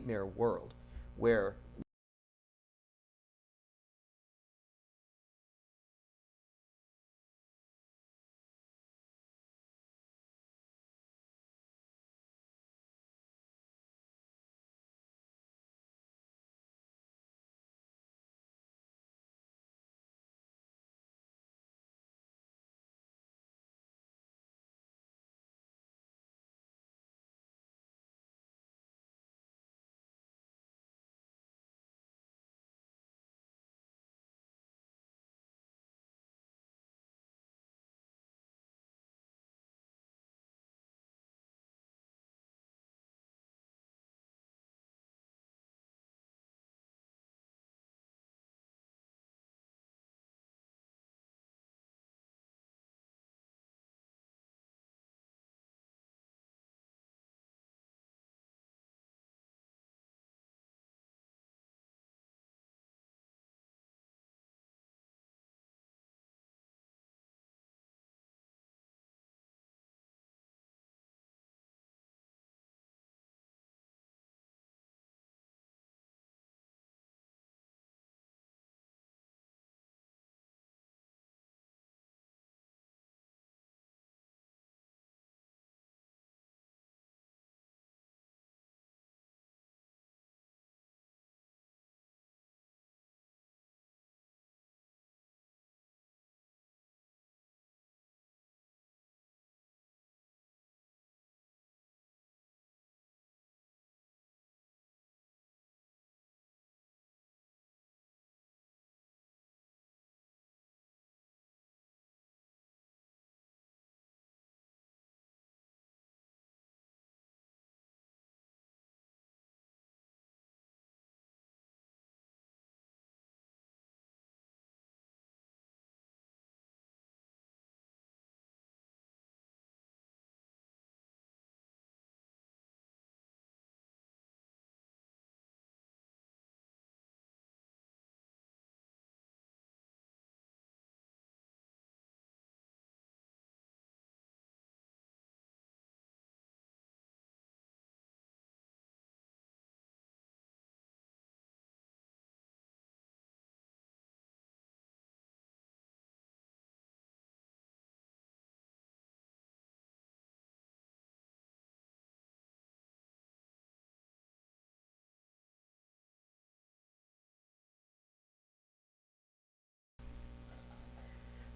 nightmare world where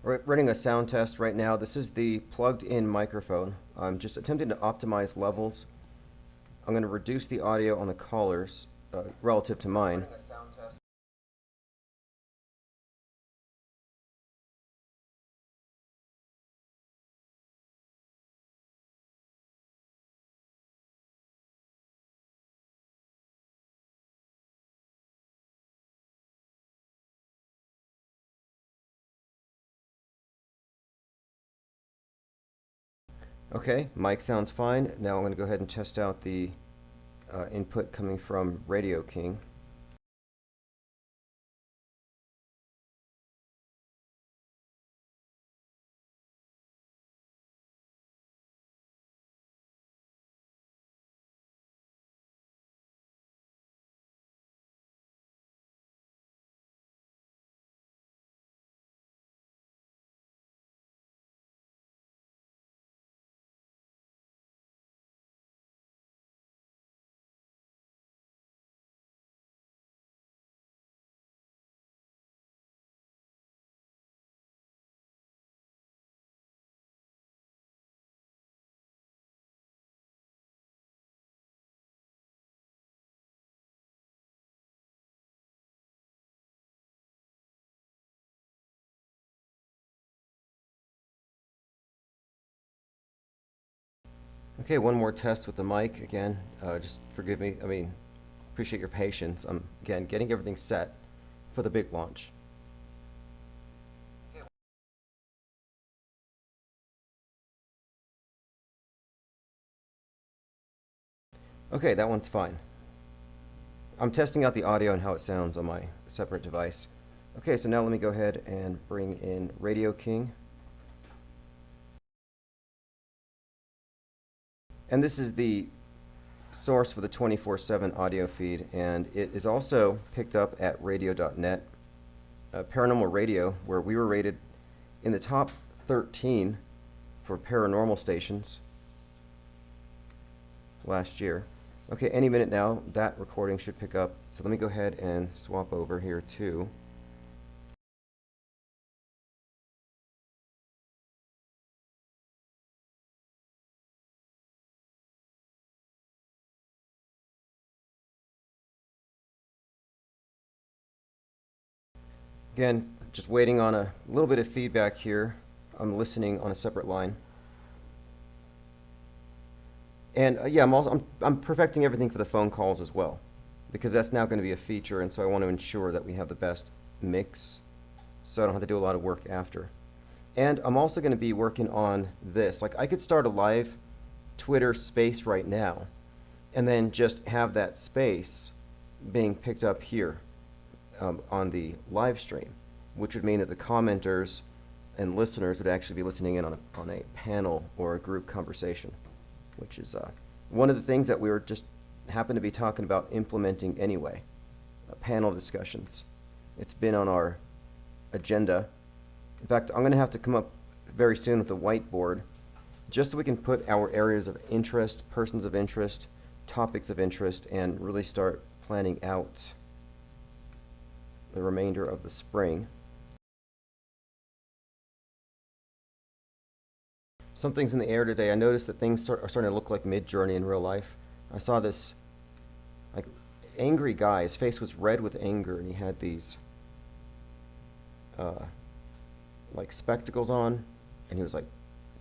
we're running a sound test right now. This is the plugged-in microphone. I'm just attempting to optimize levels. I'm going to reduce the audio on the callers relative to mine. Okay, mic sounds fine. Now I'm going to go ahead and test out the input coming from Radio King. Okay, one more test with the mic again. Just forgive me. Appreciate your patience. I'm again getting everything set for the big launch. Okay, that one's fine. I'm testing out the audio and how it sounds on my separate device. Okay, so now let me go ahead and bring in Radio King. And this is the source for the 24/7 audio feed, and it is also picked up at radio.net, Paranormal Radio, where we were rated in the top 13 for paranormal stations last year. Okay, any minute now, that recording should pick up. So let me go ahead and swap over here too. Again, just waiting on a little bit of feedback here. I'm listening on a separate line. And yeah, I'm perfecting everything for the phone calls as well, because that's now going to be a feature, and so I want to ensure that we have the best mix, so I don't have to do a lot of work after. And I'm also going to be working on this. Like, I could start a live Twitter space right now, and then just have that space being picked up here on the live stream, which would mean that the commenters and listeners would actually be listening in on a panel or a group conversation, which is one of the things that we were just happen to be talking about implementing anyway, panel discussions. It's been on our agenda. In fact, I'm going to have to come up very soon with a whiteboard just so we can put our areas of interest, persons of interest, topics of interest, and really start planning out the remainder of the spring. Something's in the air today. I noticed that things are starting to look like Midjourney in real life. I saw this like angry guy. His face was red with anger, and he had these like spectacles on, and he was like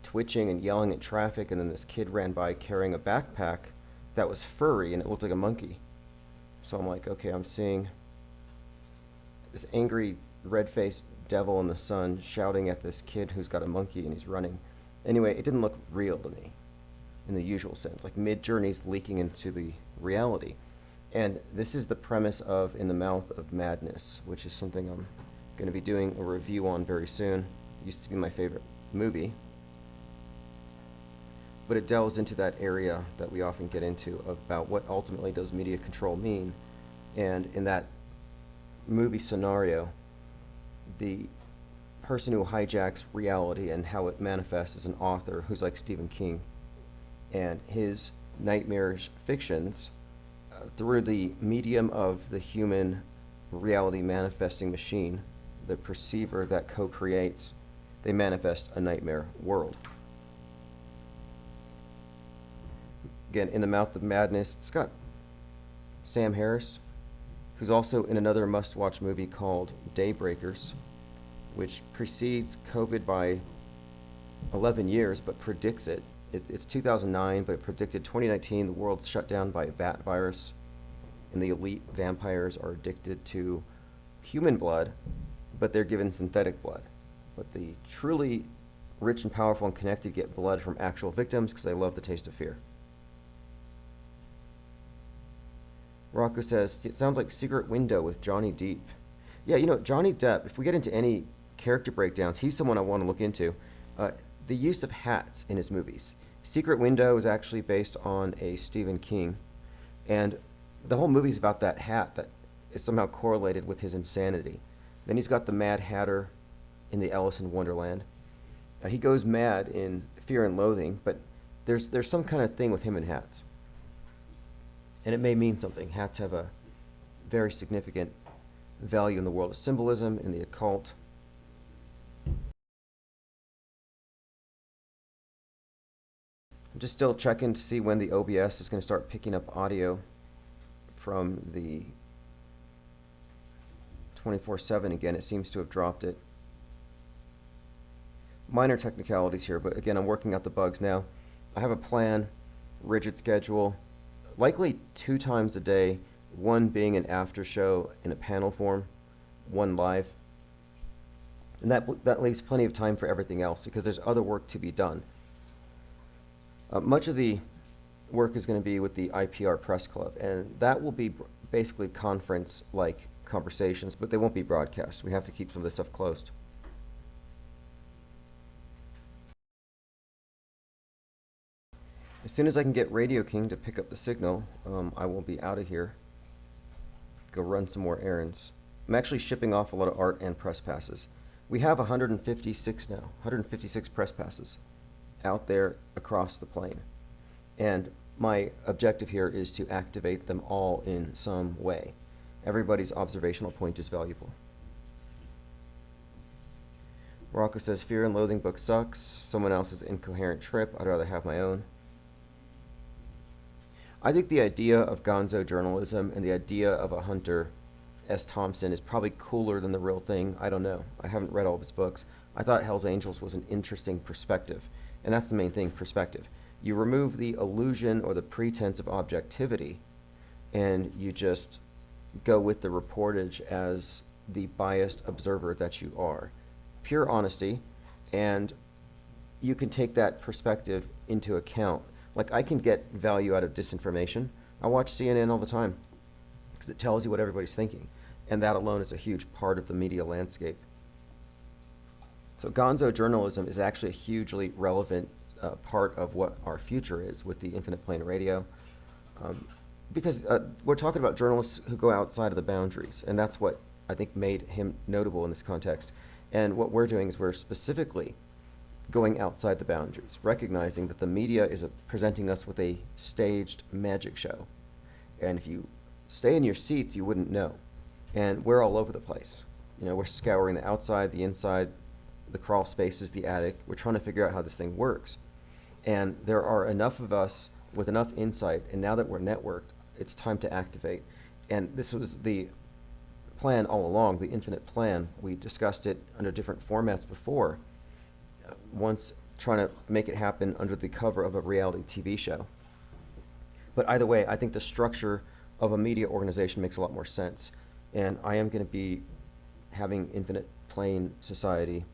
twitching and yelling at traffic, and then this kid ran by carrying a backpack that was furry, and it looked like a monkey. So I'm like, okay, I'm seeing this angry red-faced devil in the sun shouting at this kid who's got a monkey and he's running. Anyway, it didn't look real to me in the usual sense, like Midjourney's leaking into the reality. And this is the premise of In the Mouth of Madness, which is something I'm going to be doing a review on very soon. It used to be my favorite movie, but it delves into that area that we often get into about what ultimately does media control mean. And in that movie scenario, the person who hijacks reality and how it manifests as an author who's like Stephen King, and his nightmarish fictions, through the medium of the human reality manifesting machine, the perceiver that co-creates, they manifest a nightmare world. Again, In the Mouth of Madness, it's got Sam Harris, who's also in another must-watch movie called Daybreakers, which precedes COVID by 11 years, but predicts it. It's 2009, but it predicted 2019, the world's shut down by a bat virus, and the elite vampires are addicted to human blood, but they're given synthetic blood. But the truly rich and powerful and connected get blood from actual victims because they love the taste of fear. Rocco says, it sounds like Secret Window with Johnny Depp. Yeah, you know, Johnny Depp, if we get into any character breakdowns, he's someone I want to look into. The use of hats in his movies. Secret Window is actually based on a Stephen King, and the whole movie's about that hat that is somehow correlated with his insanity. Then he's got the Mad Hatter in the Alice in Wonderland. He goes mad in Fear and Loathing, but there's some kind of thing with him and hats. And it may mean something. Hats have a very significant value in the world of symbolism, in the occult. I'm just still checking to see when the OBS is going to start picking up audio from the 24/7 again. It seems to have dropped it. Minor technicalities here, but again, I'm working out the bugs now. I have a plan, rigid schedule, likely 2 times a day, one being an after show in a panel form, one live. And that leaves plenty of time for everything else because there's other work to be done. Much of the work is going to be with the IPR Press Club, and that will be basically conference-like conversations, but they won't be broadcast. We have to keep some of this stuff closed. as soon as I can get Radio King to pick up the signal, I will be out of here. Go run some more errands. I'm actually shipping off a lot of art and press passes. We have 156 now, 156 press passes out there across the plane. And my objective here is to activate them all in some way. Everybody's observational point is valuable. Rocco says, Fear and Loathing book sucks. Someone else's incoherent trip. I'd rather have my own. I think the idea of gonzo journalism and the idea of a Hunter S. Thompson is probably cooler than the real thing. I don't know. I haven't read all of his books. I thought Hell's Angels was an interesting perspective. And that's the main thing, perspective. You remove the illusion or the pretense of objectivity, and you just go with the reportage as the biased observer that you are. Pure honesty, and you can take that perspective into account. Like, I can get value out of disinformation. I watch CNN all the time because it tells you what everybody's thinking, and that alone is a huge part of the media landscape. So gonzo journalism is actually a hugely relevant part of what our future is with the Infinite Plane Radio, because we're talking about journalists who go outside of the boundaries, and that's what I think made him notable in this context. And what we're doing is we're specifically going outside the boundaries, recognizing that the media is presenting us with a staged magic show. And if you stay in your seats, you wouldn't know. And we're all over the place. You know, we're scouring the outside, the inside, the crawl spaces, the attic. We're trying to figure out how this thing works. And there are enough of us with enough insight, and now that we're networked, it's time to activate. And this was the plan all along, the infinite plan. We discussed it under different formats before, once trying to make it happen under the cover of a reality TV show. But either way, I think the structure of a media organization makes a lot more sense. And I am going to be having Infinite Plane Society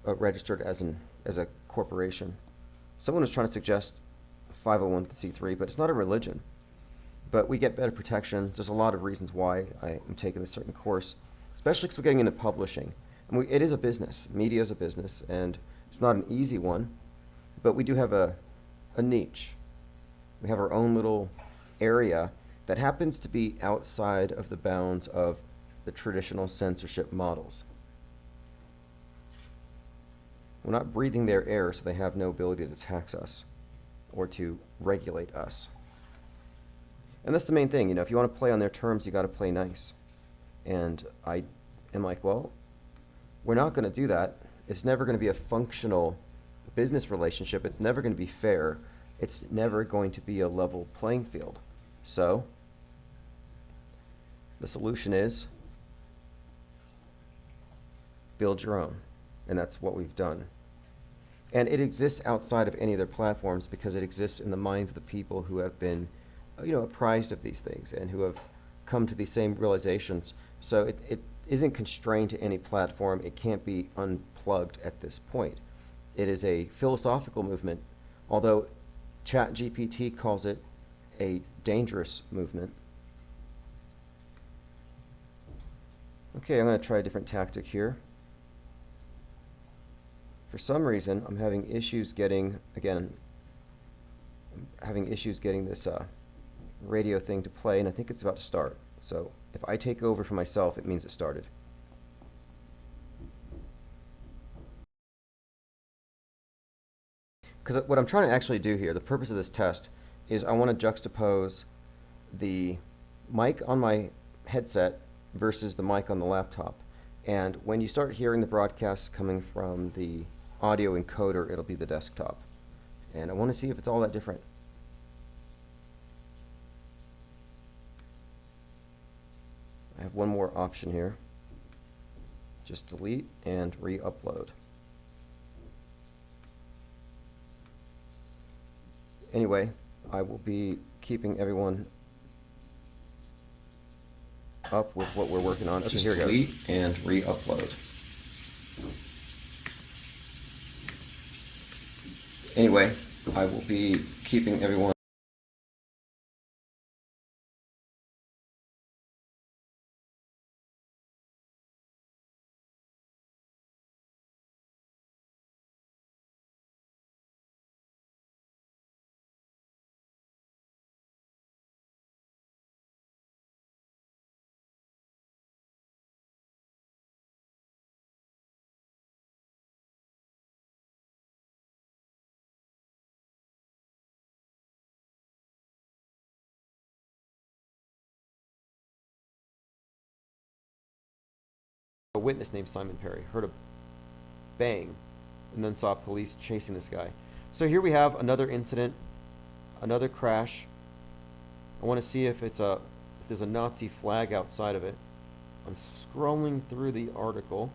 registered as a corporation. Someone was trying to suggest 501c3, but it's not a religion. But we get better protections. There's a lot of reasons why I am taking a certain course, especially because we're getting into publishing. And it is a business. Media is a business, and it's not an easy one, but we do have a niche. We have our own little area that happens to be outside of the bounds of the traditional censorship models. We're not breathing their air, so they have no ability to tax us or to regulate us. And that's the main thing. You know, if you want to play on their terms, you got to play nice. And I am like, well, we're not going to do that. It's never going to be a functional business relationship. It's never going to be fair. It's never going to be a level playing field. So the solution is build your own. And that's what we've done. And it exists outside of any other platforms because it exists in the minds of the people who have been, apprised of these things and who have come to these same realizations. So it isn't constrained to any platform. It can't be unplugged at this point. It is a philosophical movement, although ChatGPT calls it a dangerous movement. Okay, I'm going to try a different tactic here. For some reason, I'm having issues getting, this radio thing to play, and I think it's about to start. So if I take over for myself, it means it started. Because what I'm trying to actually do here, the purpose of this test, is I want to juxtapose the mic on my headset versus the mic on the laptop. And when you start hearing the broadcast coming from the audio encoder, it'll be the desktop. And I want to see if it's all that different. I have one more option here. Just delete and re-upload. Anyway, I will be keeping everyone up with what we're working on. Okay, here it goes. Delete and re-upload. Anyway, I will be keeping everyone a witness named Simon Perry heard a bang and then saw police chasing this guy. So here we have another incident, another crash. I want to see if there's a Nazi flag outside of it. I'm scrolling through the article.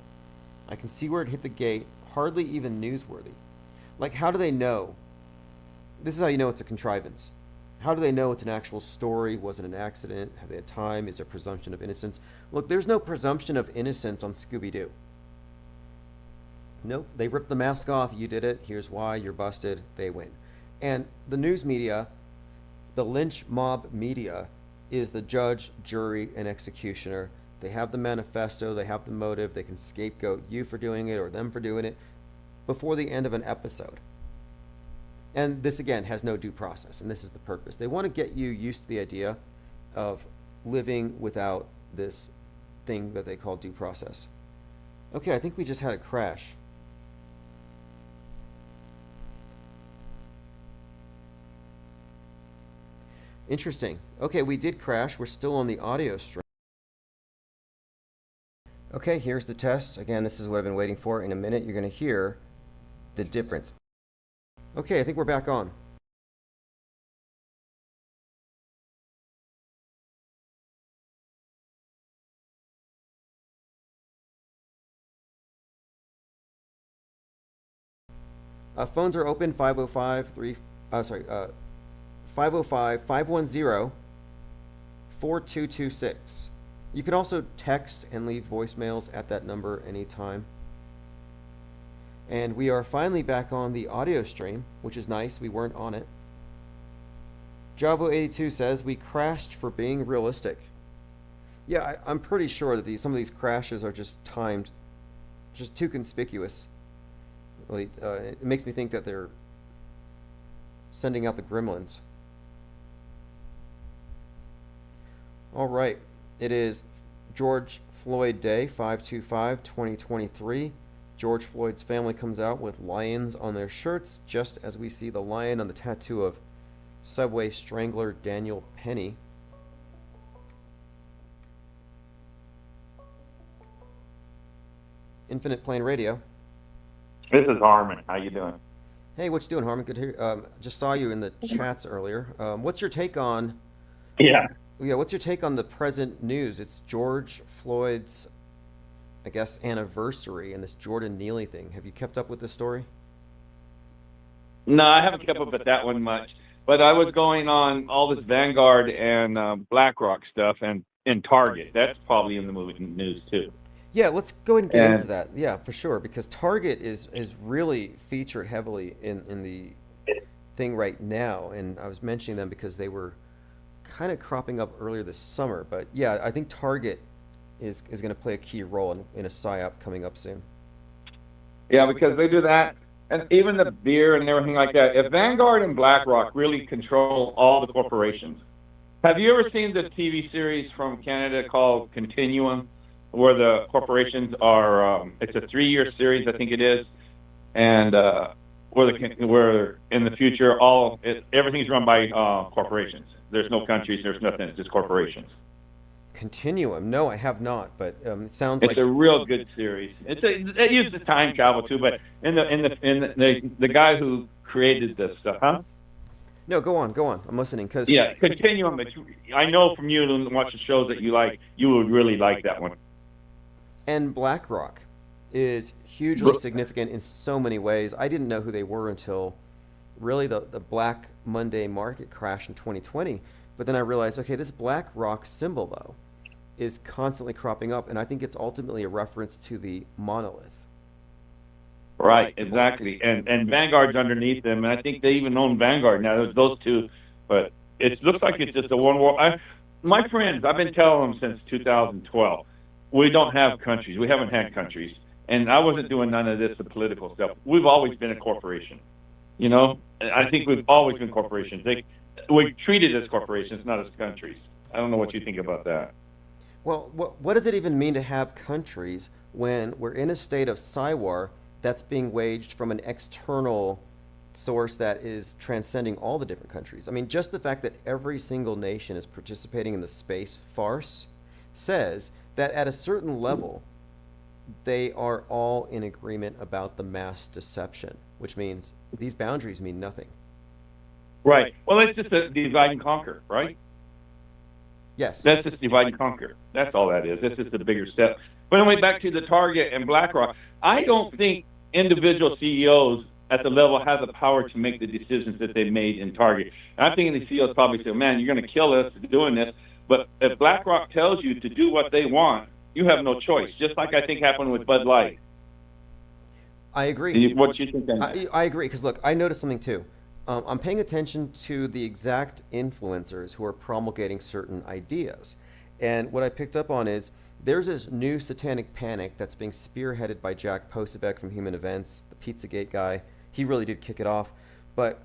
I can see where it hit the gate, hardly even newsworthy. Like, how do they know? This is how you know it's a contrivance. How do they know it's an actual story? Was it an accident? Have they had time? Is there presumption of innocence? Look, there's no presumption of innocence on Scooby-Doo. Nope, they ripped the mask off. You did it. Here's why. You're busted. They win. And the news media, the lynch mob media, is the judge, jury, and executioner. They have the manifesto. They have the motive. They can scapegoat you for doing it or them for doing it before the end of an episode. And this, again, has no due process, and this is the purpose. They want to get you used to the idea of living without this thing that they call due process. Okay, I think we just had a crash. Interesting. Okay, we did crash. We're still on the audio stream. Okay, here's the test. Again, this is what I've been waiting for. In a minute, you're going to hear the difference. Okay, I think we're back on. Phones are open, 505-510-4226. You can also text and leave voicemails at that number anytime. And we are finally back on the audio stream, which is nice. We weren't on it. Javo82 says, we crashed for being realistic. Yeah, I'm pretty sure that some of these crashes are just timed, just too conspicuous. Really, it makes me think that they're sending out the gremlins. All right, it is George Floyd Day, 5/25/2023. George Floyd's family comes out with lions on their shirts, just as we see the lion on the tattoo of Subway strangler Daniel Penny. Infinite Plane Radio. This is Harmon. How you doing? Hey, what you doing, Harmon? Good to hear. Just saw you in the chats earlier. What's your take on? Yeah. What's your take on the present news? It's George Floyd's, I guess, anniversary and this Jordan Neely thing. Have you kept up with this story? No, I haven't kept up with that one much. But I was going on all this Vanguard and BlackRock stuff and Target. That's probably in the movie news too. Yeah, let's go ahead and get into that. Yeah, for sure, because Target is really featured heavily in the thing right now, and I was mentioning them because they were kind of cropping up earlier this summer. But yeah, I think Target is going to play a key role in a PSYOP coming up soon. Yeah, because they do that, and even the beer and everything like that. If Vanguard and BlackRock really control all the corporations, have you ever seen the TV series from Canada called Continuum, where the corporations are? It's a 3-year series, I think it is, and where in the future everything's run by corporations. There's no countries, there's nothing. It's just corporations. Continuum? No, I have not, but it sounds it's like a real good series. It uses time travel too, but in the guy who created this stuff, huh? No, go on. I'm listening. Cause yeah, Continuum. I know from you and watch the shows that you like, you would really like that one. And BlackRock is hugely significant in so many ways. I didn't know who they were until really the Black Monday market crash in 2020. But then I realized, okay, this BlackRock symbol, though, is constantly cropping up, and I think it's ultimately a reference to the monolith. Right, exactly. And Vanguard's underneath them, and I think they even own Vanguard now. There's those two, but it looks like it's just a one world. My friends, I've been telling them since 2012, we don't have countries. We haven't had countries. And I wasn't doing none of this, the political stuff. We've always been a corporation. You know, I think we've always been corporations. We're treated as corporations, not as countries. I don't know what you think about that. Well, what does it even mean to have countries when we're in a state of PSYWAR that's being waged from an external source that is transcending all the different countries? I mean, just the fact that every single nation is participating in the space farce says that at a certain level, they are all in agreement about the mass deception, which means these boundaries mean nothing. Right. Well, it's just a divide and conquer, right? Yes. That's just divide and conquer. That's all that is. That's just a bigger step. But anyway, back to the Target and BlackRock. I don't think individual CEOs at the level have the power to make the decisions that they made in Target. And I think the CEOs probably say, man, you're going to kill us doing this. But if BlackRock tells you to do what they want, you have no choice, just like I think happened with Bud Light. I agree. What you think? I agree, because look, I noticed something too. I'm paying attention to the exact influencers who are promulgating certain ideas. And what I picked up on is there's this new satanic panic that's being spearheaded by Jack Posobiec from Human Events, the Pizzagate guy. He really did kick it off. But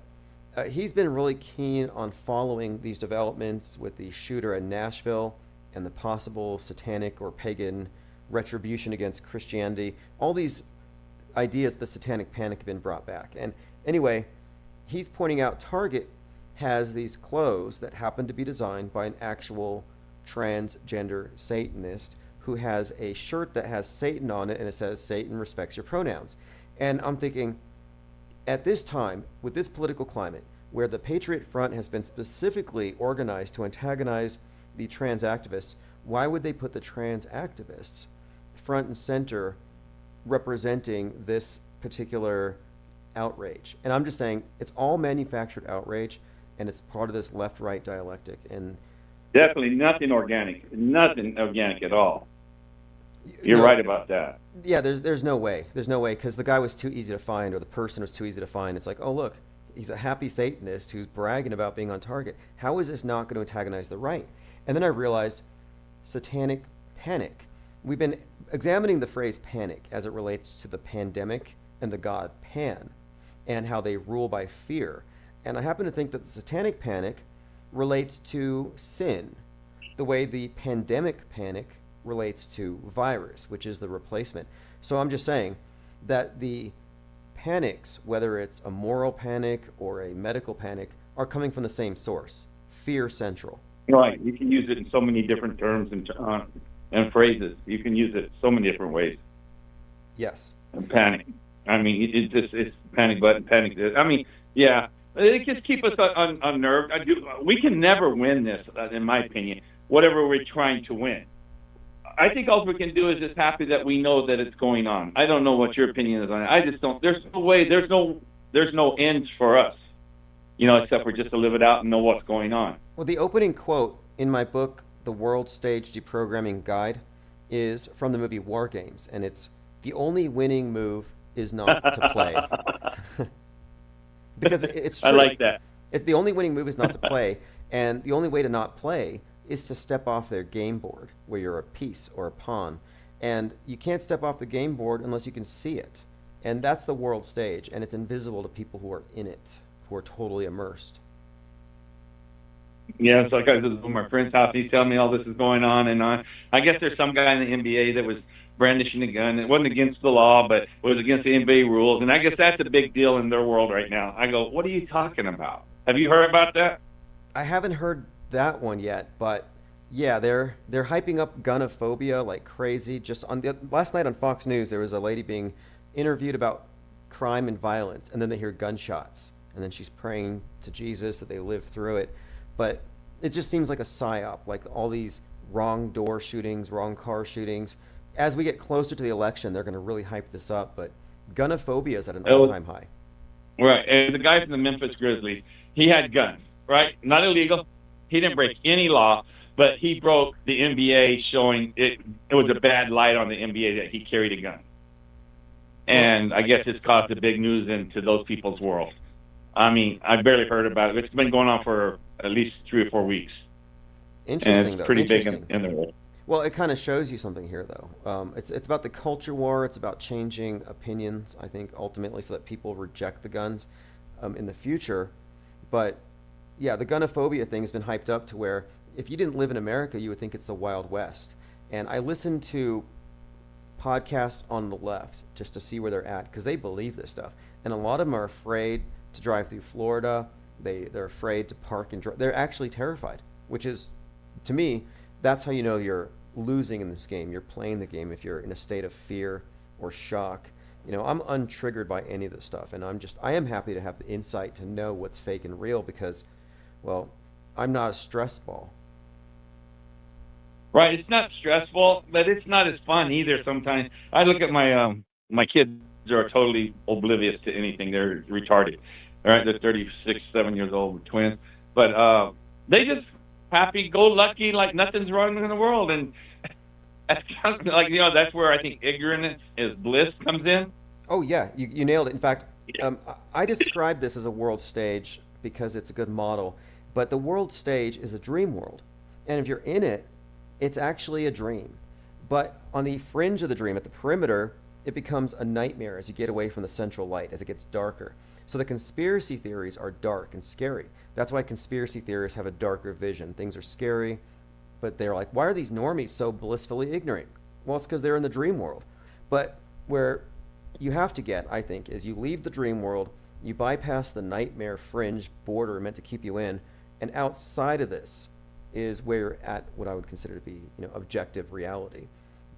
he's been really keen on following these developments with the shooter in Nashville and the possible satanic or pagan retribution against Christianity. All these ideas of the satanic panic have been brought back. And anyway, he's pointing out Target has these clothes that happen to be designed by an actual transgender Satanist who has a shirt that has Satan on it and it says, Satan respects your pronouns. And I'm thinking, at this time, with this political climate, where the Patriot Front has been specifically organized to antagonize the trans activists, why would they put the trans activists front and center representing this particular outrage? And I'm just saying it's all manufactured outrage, and it's part of this left-right dialectic. And definitely nothing organic at all. You're right about that. Yeah, there's no way. There's no way, because the guy was too easy to find, or the person was too easy to find. It's like, oh, look, he's a happy Satanist who's bragging about being on Target. How is this not going to antagonize the right? And then I realized satanic panic. We've been examining the phrase panic as it relates to the pandemic and the god Pan and how they rule by fear. And I happen to think that the satanic panic relates to sin, the way the pandemic panic relates to virus, which is the replacement. So I'm just saying that the panics, whether it's a moral panic or a medical panic, are coming from the same source, fear central. Right. You can use it in so many different terms and phrases. You can use it so many different ways. Yes. And panic. I mean, it's panic button, panic. I mean, yeah. It just keeps us unnerved. We can never win this, in my opinion, whatever we're trying to win. I think all we can do is just happy that we know that it's going on. I don't know what your opinion is on it. I just don't. There's no way. There's no ends for us, except for just to live it out and know what's going on. Well, the opening quote in my book, The World Stage Deprogramming Guide, is from the movie War Games, and it's the only winning move is not to play. Because it's true. I like that. The only winning move is not to play, and the only way to not play is to step off their game board, where you're a piece or a pawn. And you can't step off the game board unless you can see it. And that's the world stage, and it's invisible to people who are in it, who are totally immersed. Yeah, it's like I was at my friend's house. He's telling me all this is going on and on. I guess there's some guy in the NBA that was brandishing a gun. It wasn't against the law, but it was against the NBA rules. And I guess that's a big deal in their world right now. I go, what are you talking about? Have you heard about that? I haven't heard that one yet, but yeah, they're hyping up gunophobia like crazy. Just last night on Fox News, there was a lady being interviewed about crime and violence, and then they hear gunshots, and then she's praying to Jesus that they live through it. But it just seems like a psyop, like all these wrong door shootings, wrong car shootings. As we get closer to the election, they're going to really hype this up, but gunophobia is at an all-time high. Right, and the guy from the Memphis Grizzlies, he had guns, right? Not illegal. He didn't break any law, but he broke the NBA, showing it was a bad light on the NBA that he carried a gun. And I guess it's caused a big news into those people's world. I mean, I barely heard about it. It's been going on for at least 3 or 4 weeks. Interesting, and it's pretty big in the world. Well, it kind of shows you something here, though. It's about the culture war. It's about changing opinions, I think, ultimately, so that people reject the guns in the future. But, yeah, the gunophobia thing has been hyped up to where if you didn't live in America, you would think it's the Wild West. And I listened to podcasts on the left just to see where they're at, because they believe this stuff. And a lot of them are afraid to drive through Florida. They're afraid to park and drive. They're actually terrified, which is, to me, that's how you know you're losing in this game. You're playing the game if you're in a state of fear or shock. I'm untriggered by any of this stuff, and I am happy to have the insight to know what's fake and real because, well, I'm not a stress ball. Right. It's not stressful, but it's not as fun either. Sometimes I look at my kids are totally oblivious to anything. They're retarded. All right. They're 36, 7 years old, twins, but they just happy go lucky, like nothing's wrong in the world. And that's kind of like, that's where I think ignorance is bliss comes in. Oh yeah, you nailed it. In fact, Yeah. I describe this as a world stage because it's a good model. But the world stage is a dream world, and if you're in it, it's actually a dream. But on the fringe of the dream, at the perimeter, it becomes a nightmare as you get away from the central light, as it gets darker. So the conspiracy theories are dark and scary. That's why conspiracy theorists have a darker vision. Things are scary, but they're like, why are these normies so blissfully ignorant? Well, it's because they're in the dream world. But where you have to get, I think, is you leave the dream world, you bypass the nightmare fringe border meant to keep you in, and outside of this is where you're at what I would consider to be, objective reality.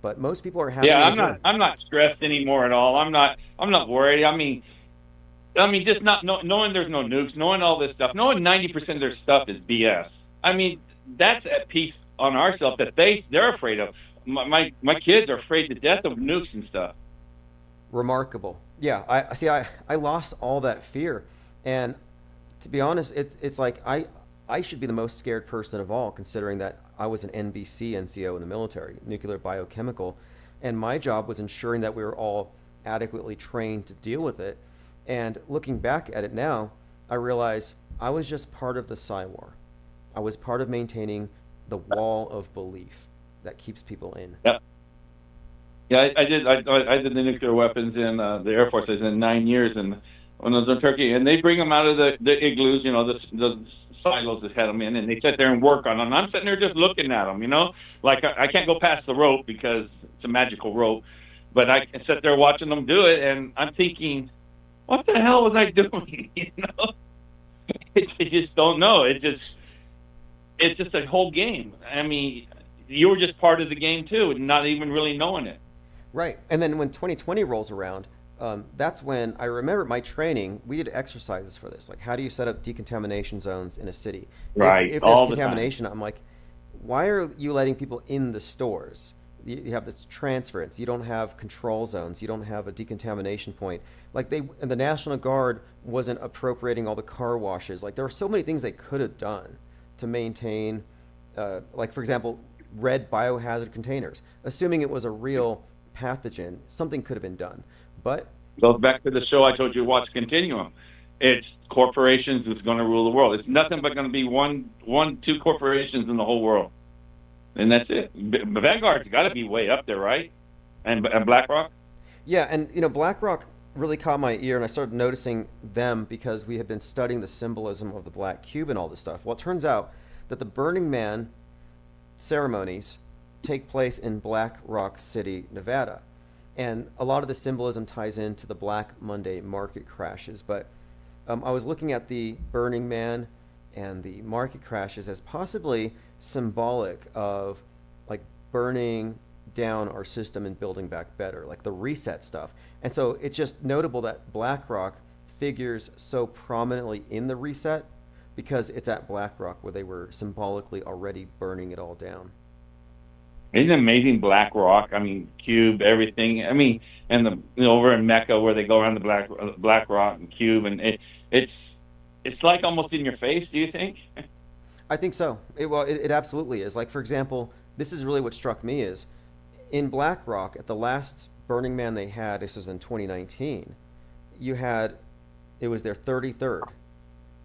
But most people are happy. Yeah, in I'm the not. dream. I'm not stressed anymore at all. I'm not. I'm not worried. Just not knowing there's no nukes, knowing all this stuff, knowing 90% of their stuff is BS. That's at peace on ourselves that they're afraid of. My kids are afraid to death of nukes and stuff. Remarkable. Yeah, I see. I lost all that fear, and to be honest, it's like I should be the most scared person of all, considering that I was an NBC NCO in the military, nuclear biochemical, and my job was ensuring that we were all adequately trained to deal with it. And looking back at it now, I realize I was just part of the PSYWAR. I was part of maintaining the wall of belief that keeps people in. Yeah. Yeah, I did. I did the nuclear weapons in the Air Force. I was in 9 years, and when I was in Turkey, and they bring them out of the igloos, the silos that had them in, and they sit there and work on them. I'm sitting there just looking at them, like I can't go past the rope because it's a magical rope, but I can sit there watching them do it, and I'm thinking, what the hell was I doing? You just don't know. It's just a whole game. You were just part of the game too, and not even really knowing it. Right. And then when 2020 rolls around, that's when I remember my training. We did exercises for this. Like, how do you set up decontamination zones in a city? Right. If all there's the time. contamination, I'm like, why are you letting people in the stores? You have this transference. You don't have control zones. You don't have a decontamination point. Like and the National Guard wasn't appropriating all the car washes. Like, there were so many things they could have done to maintain, like, for example, red biohazard containers. Assuming it was a real pathogen, something could have been done. But Goes back to the show I told you to watch, Continuum. It's corporations that's going to rule the world. It's nothing but going to be two corporations in the whole world, and that's it. Vanguard's got to be way up there, right? And BlackRock. yeah, and BlackRock really caught my ear, and I started noticing them because we had been studying the symbolism of the black cube and all this stuff. Well, it turns out that the Burning Man ceremonies take place in Black Rock City, Nevada. And a lot of the symbolism ties into the Black Monday market crashes. But I was looking at the Burning Man and the market crashes as possibly symbolic of like burning down our system and building back better, like the reset stuff. And so it's just notable that BlackRock figures so prominently in the reset because it's at BlackRock where they were symbolically already burning it all down. Isn't it amazing? BlackRock. Cube, everything. And over in Mecca where they go around the BlackRock and Cube, and it's like almost in your face. Do you think? I think so. It absolutely is. Like, for example, this is really what struck me is in BlackRock at the last Burning Man they had. This was in 2019. It was their 33rd,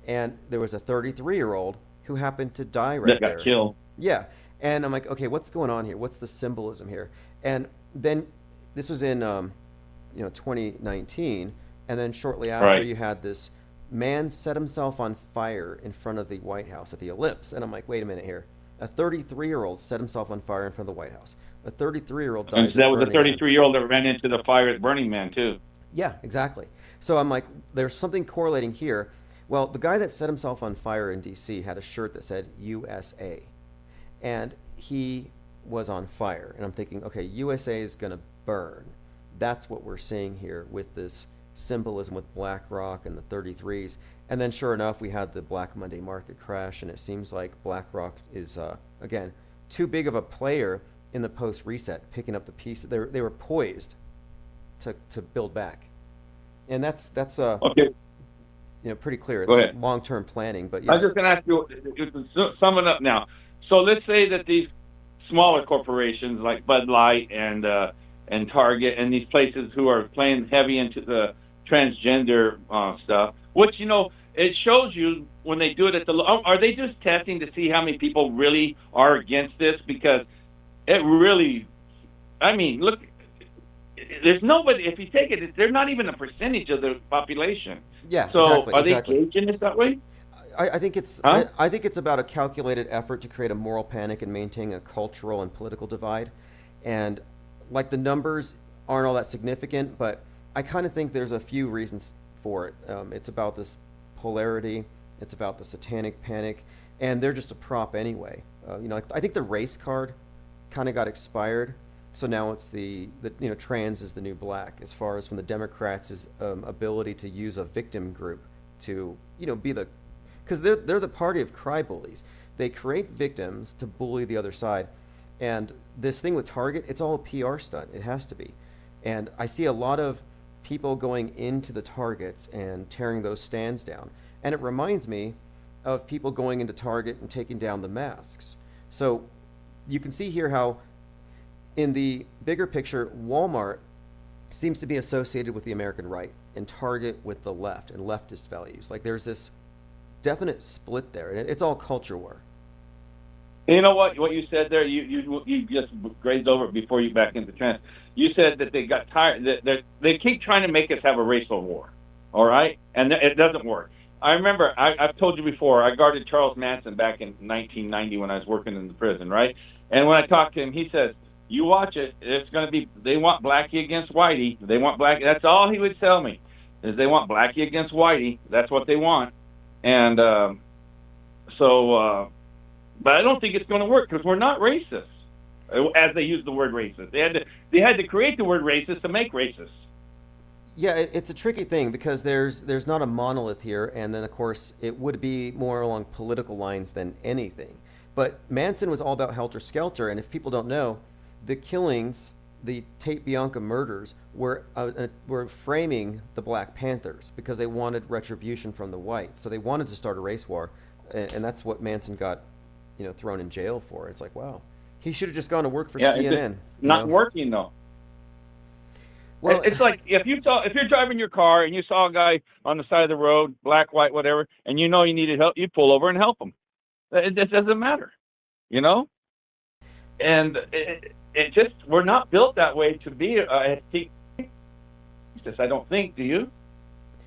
and there was a 33-year-old who happened to die right That there. got killed. Yeah. And I'm like, okay, what's going on here? What's the symbolism here? And then this was in 2019, and then shortly after Right. you had this man set himself on fire in front of the White House at the Ellipse. And I'm like, wait a minute here. A 33-year-old set himself on fire in front of the White House. A 33-year-old dies. And that at was a Burning Man. 33-year-old that ran into the fire at Burning Man too. Yeah, exactly. So I'm like, there's something correlating here. Well, the guy that set himself on fire in D.C. had a shirt that said USA. And he was on fire. And I'm thinking, okay, USA is going to burn. That's what we're seeing here with this symbolism with BlackRock and the 33s. And then sure enough, we had the Black Monday market crash, and it seems like BlackRock is, again, too big of a player in the post-reset, picking up the pieces. They were poised to build back. And that's Okay. pretty clear. Go It's ahead. long-term planning, but I yeah. was just going to ask you, sum it up now. So let's say that these smaller corporations like Bud Light and Target and these places who are playing heavy into the transgender stuff, which it shows you when they do it at the. Are they just testing to see how many people really are against this? Because it really, I mean, look, there's nobody. If you take it, they're not even a percentage of the population. Yeah, So exactly, are they exactly. gauging it that way? I think it's Huh? I think it's about a calculated effort to create a moral panic and maintain a cultural and political divide. And like the numbers aren't all that significant, but I kind of think there's a few reasons for it. It's about this polarity. It's about the satanic panic, and they're just a prop anyway. I think the race card kind of got expired, so now it's the trans is the new black as far as from the Democrats' ability to use a victim group to be the because they're the party of cry bullies. They create victims to bully the other side, and this thing with Target, it's all a PR stunt. It has to be, and I see a lot of people going into the Targets and tearing those stands down, and it reminds me of people going into Target and taking down the masks. So you can see here how in the bigger picture, Walmart seems to be associated with the American right and Target with the left and leftist values. Like there's this definite split there, and it's all culture war. You know what you said there? You just grazed over it before you back into trans. You said that they got tired. That they keep trying to make us have a racial war, all right? And it doesn't work. I remember I've told you before. I guarded Charles Manson back in 1990 when I was working in the prison, right? And when I talked to him, he says, "You watch it. It's going to be. They want Blackie against Whitey. They want Blackie." That's all he would tell me is they want Blackie against Whitey. That's what they want. And but I don't think it's going to work because we're not racist, as they use the word racist. They had to create the word racist to make racist. Yeah, it's a tricky thing because there's not a monolith here, and then of course it would be more along political lines than anything. But Manson was all about helter skelter, and if people don't know, the killings, the Tate Bianca murders, were framing the Black Panthers because they wanted retribution from the whites. So they wanted to start a race war, and that's what Manson got, thrown in jail for. It's like, wow, he should have just gone to work for CNN. Not working though. Well, it's like if you're driving your car and you saw a guy on the side of the road, black, white, whatever, and you needed help, you pull over and help him. It doesn't matter, And it just we're not built that way to be a racist. I don't think. Do you?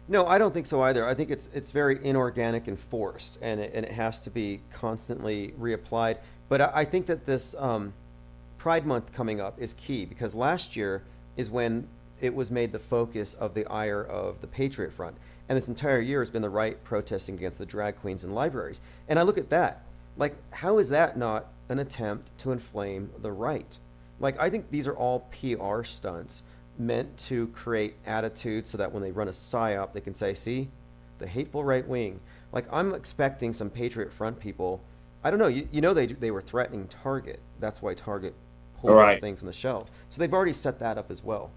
No, I don't think so either. I think it's very inorganic and forced, and it has to be constantly reapplied. But I think that this Pride Month coming up is key because last year is when it was made the focus of the ire of the Patriot Front, and this entire year has been the right protesting against the drag queens in libraries. And I look at that, like, how is that not an attempt to inflame the right? Like, I think these are all PR stunts meant to create attitudes so that when they run a psyop, they can say, see, the hateful right wing. Like, I'm expecting some Patriot Front people. I don't know. They were threatening Target. That's why Target pulled those things from the shelves. So they've already set that up as well.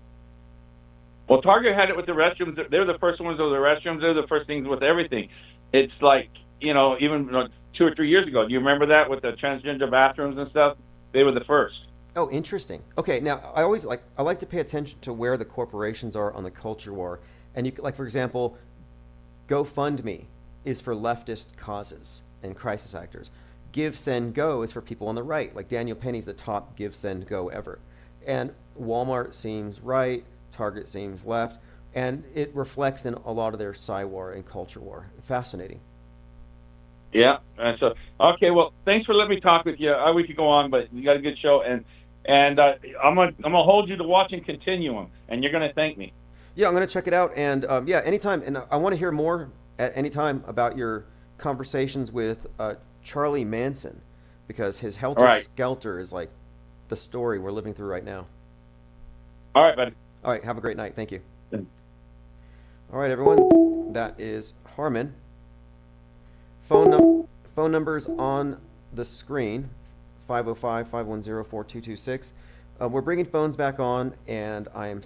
Well, Target had it with the restrooms. They're the first ones with the restrooms. They're the first things with everything. It's like, even 2 or 3 years ago. Do you remember that with the transgender bathrooms and stuff? They were the first. Oh, interesting. Okay, now I like to pay attention to where the corporations are on the culture war. And for example, GoFundMe is for leftist causes and crisis actors. Give, Send, Go is for people on the right. Like Daniel Penny's the top Give, Send, Go ever. And Walmart seems right, Target seems left, and it reflects in a lot of their war and culture war. Fascinating. Yeah. So okay. Well, thanks for letting me talk with you. We could go on, but you got a good show, and I'm gonna hold you to watching Continuum, and you're gonna thank me. Yeah, I'm gonna check it out, and anytime. And I want to hear more at any time about your conversations with Charlie Manson, because his helter skelter is like the story we're living through right now. All right, buddy. All right, have a great night. Thank you. All right, everyone. That is Harmon. Phone numbers on the screen, 505-510-4226. We're bringing phones back on, and I'm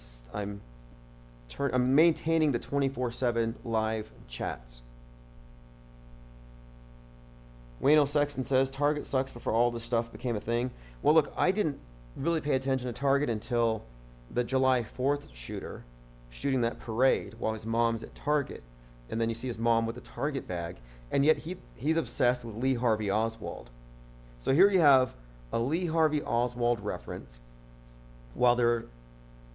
maintaining the 24/7 live chats. Wayne L. Sexton says, Target sucks before all this stuff became a thing. Well, look, I didn't really pay attention to Target until the July 4th shooter shooting that parade while his mom's at Target. And then you see his mom with a Target bag. And yet he's obsessed with Lee Harvey Oswald. So here you have a Lee Harvey Oswald reference while there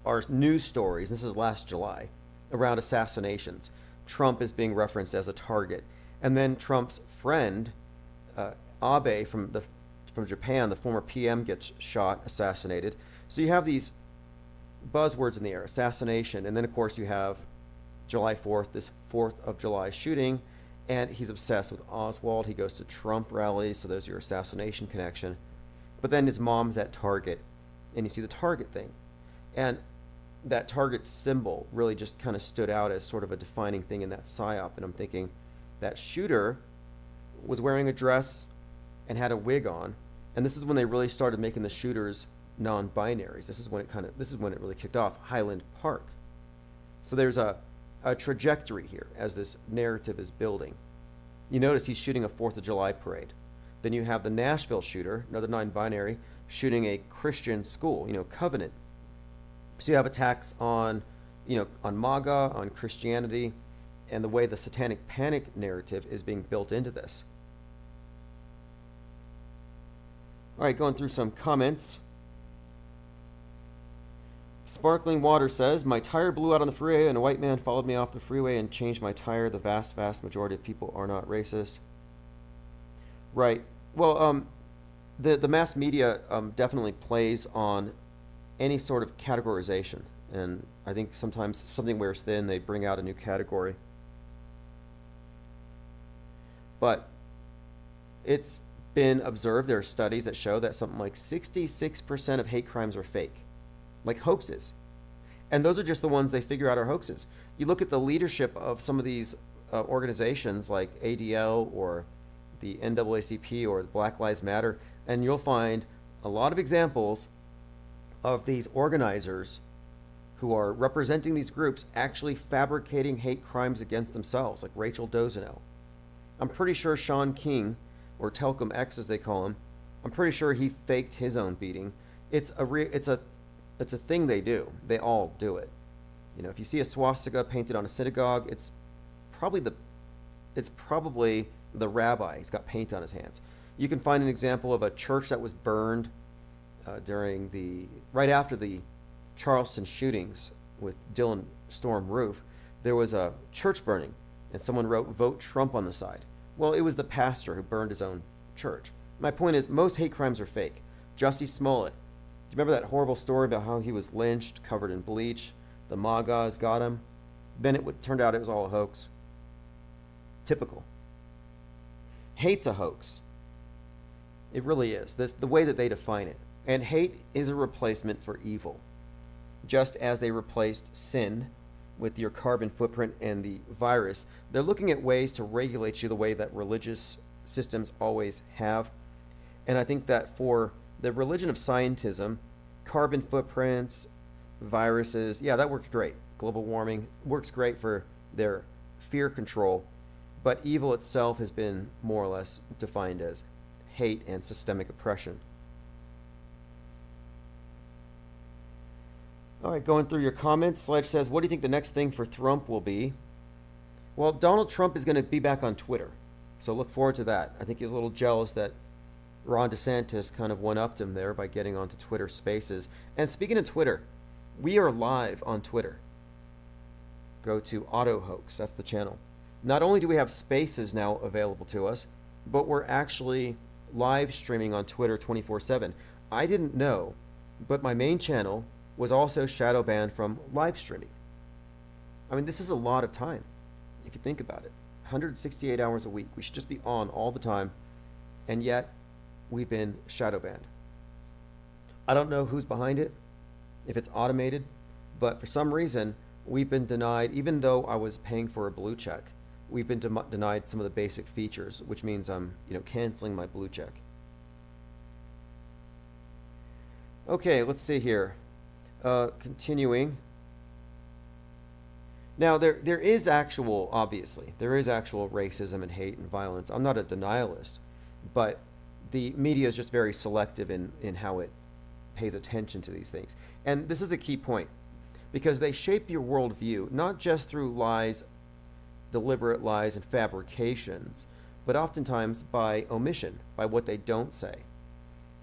are news stories, this is last July, around assassinations. Trump is being referenced as a target. And then Trump's friend, Abe from Japan, the former PM, gets shot, assassinated. So you have these buzzwords in the air, assassination, and then of course you have July 4th, this 4th of July shooting, and he's obsessed with Oswald. He goes to Trump rallies, so there's your assassination connection. But then his mom's at Target, and you see the Target thing. And that Target symbol really just kind of stood out as sort of a defining thing in that psyop, and I'm thinking that shooter was wearing a dress and had a wig on, and this is when they really started making the shooters non-binaries. This is when it really kicked off. Highland Park. So there's a trajectory here as this narrative is building. You notice he's shooting a 4th of July parade. Then you have the Nashville shooter, another non-binary, shooting a Christian school, Covenant. So you have attacks on MAGA, on Christianity, and the way the satanic panic narrative is being built into this. All right, going through some comments. Sparkling Water says, my tire blew out on the freeway and a white man followed me off the freeway and changed my tire. The vast, vast majority of people are not racist. Right. Well, the mass media definitely plays on any sort of categorization. And I think sometimes something wears thin, they bring out a new category. But it's been observed, there are studies that show that something like 66% of hate crimes are fake, like hoaxes. And those are just the ones they figure out are hoaxes. You look at the leadership of some of these organizations like ADL or the NAACP or the Black Lives Matter, and you'll find a lot of examples of these organizers who are representing these groups actually fabricating hate crimes against themselves, like Rachel Dozanel. I'm pretty sure Sean King, or Telcom X as they call him, I'm pretty sure he faked his own beating. It's a thing they do. They all do it. If you see a swastika painted on a synagogue, it's probably the rabbi. He's got paint on his hands. You can find an example of a church that was burned right after the Charleston shootings with Dylan Storm Roof. There was a church burning, and someone wrote "Vote Trump" on the side. Well, it was the pastor who burned his own church. My point is, most hate crimes are fake. Jussie Smollett. Do you remember that horrible story about how he was lynched, covered in bleach? The MAGAs got him. Then it turned out it was all a hoax. Typical. Hate's a hoax. It really is. The way that they define it. And hate is a replacement for evil. Just as they replaced sin with your carbon footprint and the virus, they're looking at ways to regulate you the way that religious systems always have. And I think that for the religion of scientism, carbon footprints, viruses, yeah, that works great. Global warming works great for their fear control, but evil itself has been more or less defined as hate and systemic oppression. All right, going through your comments, Sledge says, what do you think the next thing for Trump will be? Well, Donald Trump is going to be back on Twitter, so look forward to that. I think he was a little jealous that Ron DeSantis kind of one-upped him there by getting onto Twitter Spaces. And speaking of Twitter, we are live on Twitter. Go to Auto Hoax, that's the channel. Not only do we have Spaces now available to us, but we're actually live streaming on Twitter 24/7. I didn't know, but my main channel was also shadow banned from live streaming. I mean, this is a lot of time, if you think about it. 168 hours a week. We should just be on all the time, and yet we've been shadow banned. I don't know who's behind it, if it's automated, but for some reason, we've been denied, even though I was paying for a blue check, we've been denied some of the basic features, which means I'm, canceling my blue check. Okay, let's see here. Continuing. Now, there is actual, obviously, there is actual racism and hate and violence. I'm not a denialist, but the media is just very selective in how it pays attention to these things. And this is a key point, because they shape your worldview, not just through lies, deliberate lies and fabrications, but oftentimes by omission, by what they don't say.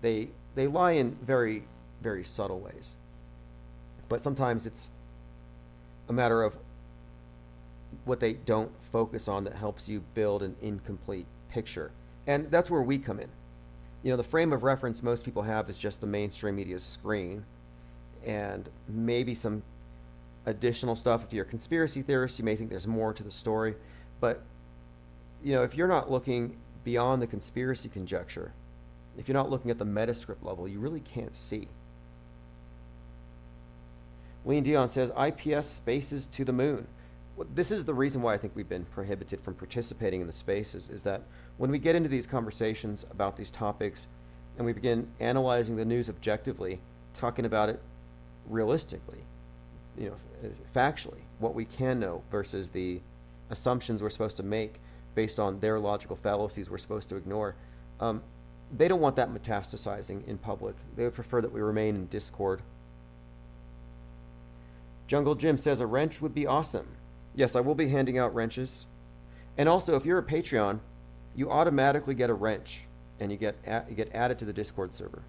They lie in very, very subtle ways. But sometimes it's a matter of what they don't focus on that helps you build an incomplete picture. And that's where we come in. The frame of reference most people have is just the mainstream media's screen and maybe some additional stuff. If you're a conspiracy theorist, you may think there's more to the story. But, if you're not looking beyond the conspiracy conjecture, if you're not looking at the metascript level, you really can't see. Lean Dion says, IPS spaces to the moon. Well, this is the reason why I think we've been prohibited from participating in the spaces, is that when we get into these conversations about these topics and we begin analyzing the news objectively, talking about it realistically, factually, what we can know versus the assumptions we're supposed to make based on their logical fallacies we're supposed to ignore, they don't want that metastasizing in public. They would prefer that we remain in discord. Jungle Jim says a wrench would be awesome. Yes, I will be handing out wrenches. And also, if you're a Patreon, you automatically get a wrench, and you get added to the Discord server.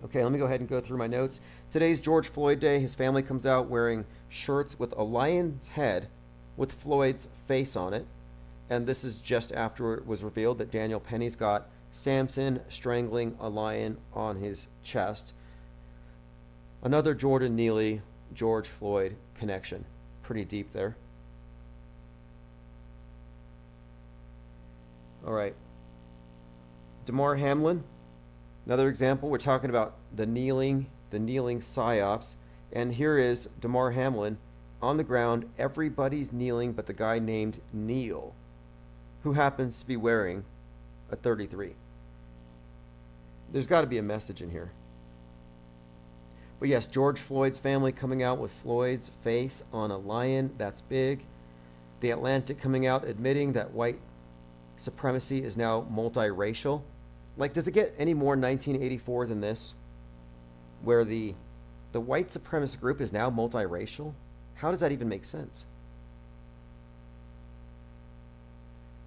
Okay, let me go ahead and go through my notes. Today's George Floyd Day. His family comes out wearing shirts with a lion's head with Floyd's face on it. And this is just after it was revealed that Daniel Penny's got Samson strangling a lion on his chest. Another Jordan Neely, George Floyd connection. Pretty deep there. All right. Damar Hamlin, another example. We're talking about the kneeling psyops. And here is Damar Hamlin on the ground. Everybody's kneeling but the guy named Neil, who happens to be wearing a 33. There's got to be a message in here. But yes, George Floyd's family coming out with Floyd's face on a lion. That's big. The Atlantic coming out admitting that white supremacy is now multiracial. Like, does it get any more 1984 than this? Where the white supremacist group is now multiracial? How does that even make sense?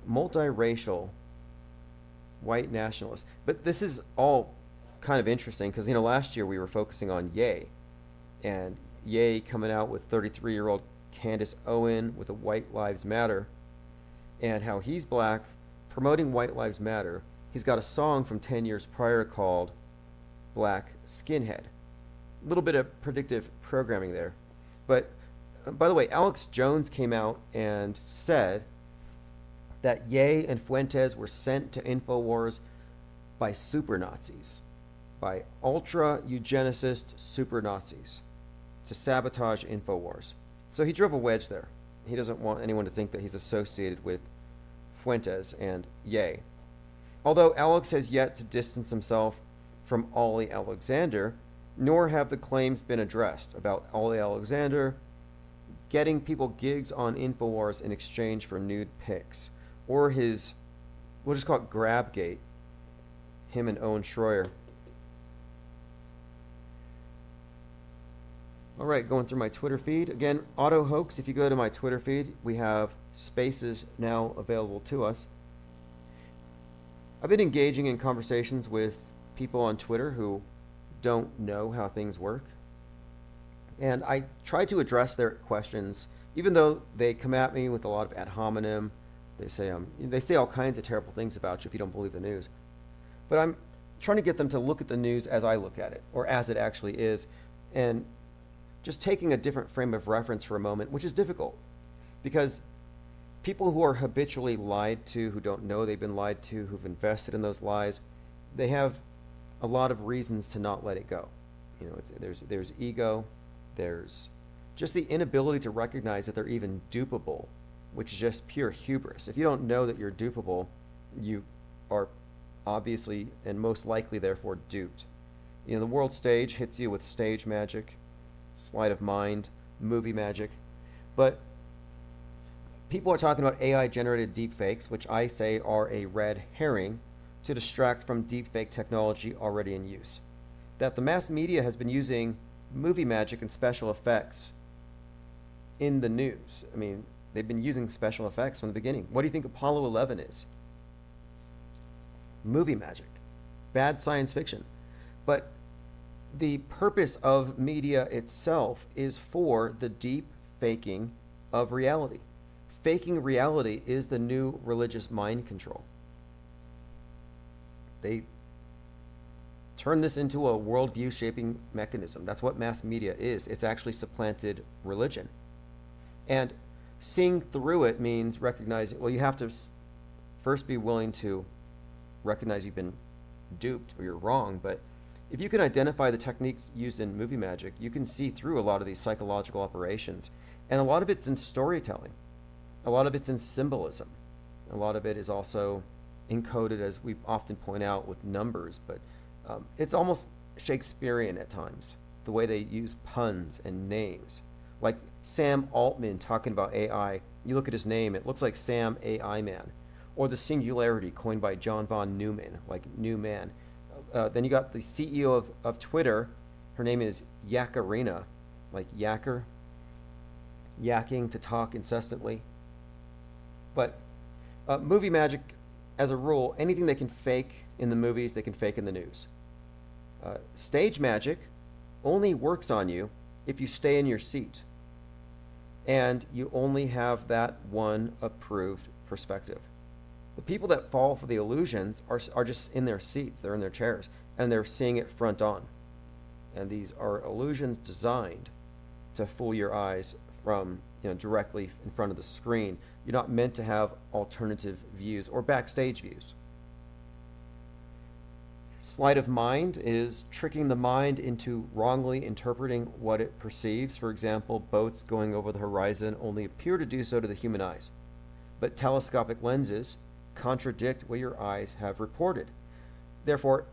Multiracial white nationalists. But this is all kind of interesting because, last year we were focusing on Ye. And Ye coming out with 33-year-old Candace Owen with a White Lives Matter. And how he's black, promoting White Lives Matter. He's got a song from 10 years prior called Black Skinhead. A little bit of predictive programming there. But, by the way, Alex Jones came out and said that Ye and Fuentes were sent to InfoWars by super Nazis, by ultra-eugenicist super Nazis to sabotage InfoWars. So he drove a wedge there. He doesn't want anyone to think that he's associated with Fuentes and Ye. Although Alex has yet to distance himself from Ollie Alexander, nor have the claims been addressed about Ollie Alexander getting people gigs on InfoWars in exchange for nude pics, or his, we'll just call it Grabgate, him and Owen Schroyer. All right, going through my Twitter feed. Again, Auto Hoax, if you go to my Twitter feed, we have spaces now available to us. I've been engaging in conversations with people on Twitter who don't know how things work. And I try to address their questions, even though they come at me with a lot of ad hominem. They say all kinds of terrible things about you if you don't believe the news. But I'm trying to get them to look at the news as I look at it, or as it actually is, and just taking a different frame of reference for a moment, which is difficult. Because people who are habitually lied to, who don't know they've been lied to, who've invested in those lies, they have a lot of reasons to not let it go. You know, there's ego, there's just the inability to recognize that they're even dupable, which is just pure hubris. If you don't know that you're dupable, you are obviously and most likely therefore duped. You know, the world stage hits you with stage magic, sleight of mind, movie magic, but people are talking about AI generated deepfakes, which I say are a red herring to distract from deepfake technology already in use. That the mass media has been using movie magic and special effects in the news. I mean, they've been using special effects from the beginning. What do you think Apollo 11 is? Movie magic, bad science fiction. But the purpose of media itself is for the deep faking of reality. Faking reality is the new religious mind control. They turn this into a worldview shaping mechanism. That's what mass media is. It's actually supplanted religion. And seeing through it means recognizing, well, you have to first be willing to recognize you've been duped or you're wrong. But if you can identify the techniques used in movie magic, you can see through a lot of these psychological operations. And a lot of it's in storytelling. A lot of it's in symbolism. A lot of it is also encoded, as we often point out, with numbers. But it's almost Shakespearean at times, the way they use puns and names. Like Sam Altman talking about AI. You look at his name, it looks like Sam AI Man. Or the singularity coined by John von Neumann, like new man. Then you got the CEO of Twitter. Her name is Yakarina, like yacker, yakking, to talk incessantly. But movie magic, as a rule, anything they can fake in the movies, they can fake in the news. Stage magic only works on you if you stay in your seat. And you only have that one approved perspective. The people that fall for the illusions are just in their seats, they're in their chairs, and they're seeing it front on. And these are illusions designed to fool your eyes from, directly in front of the screen. You're not meant to have alternative views or backstage views. Sleight of mind is tricking the mind into wrongly interpreting what it perceives. For example, boats going over the horizon only appear to do so to the human eyes, but telescopic lenses contradict what your eyes have reported. Therefore,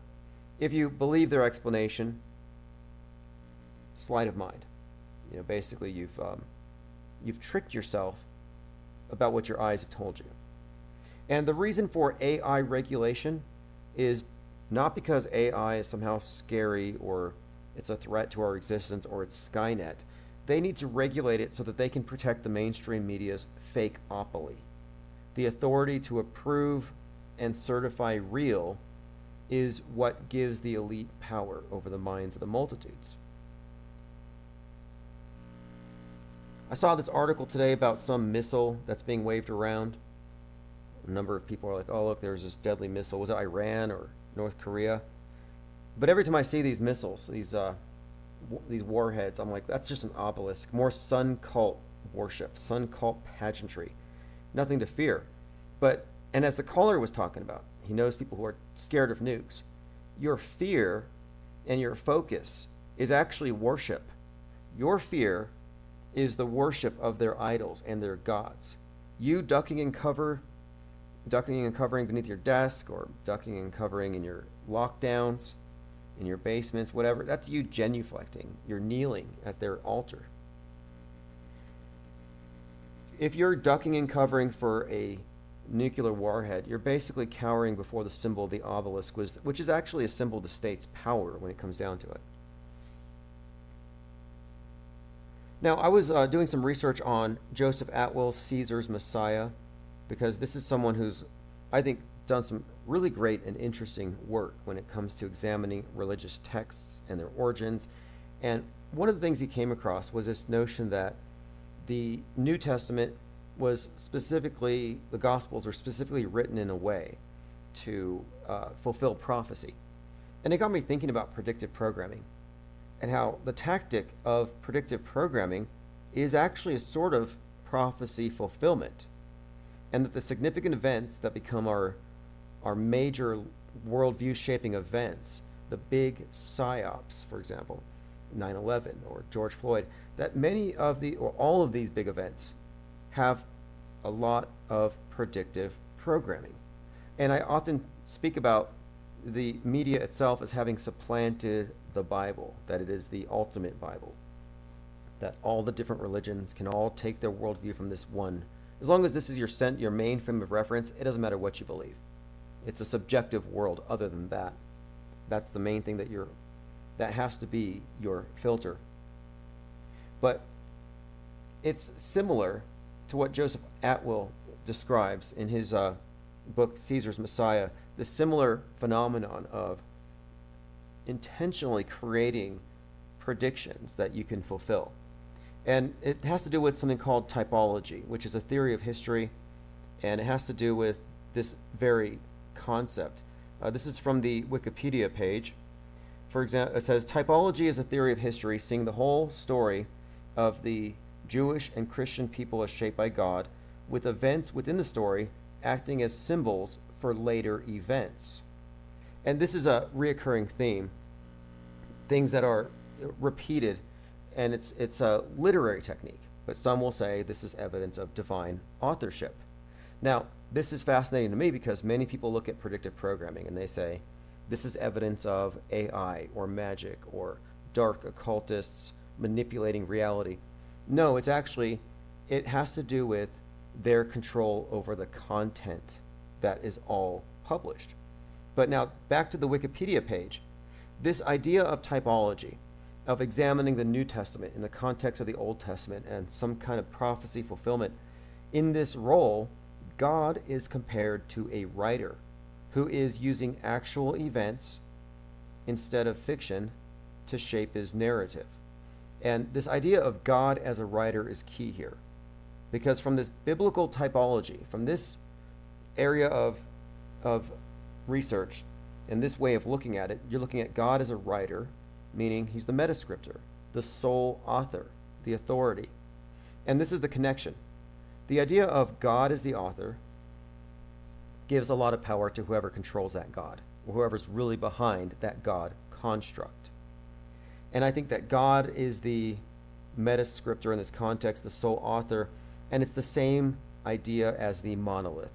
if you believe their explanation, sleight of mind. Basically you've tricked yourself about what your eyes have told you. And the reason for AI regulation is not because AI is somehow scary or it's a threat to our existence or it's Skynet. They need to regulate it so that they can protect the mainstream media's fakeopoly. The authority to approve and certify real is what gives the elite power over the minds of the multitudes. I saw this article today about some missile that's being waved around. A number of people are like, oh, look, there's this deadly missile. Was it Iran or North Korea? But every time I see these missiles, these warheads, I'm like, that's just an obelisk. More sun cult worship, sun cult pageantry. Nothing to fear. And as the caller was talking about, he knows people who are scared of nukes. Your fear and your focus is actually worship. Your fear is the worship of their idols and their gods. You ducking and covering beneath your desk, or ducking and covering in your lockdowns, in your basements, whatever, that's you genuflecting. You're kneeling at their altar. If you're ducking and covering for a nuclear warhead, you're basically cowering before the symbol of the obelisk, which is actually a symbol of the state's power when it comes down to it. Now, I was doing some research on Joseph Atwill's Caesar's Messiah, because this is someone who's, I think, done some really great and interesting work when it comes to examining religious texts and their origins. And one of the things he came across was this notion that the New Testament was specifically, the Gospels are specifically written in a way to fulfill prophecy. And it got me thinking about predictive programming and how the tactic of predictive programming is actually a sort of prophecy fulfillment. And that the significant events that become our major worldview shaping events, the big psyops, for example, 9/11 or George Floyd, that many of the, or all of these big events have a lot of predictive programming. And I often speak about the media itself as having supplanted the Bible, that it is the ultimate Bible, that all the different religions can all take their worldview from this one. As long as this is your main frame of reference, it doesn't matter what you believe. It's a subjective world. Other than that, that's the main thing that has to be your filter. But it's similar to what Joseph Atwill describes in his book Caesar's Messiah, the similar phenomenon of intentionally creating predictions that you can fulfill. And it has to do with something called typology, which is a theory of history, and it has to do with this very concept. This is from the Wikipedia page. For example, it says, typology is a theory of history seeing the whole story of the Jewish and Christian people as shaped by God, with events within the story acting as symbols for later events. And this is a reoccurring theme, things that are repeated, and it's a literary technique, but some will say this is evidence of divine authorship. Now, this is fascinating to me because many people look at predictive programming and they say this is evidence of AI or magic or dark occultists manipulating reality. No, it has to do with their control over the content that is all published. But now back to the Wikipedia page. This idea of typology, of examining the New Testament in the context of the Old Testament and some kind of prophecy fulfillment, in this role, God is compared to a writer who is using actual events instead of fiction to shape his narrative. And this idea of God as a writer is key here, because from this biblical typology, from this area of research and this way of looking at it, you're looking at God as a writer, meaning he's the metascriptor, the sole author, the authority. And this is the connection. The idea of God as the author gives a lot of power to whoever controls that God, or whoever's really behind that God construct. And I think that God is the metascriptor in this context, the sole author, and it's the same idea as the monolith,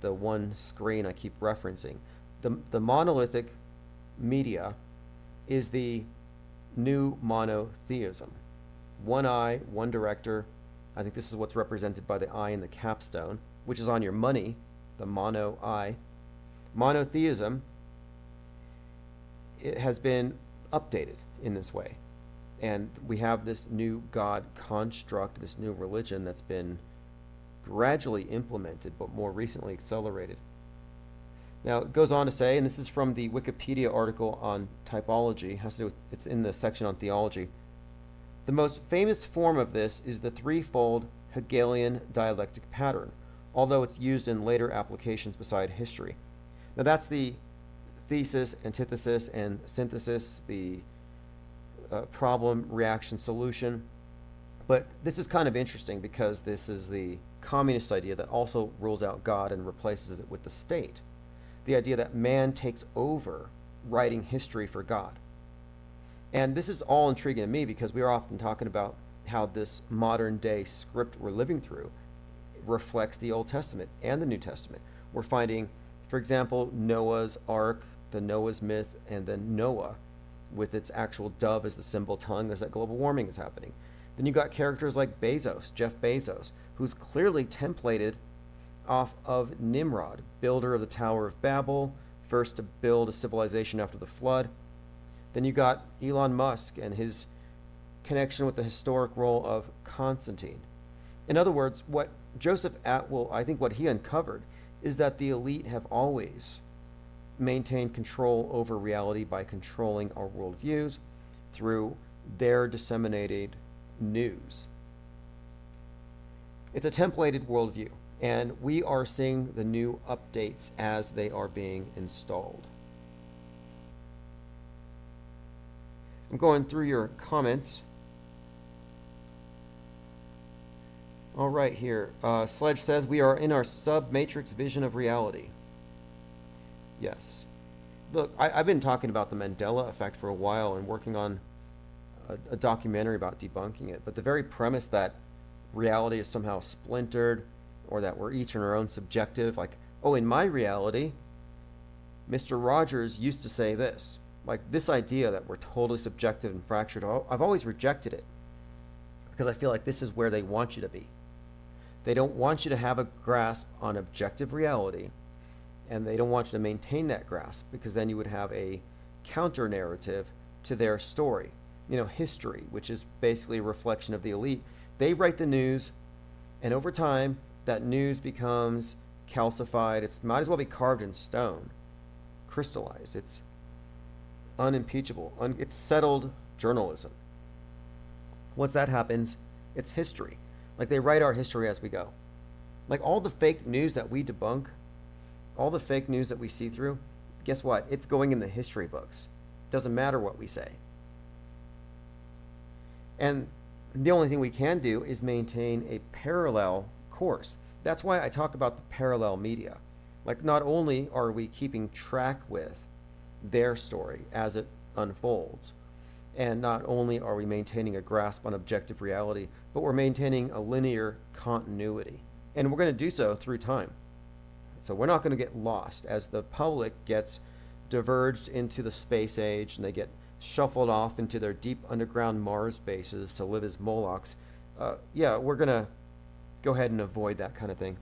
the one screen I keep referencing. The monolithic media is the new monotheism. One eye, one director. I think this is what's represented by the eye in the capstone, which is on your money, the mono eye. Monotheism, it has been updated in this way. And we have this new God construct, this new religion that's been gradually implemented, but more recently accelerated. Now, it goes on to say, and this is from the Wikipedia article on typology, has to do with, it's in the section on theology. The most famous form of this is the threefold Hegelian dialectic pattern, although it's used in later applications beside history. Now, that's the thesis, antithesis, and synthesis, the problem, reaction, solution. But this is kind of interesting because this is the communist idea that also rules out God and replaces it with the state. The idea that man takes over writing history for God. And this is all intriguing to me because we are often talking about how this modern day script we're living through reflects the Old Testament and the New Testament. We're finding, for example, Noah's Ark, the Noah's myth, and then Noah with its actual dove as the symbol telling us that global warming is happening. Then you got characters like Bezos, Jeff Bezos, who's clearly templated off of Nimrod, builder of the Tower of Babel, first to build a civilization after the flood. Then you got Elon Musk and his connection with the historic role of Constantine. In other words, what Joseph Atwill, I think what he uncovered is that the elite have always maintained control over reality by controlling our worldviews through their disseminated news. It's a templated worldview, and we are seeing the new updates as they are being installed. I'm going through your comments. All right, here. Sledge says, we are in our sub-matrix vision of reality. Yes. Look, I've been talking about the Mandela effect for a while and working on a documentary about debunking it. But the very premise that reality is somehow splintered or that we're each in our own subjective, like, oh, in my reality, Mr. Rogers used to say this. Like this idea that we're totally subjective and fractured, I've always rejected it because I feel like this is where they want you to be. They don't want you to have a grasp on objective reality, and they don't want you to maintain that grasp because then you would have a counter narrative to their story. You know, history, which is basically a reflection of the elite. They write the news, and over time, that news becomes calcified. It might as well be carved in stone, crystallized. It's unimpeachable. It's settled journalism. Once that happens, it's history. Like they write our history as we go. Like all the fake news that we debunk, all the fake news that we see through, guess what? It's going in the history books. Doesn't matter what we say. And the only thing we can do is maintain a parallel course. That's why I talk about the parallel media. Like not only are we keeping track with their story as it unfolds, and not only are we maintaining a grasp on objective reality, but we're maintaining a linear continuity. And we're going to do so through time. So we're not going to get lost as the public gets diverged into the space age and they get shuffled off into their deep underground Mars bases to live as Molochs. Yeah, we're going to go ahead and avoid that kind of thing.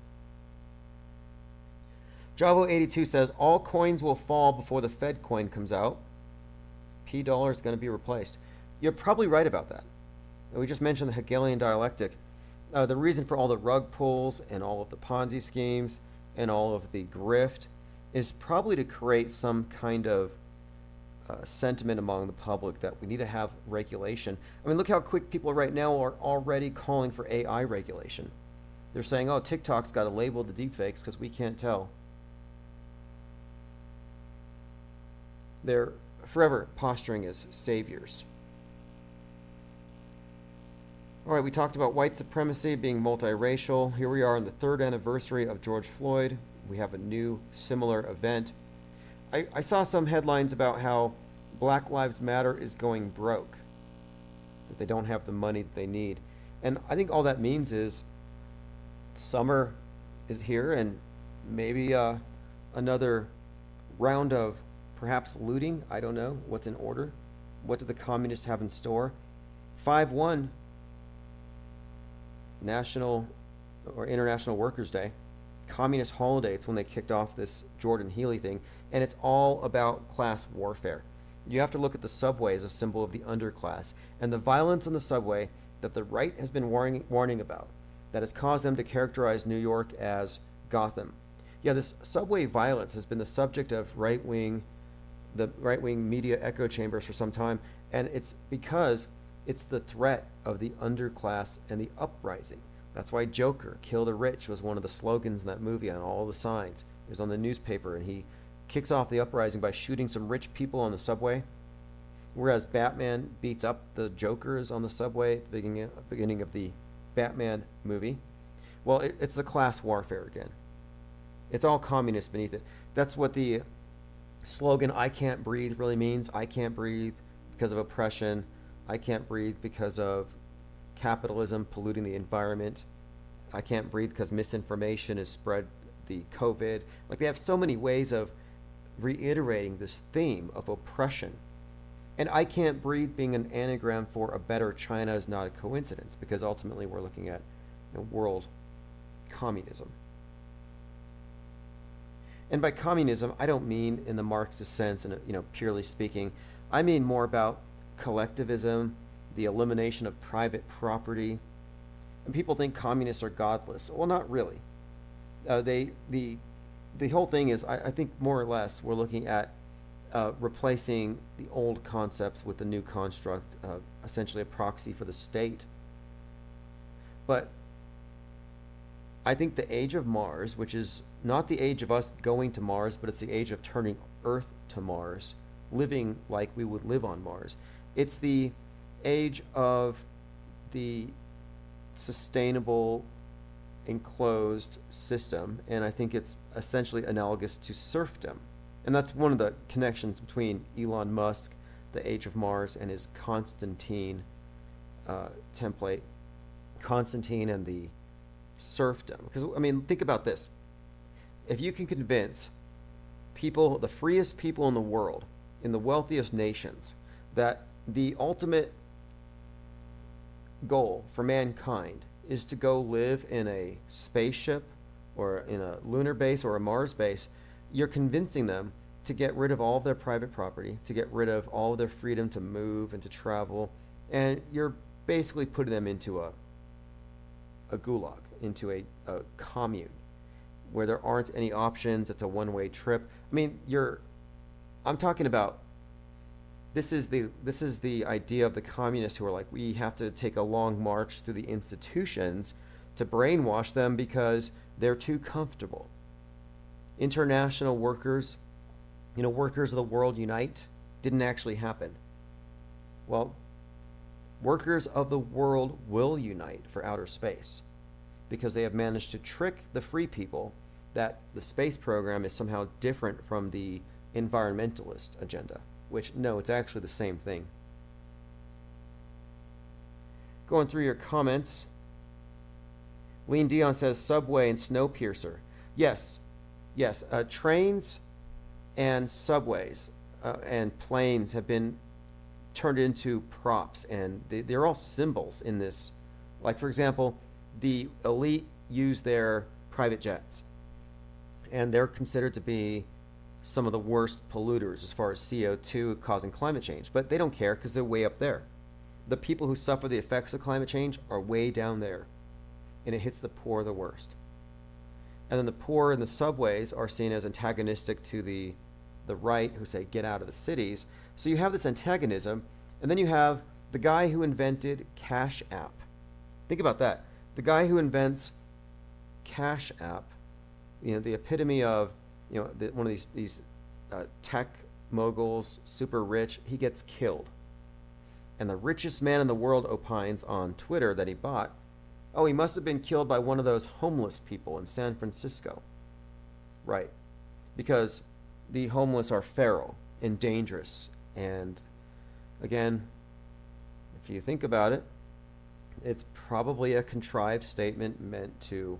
Javo82 says, all coins will fall before the Fed coin comes out. P dollar is going to be replaced. You're probably right about that. We just mentioned the Hegelian dialectic. The reason for all the rug pulls and all of the Ponzi schemes and all of the grift is probably to create some kind of sentiment among the public that we need to have regulation. I mean, look how quick people right now are already calling for AI regulation. They're saying, oh, TikTok's got to label the deepfakes because we can't tell. They're forever posturing as saviors. All right, we talked about white supremacy being multiracial. Here we are on the 3rd anniversary of George Floyd. We have a new similar event. I saw some headlines about how Black Lives Matter is going broke, that they don't have the money that they need. And I think all that means is summer is here and maybe another round of perhaps looting. I don't know what's in order. What do the communists have in store? 5/1, National or International Workers' Day, communist holiday. It's when they kicked off this Jordan Healy thing, and it's all about class warfare. You have to look at the subway as a symbol of the underclass and the violence on the subway that the right has been warning about, that has caused them to characterize New York as Gotham. Yeah, this subway violence has been the subject of the right-wing media echo chambers for some time, and it's because it's the threat of the underclass and the uprising. That's why Joker, Kill the Rich, was one of the slogans in that movie on all the signs. It was on the newspaper, and he kicks off the uprising by shooting some rich people on the subway, whereas Batman beats up the Jokers on the subway at the beginning of the Batman movie. Well, it's the class warfare again. It's all communist beneath it. That's what the slogan, I can't breathe, really means. I can't breathe because of oppression. I can't breathe because of capitalism polluting the environment. I can't breathe because misinformation has spread the COVID. Like they have so many ways of reiterating this theme of oppression. And I can't breathe being an anagram for a better China is not a coincidence, because ultimately we're looking at world communism. And by communism, I don't mean in the Marxist sense, and purely speaking. I mean more about collectivism, the elimination of private property. And people think communists are godless. Well, not really. The whole thing is, I think more or less, we're looking at replacing the old concepts with the new construct, essentially a proxy for the state. But I think the age of Mars, which is not the age of us going to Mars, but it's the age of turning Earth to Mars, living like we would live on Mars. It's the age of the sustainable enclosed system, and I think it's essentially analogous to serfdom. And that's one of the connections between Elon Musk, the Age of Mars, and his Constantine template. Constantine and the serfdom. Because, I mean, think about this. If you can convince people, the freest people in the world, in the wealthiest nations, that the ultimate goal for mankind is to go live in a spaceship or in a lunar base or a Mars base, you're convincing them to get rid of all of their private property, to get rid of all of their freedom to move and to travel, and you're basically putting them into a gulag, into a commune where there aren't any options. It's a one-way trip. I mean, I'm talking about, this is the idea of the communists who are like, we have to take a long march through the institutions to brainwash them because they're too comfortable. International workers, workers of the world unite, didn't actually happen. Well, workers of the world will unite for outer space because they have managed to trick the free people that the space program is somehow different from the environmentalist agenda, which, no, it's actually the same thing. Going through your comments, Lean Dion says Subway and Snowpiercer. Yes, trains and subways and planes have been turned into props, and they're all symbols in this. Like, for example, the elite use their private jets, and they're considered to be some of the worst polluters as far as CO2 causing climate change, but they don't care because they're way up there. The people who suffer the effects of climate change are way down there, and it hits the poor the worst. And then the poor in the subways are seen as antagonistic to the right, who say get out of the cities. So you have this antagonism, and then you have the guy who invented Cash App. Think about that. The guy who invents Cash App, the epitome of, one of these tech moguls, super rich, he gets killed. And the richest man in the world opines on Twitter that he bought, oh, he must have been killed by one of those homeless people in San Francisco. Right. Because the homeless are feral and dangerous. And again, if you think about it, it's probably a contrived statement meant to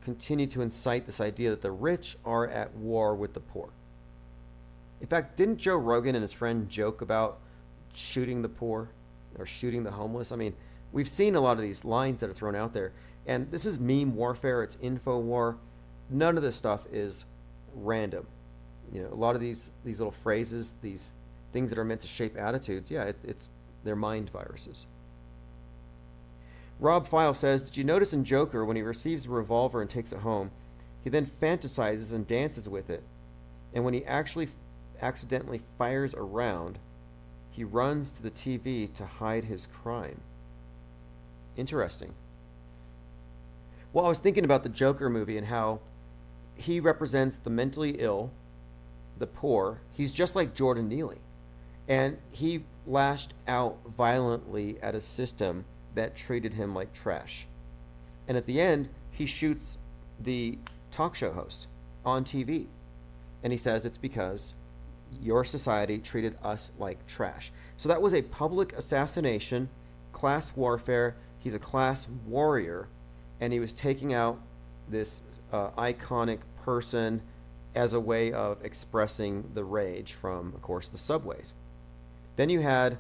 continue to incite this idea that the rich are at war with the poor. In fact, didn't Joe Rogan and his friend joke about shooting the poor or shooting the homeless? I mean, we've seen a lot of these lines that are thrown out there, and this is meme warfare, it's info war. None of this stuff is random. A lot of these little phrases, these things that are meant to shape attitudes, they're mind viruses. Rob File says, did you notice in Joker when he receives a revolver and takes it home, he then fantasizes and dances with it, and when he actually accidentally fires a round, he runs to the TV to hide his crime? Interesting. Well, I was thinking about the Joker movie and how he represents the mentally ill, the poor. He's just like Jordan Neely. And he lashed out violently at a system that treated him like trash. And at the end, he shoots the talk show host on TV. And he says it's because your society treated us like trash. So that was a public assassination, class warfare. He's a class warrior, and he was taking out this iconic person as a way of expressing the rage from, of course, the subways. Then you had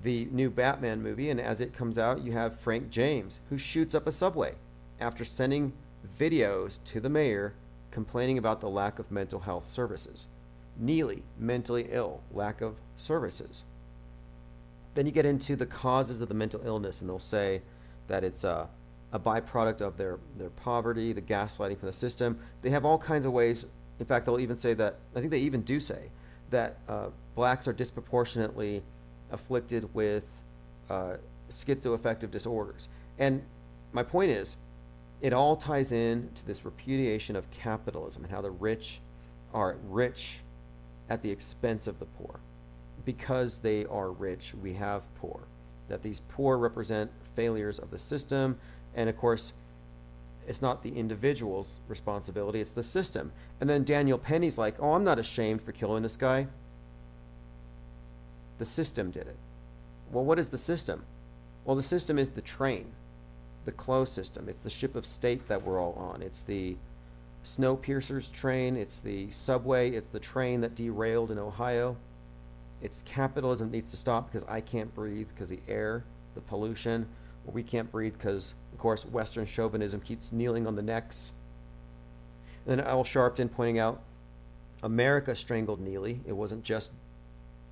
the new Batman movie, and as it comes out, you have Frank James, who shoots up a subway after sending videos to the mayor complaining about the lack of mental health services. Neely, mentally ill, lack of services. Then you get into the causes of the mental illness, and they'll say that it's a byproduct of their poverty, the gaslighting from the system. They have all kinds of ways. In fact, they'll even say that, I think they even do say, that blacks are disproportionately afflicted with schizoaffective disorders. And my point is, it all ties in to this repudiation of capitalism and how the rich are rich at the expense of the poor. Because they are rich, we have poor. That these poor represent failures of the system. And of course, It's not the individual's responsibility, it's the system. And then Daniel Penny's like, oh, I'm not ashamed for killing this guy. The system did it. Well, what is the system? Well, the system is the train, the closed system. It's the ship of state that we're all on. It's the Snowpiercer's train. It's the subway. It's the train that derailed in Ohio. It's capitalism needs to stop because I can't breathe because the air, the pollution. Well, we can't breathe because, of course, Western chauvinism keeps kneeling on the necks. And then Al Sharpton pointing out America strangled Neely. It wasn't just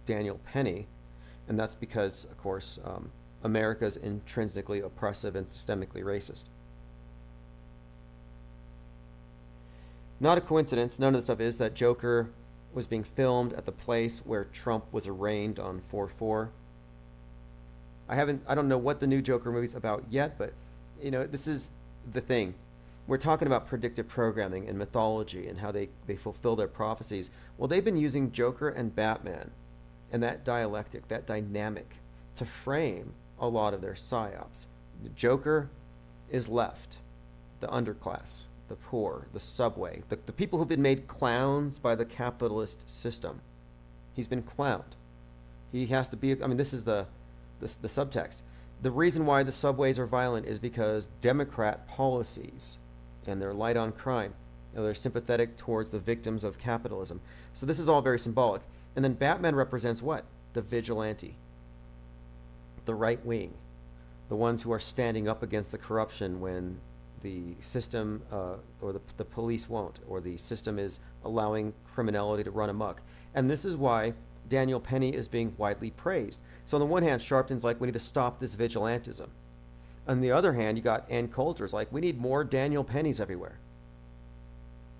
Daniel Penny. And that's because, of course, America is intrinsically oppressive and systemically racist. Not a coincidence, none of the stuff is, that Joker was being filmed at the place where Trump was arraigned on 4/4. I don't know what the new Joker movie's about yet, but, this is the thing. We're talking about predictive programming and mythology and how they fulfill their prophecies. Well, they've been using Joker and Batman and that dialectic, that dynamic, to frame a lot of their psyops. The Joker is left, the underclass, the poor, the subway, the people who've been made clowns by the capitalist system. He's been clowned. He has to be, this is the subtext. The reason why the subways are violent is because Democrat policies and their light on crime, they're sympathetic towards the victims of capitalism. So this is all very symbolic. And then Batman represents what? The vigilante, the right wing, the ones who are standing up against the corruption when the system or the police won't, or the system is allowing criminality to run amok. And this is why Daniel Penny is being widely praised. So on the one hand, Sharpton's like, we need to stop this vigilantism. On the other hand, you got Ann Coulter's like, we need more Daniel Pennys everywhere.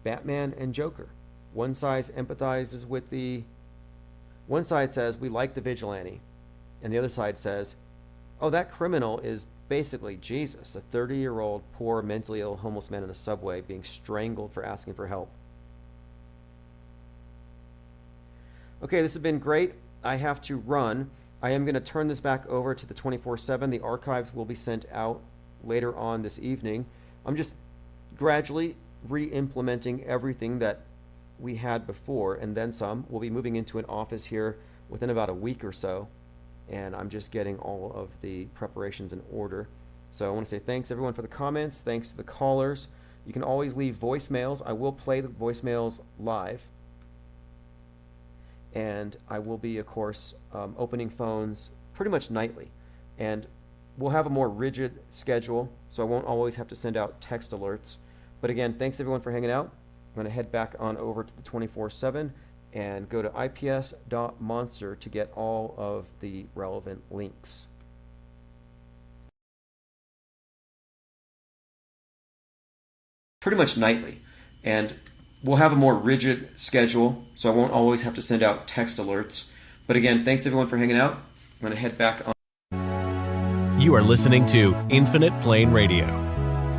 Batman and Joker. One side empathizes with one side says, we like the vigilante. And the other side says, oh, that criminal is basically Jesus, a 30-year-old, poor, mentally ill, homeless man in a subway being strangled for asking for help. Okay, this has been great. I have to run. I am going to turn this back over to the 24/7. The archives will be sent out later on this evening. I'm just gradually re-implementing everything that we had before and then some. We'll be moving into an office here within about a week or so, and I'm just getting all of the preparations in order. So I want to say thanks everyone for the comments. Thanks to the callers. You can always leave voicemails. I will play the voicemails live. And I will be, of course, opening phones pretty much nightly. And we'll have a more rigid schedule, so I won't always have to send out text alerts. But again, thanks everyone for hanging out. I'm going to head back on over to the 24/7 and go to ips.monster to get all of the relevant links. Pretty much nightly. And we'll have a more rigid schedule, so I won't always have to send out text alerts. But again, thanks everyone for hanging out. I'm going to head back on. You are listening to Infinite Plane Radio.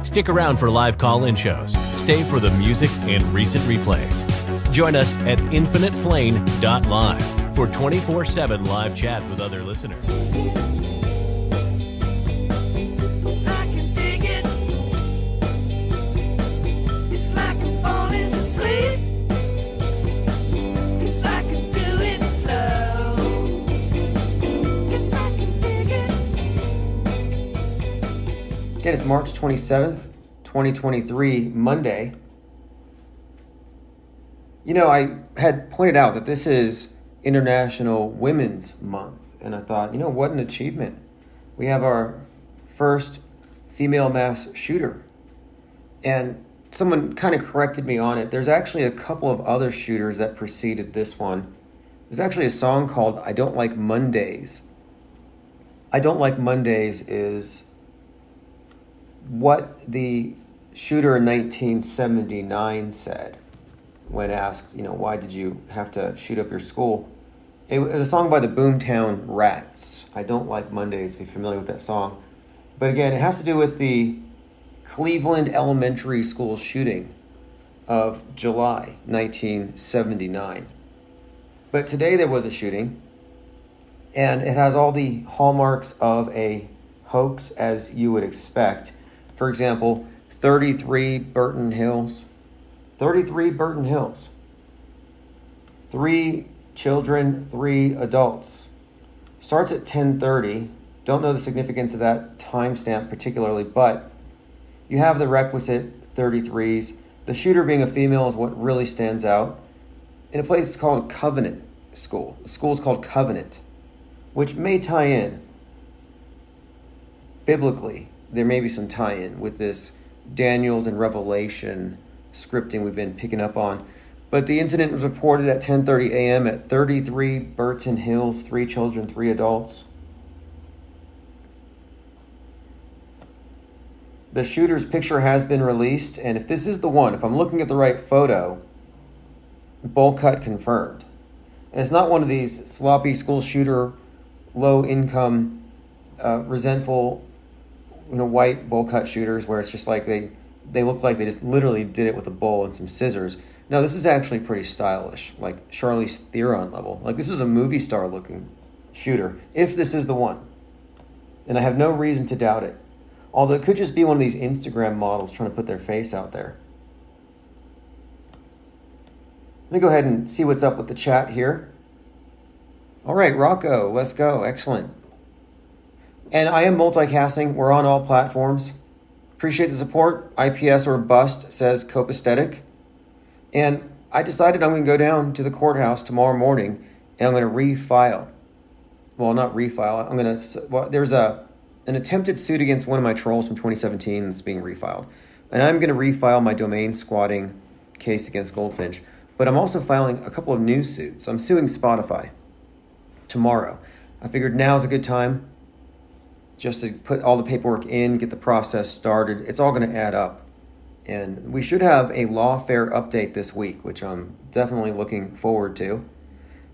Stick around for live call-in shows. Stay for the music and recent replays. Join us at infiniteplane.live for 24/7 live chat with other listeners. Again, it's March 27th, 2023, Monday. I had pointed out that this is International Women's Month, and I thought, what an achievement. We have our first female mass shooter. And someone kind of corrected me on it. There's actually a couple of other shooters that preceded this one. There's actually a song called I Don't Like Mondays. I Don't Like Mondays is what the shooter in 1979 said when asked, why did you have to shoot up your school? It was a song by the Boomtown Rats. I Don't Like Mondays, if you're familiar with that song. But again, it has to do with the Cleveland Elementary School shooting of July 1979. But today there was a shooting, and it has all the hallmarks of a hoax as you would expect. For example, 33 Burton Hills. 33 Burton Hills. 3 children, 3 adults. Starts at 10:30. Don't know the significance of that timestamp particularly, but you have the requisite 33s. The shooter being a female is what really stands out. In a place called Covenant School. The school is called Covenant, which may tie in. Biblically, there may be some tie-in with this Daniels and Revelation scripting we've been picking up on. But the incident was reported at 10:30 a.m. at 33 Burton Hills, 3 children, 3 adults. The shooter's picture has been released, and if this is the one, if I'm looking at the right photo, bowl cut confirmed. And it's not one of these sloppy school shooter, low income, resentful, white bowl cut shooters where it's just like they look like they just literally did it with a bowl and some scissors. No, this is actually pretty stylish, like Charlize Theron level. Like this is a movie star looking shooter, if this is the one. And I have no reason to doubt it. Although it could just be one of these Instagram models trying to put their face out there. Let me go ahead and see what's up with the chat here. All right, Rocco, let's go. Excellent. And I am multicasting. We're on all platforms. Appreciate the support. IPS or bust, says Copaesthetic. And I decided I'm going to go down to the courthouse tomorrow morning and I'm going to refile. Well, not refile. There's an attempted suit against one of my trolls from 2017 that's being refiled. And I'm going to refile my domain squatting case against Goldfinch. But I'm also filing a couple of new suits. I'm suing Spotify tomorrow. I figured now's a good time just to put all the paperwork in, get the process started. It's all going to add up. And we should have a lawfare update this week, which I'm definitely looking forward to,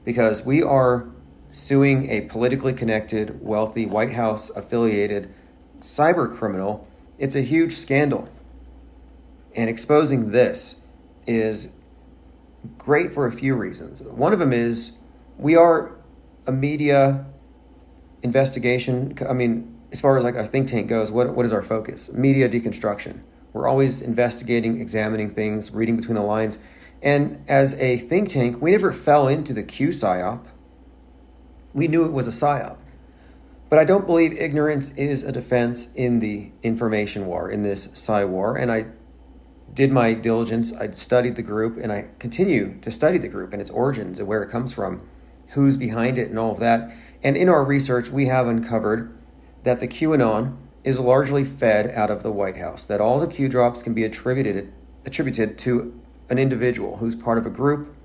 because we are suing a politically connected, wealthy, White House affiliated cyber criminal. It's a huge scandal. And exposing this is great for a few reasons. One of them is we are a media investigation. I mean, as far as like our think tank goes, what is our focus? Media deconstruction. We're always investigating, examining things, reading between the lines. And as a think tank, we never fell into the Q psyop. We knew it was a psyop. But I don't believe ignorance is a defense in the information war, in this psy war. And I did my diligence. I studied the group, and I continue to study the group and its origins and where it comes from, who's behind it and all of that. And in our research, we have uncovered that the QAnon is largely fed out of the White House, that all the Q drops can be attributed to an individual who's part of a group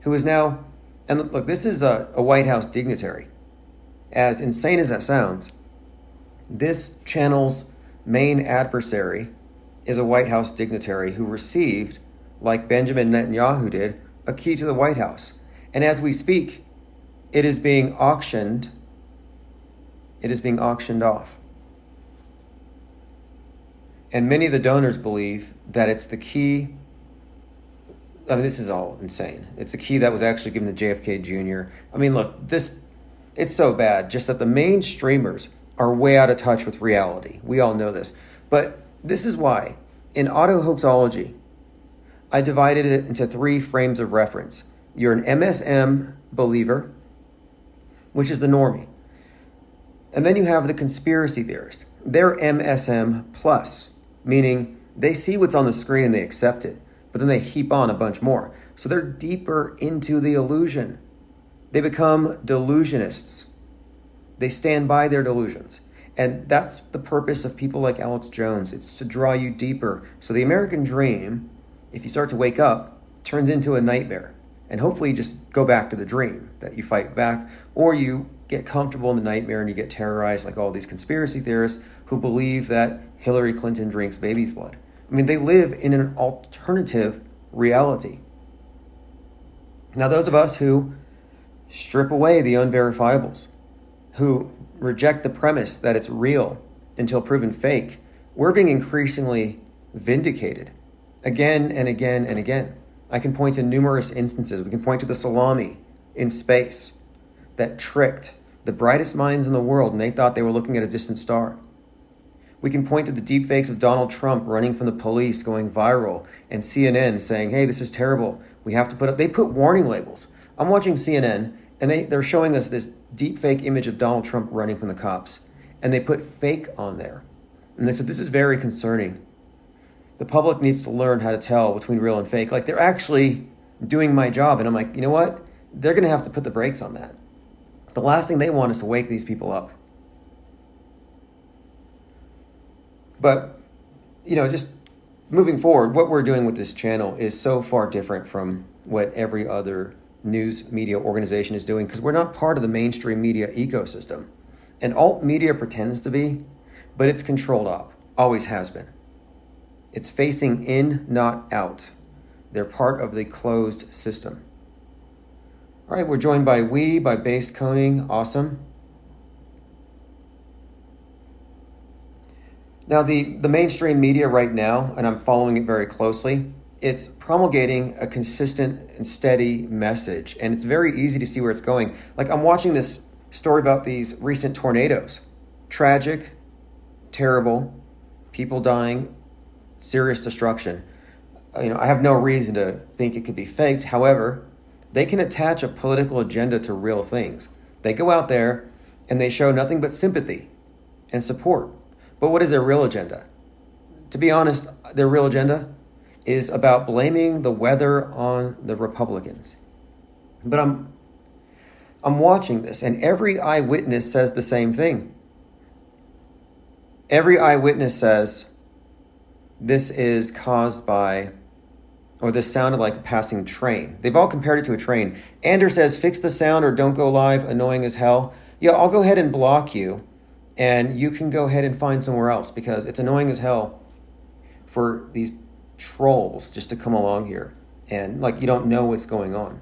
who is now, and look, this is a White House dignitary. As insane as that sounds, this channel's main adversary is a White House dignitary who received, like Benjamin Netanyahu did, a key to the White House. And as we speak, it is being auctioned. It is being auctioned off. And many of the donors believe that it's the key. I mean, this is all insane. It's a key that was actually given to JFK Jr. I mean, look, it's so bad just that the main streamers are way out of touch with reality. We all know this. But this is why, in auto-hoaxology, I divided it into 3 frames of reference. You're an MSM believer, which is the normie. And then you have the conspiracy theorist. They're MSM plus, meaning they see what's on the screen and they accept it, but then they heap on a bunch more. So they're deeper into the illusion. They become delusionists. They stand by their delusions. And that's the purpose of people like Alex Jones. It's to draw you deeper. So the American dream, if you start to wake up, turns into a nightmare. And hopefully you just go back to the dream, that you fight back, or you get comfortable in the nightmare and you get terrorized like all these conspiracy theorists who believe that Hillary Clinton drinks baby's blood. I mean, they live in an alternative reality. Now, those of us who strip away the unverifiables, who reject the premise that it's real until proven fake, we're being increasingly vindicated again and again and again. I can point to numerous instances. We can point to the salami in space that tricked the brightest minds in the world, and they thought they were looking at a distant star. We can point to the deepfakes of Donald Trump running from the police going viral and CNN saying, hey, this is terrible. We have to they put warning labels. I'm watching CNN and they're showing us this deepfake image of Donald Trump running from the cops. And they put fake on there. And they said, this is very concerning. The public needs to learn how to tell between real and fake. Like, they're actually doing my job. And I'm like, you know what? They're going to have to put the brakes on that. The last thing they want is to wake these people up. But, just moving forward, what we're doing with this channel is so far different from what every other news media organization is doing, because we're not part of the mainstream media ecosystem. And alt media pretends to be, but it's controlled up, always has been. It's facing in, not out. They're part of the closed system. All right, we're joined by by Base Koning. Awesome. Now, the mainstream media right now, and I'm following it very closely, it's promulgating a consistent and steady message, and it's very easy to see where it's going. Like, I'm watching this story about these recent tornadoes. Tragic, terrible, people dying, serious destruction. I have no reason to think it could be faked. However, they can attach a political agenda to real things. They go out there and they show nothing but sympathy and support. But what is their real agenda? To be honest, their real agenda is about blaming the weather on the Republicans. But I'm watching this, and every eyewitness says the same thing. Every eyewitness says this is caused by, or this sounded like a passing train. They've all compared it to a train. Anders says, fix the sound or don't go live, annoying as hell. Yeah, I'll go ahead and block you, and you can go ahead and find somewhere else, because it's annoying as hell for these trolls just to come along here and you don't know what's going on.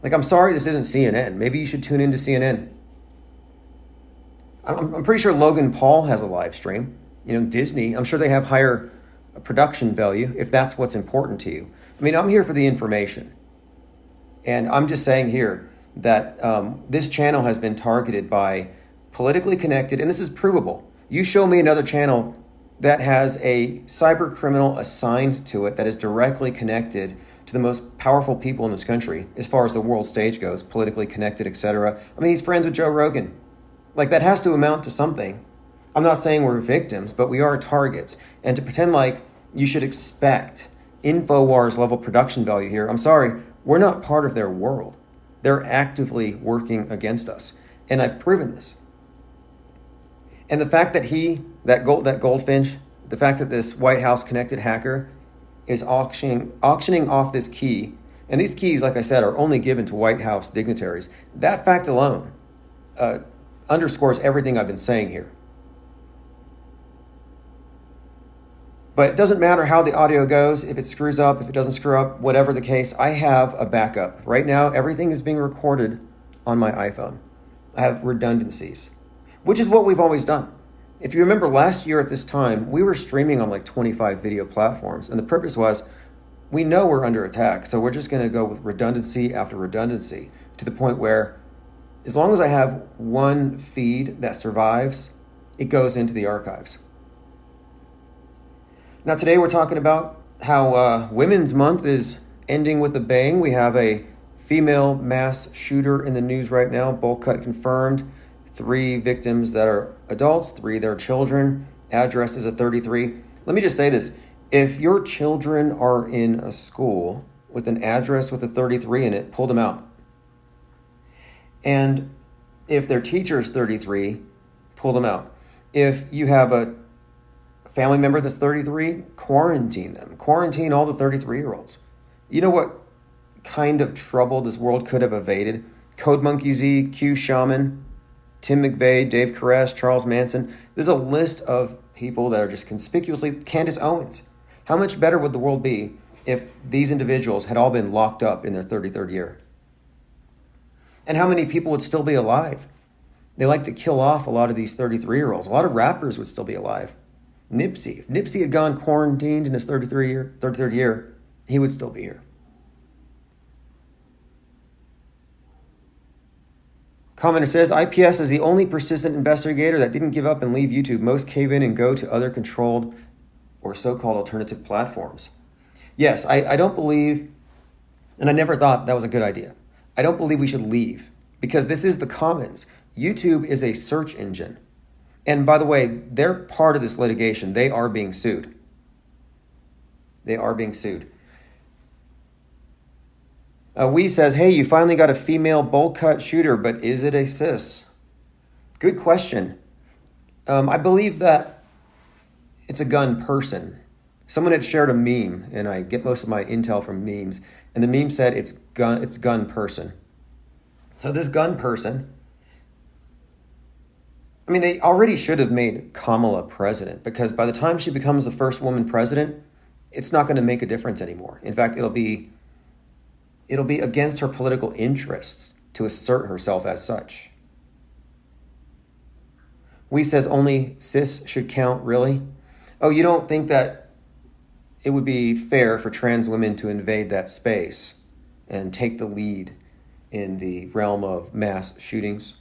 I'm sorry this isn't CNN. Maybe you should tune into CNN. I'm pretty sure Logan Paul has a live stream. Disney, I'm sure they have higher production value if that's what's important to you. I'm here for the information. And I'm just saying here that this channel has been targeted by politically connected, and this is provable. You show me another channel that has a cyber criminal assigned to it that is directly connected to the most powerful people in this country, as far as the world stage goes, politically connected, etc. He's friends with Joe Rogan. That has to amount to something. I'm not saying we're victims, but we are targets. And to pretend like you should expect InfoWars level production value here, I'm sorry, we're not part of their world. They're actively working against us. And I've proven this. And the fact that that Goldfinch, the fact that this White House connected hacker is auctioning off this key, and these keys, like I said, are only given to White House dignitaries, that fact alone underscores everything I've been saying here. But it doesn't matter how the audio goes, if it screws up, if it doesn't screw up, whatever the case, I have a backup. Right now, everything is being recorded on my iPhone. I have redundancies, which is what we've always done. If you remember last year at this time, we were streaming on 25 video platforms, and the purpose was, we know we're under attack, so we're just going to go with redundancy after redundancy, to the point where as long as I have one feed that survives, it goes into the archives. Now today we're talking about how Women's Month is ending with a bang. We have a female mass shooter in the news right now, bolt cut confirmed. 3 victims that are adults, 3 that are children. Address is a 33. Let me just say this. If your children are in a school with an address with a 33 in it, pull them out. And if their teacher is 33, pull them out. If you have a family member that's 33, quarantine them. Quarantine all the 33-year-olds. You know what kind of trouble this world could have evaded? Code Monkey Z, Q Shaman, Tim McVeigh, Dave Koresh, Charles Manson. There's a list of people that are just conspicuously... Candace Owens. How much better would the world be if these individuals had all been locked up in their 33rd year? And how many people would still be alive? They like to kill off a lot of these 33-year-olds. A lot of rappers would still be alive. Nipsey. If Nipsey had gone quarantined in his 33rd year, he would still be here. Commenter says, IPS is the only persistent investigator that didn't give up and leave YouTube. Most cave in and go to other controlled or so-called alternative platforms. Yes, I don't believe, and I never thought that was a good idea. I don't believe we should leave because this is the commons. YouTube is a search engine. And by the way, they're part of this litigation. They are being sued. They are being sued. Wee says, hey, you finally got a female bowl cut shooter, but is it a cis? Good question. I believe that it's a gun person. Someone had shared a meme, and I get most of my intel from memes, and the meme said it's gun person. So this gun person, I mean, they already should have made Kamala president because by the time she becomes the first woman president, it's not going to make a difference anymore. In fact, it'll be against her political interests to assert herself as such. Wee says only cis should count, really? Oh, you don't think that it would be fair for trans women to invade that space and take the lead in the realm of mass shootings?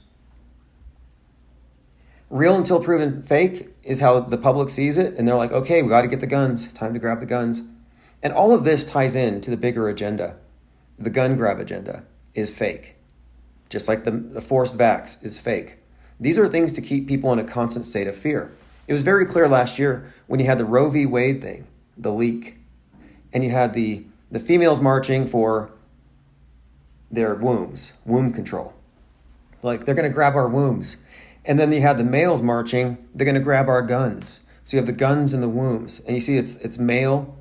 Real until proven fake is how the public sees it, and they're like, okay, we got to get the guns, time to grab the guns. And all of this ties in to the bigger agenda. The gun grab agenda is fake, just like the forced vax is fake. These are things to keep people in a constant state of fear. It was very clear last year when you had the Roe v. Wade thing, the leak, and you had the females marching for their wombs, womb control. Like, they're going to grab our wombs. And then you had the males marching, they're going to grab our guns. So you have the guns and the wombs. And you see it's male,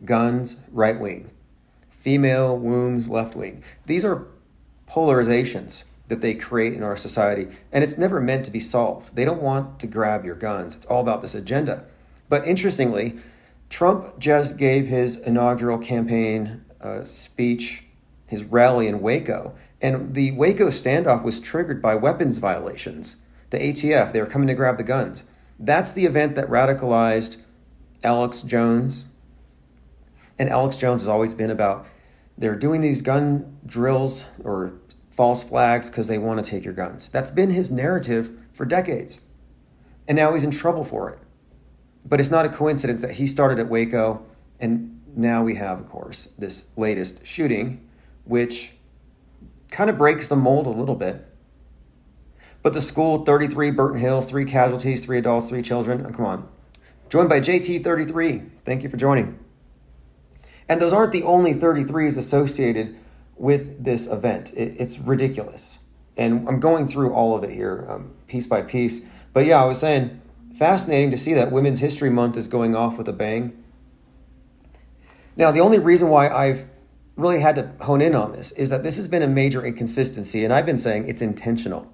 guns, right wing. Female, wombs, left wing. These are polarizations that they create in our society, and it's never meant to be solved. They don't want to grab your guns. It's all about this agenda. But interestingly, Trump just gave his inaugural campaign speech, his rally in Waco, and the Waco standoff was triggered by weapons violations. The ATF, they were coming to grab the guns. That's the event that radicalized Alex Jones. And Alex Jones has always been about, they're doing these gun drills or false flags because they want to take your guns. That's been his narrative for decades. And now he's in trouble for it. But it's not a coincidence that he started at Waco, and now we have, of course, this latest shooting, which kind of breaks the mold a little bit. But the school, 33, Burton Hills, 3 casualties, 3 adults, 3 children. Oh, come on. Joined by JT33. Thank you for joining. And those aren't the only 33s associated with this event. It's ridiculous. And I'm going through all of it here, piece by piece. But yeah, I was saying, fascinating to see that Women's History Month is going off with a bang. Now, the only reason why I've really had to hone in on this is that this has been a major inconsistency, and I've been saying it's intentional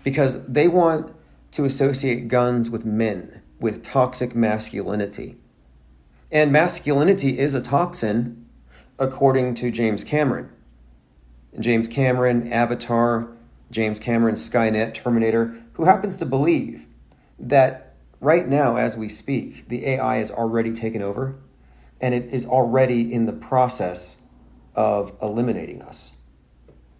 because they want to associate guns with men, with toxic masculinity. And masculinity is a toxin, according to James Cameron. James Cameron, Avatar, James Cameron, Skynet, Terminator, who happens to believe that right now, as we speak, the AI is already taken over, and it is already in the process of eliminating us.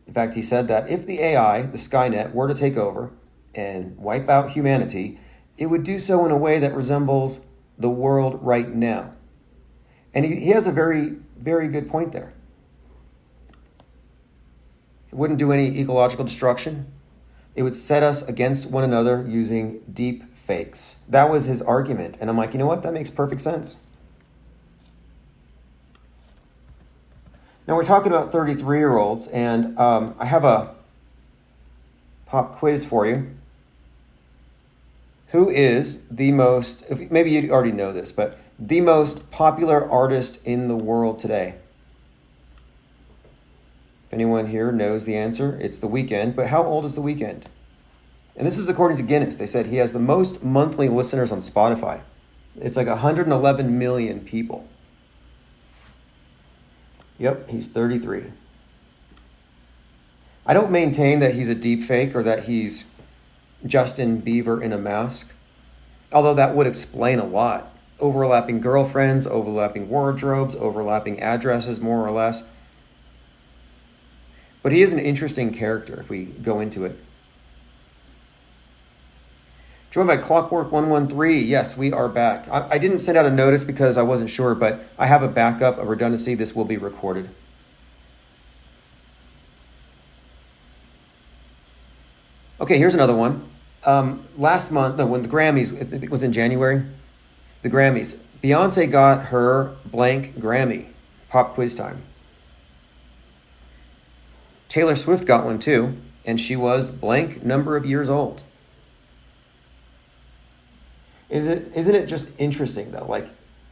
In fact, he said that if the AI, the Skynet, were to take over and wipe out humanity, it would do so in a way that resembles the world right now. And he has a very, very good point there. It wouldn't do any ecological destruction. It would set us against one another using deep fakes. That was his argument. And I'm like, you know what? That makes perfect sense. Now we're talking about 33-year-olds, and I have a pop quiz for you. Who is the most, maybe you already know this, but the most popular artist in the world today? If anyone here knows the answer, it's The Weeknd. But how old is The Weeknd? And this is according to Guinness. They said he has the most monthly listeners on Spotify. It's like 111 million people. Yep, he's 33. I don't maintain that he's a deep fake or that he's Justin Bieber in a mask, although that would explain a lot. Overlapping girlfriends, overlapping wardrobes, overlapping addresses, more or less. But he is an interesting character if we go into it. Joined by Clockwork 113. Yes, we are back. I didn't send out a notice because I wasn't sure, but I have a backup, a redundancy. This will be recorded. Okay, here's another one. Last month, no, when the Grammys, it was in January, the Grammys, Beyonce got her blank Grammy. Pop quiz time. Taylor Swift got one too, and she was blank number of years old. Isn't it just interesting though? Like,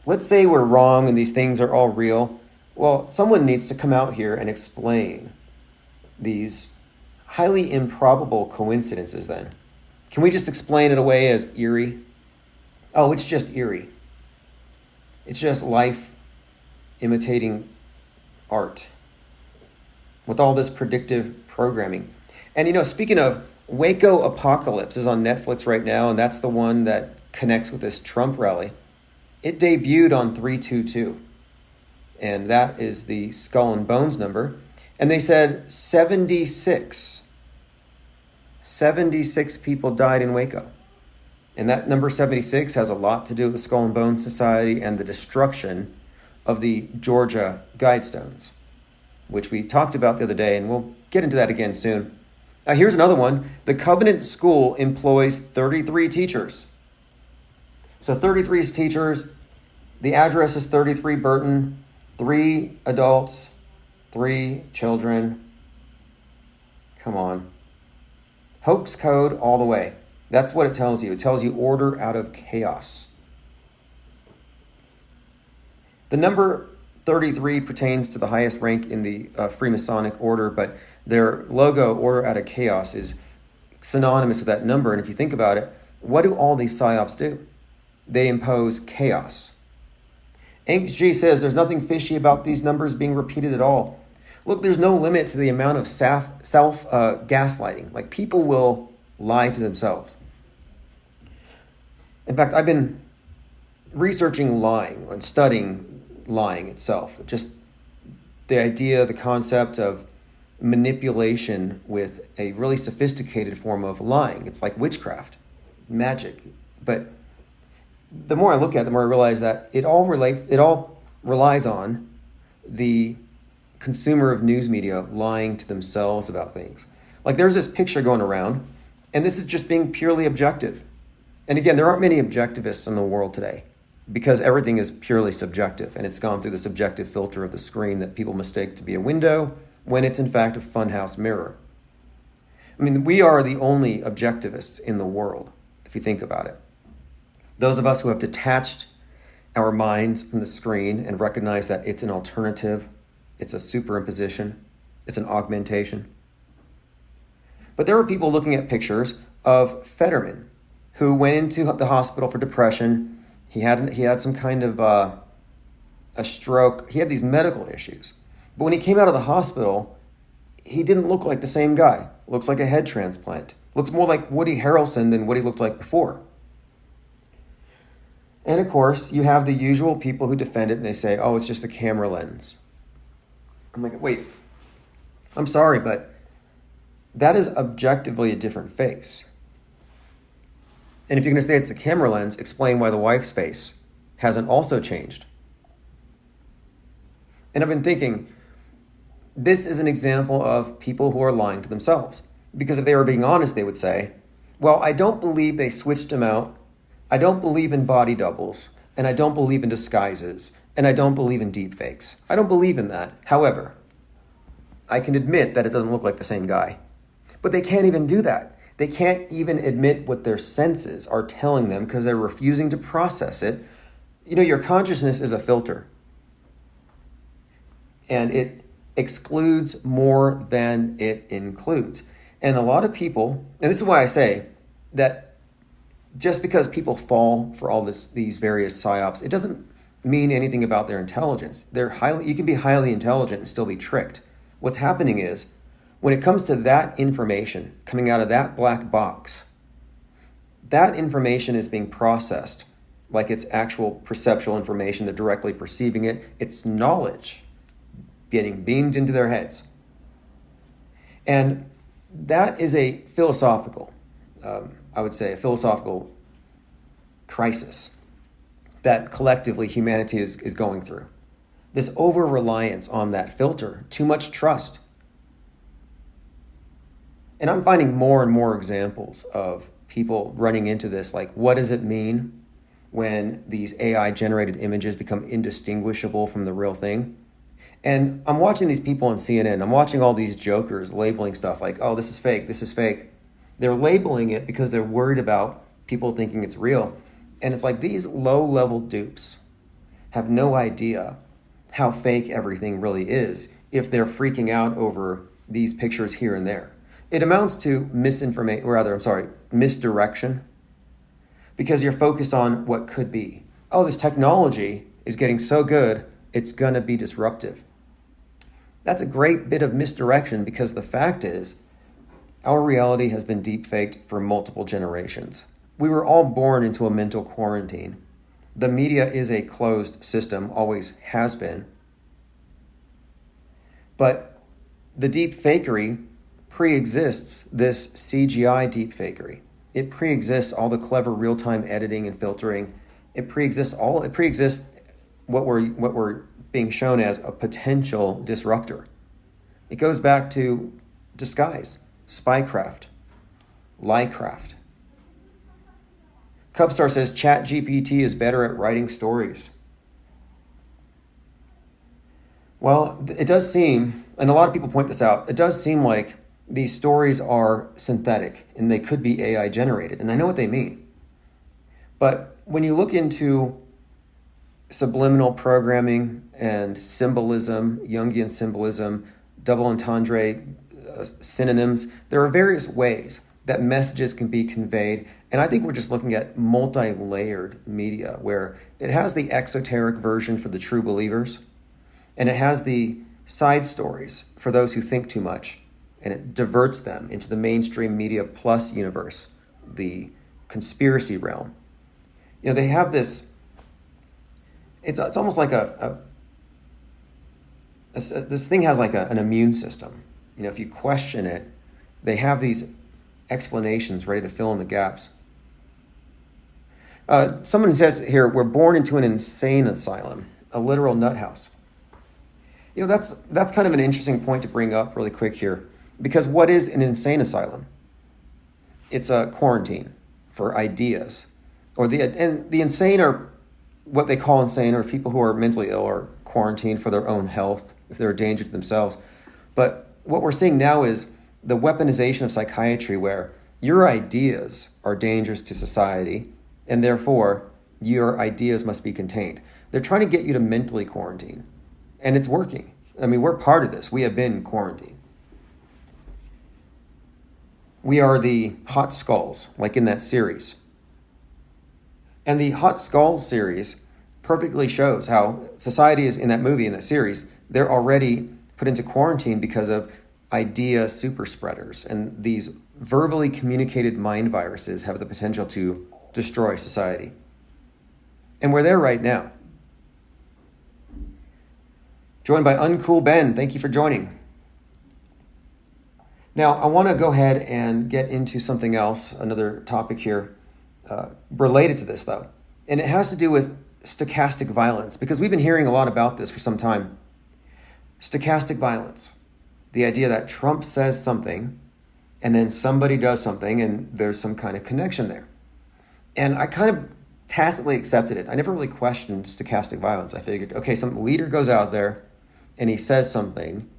let's say we're wrong and these things are all real. Well, someone needs to come out here and explain these highly improbable coincidences then. Can we just explain it away as eerie? Oh, it's just eerie. It's just life imitating art with all this predictive programming. And speaking of, Waco Apocalypse is on Netflix right now, and that's the one that connects with this Trump rally. It debuted on 322, and that is the Skull and Bones number. And they said 76 people died in Waco. And that number 76 has a lot to do with the Skull and Bones Society and the destruction of the Georgia Guidestones, which we talked about the other day, and we'll get into that again soon. Here's another one. The Covenant School employs 33 teachers. So 33 teachers, the address is 33 Burton, 3 adults, 3 children. Come on. Hoax code all the way. That's what it tells you. It tells you order out of chaos. The number 33 pertains to the highest rank in the Freemasonic order, but their logo, Order Out of Chaos, is synonymous with that number. And if you think about it, what do all these psyops do? They impose chaos. HG says there's nothing fishy about these numbers being repeated at all. Look, there's no limit to the amount of self-gaslighting. Like, people will lie to themselves. In fact, I've been researching lying and studying lying itself. Just the idea, the concept of manipulation with a really sophisticated form of lying. It's like witchcraft, magic. But the more I look at it, the more I realize that it all relies on the consumer of news media lying to themselves about things. Like, there's this picture going around, and this is just being purely objective. And again, there aren't many objectivists in the world today because everything is purely subjective, and it's gone through the subjective filter of the screen that people mistake to be a window when it's in fact a funhouse mirror. I mean, we are the only objectivists in the world, if you think about it. Those of us who have detached our minds from the screen and recognize that it's an alternative, it's a superimposition, it's an augmentation. But there were people looking at pictures of Fetterman, who went into the hospital for depression. He had some kind of a stroke. He had these medical issues. But when he came out of the hospital, he didn't look like the same guy. Looks like a head transplant. Looks more like Woody Harrelson than what he looked like before. And of course, you have the usual people who defend it, and they say, oh, it's just the camera lens. I'm like, wait, I'm sorry, but that is objectively a different face. And if you're going to say it's the camera lens, explain why the wife's face hasn't also changed. And I've been thinking, this is an example of people who are lying to themselves. Because if they were being honest, they would say, well, I don't believe they switched him out. I don't believe in body doubles. And I don't believe in disguises. And I don't believe in deep fakes. I don't believe in that. However, I can admit that it doesn't look like the same guy. But they can't even do that. They can't even admit what their senses are telling them because they're refusing to process it. You know, your consciousness is a filter. And it excludes more than it includes. And a lot of people, and this is why I say that just because people fall for all these various psyops, it doesn't mean anything about their intelligence. You can be highly intelligent and still be tricked. What's happening is, when it comes to that information coming out of that black box, that information is being processed like it's actual perceptual information. They're directly perceiving it. It's knowledge getting beamed into their heads. And that is a philosophical, I would say, a philosophical crisis that collectively humanity is going through. This over-reliance on that filter, too much trust. And I'm finding more and more examples of people running into this, like, what does it mean when these AI-generated images become indistinguishable from the real thing? And I'm watching these people on CNN. I'm watching all these jokers labeling stuff like, oh, this is fake, this is fake. They're labeling it because they're worried about people thinking it's real. And it's like these low-level dupes have no idea how fake everything really is if they're freaking out over these pictures here and there. It amounts to misdirection, because you're focused on what could be. Oh, this technology is getting so good, it's going to be disruptive. That's a great bit of misdirection, because the fact is, our reality has been deep-faked for multiple generations. We were all born into a mental quarantine. The media is a closed system, always has been. But the deep fakery pre-exists this CGI deep fakery. It pre-exists all the clever real-time editing and filtering. It pre-exists what we're being shown as a potential disruptor. It goes back to disguise, spycraft, liecraft. Cubstar says ChatGPT is better at writing stories. Well, it does seem, and a lot of people point this out, it does seem like these stories are synthetic and they could be AI generated. And I know what they mean. But when you look into subliminal programming and symbolism, Jungian symbolism, double entendre synonyms, there are various ways that messages can be conveyed. And I think we're just looking at multi-layered media where it has the exoteric version for the true believers, and it has the side stories for those who think too much, and it diverts them into the mainstream media plus universe, the conspiracy realm. You know, they have this, it's almost like this thing has like an immune system. You know, if you question it, they have these explanations ready to fill in the gaps. Someone says here, we're born into an insane asylum, a literal nut house. You know, that's kind of an interesting point to bring up really quick here, because what is an insane asylum? It's a quarantine for ideas, and the insane are what they call insane, or people who are mentally ill or quarantined for their own health if they're a danger to themselves. But what we're seeing now is the weaponization of psychiatry, where your ideas are dangerous to society, and therefore your ideas must be contained. They're trying to get you to mentally quarantine, and it's working. I mean, we're part of this. We have been quarantined. We are the hot skulls, like in that series. And the Hot Skulls series perfectly shows how society is, in that movie, in that series, they're already put into quarantine because of idea super spreaders. And these verbally communicated mind viruses have the potential to destroy society. And we're there right now. Joined by Uncool Ben. Thank you for joining. Now, I want to go ahead and get into something else, another topic here, related to this, though. And it has to do with stochastic violence, because we've been hearing a lot about this for some time. Stochastic violence, the idea that Trump says something, and then somebody does something, and there's some kind of connection there. And I kind of tacitly accepted it. I never really questioned stochastic violence. I figured, okay, some leader goes out there, and he says something.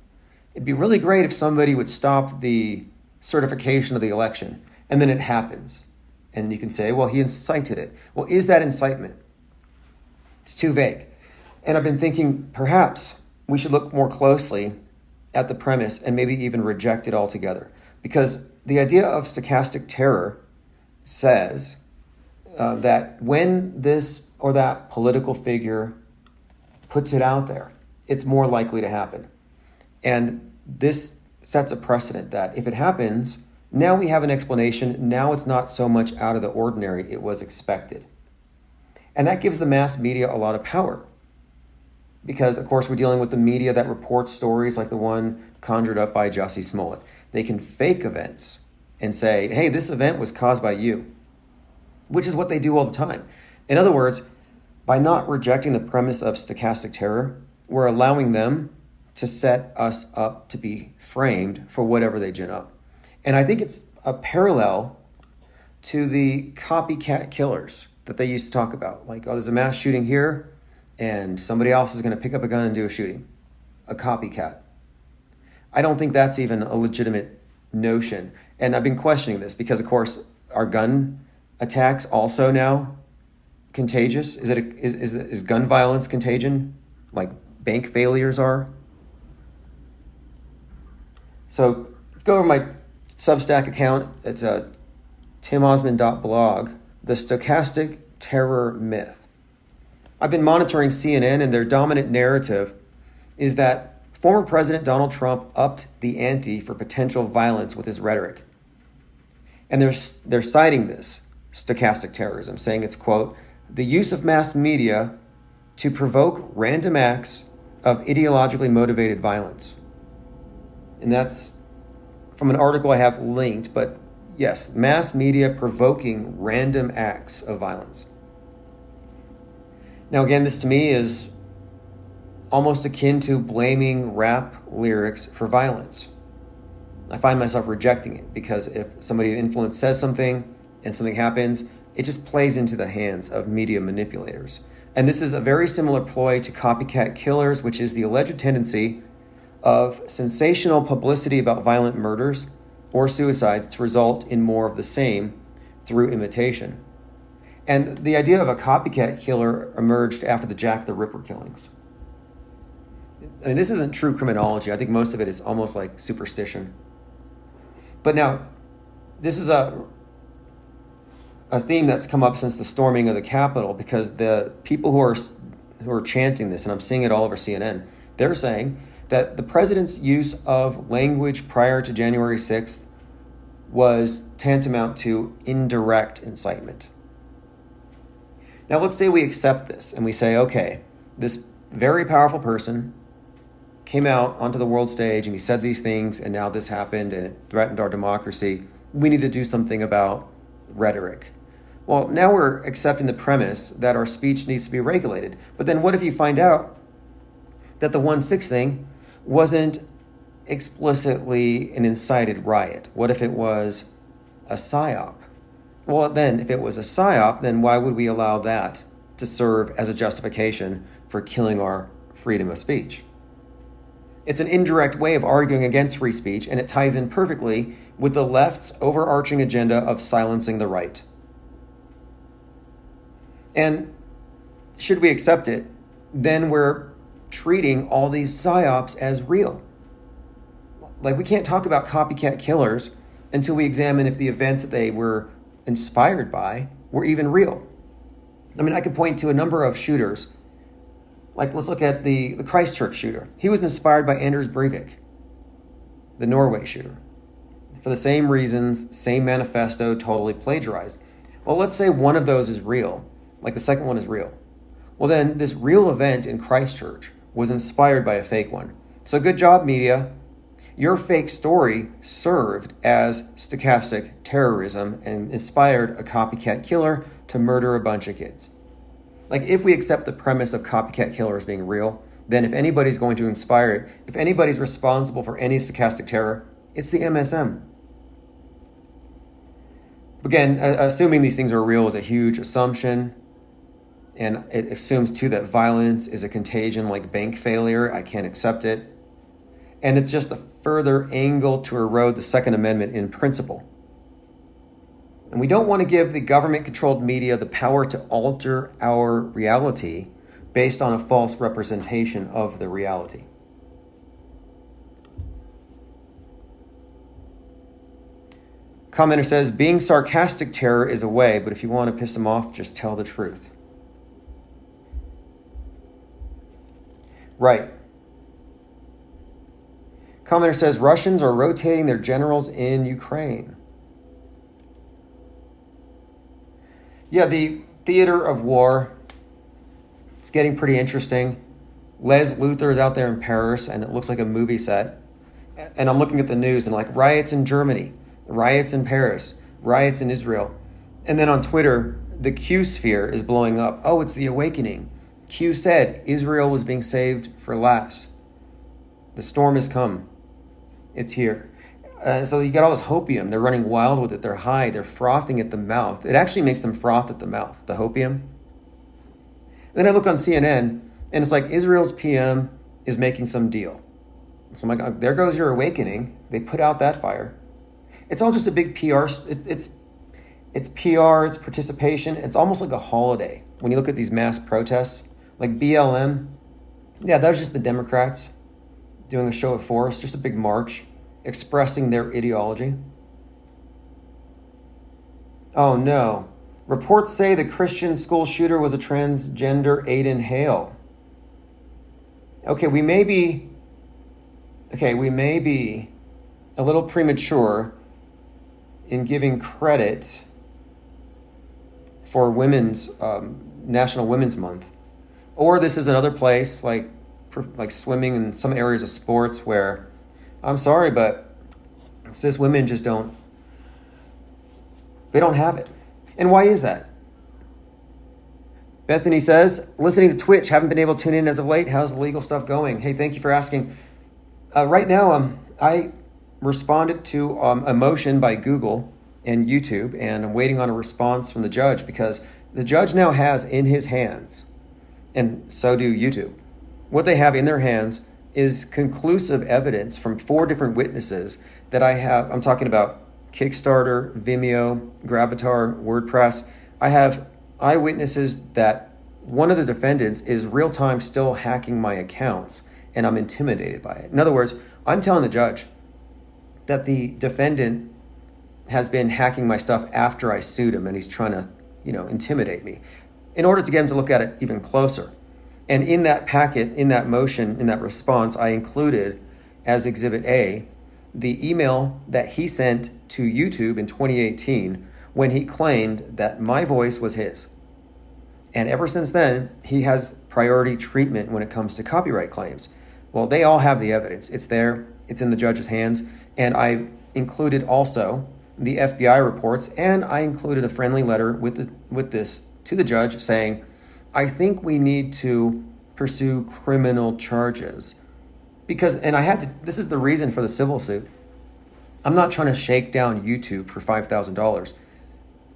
It'd be really great if somebody would stop the certification of the election, and then it happens. And you can say, well, he incited it. Well, is that incitement? It's too vague. And I've been thinking perhaps we should look more closely at the premise and maybe even reject it altogether. Because the idea of stochastic terror says that when this or that political figure puts it out there, it's more likely to happen. And this sets a precedent that if it happens, now we have an explanation. Now it's not so much out of the ordinary, it was expected. And that gives the mass media a lot of power. Because, of course, we're dealing with the media that reports stories like the one conjured up by Jussie Smollett. They can fake events and say, hey, this event was caused by you, which is what they do all the time. In other words, by not rejecting the premise of stochastic terror, we're allowing them to set us up to be framed for whatever they gin up. And I think it's a parallel to the copycat killers that they used to talk about. Like, oh, there's a mass shooting here, and somebody else is going to pick up a gun and do a shooting. A copycat. I don't think that's even a legitimate notion. And I've been questioning this because, of course, are gun attacks also now contagious? Is gun violence contagion like bank failures are? So let's go over my Substack account. It's timosman.blog, the stochastic terror myth. I've been monitoring CNN, and their dominant narrative is that former President Donald Trump upped the ante for potential violence with his rhetoric. And they're citing this stochastic terrorism, saying it's, quote, the use of mass media to provoke random acts of ideologically motivated violence. And that's from an article I have linked, but yes, mass media provoking random acts of violence. Now, again, this to me is almost akin to blaming rap lyrics for violence. I find myself rejecting it because if somebody of influence says something and something happens, it just plays into the hands of media manipulators. And this is a very similar ploy to copycat killers, which is the alleged tendency of sensational publicity about violent murders or suicides to result in more of the same through imitation. And the idea of a copycat killer emerged after the Jack the Ripper killings. I mean, this isn't true criminology. I think most of it is almost like superstition. But now, this is a theme that's come up since the storming of the Capitol, because the people who are chanting this, and I'm seeing it all over CNN, they're saying that the president's use of language prior to January 6th was tantamount to indirect incitement. Now, let's say we accept this and we say, okay, this very powerful person came out onto the world stage and he said these things, and now this happened and it threatened our democracy. We need to do something about rhetoric. Well, now we're accepting the premise that our speech needs to be regulated. But then what if you find out that the 1-6 thing wasn't explicitly an incited riot? What if it was a psyop? Well, then, if it was a psyop, then why would we allow that to serve as a justification for killing our freedom of speech? It's an indirect way of arguing against free speech, and it ties in perfectly with the left's overarching agenda of silencing the right. And should we accept it, then we're treating all these psyops as real. Like, we can't talk about copycat killers until we examine if the events that they were inspired by were even real. I mean, I could point to a number of shooters. Like, let's look at the Christchurch shooter. He was inspired by Anders Breivik, the Norway shooter. For the same reasons, same manifesto, totally plagiarized. Well, let's say one of those is real, like the second one is real. Well, then this real event in Christchurch was inspired by a fake one. So good job, media. Your fake story served as stochastic terrorism and inspired a copycat killer to murder a bunch of kids. Like, if we accept the premise of copycat killers being real, then if anybody's going to inspire it, if anybody's responsible for any stochastic terror, it's the MSM. Again, assuming these things are real is a huge assumption. And it assumes, too, that violence is a contagion like bank failure. I can't accept it. And it's just a further angle to erode the Second Amendment in principle. And we don't want to give the government-controlled media the power to alter our reality based on a false representation of the reality. Commenter says, being sarcastic terror is a way, but if you want to piss them off, just tell the truth. Right. Commenter says, Russians are rotating their generals in Ukraine. Yeah, the theater of war, it's getting pretty interesting. Les Luthor is out there in Paris, and it looks like a movie set. and I'm looking at the news and like riots in Germany, riots in Paris, riots in Israel. And then on Twitter, the Q sphere is blowing up. Oh, it's the awakening. Q said Israel was being saved for last. The storm has come. It's here. So you got all this hopium. They're running wild with it. They're high. They're frothing at the mouth. It actually makes them froth at the mouth, the hopium. Then I look on CNN, and it's like Israel's PM is making some deal. So I'm like, oh, there goes your awakening. They put out that fire. It's all just a big PR. It's PR, it's participation. It's almost like a holiday when you look at these mass protests. Like BLM, yeah, that was just the Democrats doing a show of force, just a big march, expressing their ideology. Oh no. Reports say the Christian school shooter was a transgender Aiden Hale. Okay, we may be a little premature in giving credit for National Women's Month. Or this is another place like swimming in some areas of sports where, I'm sorry, but cis women just don't have it. And why is that? Bethany says, listening to Twitch, haven't been able to tune in as of late. How's the legal stuff going? Hey, thank you for asking. Right now, I responded to a motion by Google and YouTube, and I'm waiting on a response from the judge because the judge now has in his hands, and so do YouTube, what they have in their hands is conclusive evidence from 4 different witnesses that I have. I'm talking about Kickstarter, Vimeo, Gravatar, WordPress. I have eyewitnesses that one of the defendants is real-time still hacking my accounts, and I'm intimidated by it. In other words, I'm telling the judge that the defendant has been hacking my stuff after I sued him, and he's trying to, intimidate me in order to get him to look at it even closer. And in that packet, in that motion, in that response, I included as Exhibit A the email that he sent to YouTube in 2018 when he claimed that my voice was his. And ever since then, he has priority treatment when it comes to copyright claims. Well, they all have the evidence. It's there. It's in the judge's hands. And I included also the FBI reports, and I included a friendly letter with this to the judge saying, I think we need to pursue criminal charges. Because, and this is the reason for the civil suit. I'm not trying to shake down YouTube for $5,000.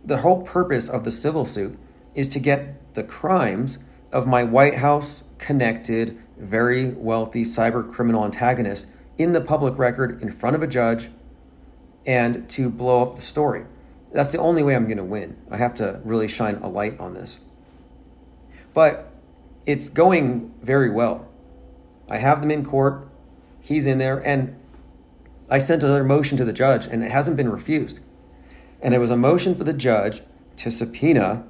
The whole purpose of the civil suit is to get the crimes of my White House connected, very wealthy cyber criminal antagonist in the public record in front of a judge and to blow up the story. That's the only way I'm going to win. I have to really shine a light on this. But it's going very well. I have them in court. He's in there. And I sent another motion to the judge, and it hasn't been refused. And it was a motion for the judge to subpoena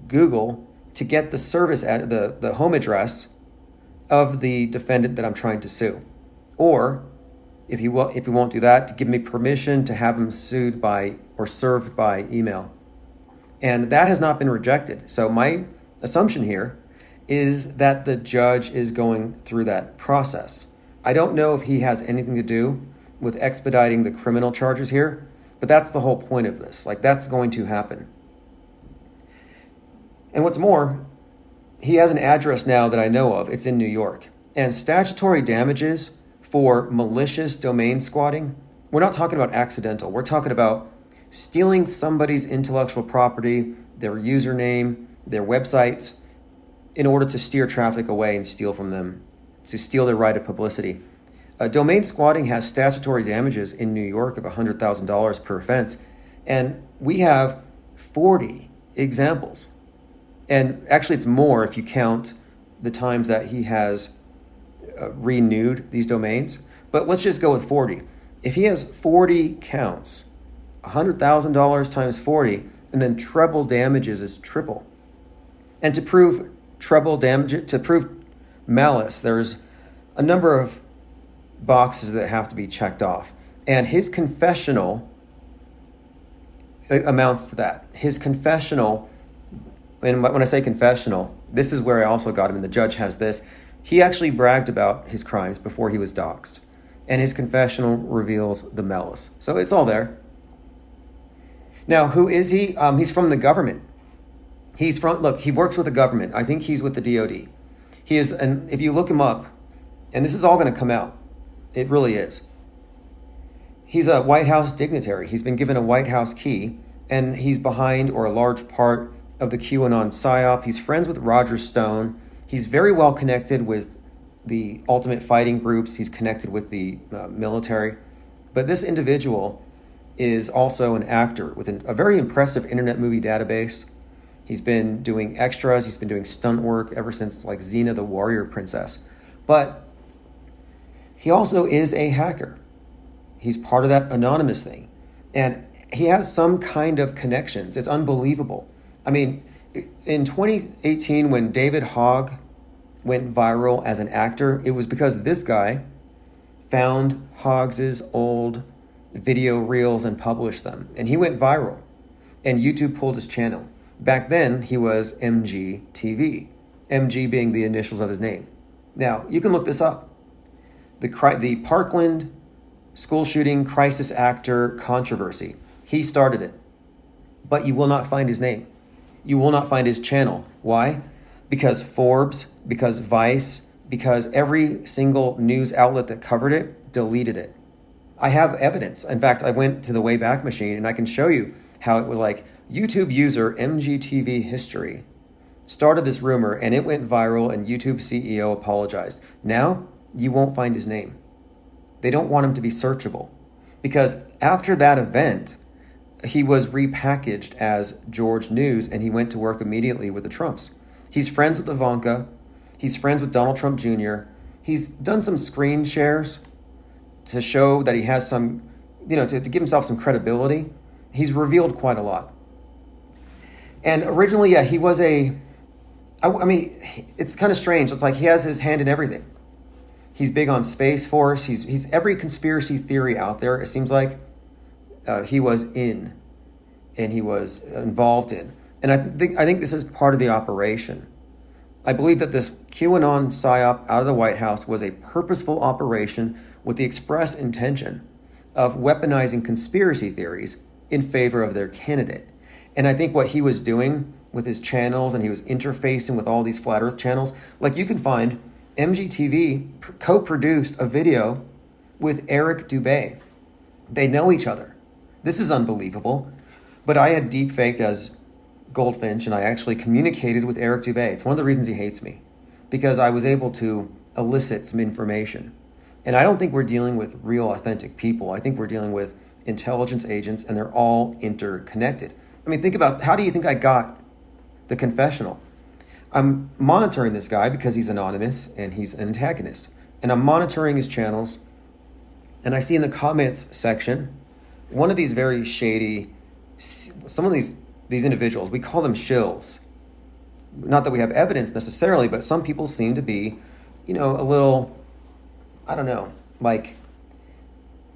Google to get the service at the home address of the defendant that I'm trying to sue. Or if he won't do that, to give me permission to have him sued by or served by email. And that has not been rejected. So my assumption here is that the judge is going through that process. I don't know if he has anything to do with expediting the criminal charges here, but that's the whole point of this. Like, that's going to happen. And what's more, he has an address now that I know of. It's in New York. And statutory damages for malicious domain squatting, we're not talking about accidental. We're talking about stealing somebody's intellectual property, their username, their websites, in order to steer traffic away and steal from them, to steal their right of publicity. Domain squatting has statutory damages in New York of $100,000 per offense. And we have 40 examples. And actually, it's more if you count the times that he has renewed these domains. But let's just go with 40. If he has 40 counts, $100,000 times 40, and then treble damages is triple. And to prove treble damage, to prove malice, there's a number of boxes that have to be checked off. And his confessional amounts to that. His confessional, and when I say confessional, this is where I also got him, and the judge has this. He actually bragged about his crimes before he was doxxed. and his confessional reveals the malice. So it's all there. Now, who is he? He's from the government. He works with the government. I think he's with the DOD. He is, and if you look him up, and this is all going to come out, it really is. He's a White House dignitary. He's been given a White House key, and he's behind or a large part of the QAnon psyop. He's friends with Roger Stone. He's very well connected with the Ultimate Fighting groups. He's connected with the military. But this individual is also an actor with a very impressive Internet Movie Database. He's been doing extras. He's been doing stunt work ever since like Xena the Warrior Princess. But he also is a hacker. He's part of that anonymous thing. And he has some kind of connections. It's unbelievable. I mean, in 2018, when David Hogg went viral as an actor, it was because this guy found Hoggs's old video reels and published them. And he went viral. And YouTube pulled his channel. Back then, he was MGTV. MG being the initials of his name. Now, you can look this up. The Parkland school shooting crisis actor controversy. He started it. But you will not find his name. You will not find his channel. Why? Because Forbes, because Vice, because every single news outlet that covered it deleted it. I have evidence. In fact, I went to the Wayback Machine and I can show you how it was like YouTube user MGTV history started this rumor and it went viral and YouTube CEO apologized. Now you won't find his name. They don't want him to be searchable because after that event, he was repackaged as George News and he went to work immediately with the Trumps. He's friends with Ivanka. He's friends with Donald Trump Jr. He's done some screen shares to show that he has some, to give himself some credibility. He's revealed quite a lot. And originally, he was I mean, it's kind of strange. It's like he has his hand in everything. He's big on Space Force. He's every conspiracy theory out there, it seems like, he was in and he was involved in. And I think this is part of the operation. I believe that this QAnon psyop out of the White House was a purposeful operation with the express intention of weaponizing conspiracy theories in favor of their candidate. And I think what he was doing with his channels, and he was interfacing with all these flat earth channels, like you can find MGTV co-produced a video with Eric Dubay. They know each other. This is unbelievable. But I had deep faked as Goldfinch, and I actually communicated with Eric Dubay. It's one of the reasons he hates me, because I was able to elicit some information. And I don't think we're dealing with real, authentic people. I think we're dealing with intelligence agents, and they're all interconnected. I mean, think about, how do you think I got the confessional? I'm monitoring this guy because he's anonymous and he's an antagonist. And I'm monitoring his channels, and I see in the comments section, one of these very shady, some of these individuals, we call them shills. Not that we have evidence necessarily, but some people seem to be, a little, I don't know, like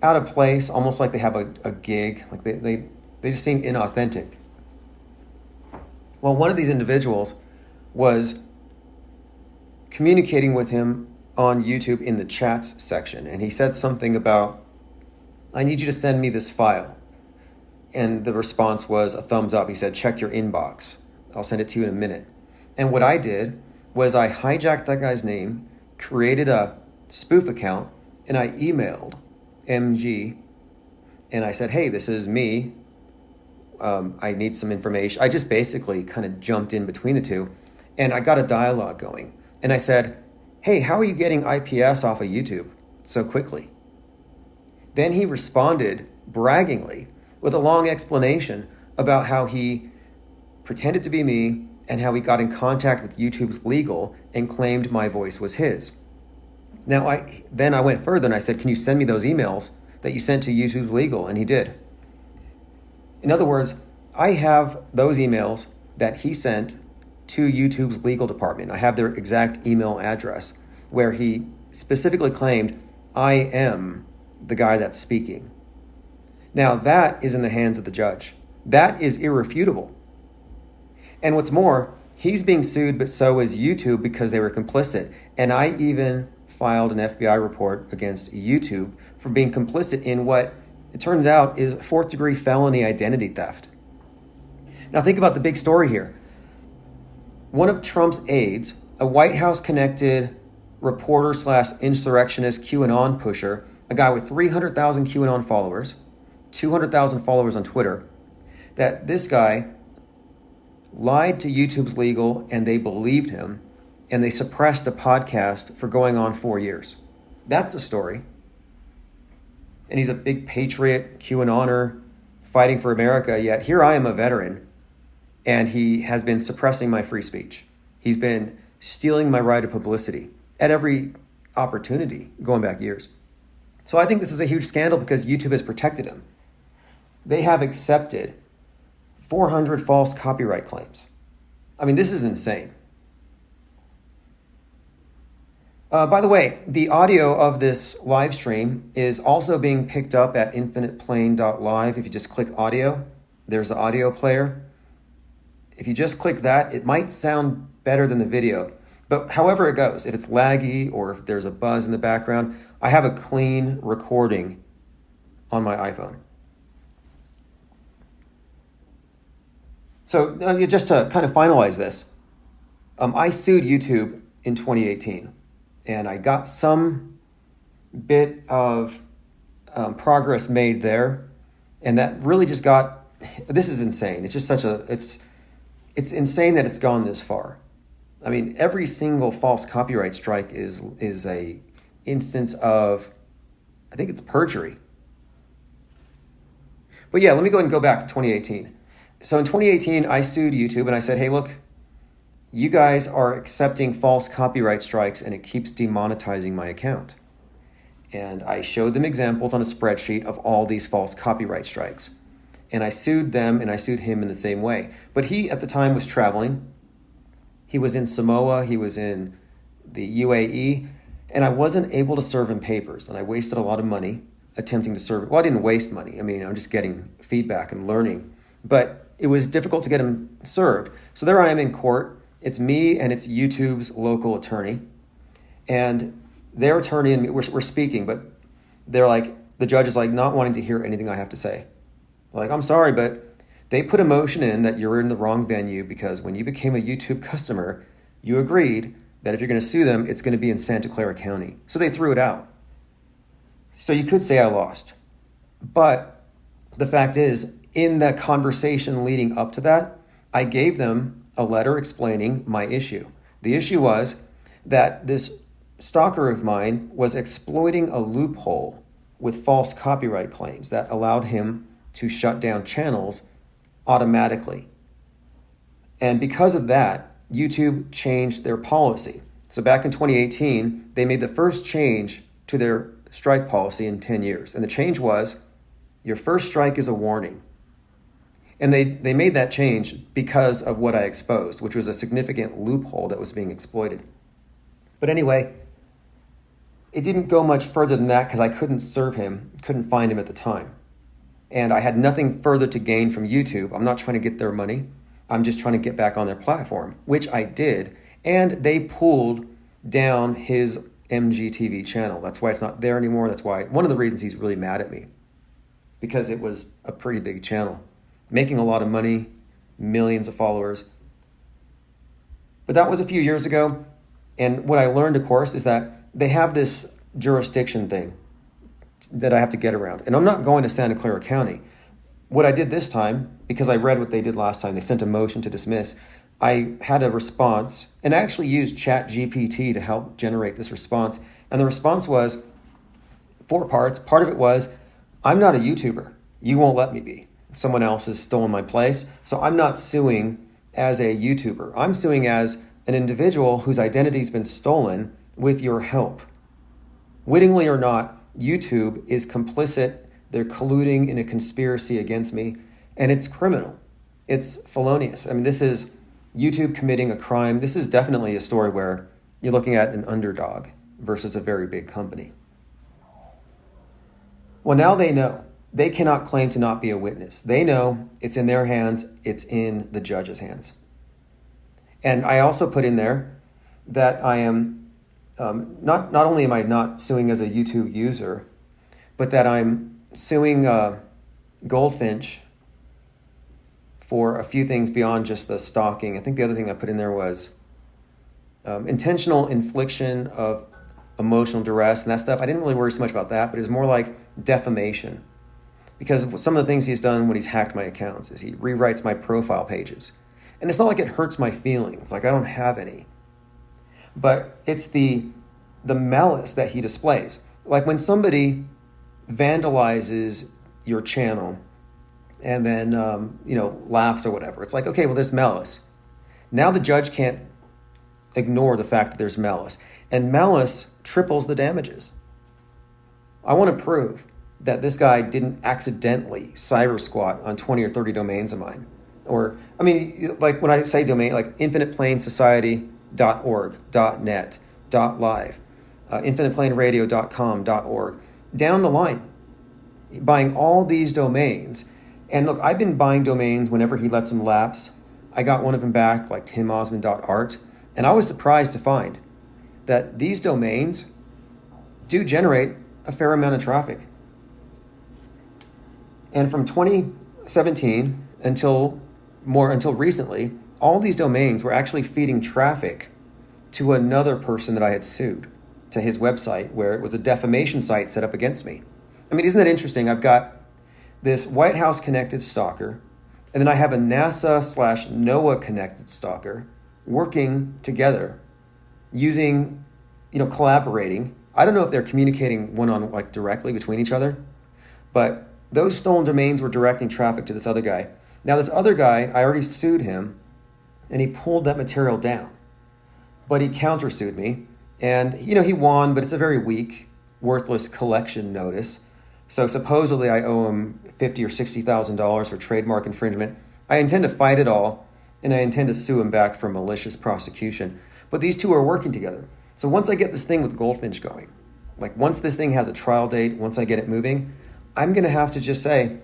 out of place, almost like they have a gig, like they just seem inauthentic. Well, one of these individuals was communicating with him on YouTube in the chats section, and he said something about, I need you to send me this file. And the response was a thumbs up. He said, check your inbox. I'll send it to you in a minute. And what I did was I hijacked that guy's name, created a spoof account, and I emailed MG, and I said, hey, this is me. I need some information. I just basically kind of jumped in between the two, and I got a dialogue going. And I said, hey, how are you getting IPS off of YouTube so quickly? Then he responded braggingly with a long explanation about how he pretended to be me and how he got in contact with YouTube's legal and claimed my voice was his. Now, I went further and I said, can you send me those emails that you sent to YouTube's legal? And he did. In other words, I have those emails that he sent to YouTube's legal department. I have their exact email address where he specifically claimed, I am the guy that's speaking. Now, that is in the hands of the judge. That is irrefutable. And what's more, he's being sued, but so is YouTube because they were complicit. And I even filed an FBI report against YouTube for being complicit in what it turns out is fourth-degree felony identity theft. Now think about the big story here. One of Trump's aides, a White House-connected reporter / insurrectionist QAnon pusher, a guy with 300,000 QAnon followers, 200,000 followers on Twitter, that this guy lied to YouTube's legal and they believed him and they suppressed a podcast for going on 4 years. That's the story. And he's a big patriot, QAnoner, fighting for America, yet here I am, a veteran, and he has been suppressing my free speech. He's been stealing my right of publicity at every opportunity, going back years. So I think this is a huge scandal because YouTube has protected him. They have accepted 400 false copyright claims. I mean, this is insane. By the way, the audio of this live stream is also being picked up at infiniteplane.live. If you just click audio, there's the audio player. If you just click that, it might sound better than the video. But however it goes, if it's laggy or if there's a buzz in the background, I have a clean recording on my iPhone. So just to kind of finalize this, I sued YouTube in 2018, and I got some bit of progress made there, and that really just got, this is insane. It's just it's insane that it's gone this far. I mean, every single false copyright strike is a instance of, I think it's perjury. But yeah, let me go ahead and go back to 2018. So in 2018, I sued YouTube and I said, hey, look, you guys are accepting false copyright strikes and it keeps demonetizing my account. And I showed them examples on a spreadsheet of all these false copyright strikes. And I sued them and I sued him in the same way. But he, at the time, was traveling. He was in Samoa, he was in the UAE, and I wasn't able to serve him papers. And I wasted a lot of money attempting to serve. Well, I didn't waste money. I mean, I'm just getting feedback and learning. But it was difficult to get him served. So there I am in court. It's me and it's YouTube's local attorney. And their attorney and me, we're speaking, but they're like, the judge is like not wanting to hear anything I have to say. They're like, I'm sorry, but they put a motion in that you're in the wrong venue because when you became a YouTube customer, you agreed that if you're going to sue them, it's going to be in Santa Clara County. So they threw it out. So you could say I lost. But the fact is, in that conversation leading up to that, I gave them a letter explaining my issue. The issue was that this stalker of mine was exploiting a loophole with false copyright claims that allowed him to shut down channels automatically. And because of that, YouTube changed their policy. So back in 2018, they made the first change to their strike policy in 10 years. And the change was, your first strike is a warning. And they made that change because of what I exposed, which was a significant loophole that was being exploited. But anyway, it didn't go much further than that because I couldn't serve him, couldn't find him at the time. And I had nothing further to gain from YouTube. I'm not trying to get their money. I'm just trying to get back on their platform, which I did. And they pulled down his MGTV channel. That's why it's not there anymore. That's why, one of the reasons he's really mad at me, because it was a pretty big channel, making a lot of money, millions of followers. But that was a few years ago. And what I learned, of course, is that they have this jurisdiction thing that I have to get around. And I'm not going to Santa Clara County. What I did this time, because I read what they did last time, they sent a motion to dismiss. I had a response and I actually used ChatGPT to help generate this response. And the response was 4 parts. Part of it was, I'm not a YouTuber. You won't let me be. Someone else has stolen my place. So I'm not suing as a YouTuber. I'm suing as an individual whose identity has been stolen with your help. Wittingly or not, YouTube is complicit. They're colluding in a conspiracy against me, and it's criminal. It's felonious. I mean, this is YouTube committing a crime. This is definitely a story where you're looking at an underdog versus a very big company. Well, now they know. They cannot claim to not be a witness. They know it's in their hands. It's in the judge's hands. And I also put in there that I am not only am I not suing as a YouTube user, but that I'm suing Goldfinch for a few things beyond just the stalking. I think the other thing I put in there was intentional infliction of emotional duress and that stuff. I didn't really worry so much about that, but it was more like defamation. Because some of the things he's done when he's hacked my accounts is he rewrites my profile pages. And it's not like it hurts my feelings, like I don't have any. But it's the malice that he displays. Like when somebody vandalizes your channel and then laughs or whatever, it's like, okay, well, there's malice. Now the judge can't ignore the fact that there's malice. And malice triples the damages. I want to prove that this guy didn't accidentally cyber squat on 20 or 30 domains of mine. Or, I mean, like when I say domain, like infiniteplainsociety.org, .net, .live, infiniteplainradio.com.org, down the line, buying all these domains. And look, I've been buying domains whenever he lets them lapse. I got one of them back, like timosman.art, and I was surprised to find that these domains do generate a fair amount of traffic. And from 2017 until recently, all these domains were actually feeding traffic to another person that I had sued, to his website, where it was a defamation site set up against me. I mean, isn't that interesting? I've got this White House connected stalker, and then I have a NASA/NOAA connected stalker working together, using, collaborating. I don't know if they're communicating directly between each other, but those stolen domains were directing traffic to this other guy. Now, this other guy, I already sued him, and he pulled that material down. But he countersued me, and, he won, but it's a very weak, worthless collection notice. So supposedly I owe him $50,000 or $60,000 for trademark infringement. I intend to fight it all, and I intend to sue him back for malicious prosecution. But these two are working together. So once I get this thing with Goldfinch going, like once this thing has a trial date, once I get it moving, I'm going to have to just say,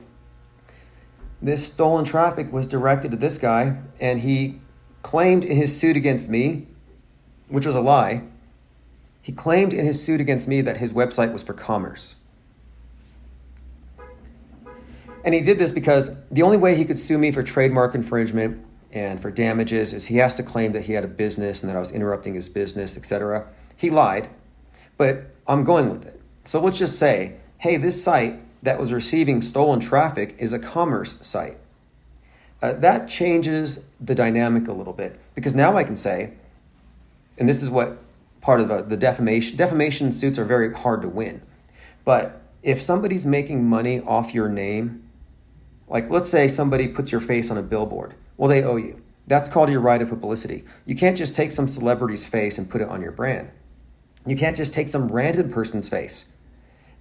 this stolen traffic was directed to this guy, and he claimed in his suit against me, which was a lie, he claimed in his suit against me that his website was for commerce. And he did this because the only way he could sue me for trademark infringement and for damages is he has to claim that he had a business and that I was interrupting his business, etc. He lied, but I'm going with it. So let's just say, hey, this site that was receiving stolen traffic is a commerce site. That changes the dynamic a little bit, because now I can say, and this is what part of the defamation suits are very hard to win. But if somebody's making money off your name, like let's say somebody puts your face on a billboard, well, they owe you. That's called your right of publicity. You can't just take some celebrity's face and put it on your brand. You can't just take some random person's face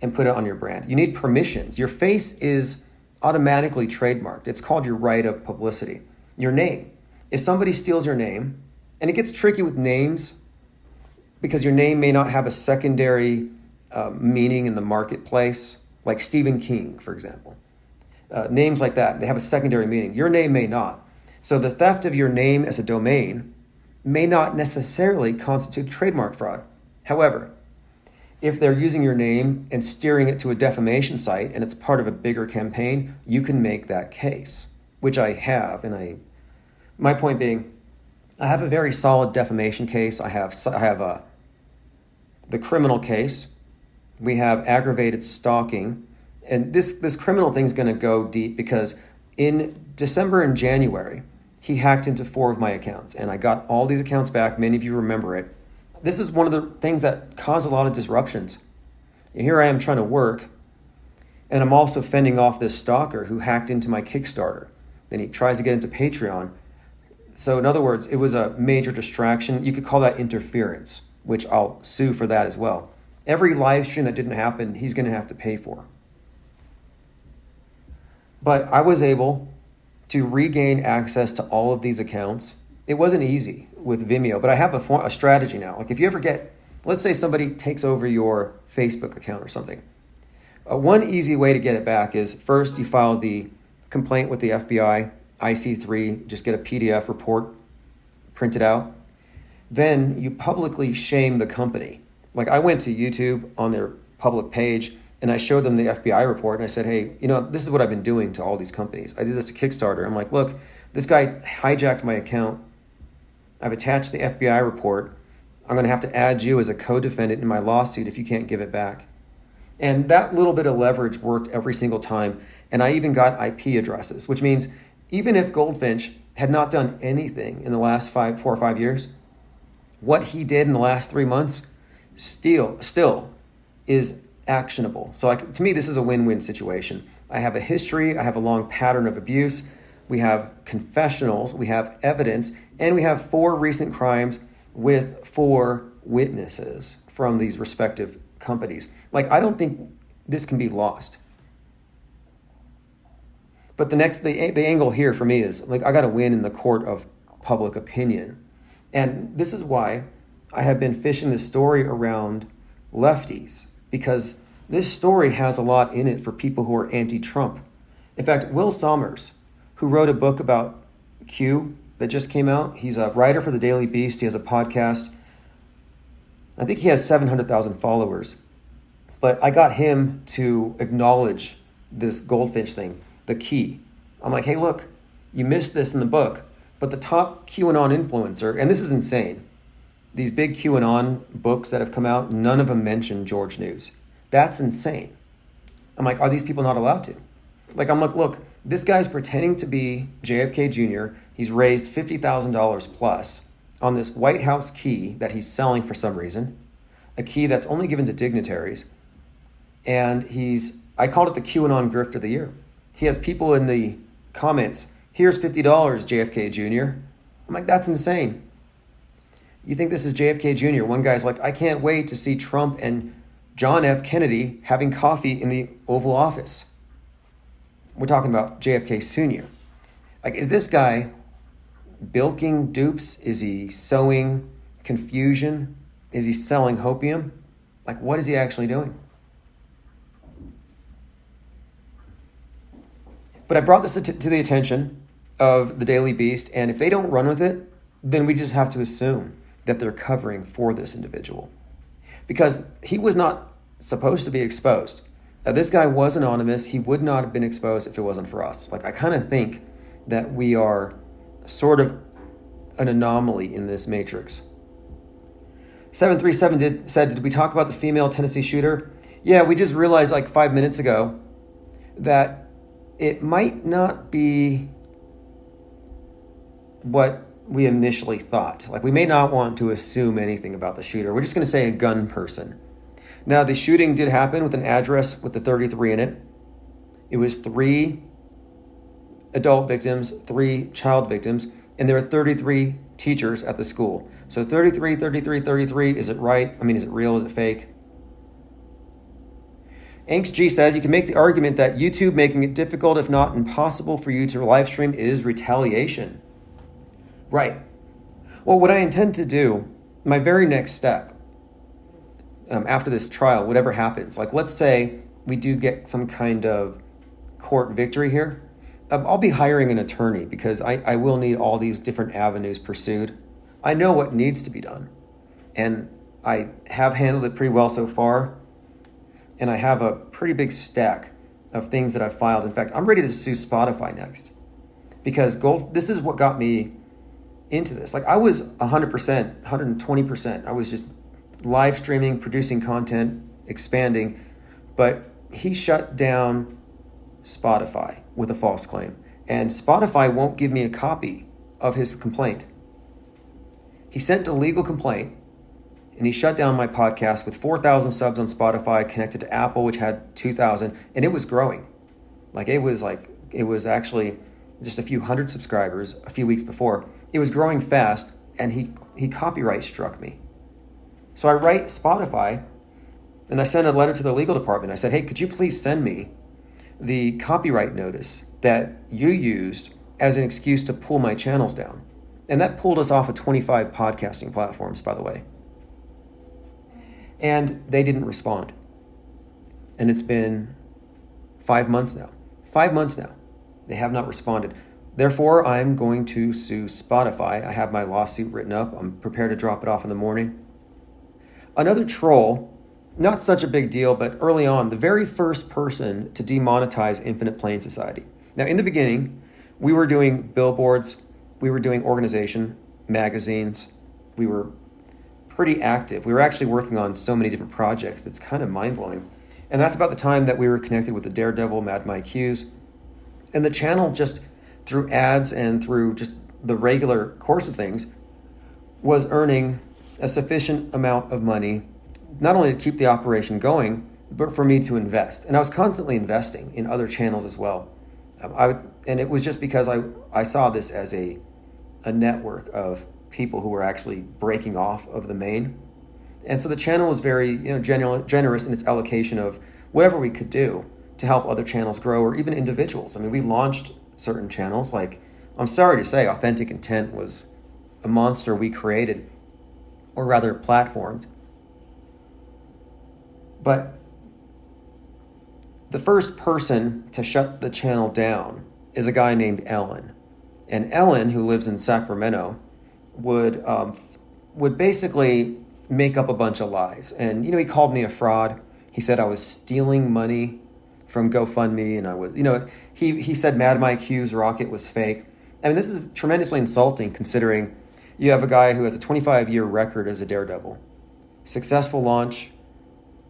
and put it on your brand. You need permissions. Your face is automatically trademarked. It's called your right of publicity. Your name. If somebody steals your name, and it gets tricky with names because your name may not have a secondary meaning in the marketplace, like Stephen King, for example. Names like that, they have a secondary meaning. Your name may not. So the theft of your name as a domain may not necessarily constitute trademark fraud. However, if they're using your name and steering it to a defamation site and it's part of a bigger campaign, you can make that case, which I have. And my point being, I have a very solid defamation case. I have the criminal case. We have aggravated stalking. And this criminal thing is going to go deep because in December and January, he hacked into 4 of my accounts. And I got all these accounts back. Many of you remember it. This is one of the things that caused a lot of disruptions. And here I am trying to work, and I'm also fending off this stalker who hacked into my Kickstarter. Then he tries to get into Patreon. So in other words, it was a major distraction. You could call that interference, which I'll sue for that as well. Every live stream that didn't happen, he's going to have to pay for. But I was able to regain access to all of these accounts. It wasn't easy with Vimeo, but I have a strategy now. Like if you ever let's say somebody takes over your Facebook account or something. One easy way to get it back is first you file the complaint with the FBI, IC3, just get a PDF report printed out. then you publicly shame the company. Like I went to YouTube on their public page and I showed them the FBI report and I said, hey, this is what I've been doing to all these companies. I did this to Kickstarter. I'm like, look, this guy hijacked my account. I've attached the FBI report. I'm going to have to add you as a co-defendant in my lawsuit if you can't give it back. And that little bit of leverage worked every single time. And I even got IP addresses, which means even if Goldfinch had not done anything in the last 4 or 5 years, what he did in the last 3 months still is actionable. So to me, this is a win-win situation. I have a history, I have a long pattern of abuse, we have confessionals, we have evidence, and we have 4 recent crimes with 4 witnesses from these respective companies. Like, I don't think this can be lost. But the angle here for me is, like, I got to win in the court of public opinion. And this is why I have been fishing this story around lefties, because this story has a lot in it for people who are anti-Trump. In fact, Will Sommers, who wrote a book about Q that just came out, he's a writer for the Daily Beast. He has a podcast. I think he has 700,000 followers. But I got him to acknowledge this Goldfinch thing, the key. I'm like, hey, look, you missed this in the book, but the top QAnon influencer, and this is insane, these big QAnon books that have come out, none of them mention George News. That's insane. I'm like, are these people not allowed to? I'm like, look, this guy's pretending to be JFK Jr. He's raised $50,000 plus on this White House key that he's selling for some reason, a key that's only given to dignitaries. And I called it the QAnon Grift of the Year. He has people in the comments, here's $50, JFK Jr. I'm like, that's insane. You think this is JFK Jr.? One guy's like, I can't wait to see Trump and John F. Kennedy having coffee in the Oval Office. We're talking about JFK Sr. Like, is this guy bilking dupes? Is he sowing confusion? Is he selling hopium? Like, what is he actually doing? But I brought this to the attention of the Daily Beast, and if they don't run with it, then we just have to assume that they're covering for this individual. Because he was not supposed to be exposed. This guy was anonymous. He would not have been exposed if it wasn't for us. Like, I kind of think that we are sort of an anomaly in this matrix. 737 said, did we talk about the female Tennessee shooter? Yeah, we just realized like 5 minutes ago that it might not be what we initially thought. Like, we may not want to assume anything about the shooter. We're just going to say a gun person. Now, the shooting did happen with an address with the 33 in it. It was 3 adult victims, 3 child victims, and there were 33 teachers at the school. So 33, 33, 33, is it right? I mean, is it real? Is it fake? Angst G says, you can make the argument that YouTube making it difficult, if not impossible, for you to live stream is retaliation. Right. Well, what I intend to do, my very next step, after this trial, whatever happens, like let's say we do get some kind of court victory here, I'll be hiring an attorney because I will need all these different avenues pursued. I know what needs to be done, and I have handled it pretty well so far, and I have a pretty big stack of things that I've filed. In fact, I'm ready to sue Spotify next because this is what got me into this. Like, I was 100%, 120%. I was just live streaming, producing content, expanding, but he shut down Spotify with a false claim. And Spotify won't give me a copy of his complaint. He sent a legal complaint and he shut down my podcast with 4,000 subs on Spotify, connected to Apple, which had 2,000, and it was growing. It was actually just a few hundred subscribers a few weeks before. It was growing fast, and he copyright struck me. So I write Spotify, and I send a letter to the legal department. I said, hey, could you please send me the copyright notice that you used as an excuse to pull my channels down? And that pulled us off of 25 podcasting platforms, by the way. And they didn't respond. And it's been 5 months now. 5 months now. They have not responded. Therefore, I'm going to sue Spotify. I have my lawsuit written up. I'm prepared to drop it off in the morning. Another troll, not such a big deal, but early on, the very first person to demonetize Infinite Plane Society. Now, in the beginning, we were doing billboards, we were doing organization, magazines, we were pretty active. We were actually working on so many different projects. It's kind of mind-blowing. And that's about the time that we were connected with the Daredevil, Mad Mike Hughes. And the channel, just through ads and through just the regular course of things, was earning a sufficient amount of money, not only to keep the operation going, but for me to invest. And I was constantly investing in other channels as well. And it was just because I saw this as a network of people who were actually breaking off of the main. And so the channel was very generous in its allocation of whatever we could do to help other channels grow, or even individuals. I mean, we launched certain channels, like, I'm sorry to say, Authentic Intent was a monster we created, or rather platformed. But the first person to shut the channel down is a guy named Ellen. And Ellen, who lives in Sacramento, would basically make up a bunch of lies. And, he called me a fraud. He said I was stealing money from GoFundMe, and I was, he said Mad Mike Hughes' rocket was fake. I mean, this is tremendously insulting considering you have a guy who has a 25-year record as a daredevil. Successful launch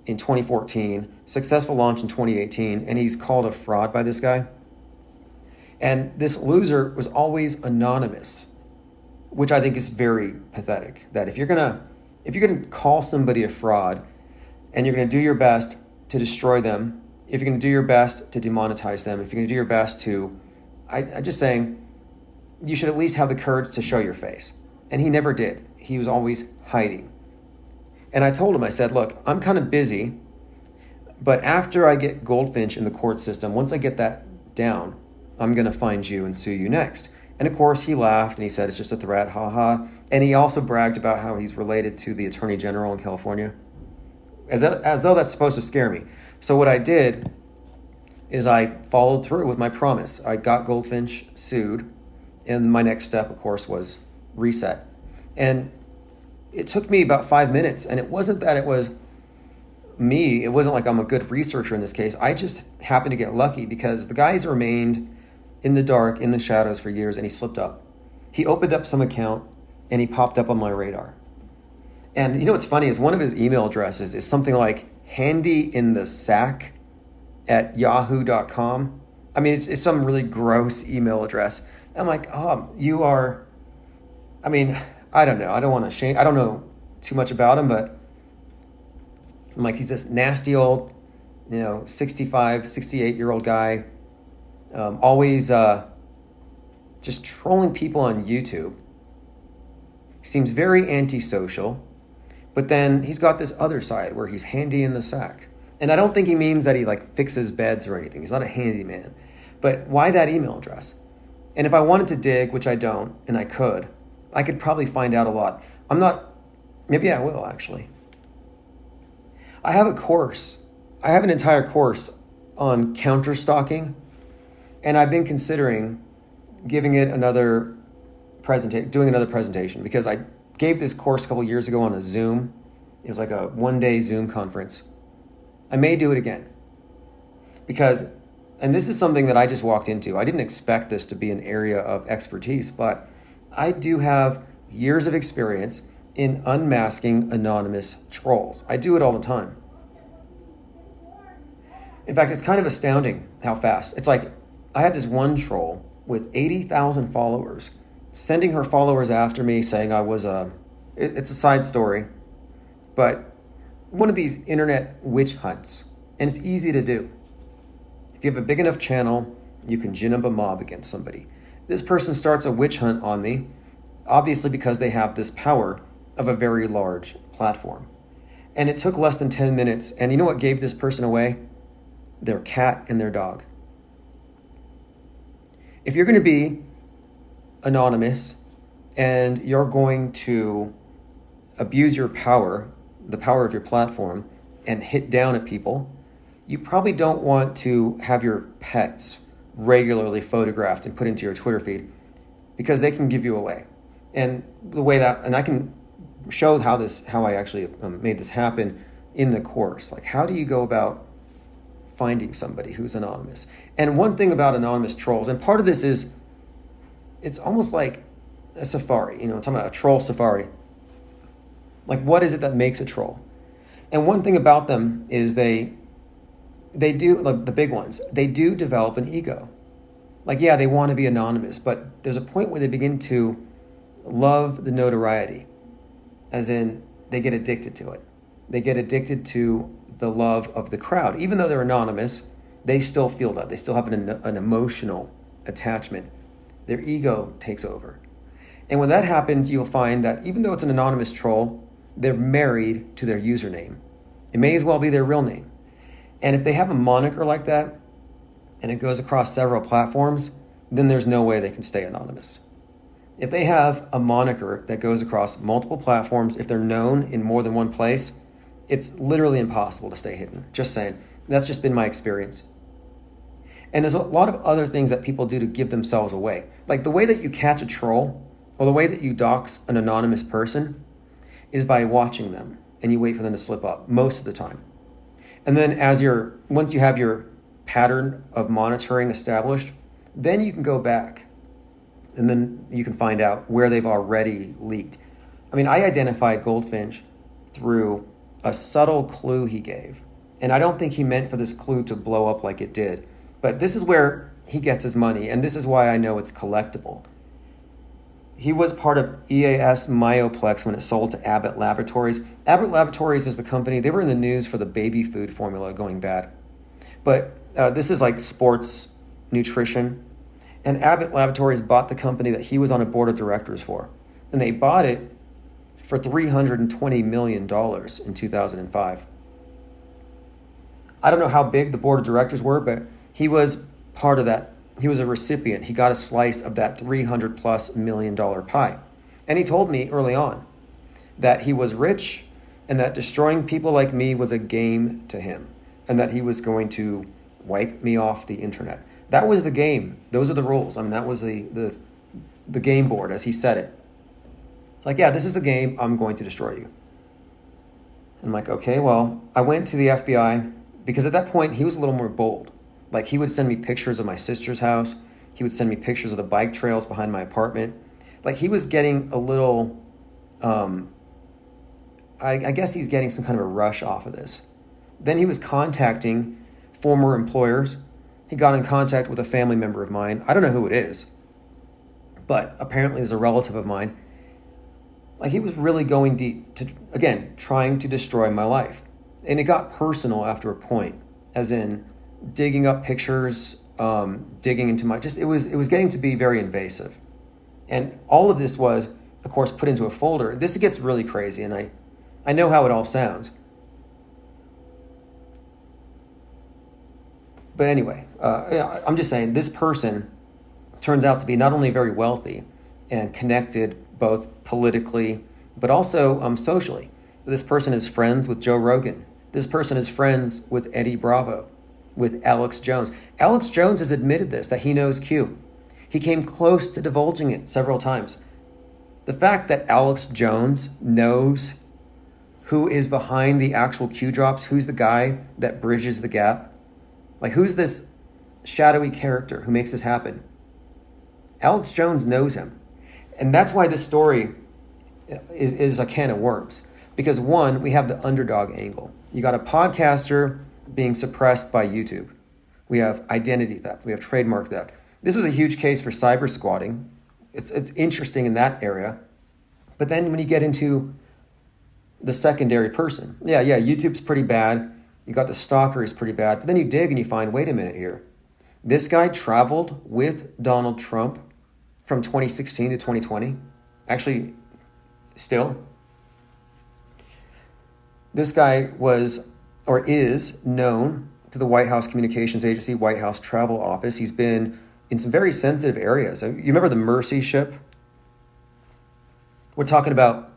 in 2014, successful launch in 2018, and he's called a fraud by this guy. And this loser was always anonymous, which I think is very pathetic. That if you're gonna call somebody a fraud, and you're gonna do your best to destroy them, if you're gonna do your best to demonetize them, if you're gonna do your best to, I just saying, you should at least have the courage to show your face. And he never did. He was always hiding. And I told him, I said, look, I'm kind of busy, but after I get Goldfinch in the court system, once I get that down, I'm going to find you and sue you next. And of course, he laughed and he said, it's just a threat, haha. And he also bragged about how he's related to the Attorney General in California, as though that's supposed to scare me. So what I did is I followed through with my promise. I got Goldfinch sued, and my next step, of course, was reset. And it took me about 5 minutes, and it wasn't that it was me. It wasn't like I'm a good researcher in this case. I just happened to get lucky because the guy's remained in the dark, in the shadows for years, and he slipped up. He opened up some account, and he popped up on my radar. And what's funny is one of his email addresses is something like handyinthesack@yahoo.com. I mean, it's some really gross email address. I'm like, you are, I mean, I don't know. I don't want to shame. I don't know too much about him, but I'm like, he's this nasty old, 65, 68-year-old guy, always just trolling people on YouTube. He seems very antisocial, but then he's got this other side where he's handy in the sack. And I don't think he means that he fixes beds or anything. He's not a handyman. But why that email address? And if I wanted to dig, which I don't, and I could probably find out a lot. Maybe I will actually. I have a course. I have an entire course on counter stalking, and I've been considering giving it doing another presentation, because I gave this course a couple years ago on a Zoom. It was like a one-day Zoom conference. I may do it again and this is something that I just walked into. I didn't expect this to be an area of expertise, but I do have years of experience in unmasking anonymous trolls. I do it all the time. In fact, it's kind of astounding how fast. It's like I had this one troll with 80,000 followers sending her followers after me saying I was it's a side story, but one of these internet witch hunts. And it's easy to do. If you have a big enough channel, you can gin up a mob against somebody. This person starts a witch hunt on me, obviously because they have this power of a very large platform. And it took less than 10 minutes. And you know what gave this person away? Their cat and their dog. If you're going to be anonymous and you're going to abuse your power, the power of your platform, and hit down at people, you probably don't want to have your pets regularly photographed and put into your Twitter feed, because they can give you away. And the way that, and I can show how I actually made this happen in the course. Like, how do you go about finding somebody who's anonymous? And one thing about anonymous trolls, and part of this is, it's almost like a safari, I'm talking about a troll safari. Like, what is it that makes a troll? And one thing about them is they do, like the big ones, they do develop an ego. Like, yeah, they want to be anonymous, but there's a point where they begin to love the notoriety, as in they get addicted to it. They get addicted to the love of the crowd. Even though they're anonymous, they still feel that. They still have an emotional attachment. Their ego takes over. And when that happens, you'll find that even though it's an anonymous troll, they're married to their username. It may as well be their real name. And if they have a moniker like that, and it goes across several platforms, then there's no way they can stay anonymous. If they have a moniker that goes across multiple platforms, if they're known in more than one place, it's literally impossible to stay hidden. Just saying. That's just been my experience. And there's a lot of other things that people do to give themselves away. Like, the way that you catch a troll, or the way that you dox an anonymous person, is by watching them, and you wait for them to slip up most of the time. And then once you have your pattern of monitoring established, then you can go back, and then you can find out where they've already leaked. I mean, I identified Goldfinch through a subtle clue he gave. And I don't think he meant for this clue to blow up like it did. But this is where he gets his money, and this is why I know it's collectible. He was part of EAS Myoplex when it sold to Abbott Laboratories. Abbott Laboratories is the company, they were in the news for the baby food formula going bad. But this is like sports nutrition. And Abbott Laboratories bought the company that he was on a board of directors for. And they bought it for $320 million in 2005. I don't know how big the board of directors were, but he was part of that. He was a recipient. He got a slice of that $300+ million pie. And he told me early on that he was rich and that destroying people like me was a game to him, and that he was going to wipe me off the internet. That was the game. Those are the rules. I mean, that was the game board, as he said it. Like, yeah, this is a game. I'm going to destroy you. I'm like, okay, well, I went to the FBI because at that point he was a little more bold. Like, he would send me pictures of my sister's house. He would send me pictures of the bike trails behind my apartment. Like, he was getting a little, I guess he's getting some kind of a rush off of this. Then he was contacting former employers. He got in contact with a family member of mine. I don't know who it is, but apparently it's a relative of mine. Like, he was really going deep to, again, trying to destroy my life. And it got personal after a point, as in digging up pictures, digging into my, it was getting to be very invasive. And all of this was, of course, put into a folder. This gets really crazy, and I know how it all sounds. But anyway, I'm just saying, this person turns out to be not only very wealthy and connected both politically, but also socially. This person is friends with Joe Rogan. This person is friends with Eddie Bravo, with Alex Jones. Alex Jones has admitted this, that he knows Q. He came close to divulging it several times. The fact that Alex Jones knows who is behind the actual Q drops, who's the guy that bridges the gap, like, who's this shadowy character who makes this happen? Alex Jones knows him. And that's why this story is a can of worms. Because one, we have the underdog angle. You got a podcaster being suppressed by YouTube. We have identity theft. We have trademark theft. This is a huge case for cyber squatting. It's interesting in that area. But then when you get into the secondary person, yeah, YouTube's pretty bad. You got the stalker is pretty bad. But then you dig and you find, wait a minute here. This guy traveled with Donald Trump from 2016 to 2020. Actually, still. This guy was, or is, known to the White House Communications Agency, White House Travel Office. He's been in some very sensitive areas. You remember the Mercy ship? We're talking about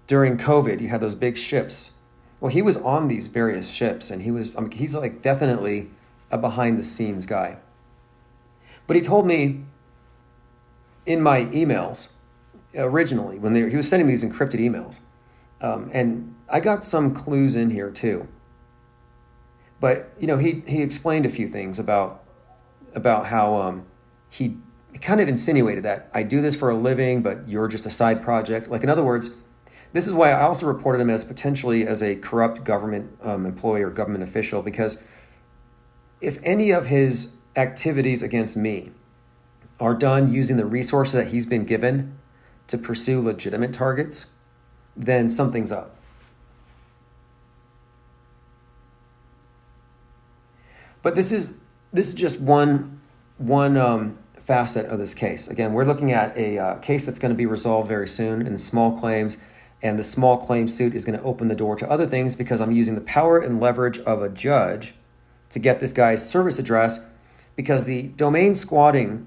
during COVID, you had those big ships. Well, he was on these various ships, and he's like definitely a behind the scenes guy. But he told me in my emails originally, when he was sending me these encrypted emails, and I got some clues in here too. But he explained a few things about how he kind of insinuated that I do this for a living, but you're just a side project. Like, in other words, this is why I also reported him as potentially as a corrupt government employee or government official, because if any of his activities against me are done using the resources that he's been given to pursue legitimate targets, then something's up. But this is just one facet of this case. Again, we're looking at a case that's going to be resolved very soon in small claims, and the small claim suit is going to open the door to other things because I'm using the power and leverage of a judge to get this guy's service address, because the domain squatting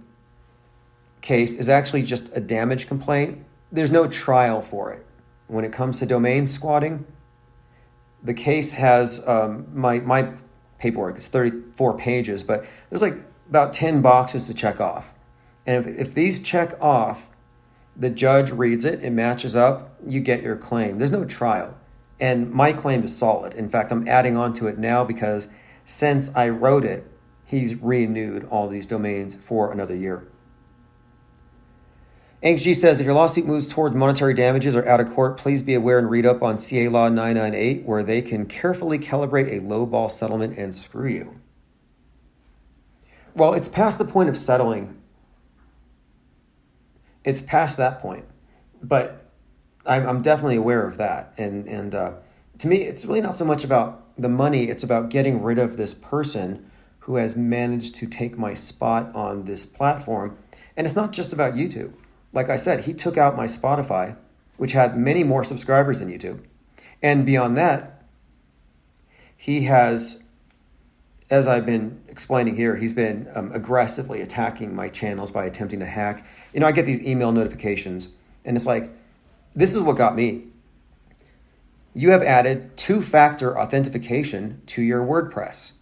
case is actually just a damage complaint. There's no trial for it. When it comes to domain squatting, the case has my paperwork. It's 34 pages, but there's like about 10 boxes to check off. And if these check off, the judge reads it, it matches up, you get your claim. There's no trial. And my claim is solid. In fact, I'm adding on to it now because since I wrote it, he's renewed all these domains for another year. AnxG says, if your lawsuit moves toward monetary damages or out of court, please be aware and read up on CA Law 998, where they can carefully calibrate a lowball settlement and screw you. Well, it's past the point of settling. It's past that point. But I'm definitely aware of that. And to me, it's really not so much about the money. It's about getting rid of this person who has managed to take my spot on this platform. And it's not just about YouTube. Like I said, he took out my Spotify, which had many more subscribers than YouTube. And beyond that, he has, as I've been explaining here, he's been aggressively attacking my channels by attempting to hack. I get these email notifications, and it's like, this is what got me. You have added 2-factor authentication to your WordPress.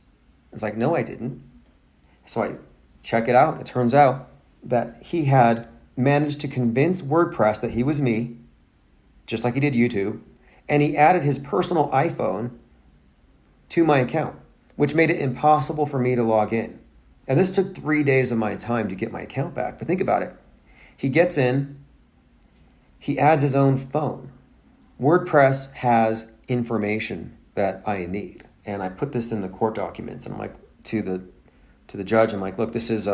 It's like, no, I didn't. So I check it out. It turns out that he had managed to convince WordPress that he was me, just like he did YouTube, and he added his personal iPhone to my account, which made it impossible for me to log in. And this took 3 days of my time to get my account back. But think about it. He gets in, he adds his own phone. WordPress has information that I need. And I put this in the court documents, and I'm like, to the judge, I'm like, look, this is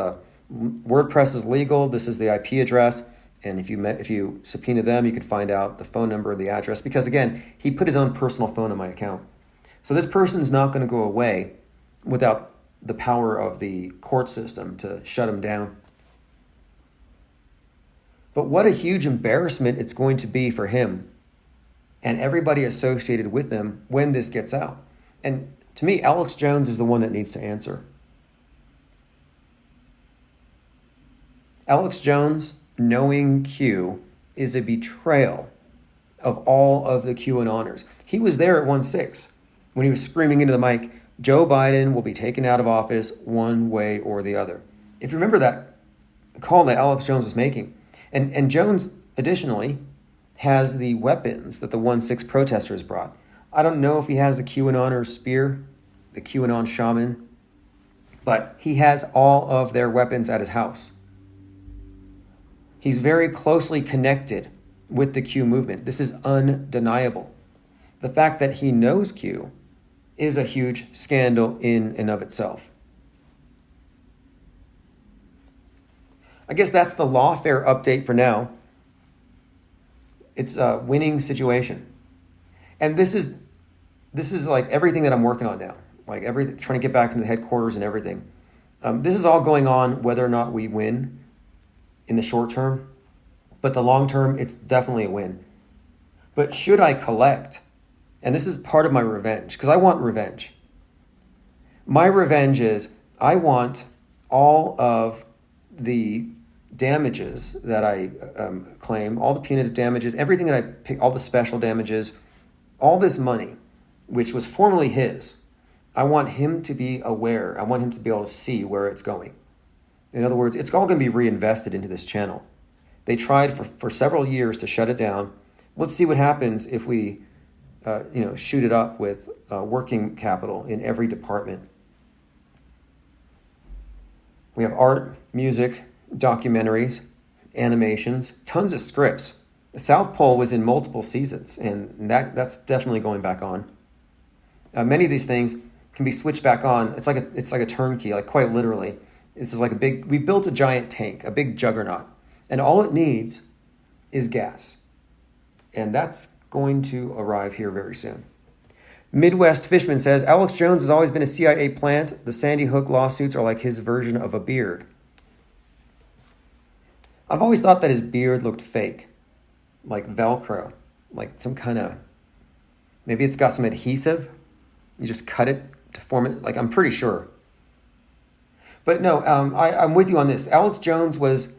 WordPress is legal. This is the IP address, and if you subpoena them, you can find out the phone number or the address. Because again, he put his own personal phone in my account. So this person is not going to go away without the power of the court system to shut him down. But what a huge embarrassment it's going to be for him and everybody associated with him when this gets out. And to me, Alex Jones is the one that needs to answer. Alex Jones knowing Q is a betrayal of all of the QAnoners. He was there at 1-6 when he was screaming into the mic, Joe Biden will be taken out of office one way or the other. If you remember that call that Alex Jones was making. And Jones, additionally, has the weapons that the 1-6 protesters brought. I don't know if he has a QAnoner spear, the QAnon shaman, but he has all of their weapons at his house. He's very closely connected with the Q movement. This is undeniable. The fact that he knows Q is a huge scandal in and of itself. I guess that's the lawfare update for now. It's a winning situation. And this is like everything that I'm working on now. Like everything, trying to get back into the headquarters and everything. This is all going on whether or not we win in the short term, but the long term, it's definitely a win. But should I collect? And this is part of my revenge, because I want revenge. My revenge is I want all of the damages that I claim, all the punitive damages, everything that I pick, all the special damages, all this money, which was formerly his. I want him to be aware. I want him to be able to see where it's going. In other words, it's all going to be reinvested into this channel. They tried for several years to shut it down. Let's see what happens if we shoot it up with working capital in every department. We have art, music, documentaries, animations, tons of scripts. The South Pole was in multiple seasons, and that's definitely going back on. Many of these things can be switched back on. It's like a turnkey, like quite literally. This is like we built a giant tank, a big juggernaut, and all it needs is gas. And that's going to arrive here very soon. Midwest Fishman says, Alex Jones has always been a CIA plant. The Sandy Hook lawsuits are like his version of a beard. I've always thought that his beard looked fake, like Velcro, like some kind of, maybe it's got some adhesive. You just cut it to form it. Like, I'm pretty sure. But no, I'm with you on this. Alex Jones was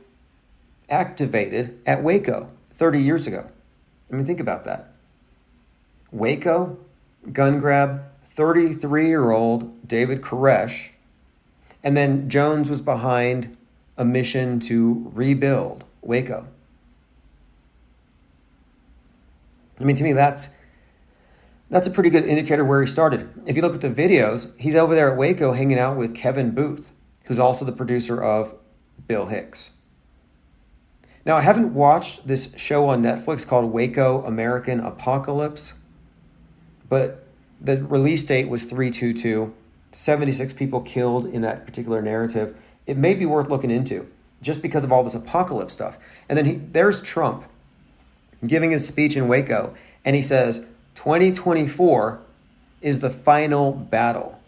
activated at Waco 30 years ago. I mean, think about that. Waco, gun grab, 33-year-old David Koresh, and then Jones was behind a mission to rebuild Waco. I mean, to me, that's a pretty good indicator where he started. If you look at the videos, he's over there at Waco hanging out with Kevin Booth, who's also the producer of Bill Hicks. Now, I haven't watched this show on Netflix called Waco American Apocalypse, but the release date was 3/22, 76 people killed in that particular narrative. It may be worth looking into just because of all this apocalypse stuff. And then there's Trump giving his speech in Waco, and he says, 2024 is the final battle.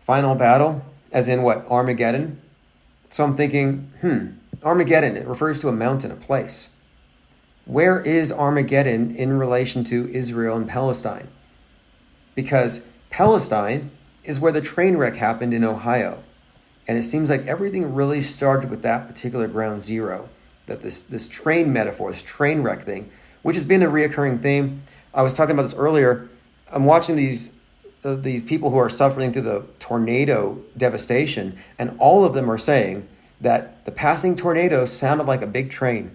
Final battle? As in what, Armageddon? So I'm thinking, Armageddon, it refers to a mountain, a place. Where is Armageddon in relation to Israel and Palestine? Because Palestine is where the train wreck happened in Ohio. And it seems like everything really started with that particular ground zero. That this train metaphor, this train wreck thing, which has been a reoccurring theme. I was talking about this earlier. I'm watching these people who are suffering through the tornado devastation, and all of them are saying that the passing tornado sounded like a big train.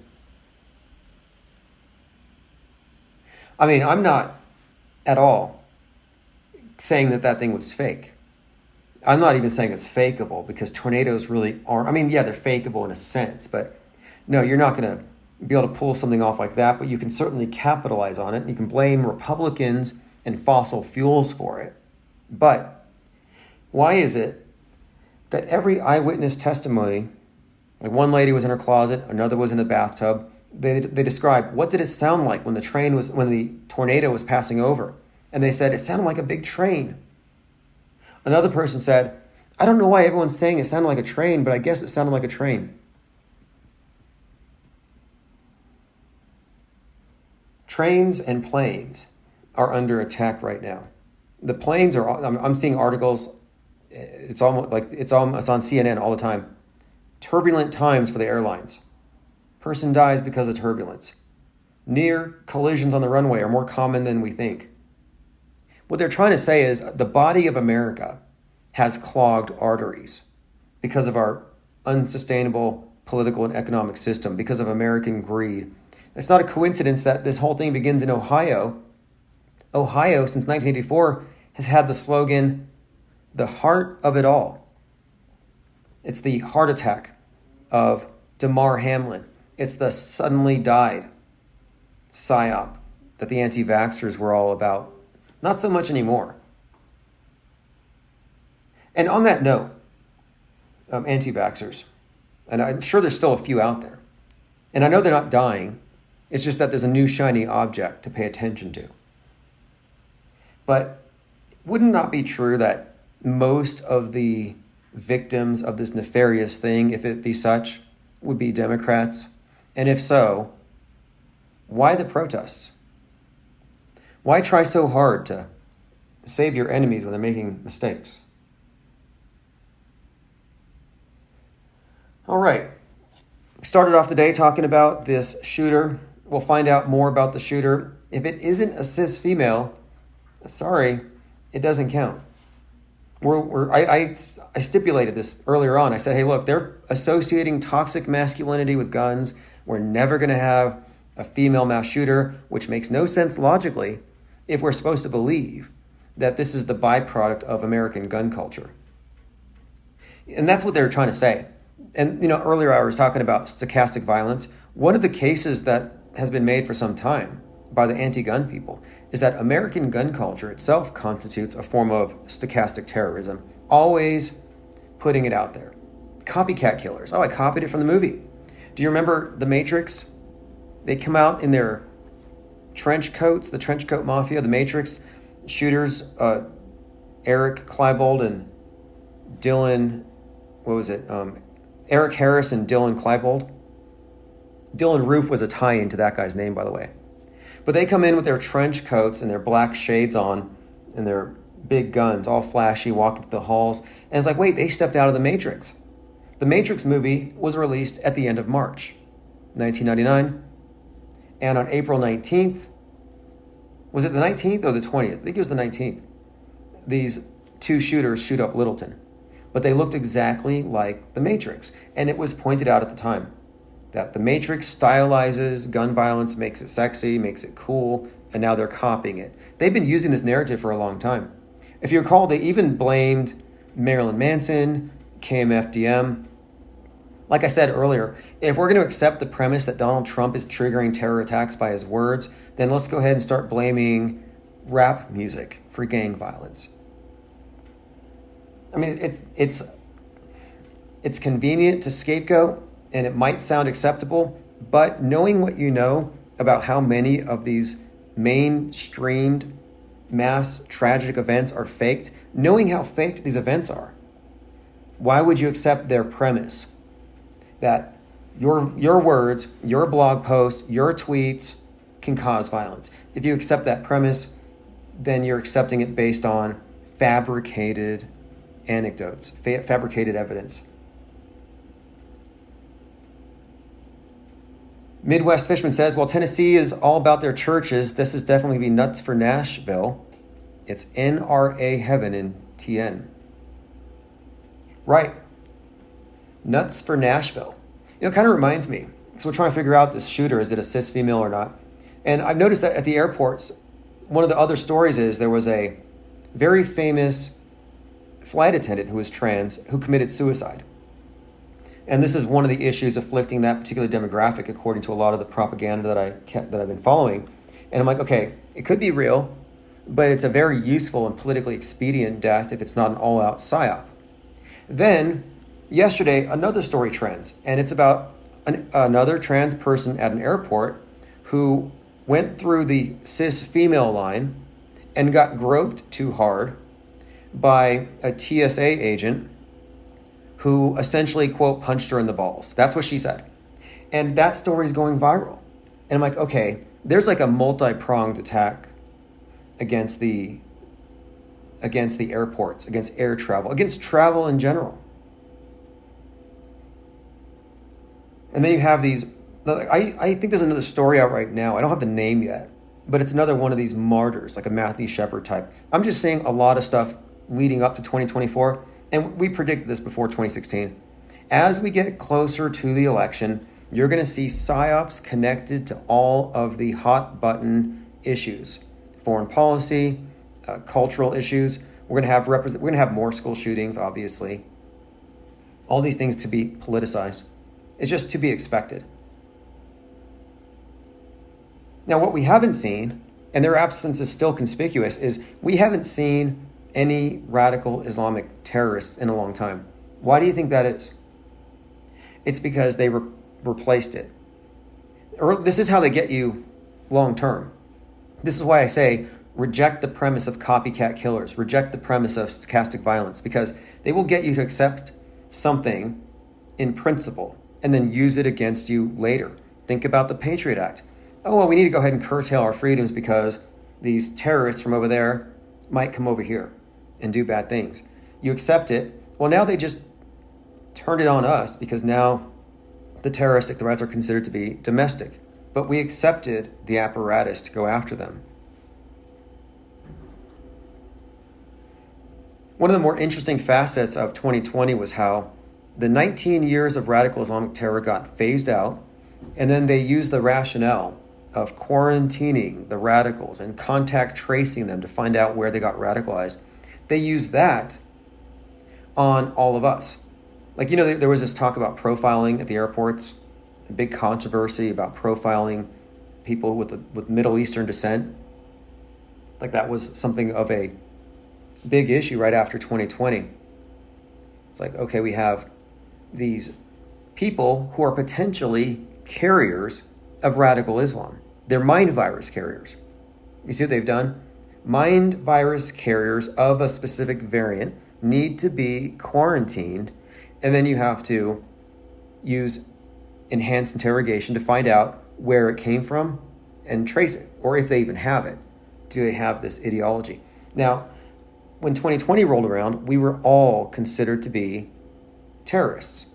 I mean, I'm not at all saying that thing was fake. I'm not even saying it's fakeable, because tornadoes really aren't. I mean, yeah, they're fakeable in a sense, but no, you're not going to be able to pull something off like that, but you can certainly capitalize on it. You can blame Republicans and fossil fuels for it. But why is it that every eyewitness testimony, like one lady was in her closet, another was in the bathtub, they described what did it sound like when the tornado was passing over, and they said it sounded like a big train. Another person said, I don't know why everyone's saying it sounded like a train, but I guess it sounded like a train. Trains and planes are under attack right now. The planes are, I'm seeing articles, it's on CNN all the time. Turbulent times for the airlines. Person dies because of turbulence. Near collisions on the runway are more common than we think. What they're trying to say is the body of America has clogged arteries because of our unsustainable political and economic system, because of American greed. It's not a coincidence that this whole thing begins in Ohio. Ohio, since 1984, has had the slogan, the heart of it all. It's the heart attack of Damar Hamlin. It's the suddenly died psyop that the anti-vaxxers were all about. Not so much anymore. And on that note, anti-vaxxers, and I'm sure there's still a few out there, and I know they're not dying, it's just that there's a new shiny object to pay attention to. But wouldn't it not be true that most of the victims of this nefarious thing, if it be such, would be Democrats? And if so, why the protests? Why try so hard to save your enemies when they're making mistakes? All right. We started off the day talking about this shooter. We'll find out more about the shooter. If it isn't a cis female, sorry, it doesn't count. I stipulated this earlier on. I said, hey, look, they're associating toxic masculinity with guns. We're never going to have a female mass shooter, which makes no sense logically if we're supposed to believe that this is the byproduct of American gun culture. And that's what they were trying to say. And, earlier I was talking about stochastic violence. One of the cases that has been made for some time by the anti-gun people is that American gun culture itself constitutes a form of stochastic terrorism, always putting it out there. Copycat killers. Oh, I copied it from the movie. Do you remember The Matrix? They come out in their trench coats, the trench coat mafia, the Matrix shooters, Eric Klebold and Dylan, Eric Harris and Dylan Klebold. Dylan Roof was a tie-in to that guy's name, by the way. But they come in with their trench coats and their black shades on and their big guns, all flashy, walking through the halls. And it's like, wait, they stepped out of The Matrix. The Matrix movie was released at the end of March 1999. And on April 19th, was it the 19th or the 20th? I think it was the 19th. These two shooters shoot up Littleton. But they looked exactly like The Matrix. And it was pointed out at the time that The Matrix stylizes gun violence, makes it sexy, makes it cool, and now they're copying it. They've been using this narrative for a long time. If you recall, they even blamed Marilyn Manson, KMFDM. Like I said earlier, if we're going to accept the premise that Donald Trump is triggering terror attacks by his words, then let's go ahead and start blaming rap music for gang violence. I mean, it's convenient to scapegoat, and it might sound acceptable, but knowing what you know about how many of these mainstreamed mass tragic events are faked, knowing how faked these events are, why would you accept their premise that your words, your blog post, your tweets can cause violence? If you accept that premise, then you're accepting it based on fabricated anecdotes, fabricated evidence. Midwest Fishman says, while Tennessee is all about their churches, this is definitely be nuts for Nashville. It's NRA heaven in TN. Right. Nuts for Nashville. It kind of reminds me, because we're trying to figure out this shooter, is it a cis female or not? And I've noticed that at the airports, one of the other stories is there was a very famous flight attendant who was trans who committed suicide. And this is one of the issues afflicting that particular demographic, according to a lot of the propaganda that I've been following. And I'm like, okay, it could be real, but it's a very useful and politically expedient death if it's not an all-out psyop. Then, yesterday, another story trends, and it's about another trans person at an airport who went through the cis female line and got groped too hard by a TSA agent who essentially, quote, punched her in the balls. That's what she said. And that story's going viral. And I'm like, okay, there's like a multi-pronged attack against the airports, against air travel, against travel in general. And then you have these, I think there's another story out right now. I don't have the name yet, but it's another one of these martyrs, like a Matthew Shepard type. I'm just saying a lot of stuff leading up to 2024. And we predicted this before 2016. As we get closer to the election, you're going to see psyops connected to all of the hot button issues, foreign policy, cultural issues. We're going to have more school shootings, obviously. All these things to be politicized. It's just to be expected. Now, what we haven't seen, and their absence is still conspicuous, is we haven't seen any radical Islamic terrorists in a long time. Why do you think that is? It's because they replaced it. This is how they get you long term. This is why I say reject the premise of copycat killers, reject the premise of stochastic violence, because they will get you to accept something in principle and then use it against you later. Think about the Patriot Act. Oh, well, we need to go ahead and curtail our freedoms because these terrorists from over there might come over here and do bad things. You accept it. Well, now they just turned it on us because now the terroristic threats are considered to be domestic. But we accepted the apparatus to go after them. One of the more interesting facets of 2020 was how the 19 years of radical Islamic terror got phased out, and then they used the rationale of quarantining the radicals and contact tracing them to find out where they got radicalized. They used that on all of us. Like, there was this talk about profiling at the airports, a big controversy about profiling people with Middle Eastern descent. Like, that was something of a big issue right after 2020. It's like, okay, we have these people who are potentially carriers of radical Islam. They're mind virus carriers. You see what they've done? Mind virus carriers of a specific variant need to be quarantined, and then you have to use enhanced interrogation to find out where it came from and trace it, or if they even have it. Do they have this ideology? Now, when 2020 rolled around, we were all considered to be terrorists.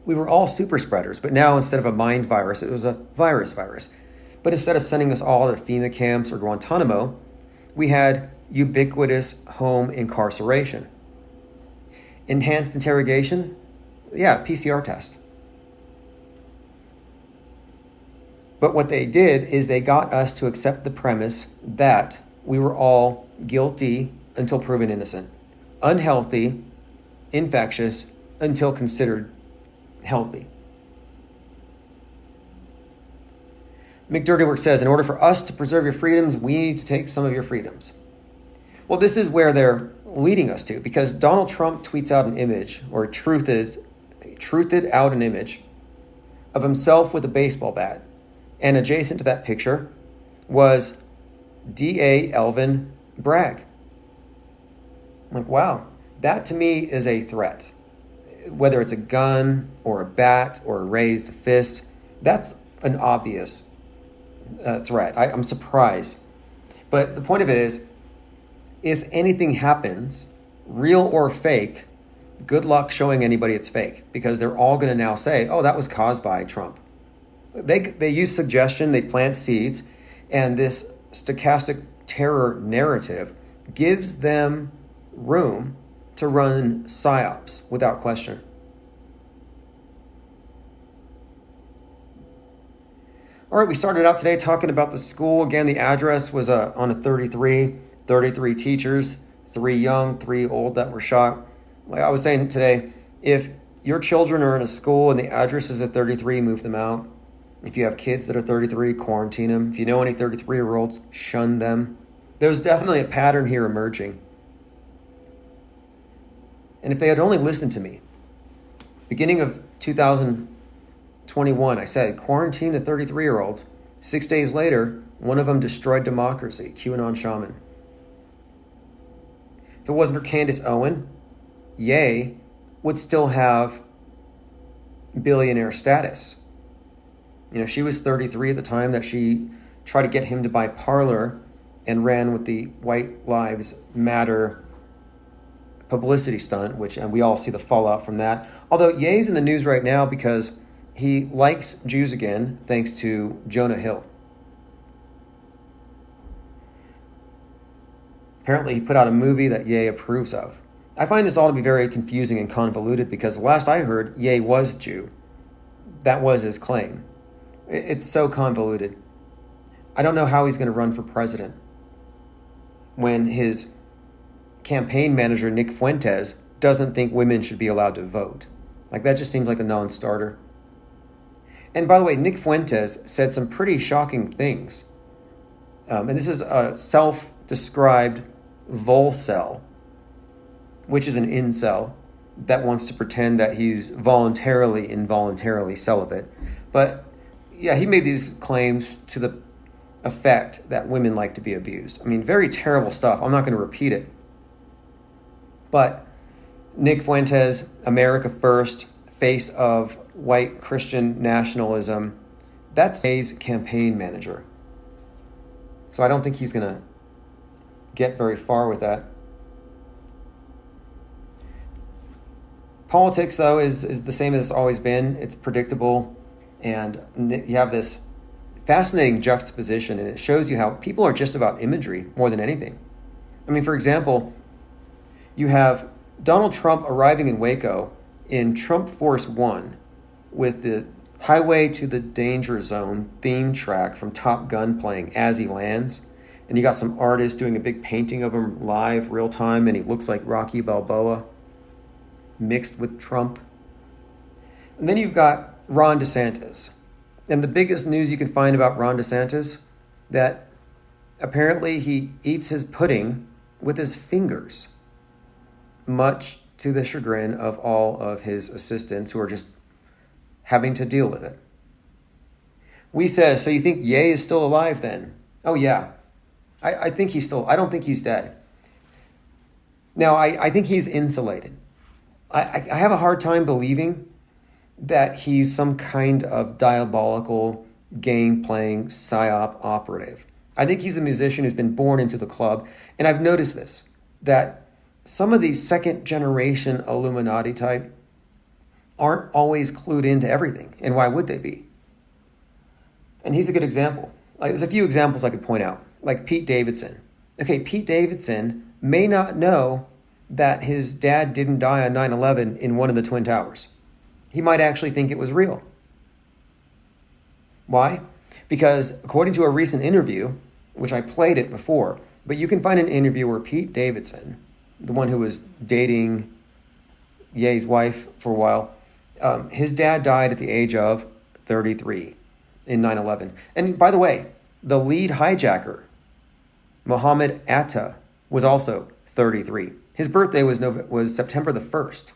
We were all super spreaders, but now instead of a mind virus, it was a virus. But instead of sending us all to FEMA camps or Guantanamo, we had ubiquitous home incarceration. Enhanced interrogation, PCR test. But what they did is they got us to accept the premise that we were all guilty until proven innocent, unhealthy, infectious, until considered healthy. Mick Dirtywork says, in order for us to preserve your freedoms, we need to take some of your freedoms. Well, this is where they're leading us to, because Donald Trump tweets out an image, or truthed out an image of himself with a baseball bat. And adjacent to that picture was D.A. Elvin Bragg. I'm like, wow, that to me is a threat. Whether it's a gun or a bat or a raised fist, that's an obvious threat. I'm surprised. But the point of it is, if anything happens, real or fake, good luck showing anybody it's fake, because they're all going to now say, oh, that was caused by Trump. They use suggestion, they plant seeds, and this stochastic terror narrative gives them room to run psyops without question. All right, we started out today talking about the school. Again, the address was on a 33 teachers, 3 young, 3 old that were shot. Like I was saying today, if your children are in a school and the address is at 33, move them out. If you have kids that are 33, quarantine them. If you know any 33-year-olds, shun them. There's definitely a pattern here emerging. And if they had only listened to me, beginning of 2021, I said, quarantine the 33-year-olds. 6 days later, one of them destroyed democracy, QAnon shaman. If it wasn't for Candace Owen, Ye would still have billionaire status. She was 33 at the time that she tried to get him to buy Parler and ran with the White Lives Matter publicity stunt, and we all see the fallout from that. Although Ye's in the news right now because he likes Jews again, thanks to Jonah Hill. Apparently he put out a movie that Ye approves of. I find this all to be very confusing and convoluted because the last I heard, Ye was Jew. That was his claim. It's so convoluted. I don't know how he's going to run for president when his campaign manager, Nick Fuentes, doesn't think women should be allowed to vote. Like, that just seems like a non-starter. And by the way, Nick Fuentes said some pretty shocking things. And this is a self-described volcel, which is an incel that wants to pretend that he's involuntarily celibate. But yeah, he made these claims to the effect that women like to be abused. I mean, very terrible stuff. I'm not going to repeat it. But Nick Fuentes, America First, face of white Christian nationalism, that's Ye's campaign manager. So I don't think he's going to get very far with that. Politics, though, is the same as it's always been. It's predictable. And you have this fascinating juxtaposition, and it shows you how people are just about imagery more than anything. I mean, for example, You have Donald Trump arriving in Waco in Trump Force One with the Highway to the Danger Zone theme track from Top Gun playing as he lands. And you got some artists doing a big painting of him live, real time, and he looks like Rocky Balboa mixed with Trump. And then you've got Ron DeSantis. And the biggest news you can find about Ron DeSantis, that apparently he eats his pudding with his fingers, much to the chagrin of all of his assistants who are just having to deal with it. We says, so you think Ye is still alive then? Oh yeah, I think he's still, I don't think he's dead. Now, I think he's insulated. I have a hard time believing that he's some kind of diabolical game-playing psyop operative. I think he's a musician who's been born into the club. And I've noticed this, that some of these second-generation Illuminati type aren't always clued into everything. And why would they be? And he's a good example. Like, there's a few examples I could point out, like Pete Davidson. Okay, Pete Davidson may not know that his dad didn't die on 9/11 in one of the Twin Towers. He might actually think it was real. Why? Because according to a recent interview, which I played it before, but you can find an interview where Pete Davidson, the one who was dating Ye's wife for a while, his dad died at the age of 33 in 9/11. And by the way, the lead hijacker, Mohammed Atta, was also 33. His birthday was September the 1st.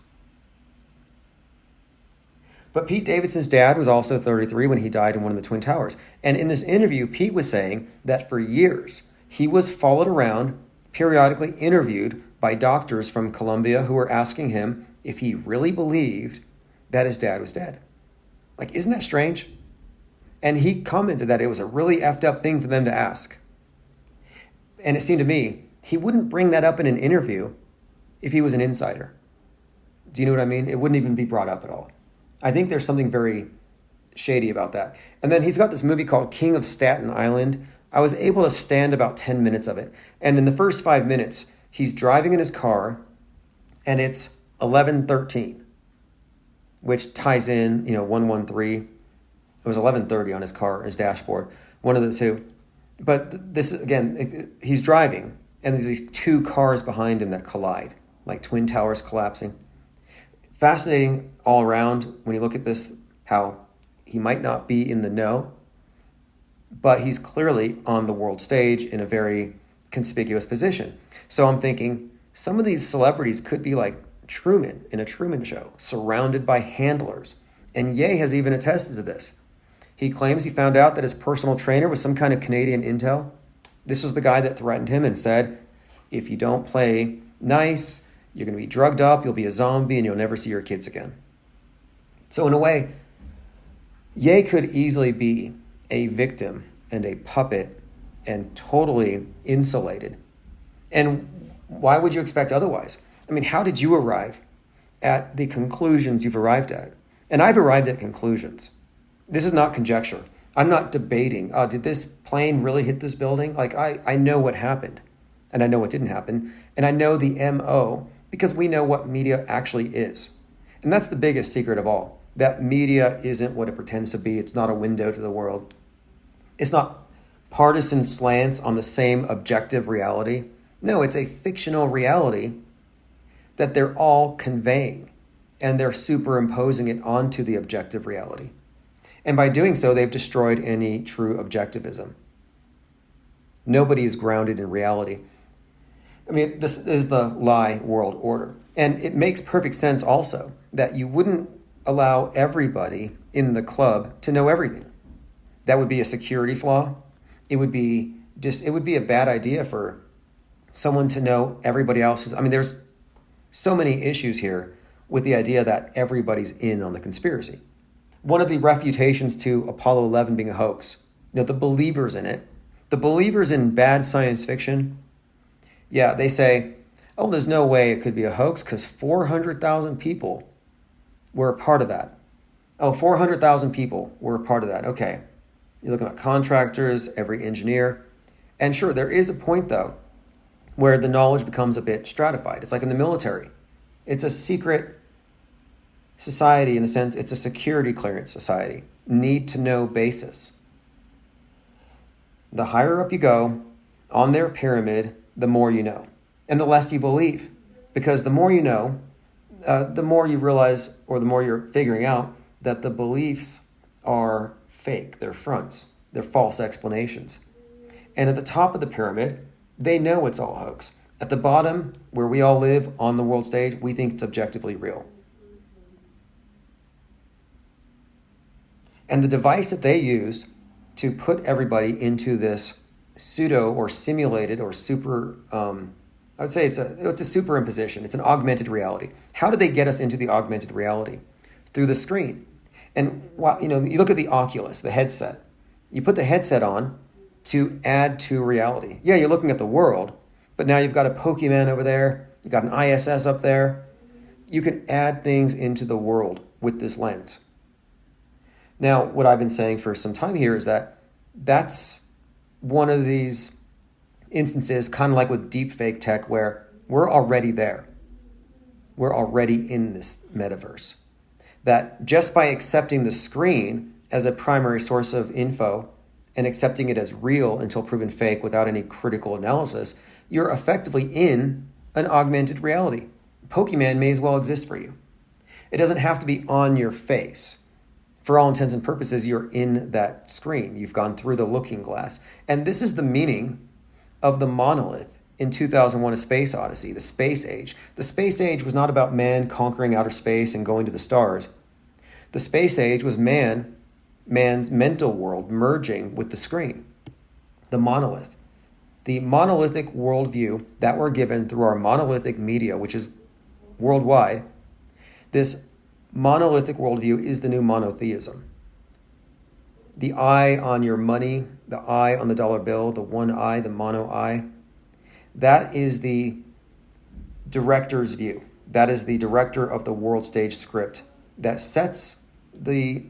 But Pete Davidson's dad was also 33 when he died in one of the Twin Towers. And in this interview, Pete was saying that for years, he was followed around, periodically interviewed by doctors from Columbia who were asking him if he really believed that his dad was dead. Like, isn't that strange? And he commented that it was a really effed up thing for them to ask. And it seemed to me, he wouldn't bring that up in an interview if he was an insider. Do you know what I mean? It wouldn't even be brought up at all. I think there's something very shady about that. And then he's got this movie called King of Staten Island. I was able to stand about 10 minutes of it. And in the first 5 minutes, he's driving in his car and it's 11:13, which ties in, 113. It was 11:30 on his car, his dashboard, one of the two. But this, again, he's driving and there's these two cars behind him that collide, like Twin Towers collapsing. Fascinating all around when you look at this, how he might not be in the know, but he's clearly on the world stage in a very conspicuous position. So I'm thinking some of these celebrities could be like Truman in a Truman Show, surrounded by handlers. And Ye has even attested to this. He claims he found out that his personal trainer was some kind of Canadian intel. This was the guy that threatened him and said, if you don't play nice, you're going to be drugged up, you'll be a zombie, and you'll never see your kids again. So in a way, Ye could easily be a victim and a puppet and totally insulated. And why would you expect otherwise? I mean, how did you arrive at the conclusions you've arrived at? And I've arrived at conclusions. This is not conjecture. I'm not debating, did this plane really hit this building? Like, I know what happened, and I know what didn't happen, and I know the MO, because we know what media actually is. And that's the biggest secret of all, that media isn't what it pretends to be. It's not a window to the world. It's not partisan slants on the same objective reality. No, it's a fictional reality that they're all conveying, and they're superimposing it onto the objective reality. And by doing so, they've destroyed any true objectivism. Nobody is grounded in reality. I mean, this is the lie world order. And it makes perfect sense also that you wouldn't allow everybody in the club to know everything. That would be a security flaw. It would be a bad idea for someone to know everybody else's. I mean, there's so many issues here with the idea that everybody's in on the conspiracy. One of the refutations to Apollo 11 being a hoax, the believers in it, the believers in bad science fiction, yeah, they say, oh, there's no way it could be a hoax because 400,000 people were a part of that. Oh, 400,000 people were a part of that. Okay. You're looking at contractors, every engineer. And sure, there is a point, though, where the knowledge becomes a bit stratified. It's like in the military. It's a secret society in the sense it's a security clearance society, need to know basis. The higher up you go on their pyramid, the more you know, and the less you believe, because the more you know, the more you realize, or the more you're figuring out that the beliefs are fake, they're fronts, they're false explanations. And at the top of the pyramid, they know it's all hoax. At the bottom, where we all live on the world stage, we think it's objectively real. And the device that they used to put everybody into this pseudo or simulated or super, I would say it's a superimposition. It's an augmented reality. How did they get us into the augmented reality? Through the screen. And while, you look at the Oculus, the headset. You put the headset on to add to reality. Yeah, you're looking at the world, but now you've got a Pokemon over there. You've got an ISS up there. You can add things into the world with this lens. Now, what I've been saying for some time here is that that's one of these instances, kind of like with deepfake tech, where we're already there. We're already in this metaverse. That just by accepting the screen as a primary source of info and accepting it as real until proven fake without any critical analysis, you're effectively in an augmented reality. Pokemon may as well exist for you. It doesn't have to be on your face. For all intents and purposes, you're in that screen. You've gone through the looking glass. And this is the meaning of the monolith in 2001: A Space Odyssey, the space age. The space age was not about man conquering outer space and going to the stars. The space age was man's mental world merging with the screen. The monolith. The monolithic worldview that we're given through our monolithic media, which is worldwide. This monolithic worldview is the new monotheism. The eye on your money, the eye on the dollar bill, the one eye, the mono eye, that is the director's view. That is the director of the world stage script that sets the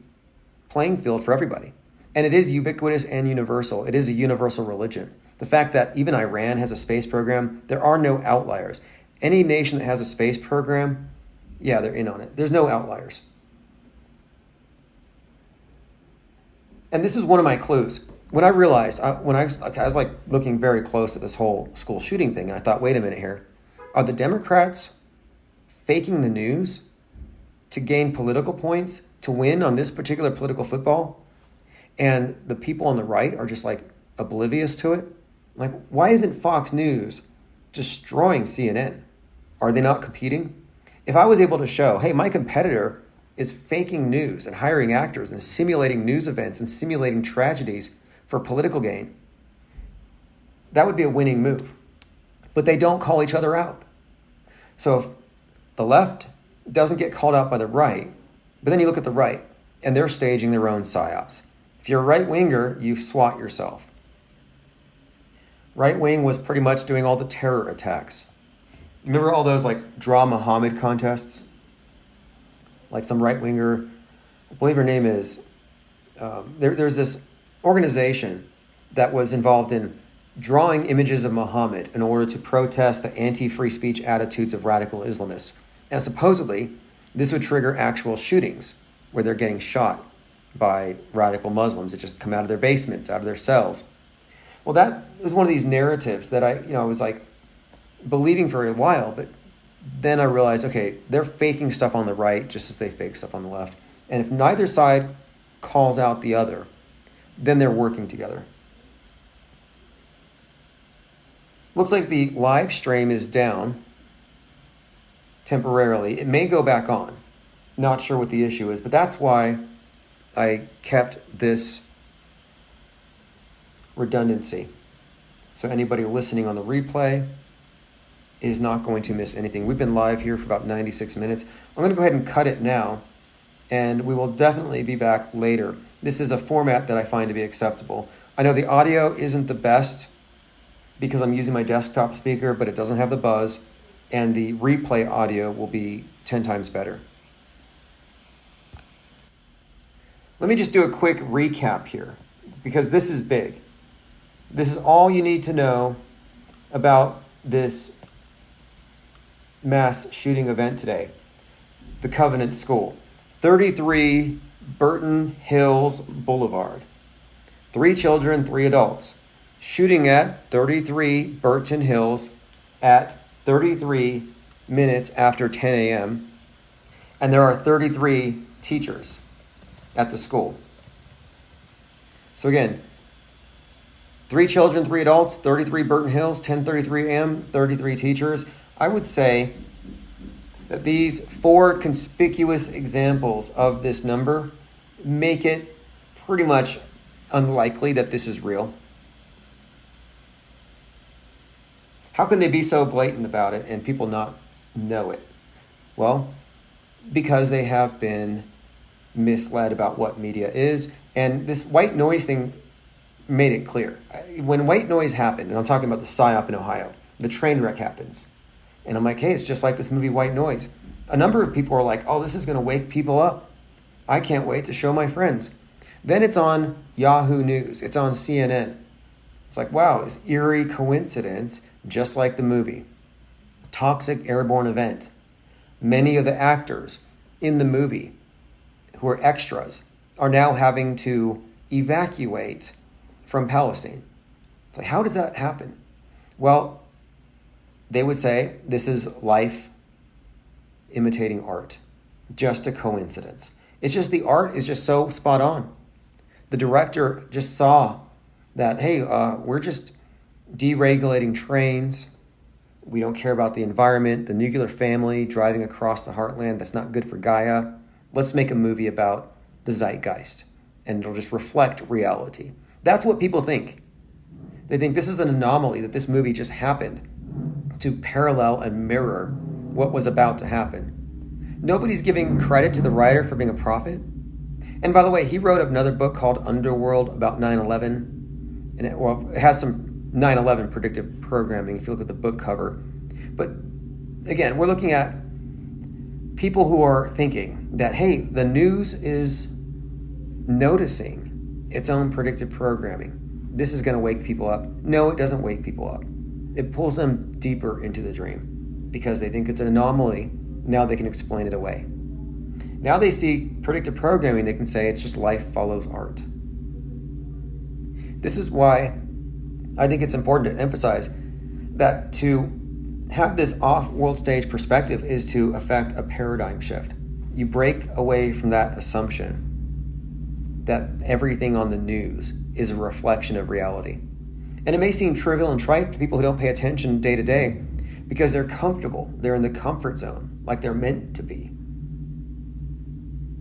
playing field for everybody. And it is ubiquitous and universal. It is a universal religion. The fact that even Iran has a space program, there are no outliers. Any nation that has a space program, yeah, they're in on it. There's no outliers. And this is one of my clues. When I realized, I was like looking very close at this whole school shooting thing, and I thought, wait a minute here. Are the Democrats faking the news to gain political points, to win on this particular political football? And the people on the right are just like oblivious to it? Like, why isn't Fox News destroying CNN? Are they not competing? If I was able to show, hey, my competitor is faking news and hiring actors and simulating news events and simulating tragedies for political gain, that would be a winning move. But they don't call each other out. So if the left doesn't get called out by the right, but then you look at the right and they're staging their own psyops. If you're a right-winger, you swat yourself. Right wing was pretty much doing all the terror attacks. Remember all those like Draw Muhammad contests? Like some right-winger, I believe her name is, there's this organization that was involved in drawing images of Muhammad in order to protest the anti-free speech attitudes of radical Islamists. And supposedly, this would trigger actual shootings where they're getting shot by radical Muslims that just come out of their basements, out of their cells. Well, that was one of these narratives that I was like believing for a while, but then I realized, okay, they're faking stuff on the right just as they fake stuff on the left. And if neither side calls out the other, then they're working together. Looks like the live stream is down temporarily. It may go back on. Not sure what the issue is, but that's why I kept this redundancy. So anybody listening on the replay is not going to miss anything. We've been live here for about 96 minutes. I'm going to go ahead and cut it now, and we will definitely be back later. This is a format that I find to be acceptable. I know the audio isn't the best because I'm using my desktop speaker, but it doesn't have the buzz, and the replay audio will be 10 times better. Let me just do a quick recap here, because this is big. This is all you need to know about this mass shooting event today, the Covenant School, 33 Burton Hills Boulevard. 3 children, 3 adults. Shooting at 33 Burton Hills at 33 minutes after 10 a.m. And there are 33 teachers at the school. So again, 3 children, 3 adults, 33 Burton Hills, 10:33 a.m., 33 teachers. I would say that these 4 conspicuous examples of this number make it pretty much unlikely that this is real. How can they be so blatant about it and people not know it? Well, because they have been misled about what media is. And this white noise thing made it clear. When white noise happened, and I'm talking about the PSYOP in Ohio, the train wreck happens. And I'm like, hey, it's just like this movie White Noise. A number of people are like, oh, this is going to wake people up. I can't wait to show my friends. Then it's on Yahoo News. It's on CNN. It's like, wow, this eerie coincidence, just like the movie. Toxic airborne event. Many of the actors in the movie who are extras are now having to evacuate from Palestine. It's like, how does that happen? Well, they would say this is life imitating art. Just a coincidence. It's just the art is just so spot on. The director just saw that, hey, we're just deregulating trains. We don't care about the environment, the nuclear family driving across the heartland. That's not good for Gaia. Let's make a movie about the zeitgeist, and it'll just reflect reality. That's what people think. They think this is an anomaly, that this movie just happened to parallel and mirror what was about to happen. Nobody's giving credit to the writer for being a prophet. And by the way, he wrote another book called Underworld about 9/11. And it has some 9/11 predictive programming if you look at the book cover. But again, we're looking at people who are thinking that, hey, the news is noticing its own predictive programming. This is going to wake people up. No, it doesn't wake people up. It pulls them deeper into the dream because they think it's an anomaly. Now they can explain it away. Now they see predictive programming, they can say it's just life follows art. This is why I think it's important to emphasize that to have this off-world stage perspective is to affect a paradigm shift. You break away from that assumption that everything on the news is a reflection of reality. And it may seem trivial and trite to people who don't pay attention day to day because they're comfortable. They're in the comfort zone, like they're meant to be.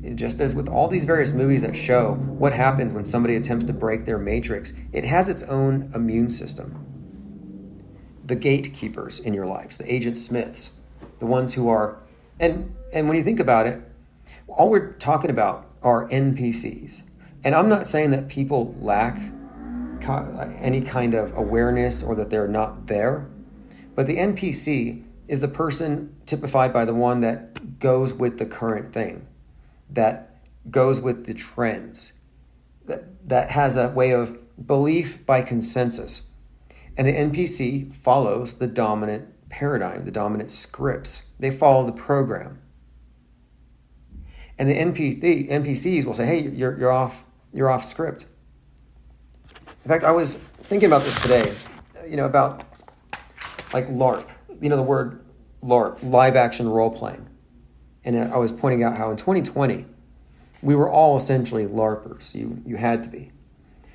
And just as with all these various movies that show what happens when somebody attempts to break their matrix, it has its own immune system. The gatekeepers in your lives, the Agent Smiths, the ones who are, and when you think about it, all we're talking about are NPCs. And I'm not saying that people lack any kind of awareness or that they're not there, but the NPC is the person typified by the one that goes with the current thing, that goes with the trends, that has a way of belief by consensus. And the NPC follows the dominant paradigm, the dominant scripts. They follow the program. And the NPCs will say, hey, you're off script. In fact, I was thinking about this today, about like LARP, the word LARP, live action role playing. And I was pointing out how in 2020, we were all essentially LARPers. You had to be.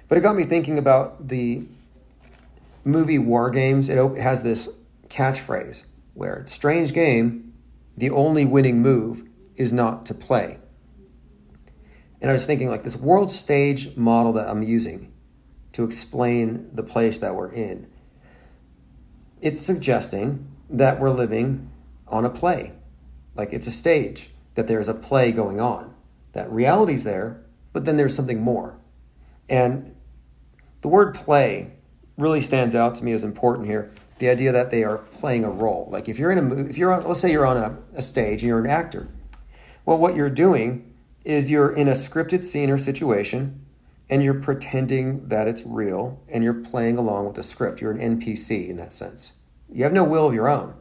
But it got me thinking about the movie War Games. It has this catchphrase where it's strange game, the only winning move is not to play. And I was thinking like this world stage model that I'm using to explain the place that we're in. It's suggesting that we're living on a play. Like it's a stage, that there's a play going on, that reality's there, but then there's something more. And the word play really stands out to me as important here. The idea that they are playing a role. Like if you're in a movie, let's say you're on a stage and you're an actor. Well, what you're doing is you're in a scripted scene or situation and you're pretending that it's real and you're playing along with the script. You're an NPC in that sense. You have no will of your own.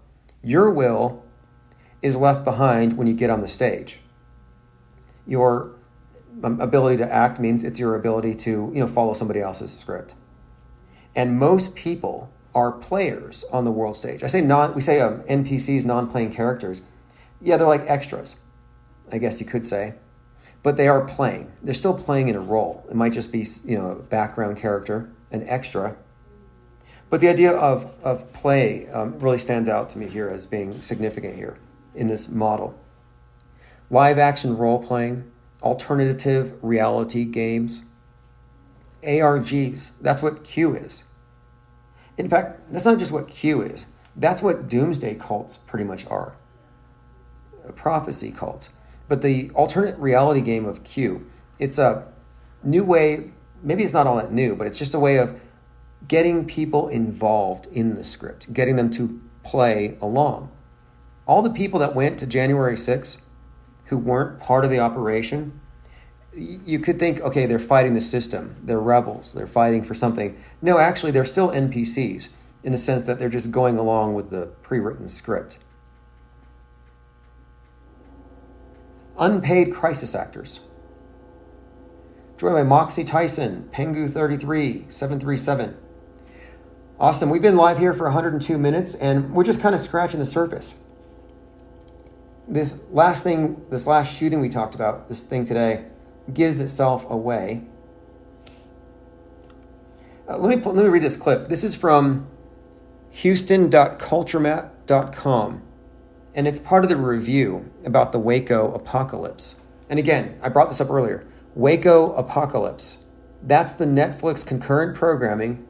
Your will is left behind when you get on the stage. Your ability to act means it's your ability to, follow somebody else's script. And most people are players on the world stage. We say NPCs, non-playing characters. Yeah, they're like extras, I guess you could say. But they are playing. They're still playing in a role. It might just be, a background character, an extra. But the idea of play really stands out to me here as being significant here in this model. Live action role playing, alternative reality games, ARGs, that's what Q is. In fact, that's not just what Q is. That's what doomsday cults pretty much are. Prophecy cults. But the alternate reality game of Q, it's a new way, maybe it's not all that new, but it's just a way of getting people involved in the script, getting them to play along. All the people that went to January 6th who weren't part of the operation, you could think, okay, they're fighting the system, they're rebels, they're fighting for something. No, actually, they're still NPCs in the sense that they're just going along with the pre-written script. Unpaid crisis actors. Joined by Moxie Tyson, Pengu33, 737. Awesome. We've been live here for 102 minutes, and we're just kind of scratching the surface. This last shooting we talked about, this thing today, gives itself away. Let me read this clip. This is from Houston.culturemat.com, and it's part of the review about the Waco apocalypse. And again, I brought this up earlier. Waco apocalypse. That's the Netflix concurrent programming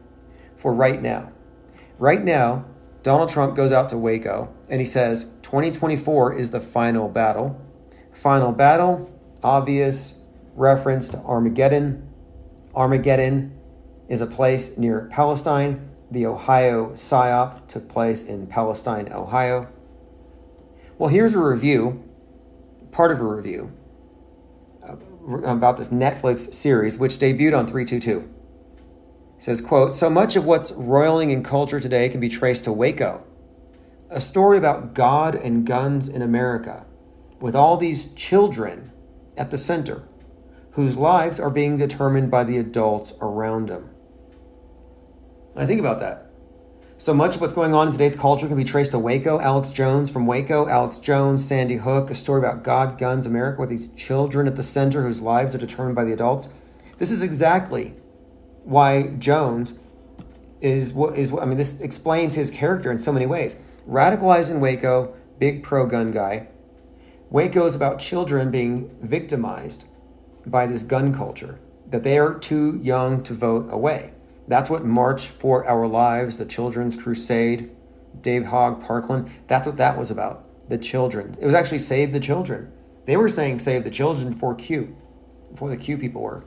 for right now. Right now, Donald Trump goes out to Waco and he says 2024 is the final battle. Final battle, obvious reference to Armageddon. Armageddon is a place near Palestine. The Ohio PSYOP took place in Palestine, Ohio. Well, here's a review, part of a review, about this Netflix series, which debuted on 322. It says, quote, "So much of what's roiling in culture today can be traced to Waco, a story about God and guns in America, with all these children at the center, whose lives are being determined by the adults around them." I think about that. So much of what's going on in today's culture can be traced to Waco. Alex Jones from Waco, Alex Jones, Sandy Hook, a story about God, guns, America, with these children at the center whose lives are determined by the adults. This is exactly why Jones this explains his character in so many ways. Radicalized in Waco, big pro-gun guy. Waco is about children being victimized by this gun culture, that they are too young to vote away. That's what March for Our Lives, the Children's Crusade, Dave Hogg, Parkland, that's what that was about, the children. It was actually Save the Children. They were saying Save the Children before the Q people were.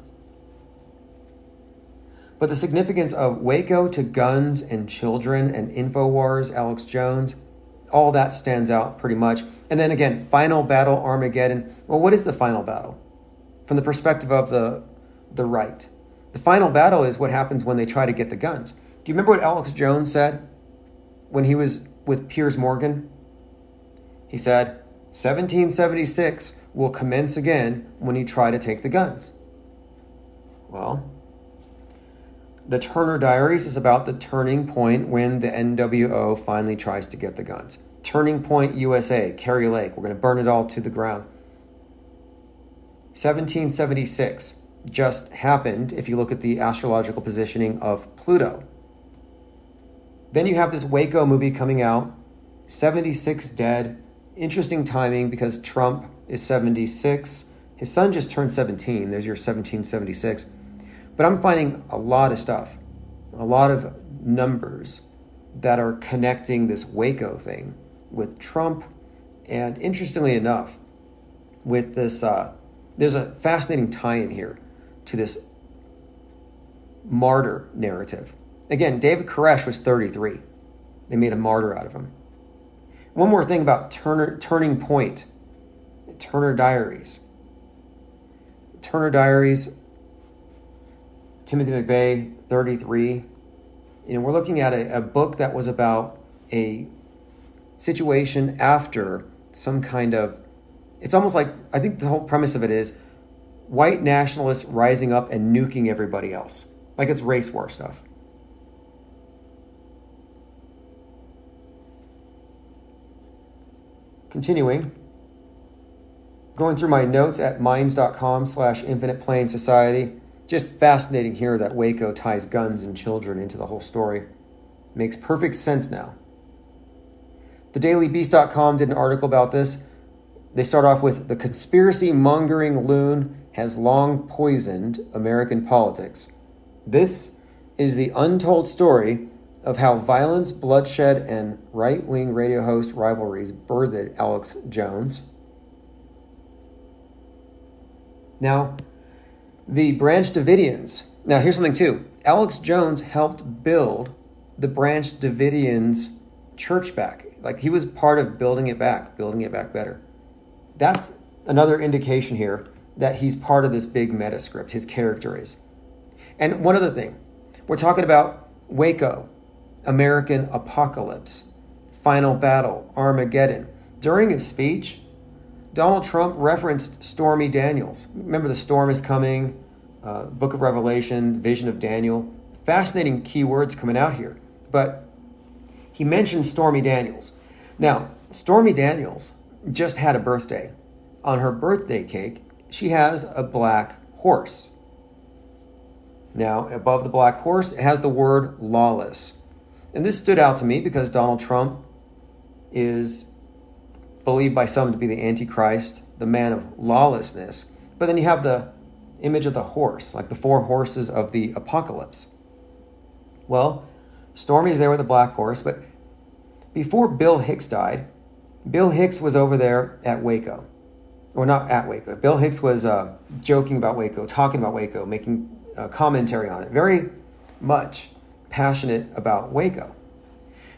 But the significance of Waco to guns and children and InfoWars, Alex Jones, all that stands out pretty much. And then again, final battle, Armageddon. Well, what is the final battle? From the perspective of the right. The final battle is what happens when they try to get the guns. Do you remember what Alex Jones said when he was with Piers Morgan? He said, 1776 will commence again when you try to take the guns. Well, the Turner Diaries is about the turning point when the NWO finally tries to get the guns. Turning Point USA, Kerry Lake, we're going to burn it all to the ground. 1776 just happened if you look at the astrological positioning of Pluto. Then you have this Waco movie coming out, 76 dead. Interesting timing because Trump is 76. His son just turned 17. There's your 1776. But I'm finding a lot of stuff, a lot of numbers that are connecting this Waco thing with Trump. And interestingly enough, with this, there's a fascinating tie-in here to this martyr narrative. Again, David Koresh was 33. They made a martyr out of him. One more thing about Turning Point, Turner Diaries. Turner Diaries, Timothy McVeigh, 33. We're looking at a book that was about a situation after some kind of, it's almost like, I think the whole premise of it is white nationalists rising up and nuking everybody else. Like it's race war stuff. Continuing, going through my notes at minds.com/Infinite Plane Society. Just fascinating here that Waco ties guns and children into the whole story. Makes perfect sense now. TheDailyBeast.com did an article about this. They start off with, the conspiracy mongering loon has long poisoned American politics. This is the untold story of how violence, bloodshed, and right-wing radio host rivalries birthed Alex Jones. Now, the Branch Davidians. Now, here's something too. Alex Jones helped build the Branch Davidians church back. Like he was part of building it back better. That's another indication here that he's part of this big meta script, his character is. And one other thing, we're talking about Waco, American apocalypse, final battle, Armageddon. During his speech, Donald Trump referenced Stormy Daniels. Remember, the storm is coming, Book of Revelation, Vision of Daniel. Fascinating keywords coming out here. But he mentioned Stormy Daniels. Now, Stormy Daniels just had a birthday. On her birthday cake, she has a black horse. Now, above the black horse, it has the word lawless. And this stood out to me because Donald Trump is believed by some to be the Antichrist, the man of lawlessness. But then you have the image of the horse, like the four horses of the apocalypse. Well, Stormy's there with the black horse, but before Bill Hicks died, Bill Hicks was over there at Waco. Or not at Waco. Bill Hicks was joking about Waco, talking about Waco, making commentary on it. Very much passionate about Waco.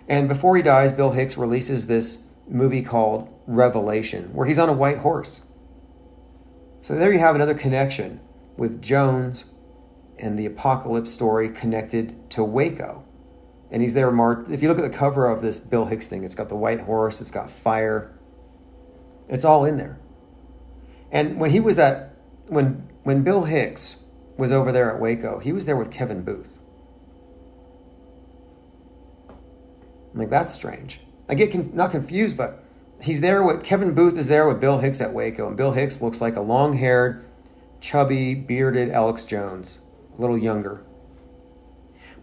And before he dies, Bill Hicks releases this movie called Revelation, where he's on a white horse. So there you have another connection with Jones and the apocalypse story connected to Waco. And he's there marked. If you look at the cover of this Bill Hicks thing, it's got the white horse, it's got fire. It's all in there. And when he was when Bill Hicks was over there at Waco, he was there with Kevin Booth. I'm like, that's strange. I get not confused, but he's there with Kevin Booth is there with Bill Hicks at Waco, and Bill Hicks looks like a long-haired, chubby, bearded Alex Jones, a little younger.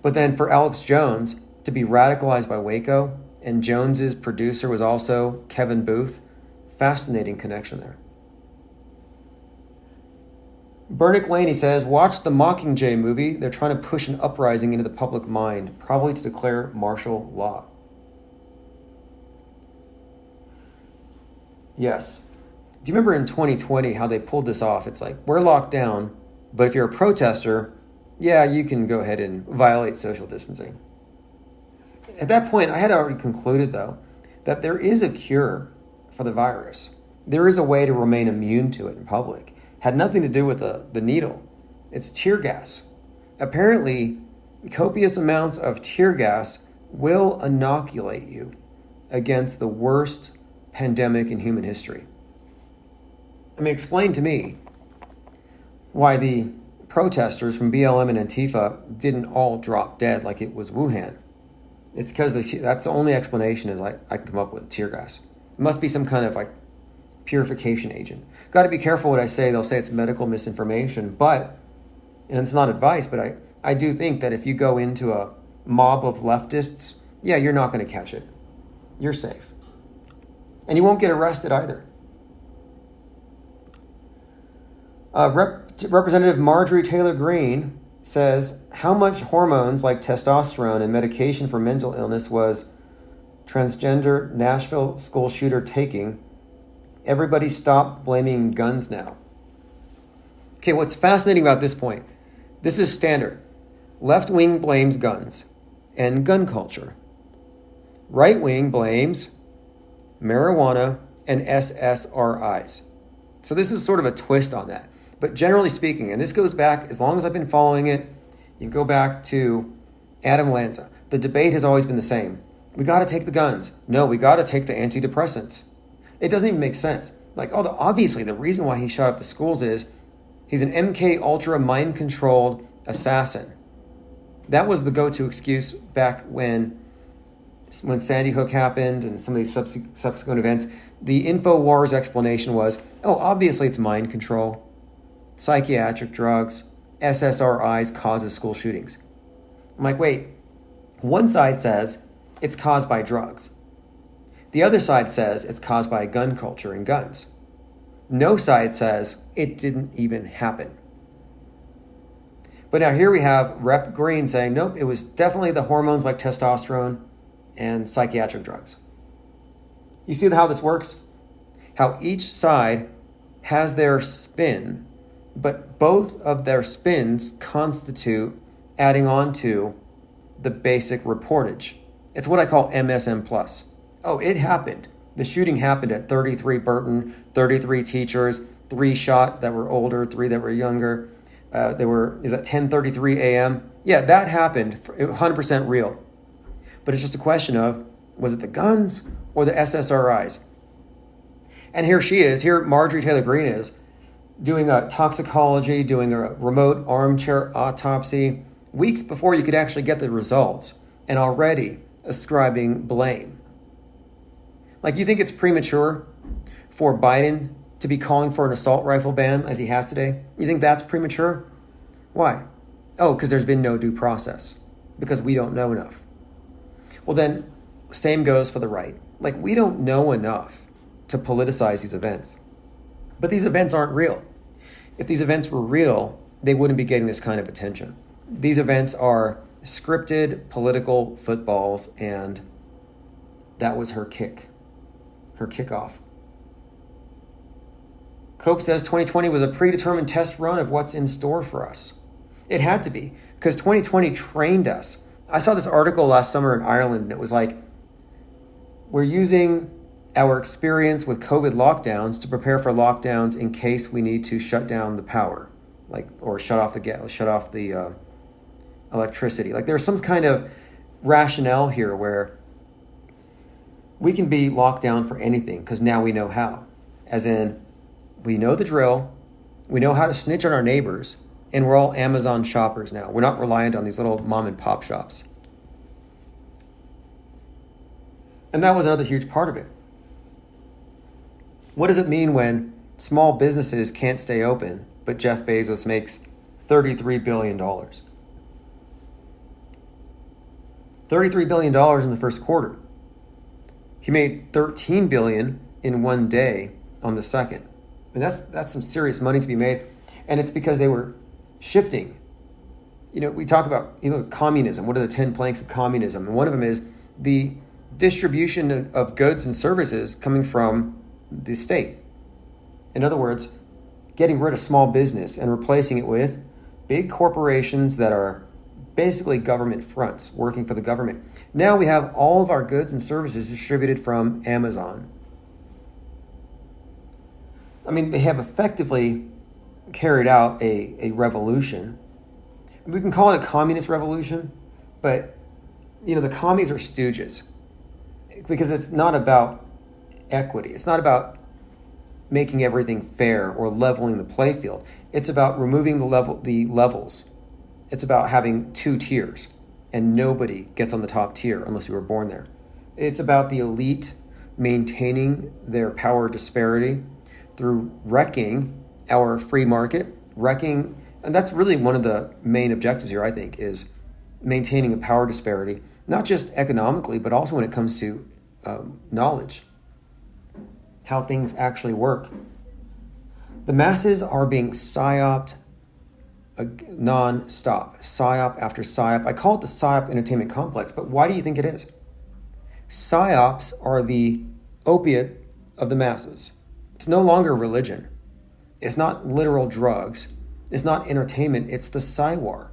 But then for Alex Jones to be radicalized by Waco, and Jones's producer was also Kevin Booth, fascinating connection there. Bernick Laney says, watch the Mockingjay movie. They're trying to push an uprising into the public mind, probably to declare martial law. Yes. Do you remember in 2020 how they pulled this off? It's like, we're locked down, but if you're a protester, yeah, you can go ahead and violate social distancing. At that point, I had already concluded, though, that there is a cure for the virus. There is a way to remain immune to it in public. Had nothing to do with the needle. It's tear gas. Apparently, copious amounts of tear gas will inoculate you against the worst pandemic in human history. I mean, explain to me why the protesters from BLM and Antifa didn't all drop dead like it was Wuhan. It's because that's the only explanation is I can come up with, tear gas. It must be some kind of like purification agent. Got to be careful what I say. They'll say it's medical misinformation, but, and it's not advice, but I do think that if you go into a mob of leftists, yeah, you're not going to catch it. You're safe. And you won't get arrested either. Representative Marjorie Taylor Greene says, how much hormones like testosterone and medication for mental illness was transgender Nashville school shooter taking? Everybody stop blaming guns now. Okay, what's fascinating about this point, this is standard. Left wing blames guns and gun culture. Right wing blames marijuana and SSRIs. So this is sort of a twist on that. But generally speaking, and this goes back, as long as I've been following it, you go back to Adam Lanza. The debate has always been the same. We got to take the guns. No, we got to take the antidepressants. It doesn't even make sense. Like, obviously, the reason why he shot up the schools is he's an MK Ultra mind-controlled assassin. That was the go-to excuse back when Sandy Hook happened and some of these subsequent events. The InfoWars explanation was, obviously it's mind control, psychiatric drugs, SSRIs causes school shootings. I'm like, wait, one side says it's caused by drugs. The other side says it's caused by gun culture and guns. No side says it didn't even happen. But now here we have Rep. Green saying, nope, it was definitely the hormones like testosterone and psychiatric drugs. You see how this works? How each side has their spin, but both of their spins constitute adding on to the basic reportage. It's what I call MSM plus. It happened. The shooting happened at 33 Burton, 33 teachers, 3 shot that were older, 3 that were younger. Is at 10:33 a.m. Yeah, that happened, 100% real. But it's just a question of, was it the guns or the SSRIs? And here Marjorie Taylor Greene is, doing a toxicology, doing a remote armchair autopsy, weeks before you could actually get the results, and already ascribing blame. Like, you think it's premature for Biden to be calling for an assault rifle ban as he has today? You think that's premature? Why? Because there's been no due process. Because we don't know enough. Well then, same goes for the right. Like, we don't know enough to politicize these events. But these events aren't real. If these events were real, they wouldn't be getting this kind of attention. These events are scripted political footballs, and that was her kickoff. Cope says 2020 was a predetermined test run of what's in store for us. It had to be, because 2020 trained us. I saw this article last summer in Ireland, and it was like, we're using our experience with COVID lockdowns to prepare for lockdowns in case we need to shut down the power, or shut off the electricity. Like, there's some kind of rationale here where we can be locked down for anything because now we know how. As in, we know the drill, we know how to snitch on our neighbors, and we're all Amazon shoppers now. We're not reliant on these little mom and pop shops. And that was another huge part of it. What does it mean when small businesses can't stay open, but Jeff Bezos makes $33 billion? $33 billion in the first quarter. He made $13 billion in one day on the second. I mean, that's some serious money to be made. And it's because they were shifting. We talk about communism. What are the 10 planks of communism? And one of them is the distribution of goods and services coming from the state. In other words, getting rid of small business and replacing it with big corporations that are basically government fronts working for the government. Now we have all of our goods and services distributed from Amazon. I mean, they have effectively carried out a revolution. We can call it a communist revolution, but the commies are stooges because it's not about equity. It's not about making everything fair or leveling the play field. It's about removing the levels. It's about having 2 tiers, and nobody gets on the top tier unless you were born there. It's about the elite maintaining their power disparity through wrecking our free market, and that's really one of the main objectives here, I think, is maintaining a power disparity, not just economically, but also when it comes to knowledge, how things actually work. The masses are being psyoped non-stop, psyop after psyop. I call it the psyop entertainment complex, but why do you think it is? Psyops are the opiate of the masses. It's no longer religion. It's not literal drugs. It's not entertainment. It's the psywar.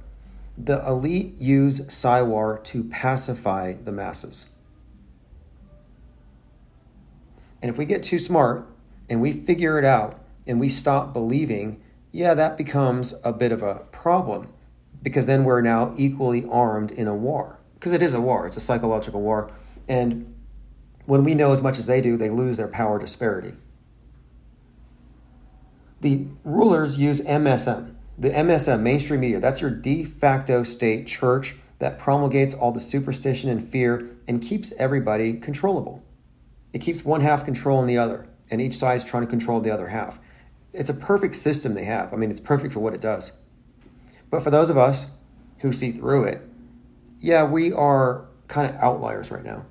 The elite use psywar to pacify the masses. And if we get too smart and we figure it out and we stop believing, that becomes a bit of a problem, because then we're now equally armed in a war. Because it is a war. It's a psychological war. And when we know as much as they do, they lose their power disparity. The rulers use MSM. The MSM, mainstream media, that's your de facto state church that promulgates all the superstition and fear and keeps everybody controllable. It keeps one half controlling the other, and each side's trying to control the other half. It's a perfect system they have. I mean, it's perfect for what it does. But for those of us who see through it, yeah, we are kind of outliers right now.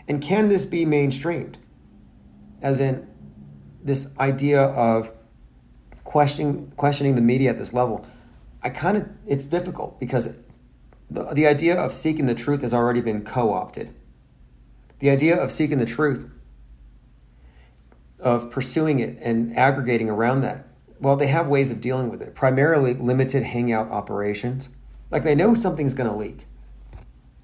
And can this be mainstreamed? As in this idea of questioning the media at this level. It's difficult because the idea of seeking the truth has already been co-opted. The idea of seeking the truth, of pursuing it and aggregating around that, well, they have ways of dealing with it, primarily limited hangout operations. Like they know something's going to leak.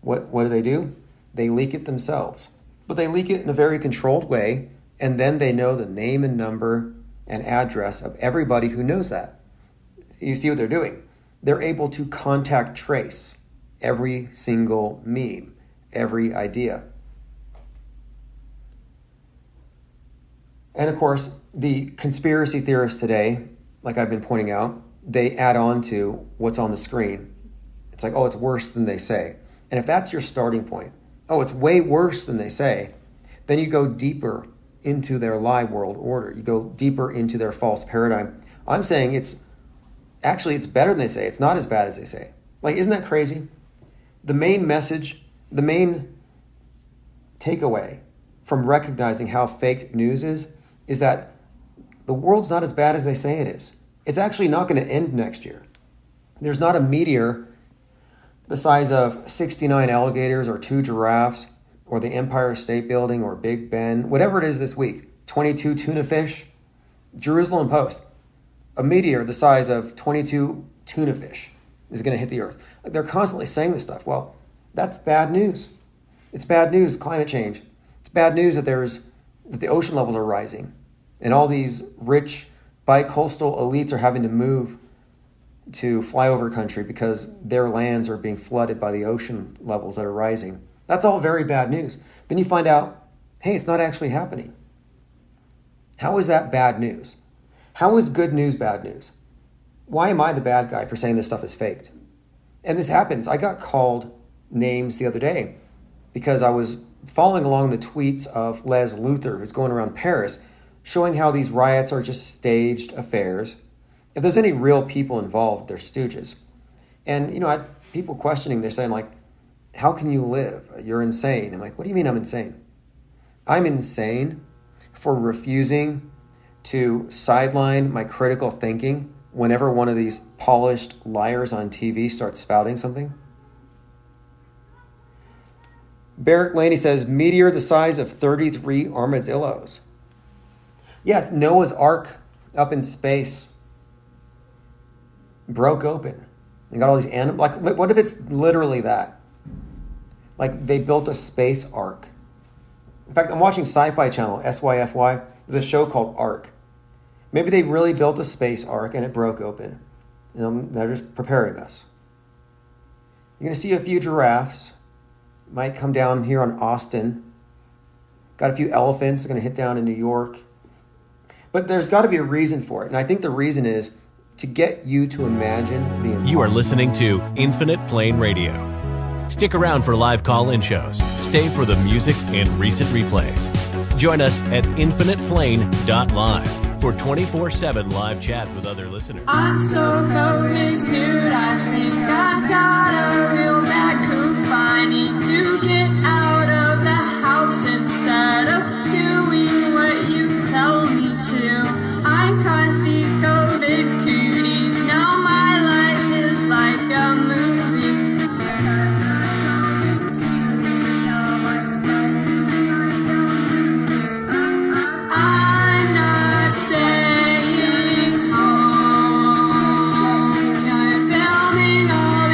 What do? They leak it themselves. But they leak it in a very controlled way, and then they know the name and number and address of everybody who knows that. You see what they're doing? They're able to contact trace every single meme, every idea. And of course, the conspiracy theorists today, like I've been pointing out, they add on to what's on the screen. It's like, oh, it's worse than they say. And if that's your starting point, oh, it's way worse than they say, then you go deeper into their lie world order. You go deeper into their false paradigm. I'm saying it's better than they say. It's not as bad as they say. Like, isn't that crazy? The main message, the main takeaway from recognizing how faked news is that the world's not as bad as they say it is. It's actually not going to end next year. There's not a meteor the size of 69 alligators or 2 giraffes or the Empire State Building or Big Ben, whatever it is this week, 22 tuna fish, Jerusalem Post. A meteor the size of 22 tuna fish is going to hit the earth. Like, they're constantly saying this stuff. Well, that's bad news. It's bad news, climate change. It's bad news that the ocean levels are rising and all these rich bi-coastal elites are having to move to flyover country because their lands are being flooded by the ocean levels that are rising. That's all very bad news. Then you find out, hey, it's not actually happening. How is that bad news? How is good news bad news? Why am I the bad guy for saying this stuff is faked? And this happens. I got called names the other day because I was following along the tweets of Les Luther, who's going around Paris, showing how these riots are just staged affairs. If there's any real people involved, they're stooges. And, I had people questioning, they're saying, like, how can you live? You're insane. I'm like, what do you mean I'm insane? I'm insane for refusing to sideline my critical thinking whenever one of these polished liars on TV starts spouting something. Barrick Laney says, meteor the size of 33 armadillos. Yeah, it's Noah's Ark up in space. Broke open. And got all these animals. Like, what if it's literally that? Like, they built a space ark. In fact, I'm watching Sci-Fi Channel, SYFY. There's a show called Ark. Maybe they really built a space ark and it broke open. They're just preparing us. You're going to see a few giraffes. Might come down here on Austin. Got a few elephants. They're going to hit down in New York. But there's got to be a reason for it. And I think the reason is to get you to imagine the impossible. You are listening to Infinite Plane Radio. Stick around for live call-in shows. Stay for the music and recent replays. Join us at infiniteplane.live for 24/7 live chat with other listeners. I'm so COVID, dude. I think I got a real bad coop. I need to get out of the house instead of doing what you tell me to. I caught the COVID cooties. Now my life is like a movie. I'm not staying home. I'm filming all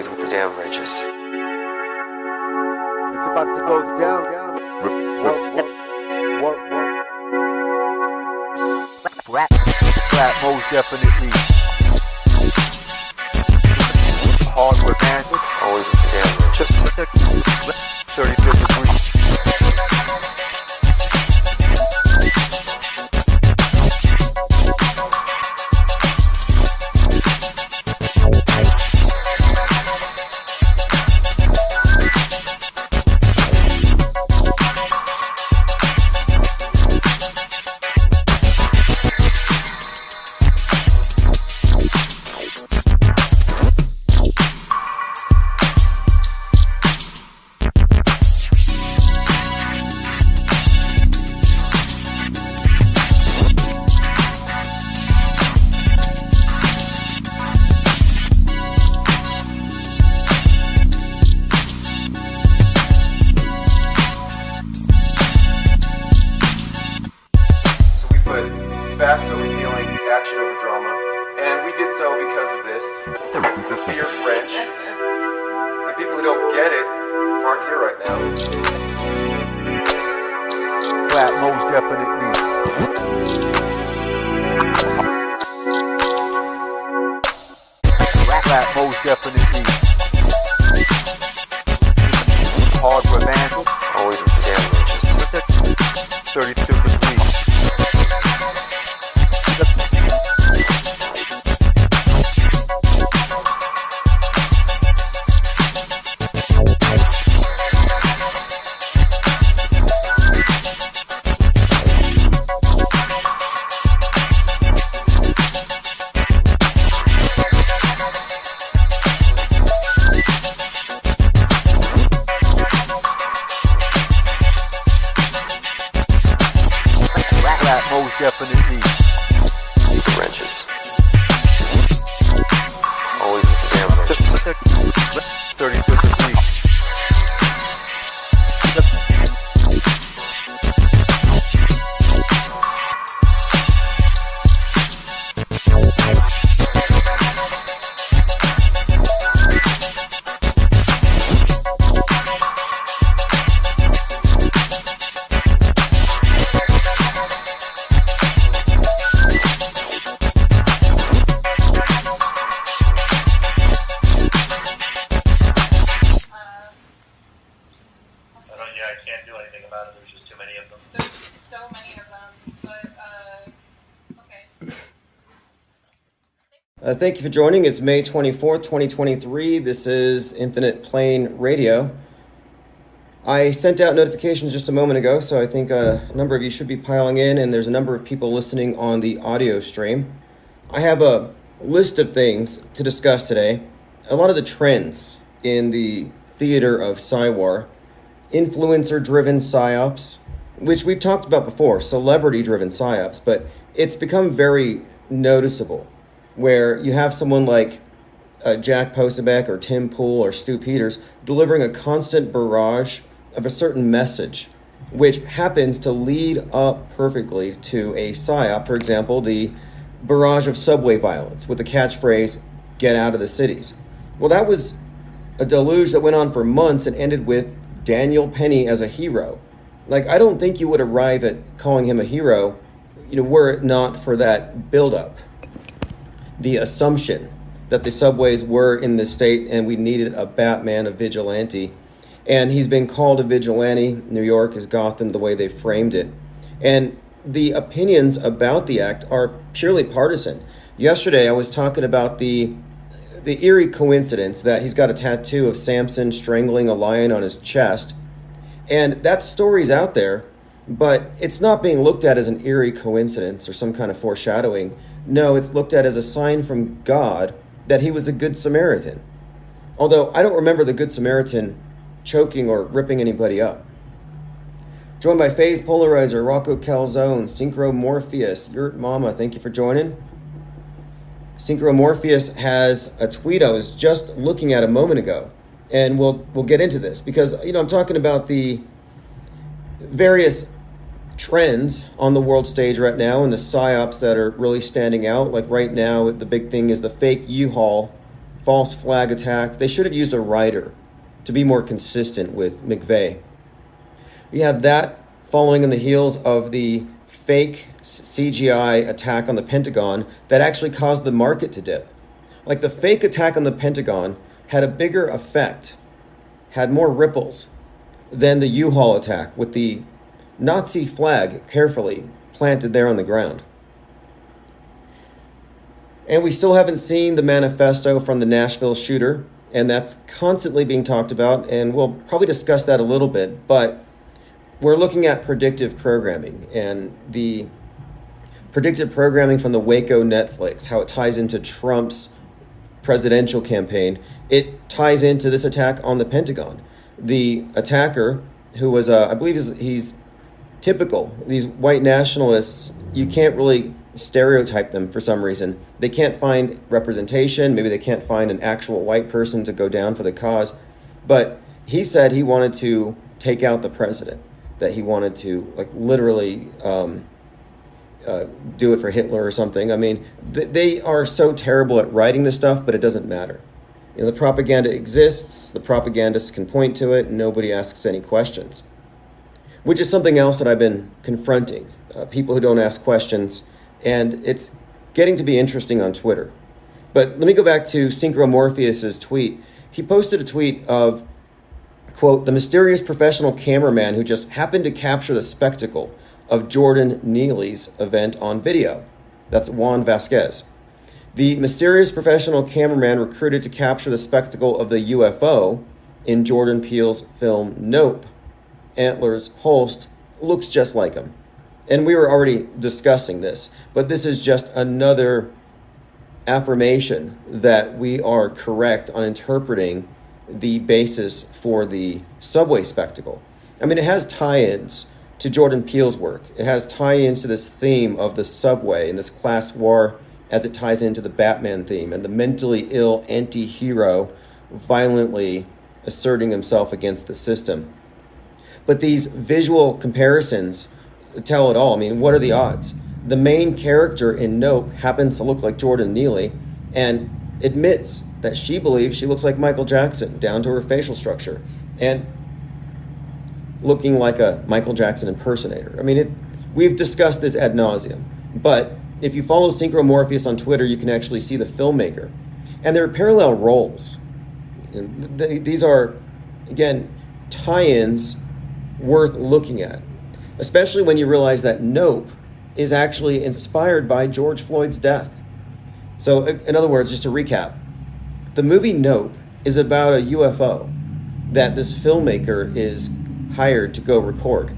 Always with the damn riches. It's about to go down. Rap most definitely. Hardwood man. Always with the damn riches. 35th degree. Facts over feelings, action over drama. And we did so because of this. The fear French. The people who don't get it aren't here right now. Rap most definitely. Rap most definitely. Hardwood man. Always with the damn riches. 32 degrees. Most definitely. The wrenches. Always with the damn wrenches. 35th degree. I can't do anything about it. There's just too many of them. There's so many of them, but okay. Thank you for joining. It's May 24th, 2023. This is Infinite Plane Radio. I sent out notifications just a moment ago, so I think a number of you should be piling in, and there's a number of people listening on the audio stream. I have a list of things to discuss today. A lot of the trends in the theater of Psywar, influencer-driven psyops, which we've talked about before, celebrity-driven psyops, but it's become very noticeable, where you have someone like Jack Posobiec or Tim Pool or Stu Peters delivering a constant barrage of a certain message, which happens to lead up perfectly to a psyop. For example, the barrage of subway violence with the catchphrase, "Get out of the cities." Well, that was a deluge that went on for months and ended with Daniel Penny as a hero. Like, I don't think you would arrive at calling him a hero, were it not for that buildup. The assumption that the subways were in this state and we needed a Batman, a vigilante. And he's been called a vigilante. New York is Gotham, the way they framed it. And the opinions about the act are purely partisan. Yesterday, I was talking about the eerie coincidence that he's got a tattoo of Samson strangling a lion on his chest. And that story's out there, but it's not being looked at as an eerie coincidence or some kind of foreshadowing. No, it's looked at as a sign from God that he was a good Samaritan. Although I don't remember the Good Samaritan choking or ripping anybody up. Joined by FaZe Polarizer, Rocco Calzone, Synchro Morpheus, Yurt Mama, thank you for joining. Synchro Morpheus has a tweet I was just looking at a moment ago, and we'll get into this because I'm talking about the various trends on the world stage right now and the psyops that are really standing out. Like right now, the big thing is the fake U-Haul false flag attack. They should have used a writer to be more consistent with McVeigh. We had that following in the heels of the fake CGI attack on the Pentagon that actually caused the market to dip. Like, the fake attack on the Pentagon had a bigger effect, had more ripples than the U-Haul attack with the Nazi flag carefully planted there on the ground. And we still haven't seen the manifesto from the Nashville shooter, and that's constantly being talked about, and we'll probably discuss that a little bit, but we're looking at predictive programming and the predictive programming from the Waco Netflix, how it ties into Trump's presidential campaign. It ties into this attack on the Pentagon. The attacker, who was, I believe he's typical. These white nationalists, you can't really stereotype them for some reason. They can't find representation. Maybe they can't find an actual white person to go down for the cause. But he said he wanted to take out the president, that he wanted to, like, literally do it for Hitler or something. I mean, they are so terrible at writing this stuff, but it doesn't matter. You know, the propaganda exists, the propagandists can point to it, and nobody asks any questions. Which is something else that I've been confronting, people who don't ask questions, and it's getting to be interesting on Twitter. But let me go back to Synchromorpheus's tweet. He posted a tweet of, quote, "the mysterious professional cameraman who just happened to capture the spectacle of Jordan Neely's event on video." That's Juan Vasquez. "The mysterious professional cameraman recruited to capture the spectacle of the UFO in Jordan Peele's film Nope. Antler's Holst looks just like him." And we were already discussing this, but this is just another affirmation that we are correct on interpreting the basis for the subway spectacle. I mean, it has tie-ins to Jordan Peele's work. It has tie-ins to this theme of the subway and this class war as it ties into the Batman theme and the mentally ill anti-hero violently asserting himself against the system. But these visual comparisons tell it all. I mean, what are the odds? The main character in Nope happens to look like Jordan Neely and admits that she believes she looks like Michael Jackson, down to her facial structure, and looking like a Michael Jackson impersonator. I mean, we've discussed this ad nauseum, but if you follow Synchromorpheus on Twitter, you can actually see the filmmaker. And there are parallel roles. These are, again, tie-ins worth looking at, especially when you realize that Nope is actually inspired by George Floyd's death. So, in other words, just to recap, the movie Nope is about a UFO that this filmmaker is hired to go record.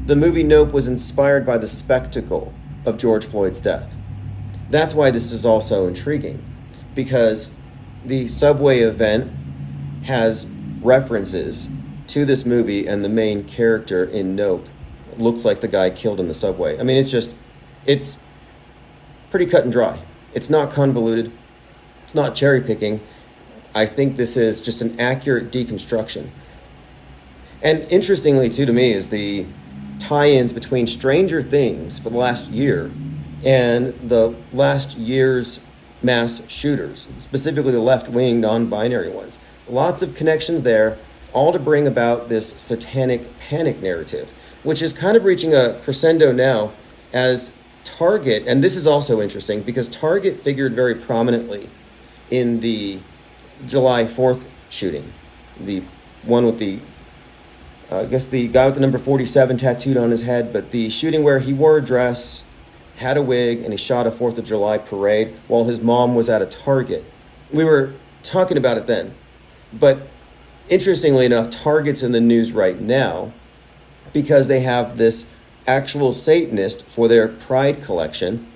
The movie Nope was inspired by the spectacle of George Floyd's death. That's why this is also intriguing, because the subway event has references to this movie, and the main character in Nope looks like the guy killed in the subway. I mean, it's pretty cut and dry. It's not convoluted. It's not cherry picking. I think this is just an accurate deconstruction. And interestingly, too, to me, is the tie-ins between Stranger Things for the last year and the last year's mass shooters, specifically the left-wing, non-binary ones. Lots of connections there, all to bring about this satanic panic narrative, which is kind of reaching a crescendo now as Target, and this is also interesting because Target figured very prominently in the July 4th shooting, the one with the I guess the guy with the number 47 tattooed on his head, but the shooting where he wore a dress, had a wig, and he shot a 4th of July parade while his mom was at a Target. We were talking about it then. But interestingly enough, Target's in the news right now because they have this actual Satanist for their Pride collection,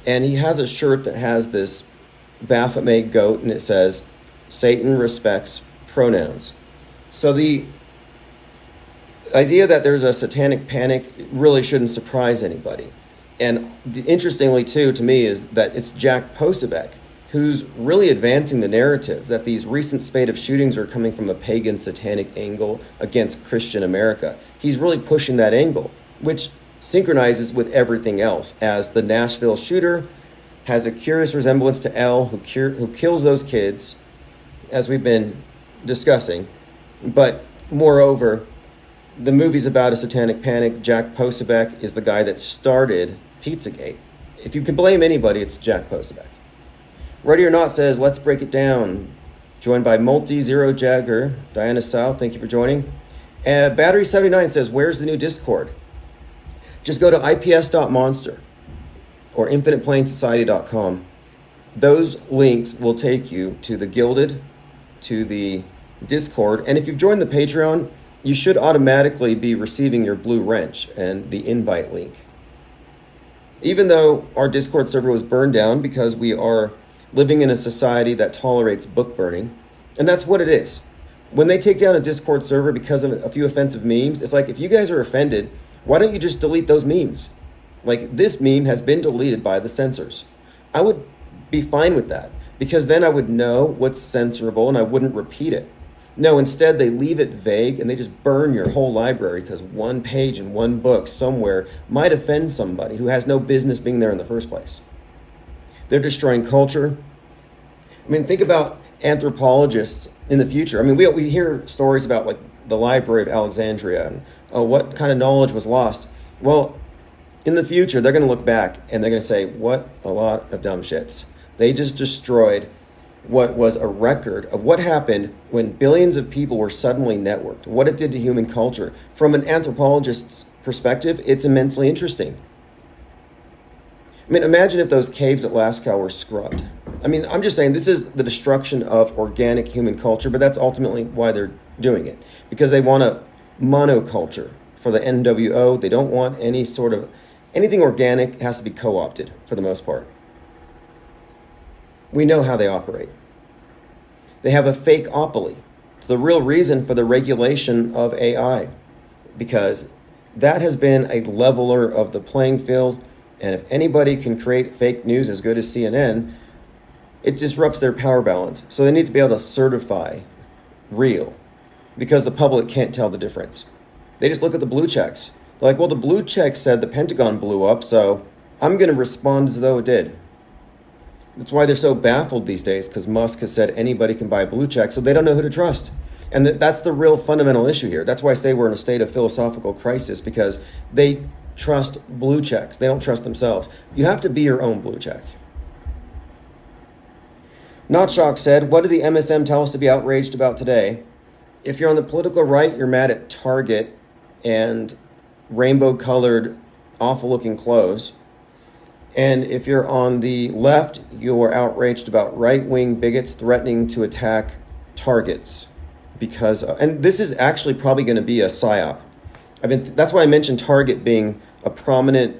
and he has a shirt that has this Baphomet goat, and it says, "Satan respects pronouns." So the idea that there's a satanic panic really shouldn't surprise anybody. And interestingly, too, to me, is that it's Jack Posobiec who's really advancing the narrative that these recent spate of shootings are coming from a pagan satanic angle against Christian America. He's really pushing that angle, which synchronizes with everything else, as the Nashville shooter has a curious resemblance to Elle, who kills those kids, as we've been discussing. But moreover, the movie's about a satanic panic. Jack Posobiec is the guy that started Pizzagate. If you can blame anybody, it's Jack Posobiec. Ready or Not says, let's break it down. Joined by Multi-Zero Jagger. Diana South, thank you for joining. Battery 79 says, where's the new Discord? Just go to ips.monster or infiniteplanesociety.com. Those links will take you to the Gilded, to the Discord. And if you've joined the Patreon, you should automatically be receiving your blue wrench and the invite link. Even though our Discord server was burned down because we are living in a society that tolerates book burning, and that's what it is. When they take down a Discord server because of a few offensive memes, it's like, if you guys are offended, why don't you just delete those memes? Like, this meme has been deleted by the censors. I would be fine with that, because then I would know what's censorable and I wouldn't repeat it. No, instead they leave it vague and they just burn your whole library because one page in one book somewhere might offend somebody who has no business being there in the first place. They're destroying culture. I mean, think about anthropologists in the future. I mean, we hear stories about, like, the Library of Alexandria and what kind of knowledge was lost. Well, in the future, they're going to look back and they're going to say, what a lot of dumb shits. They just destroyed what was a record of what happened when billions of people were suddenly networked, what it did to human culture. From an anthropologist's perspective, it's immensely interesting. I mean, imagine if those caves at Lascaux were scrubbed. I mean, I'm just saying, this is the destruction of organic human culture, but that's ultimately why they're doing it. Because they want a monoculture for the NWO. They don't want any sort of, anything organic has to be co-opted for the most part. We know how they operate. They have a fake-opoly. It's the real reason for the regulation of AI, because that has been a leveler of the playing field. And if anybody can create fake news as good as CNN, it disrupts their power balance. So they need to be able to certify real, because the public can't tell the difference. They just look at the blue checks. They're like, well, the blue check said the Pentagon blew up, so I'm going to respond as though it did. That's why they're so baffled these days, because Musk has said anybody can buy a blue check, so they don't know who to trust. And that's the real fundamental issue here. That's why I say we're in a state of philosophical crisis, because they trust blue checks. They don't trust themselves. You have to be your own blue check. Not Shock said, what did the MSM tell us to be outraged about today? If you're on the political right, you're mad at Target and rainbow-colored, awful-looking clothes. And if you're on the left, you're outraged about right-wing bigots threatening to attack Targets. Because, and this is actually probably going to be a psyop. That's why I mentioned Target being a prominent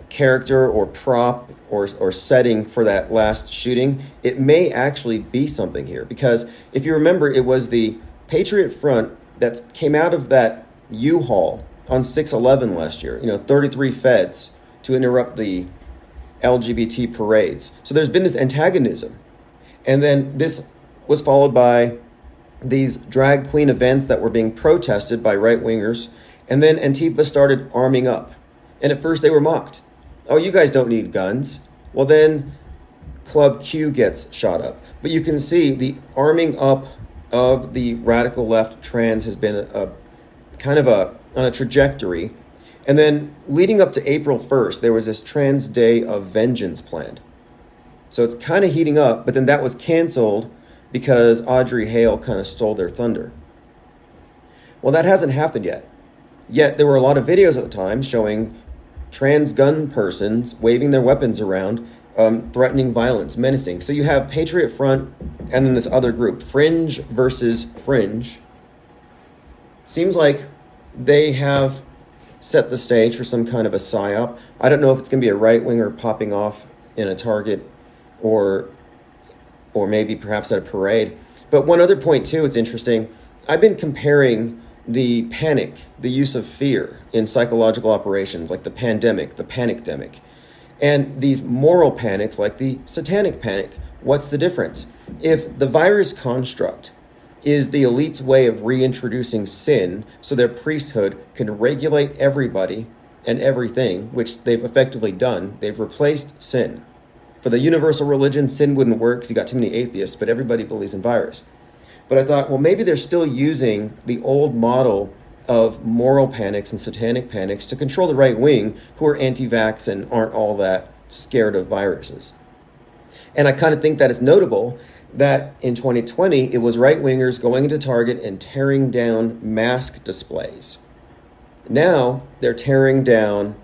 character or prop or setting for that last shooting. It may actually be something here, because if you remember, it was the Patriot Front that came out of that U-Haul on 6/11 last year. 33 feds to interrupt the LGBT parades. So there's been this antagonism, and then this was followed by these drag queen events that were being protested by right-wingers, and then Antifa started arming up. And at first they were mocked. Oh, you guys don't need guns. Well, then Club Q gets shot up. But you can see the arming up of the radical left trans has been a kind of on a trajectory. And then leading up to April 1st, there was this Trans Day of Vengeance planned. So it's kind of heating up, but then that was canceled because Audrey Hale kind of stole their thunder. Well, that hasn't happened yet. Yet there were a lot of videos at the time showing trans gun persons waving their weapons around, threatening violence, menacing. So you have Patriot Front and then this other group, Fringe versus Fringe. Seems like they have set the stage for some kind of a psyop. I don't know if it's going to be a right-winger popping off in a Target or maybe perhaps at a parade. But one other point too, it's interesting. I've been comparing the panic, the use of fear in psychological operations, like the pandemic, the panicdemic, and these moral panics like the satanic panic. What's the difference? If the virus construct is the elite's way of reintroducing sin so their priesthood can regulate everybody and everything, which they've effectively done, they've replaced sin. For the universal religion, sin wouldn't work because you got too many atheists, but everybody believes in virus. But I thought, well, maybe they're still using the old model of moral panics and satanic panics to control the right wing who are anti-vax and aren't all that scared of viruses. And I kind of think that it's notable that in 2020, it was right-wingers going into Target and tearing down mask displays. Now they're tearing down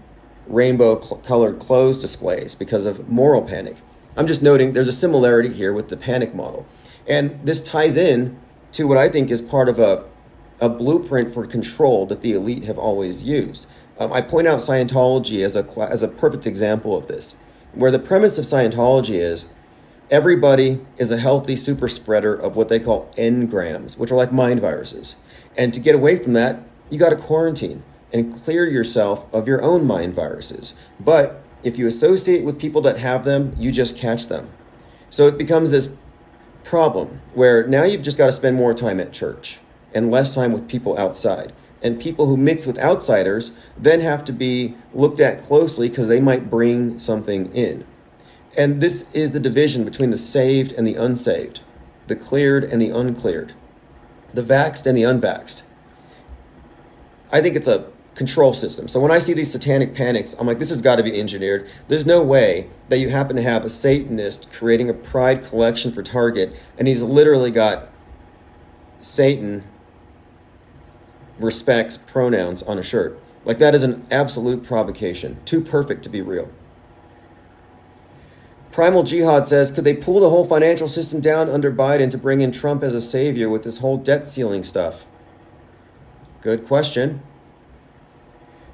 rainbow-colored clothes displays because of moral panic. I'm just noting there's a similarity here with the panic model. And this ties in to what I think is part of a blueprint for control that the elite have always used. I point out Scientology as a perfect example of this, where the premise of Scientology is everybody is a healthy super spreader of what they call engrams, which are like mind viruses. And to get away from that, you got to quarantine and clear yourself of your own mind viruses. But if you associate with people that have them, you just catch them. So it becomes this problem where now you've just got to spend more time at church and less time with people outside. And people who mix with outsiders then have to be looked at closely because they might bring something in. And this is the division between the saved and the unsaved, the cleared and the uncleared, the vaxxed and the unvaxxed. I think it's a control system. So when I see these satanic panics, I'm like, this has got to be engineered. There's no way that you happen to have a Satanist creating a pride collection for Target, and he's literally got Satan respects pronouns on a shirt. Like, that is an absolute provocation. Too perfect to be real. Primal Jihad says, could they pull the whole financial system down under Biden to bring in Trump as a savior with this whole debt ceiling stuff? Good question.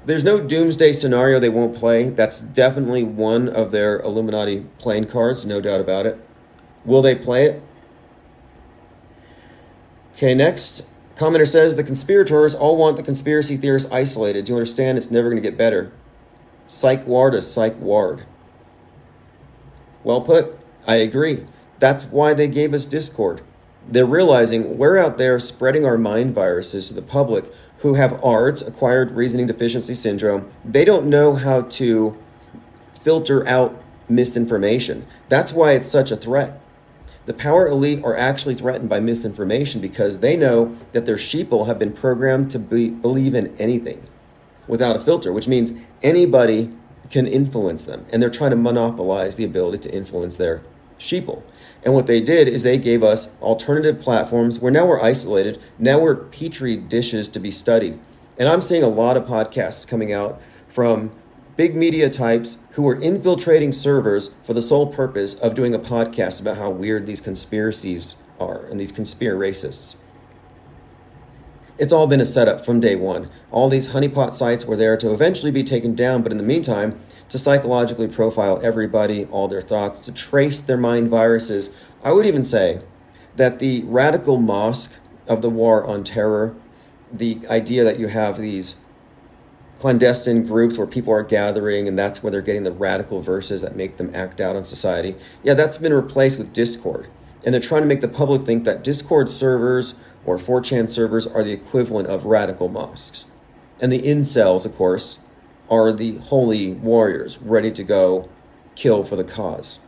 There's no doomsday scenario they won't play. That's definitely one of their Illuminati playing cards, no doubt about it. Will they play it? Okay, next. Commenter says, the conspirators all want the conspiracy theorists isolated. Do you understand? It's never going to get better. Psych ward is psych ward. Well put. I agree. That's why they gave us Discord. They're realizing we're out there spreading our mind viruses to the public who have ARDS, acquired reasoning deficiency syndrome. They don't know how to filter out misinformation. That's why it's such a threat. The power elite are actually threatened by misinformation because they know that their sheeple have been programmed to believe in anything without a filter, which means anybody can influence them. And they're trying to monopolize the ability to influence their sheeple. And what they did is they gave us alternative platforms where now we're isolated. Now we're petri dishes to be studied. And I'm seeing a lot of podcasts coming out from big media types who are infiltrating servers for the sole purpose of doing a podcast about how weird these conspiracies are and these conspiracists. It's all been a setup from day one. All these honeypot sites were there to eventually be taken down, but in the meantime, to psychologically profile everybody, all their thoughts, to trace their mind viruses. I would even say that the radical mosque of the war on terror, the idea that you have these clandestine groups where people are gathering and that's where they're getting the radical verses that make them act out on society, yeah, that's been replaced with Discord. And they're trying to make the public think that Discord servers or 4chan servers are the equivalent of radical mosques. And the incels, of course, are the holy warriors ready to go kill for the cause.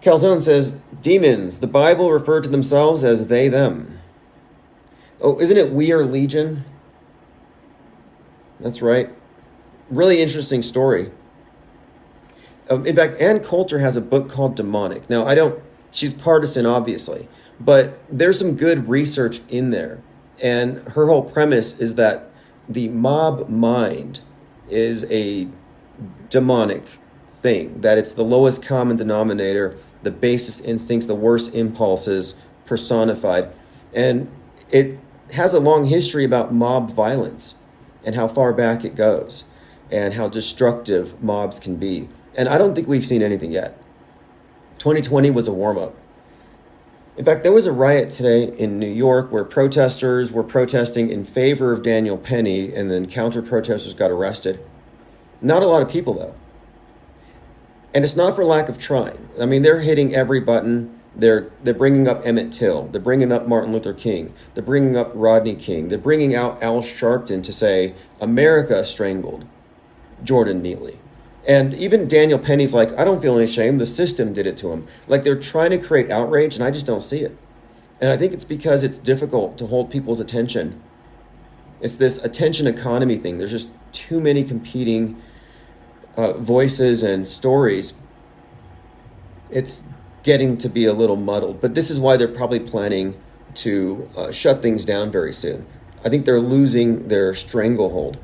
Calzone says, demons, the Bible referred to themselves as they, them. Oh, isn't it We Are Legion? That's right. Really interesting story. In fact, Ann Coulter has a book called Demonic. Now, she's partisan, obviously, but there's some good research in there. And her whole premise is that the mob mind is a demonic thing, that it's the lowest common denominator, the basest instincts, the worst impulses personified. And it has a long history about mob violence and how far back it goes and how destructive mobs can be. And I don't think we've seen anything yet. 2020 was a warm-up. In fact, there was a riot today in New York where protesters were protesting in favor of Daniel Penny, and then counter-protesters got arrested. Not a lot of people, though. And it's not for lack of trying. I mean, they're hitting every button. They're bringing up Emmett Till. They're bringing up Martin Luther King. They're bringing up Rodney King. They're bringing out Al Sharpton to say, America strangled Jordan Neely. And even Daniel Penny's like, I don't feel any shame. The system did it to him. Like they're trying to create outrage, and I just don't see it. And I think it's because it's difficult to hold people's attention. It's this attention economy thing. There's just too many competing voices and stories. It's getting to be a little muddled. But this is why they're probably planning to shut things down very soon. I think they're losing their stranglehold.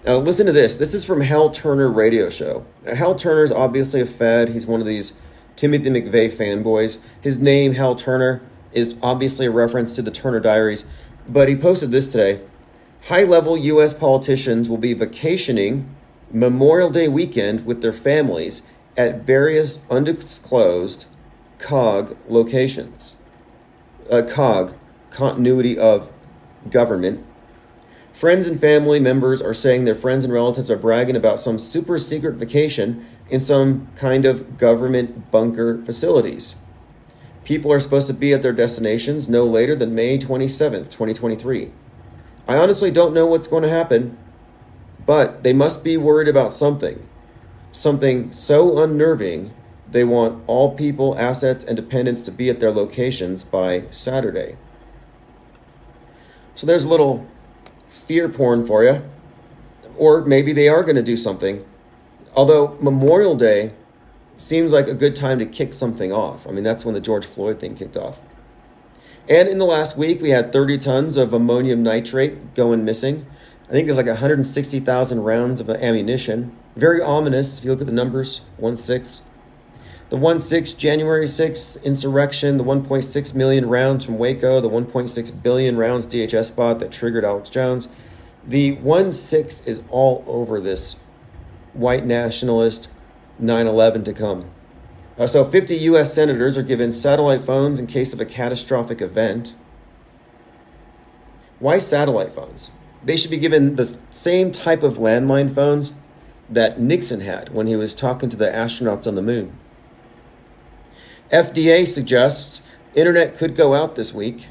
Now listen to this. This is from Hal Turner radio show. Now, Hal Turner's obviously a Fed. He's one of these Timothy McVeigh fanboys. His name, Hal Turner, is obviously a reference to the Turner Diaries. But he posted this today. High-level U.S. politicians will be vacationing Memorial Day weekend with their families at various undisclosed COG locations. COG, continuity of government. Friends and family members are saying their friends and relatives are bragging about some super secret vacation in some kind of government bunker facilities. People are supposed to be at their destinations no later than May 27th, 2023. I honestly don't know what's going to happen, but they must be worried about something. Something so unnerving, they want all people, assets, and dependents to be at their locations by Saturday. So there's a little fear porn for you. Or maybe they are going to do something. Although Memorial Day seems like a good time to kick something off. I mean, that's when the George Floyd thing kicked off. And in the last week, we had 30 tons of ammonium nitrate going missing. I think there's like 160,000 rounds of ammunition. Very ominous if you look at the numbers, 1-6. The 1-6 January 6th insurrection, the 1.6 million rounds from Waco, the 1.6 billion rounds DHS bought that triggered Alex Jones. The 1-6 is all over this white nationalist 9/11 to come. So 50 U.S. senators are given satellite phones in case of a catastrophic event. Why satellite phones? They should be given the same type of landline phones that Nixon had when he was talking to the astronauts on the moon. FDA suggests internet could go out this week.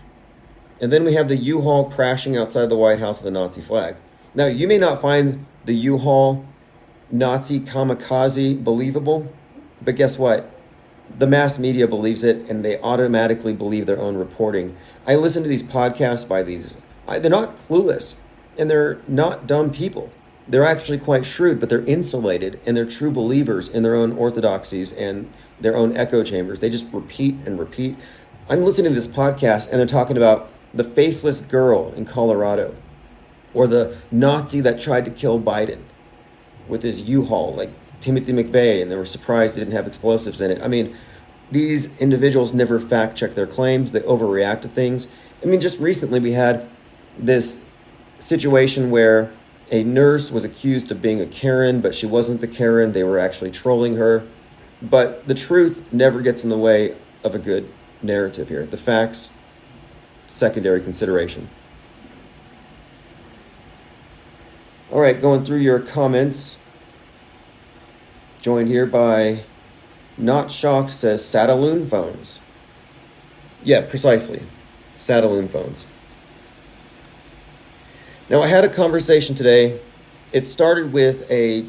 And then we have the U-Haul crashing outside the White House with a Nazi flag. Now, you may not find the U-Haul Nazi kamikaze believable, but guess what? The mass media believes it, and they automatically believe their own reporting. I listen to these podcasts by these. They're not clueless, and they're not dumb people. They're actually quite shrewd, but they're insulated, and they're true believers in their own orthodoxies and their own echo chambers. They just repeat and repeat. I'm listening to this podcast, and they're talking about the faceless girl in Colorado, or the Nazi that tried to kill Biden with his U-Haul, like Timothy McVeigh, and they were surprised they didn't have explosives in it. I mean, these individuals never fact-check their claims. They overreact to things. I mean, just recently we had this situation where a nurse was accused of being a Karen, but she wasn't the Karen. They were actually trolling her. But the truth never gets in the way of a good narrative here. The facts, secondary consideration. All right, going through your comments. Joined here by Not Shocked says Sataloon phones. Yeah, precisely. Sataloon phones. Now, I had a conversation today. It started with a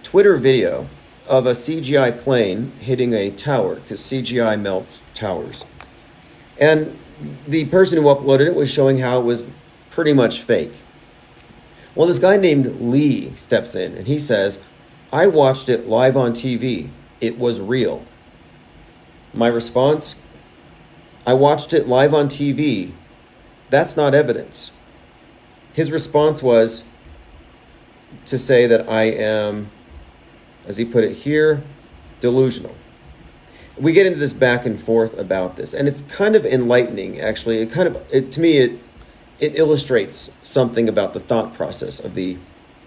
Twitter video of a CGI plane hitting a tower, because CGI melts towers. And the person who uploaded it was showing how it was pretty much fake. Well, this guy named Lee steps in, and he says, I watched it live on TV. It was real. My response, I watched it live on TV. That's not evidence. His response was to say that I am, as he put it here, delusional. We get into this back and forth about this, and it's kind of enlightening, actually. To me, it illustrates something about the thought process of the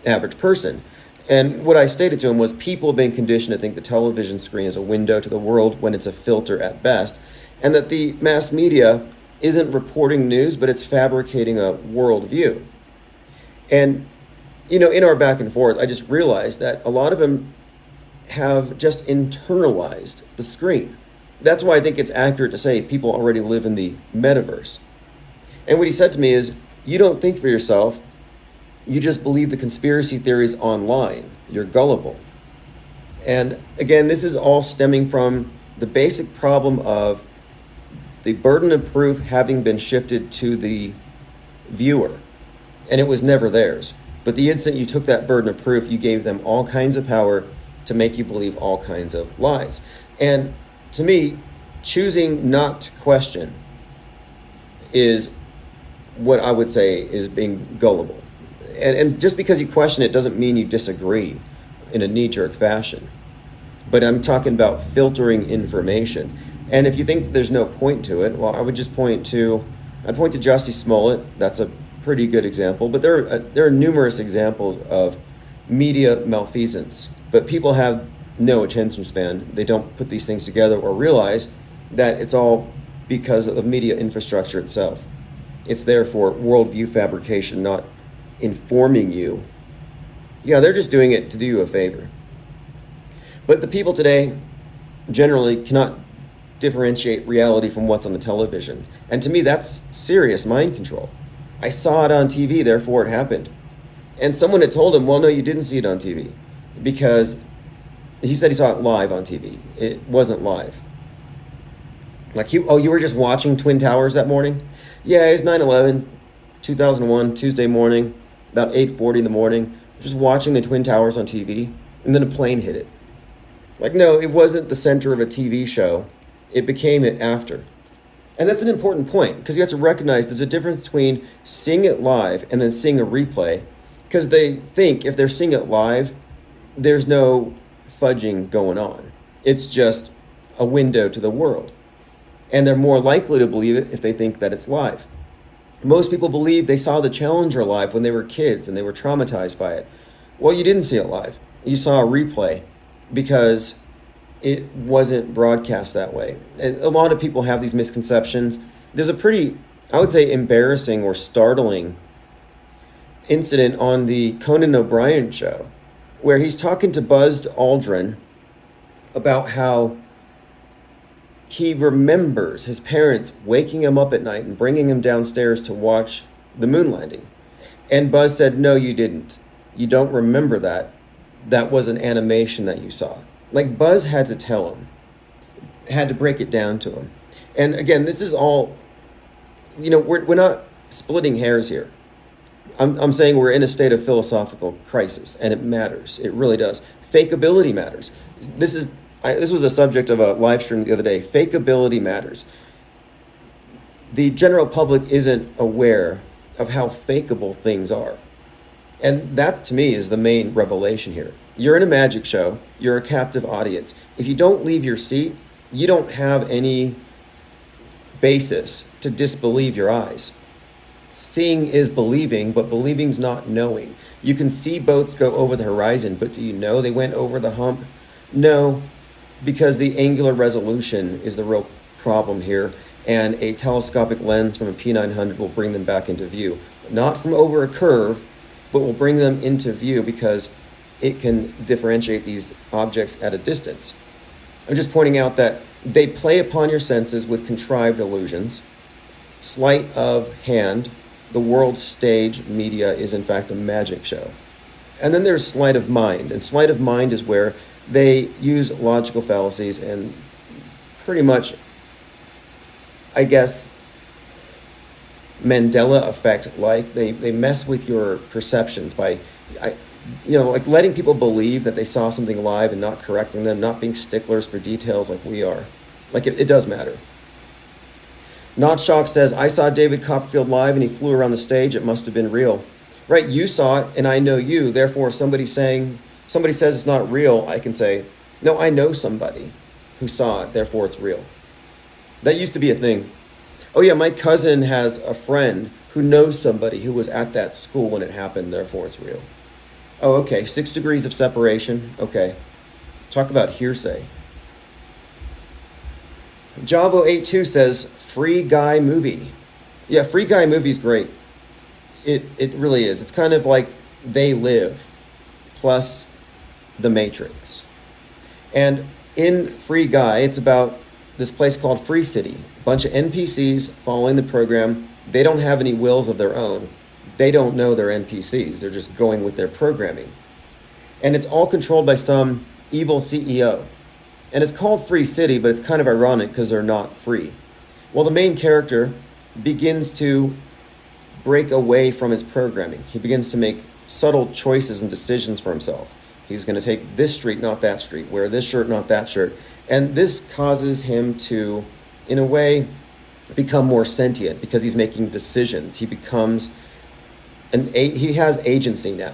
average person. And what I stated to him was people have been conditioned to think the television screen is a window to the world when it's a filter at best, and that the mass media isn't reporting news, but it's fabricating a worldview. And, you know, in our back and forth, I just realized that a lot of them have just internalized the screen. That's why I think it's accurate to say people already live in the metaverse. And what he said to me is, you don't think for yourself, You just believe the conspiracy theories online. You're gullible. And again, this is all stemming from the basic problem of the burden of proof having been shifted to the viewer. And it was never theirs. But the instant you took that burden of proof, you gave them all kinds of power to make you believe all kinds of lies. And to me, choosing not to question is what I would say is being gullible. And just because you question it doesn't mean you disagree in a knee-jerk fashion. But I'm talking about filtering information. And if you think there's no point to it, well, I would just point to Jussie Smollett. That's a pretty good example. But there are numerous examples of media malfeasance. But people have no attention span. They don't put these things together or realize that it's all because of media infrastructure itself. It's there for worldview fabrication, not informing you. Yeah, they're just doing it to do you a favor. But the people today generally cannot differentiate reality from what's on the television. And to me, that's serious mind control. I saw it on TV, therefore it happened. And someone had told him, well, no, you didn't see it on TV. Because he said he saw it live on TV. It wasn't live. Like, you were just watching Twin Towers that morning? Yeah, it's 9/11, 2001, Tuesday morning, about 8:40 in the morning. Just watching the Twin Towers on TV, and then a plane hit it. Like, no, it wasn't the center of a TV show. It became it after. And that's an important point, because you have to recognize there's a difference between seeing it live and then seeing a replay, because they think if they're seeing it live, there's no fudging going on. It's just a window to the world. And they're more likely to believe it if they think that it's live. Most people believe they saw the Challenger live when they were kids and they were traumatized by it. Well, you didn't see it live. You saw a replay because it wasn't broadcast that way. And a lot of people have these misconceptions. There's a pretty, I would say, embarrassing or startling incident on the Conan O'Brien show where he's talking to Buzz Aldrin about how he remembers his parents waking him up at night and bringing him downstairs to watch the moon landing. And Buzz said, no, you didn't. You don't remember that. That was an animation that you saw. Like, Buzz had to tell him, had to break it down to him. And again, this is all, we're not splitting hairs here. I'm saying we're in a state of philosophical crisis, and it matters. It really does. Fakeability matters. This was a subject of a live stream the other day. Fakeability matters. The general public isn't aware of how fakeable things are. And that, to me, is the main revelation here. You're in a magic show. You're a captive audience. If you don't leave your seat, you don't have any basis to disbelieve your eyes. Seeing is believing, but believing's not knowing. You can see boats go over the horizon, but do you know they went over the hump? No, because the angular resolution is the real problem here, and a telescopic lens from a P900 will bring them back into view. Not from over a curve, but will bring them into view because it can differentiate these objects at a distance. I'm just pointing out that they play upon your senses with contrived illusions. Sleight of hand, the world stage media is in fact a magic show. And then there's sleight of mind, and sleight of mind is where they use logical fallacies and pretty much, I guess, Mandela effect, like they mess with your perceptions by, like letting people believe that they saw something live and not correcting them, not being sticklers for details like we are. Like it does matter. Not Shock says, I saw David Copperfield live and he flew around the stage. It must have been real. Right, you saw it and I know you. Therefore, if somebody says it's not real, I can say, no, I know somebody who saw it. Therefore, it's real. That used to be a thing. Oh yeah, my cousin has a friend who knows somebody who was at that school when it happened. Therefore, it's real. Oh, okay, 6 degrees of separation. Okay, talk about hearsay. Javo82 says, Free Guy movie. Yeah, Free Guy movie's great. It really is. It's kind of like They Live plus The Matrix. And in Free Guy, it's about this place called Free City. A bunch of NPCs following the program. They don't have any wills of their own, They don't know they're NPCs. They're just going with their programming. And it's all controlled by some evil CEO. And it's called Free City, but it's kind of ironic because they're not free. Well, the main character begins to break away from his programming. He begins to make subtle choices and decisions for himself. He's going to take this street, not that street, wear this shirt, not that shirt. And this causes him to, in a way, become more sentient because he's making decisions. He becomes he has agency now.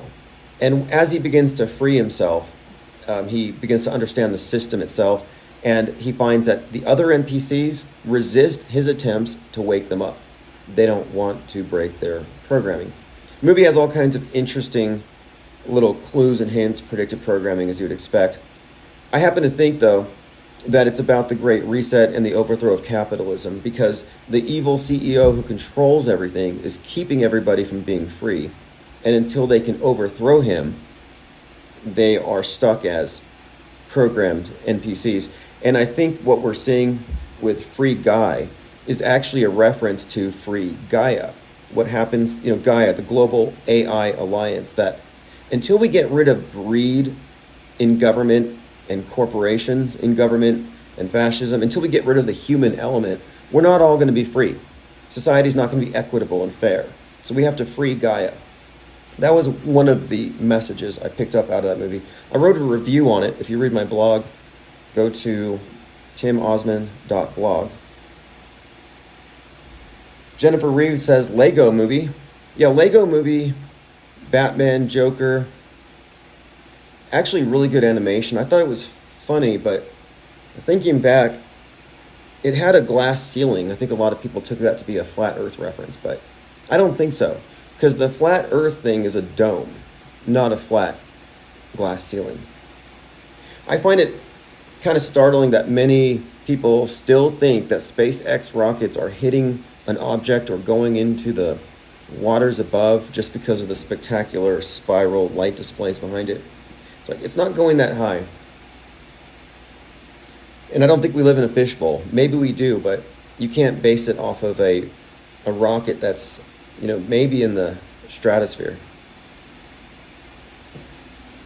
And as he begins to free himself, he begins to understand the system itself, and he finds that the other NPCs resist his attempts to wake them up. They don't want to break their programming. The movie has all kinds of interesting little clues and hints, predictive programming as you would expect. I happen to think, though, that it's about the Great Reset and the overthrow of capitalism, because the evil CEO who controls everything is keeping everybody from being free. And until they can overthrow him, they are stuck as programmed NPCs. And I think what we're seeing with Free Guy is actually a reference to Free Gaia. What happens, Gaia, the global AI alliance, that until we get rid of greed in government and corporations in government and fascism, until we get rid of the human element, we're not all going to be free. Society's not going to be equitable and fair. So we have to free Gaia. That was one of the messages I picked up out of that movie. I wrote a review on it. If you read my blog, go to timosman.blog. Jennifer Reeves says, Lego movie. Yeah, Lego movie, Batman, Joker. Actually, really good animation. I thought it was funny, but thinking back, it had a glass ceiling. I think a lot of people took that to be a flat earth reference, but I don't think so. Because the flat earth thing is a dome, not a flat glass ceiling. I find it kind of startling that many people still think that SpaceX rockets are hitting an object or going into the waters above just because of the spectacular spiral light displays behind it. It's like, it's not going that high. And I don't think we live in a fishbowl. Maybe we do, but you can't base it off of a rocket that's, maybe in the stratosphere.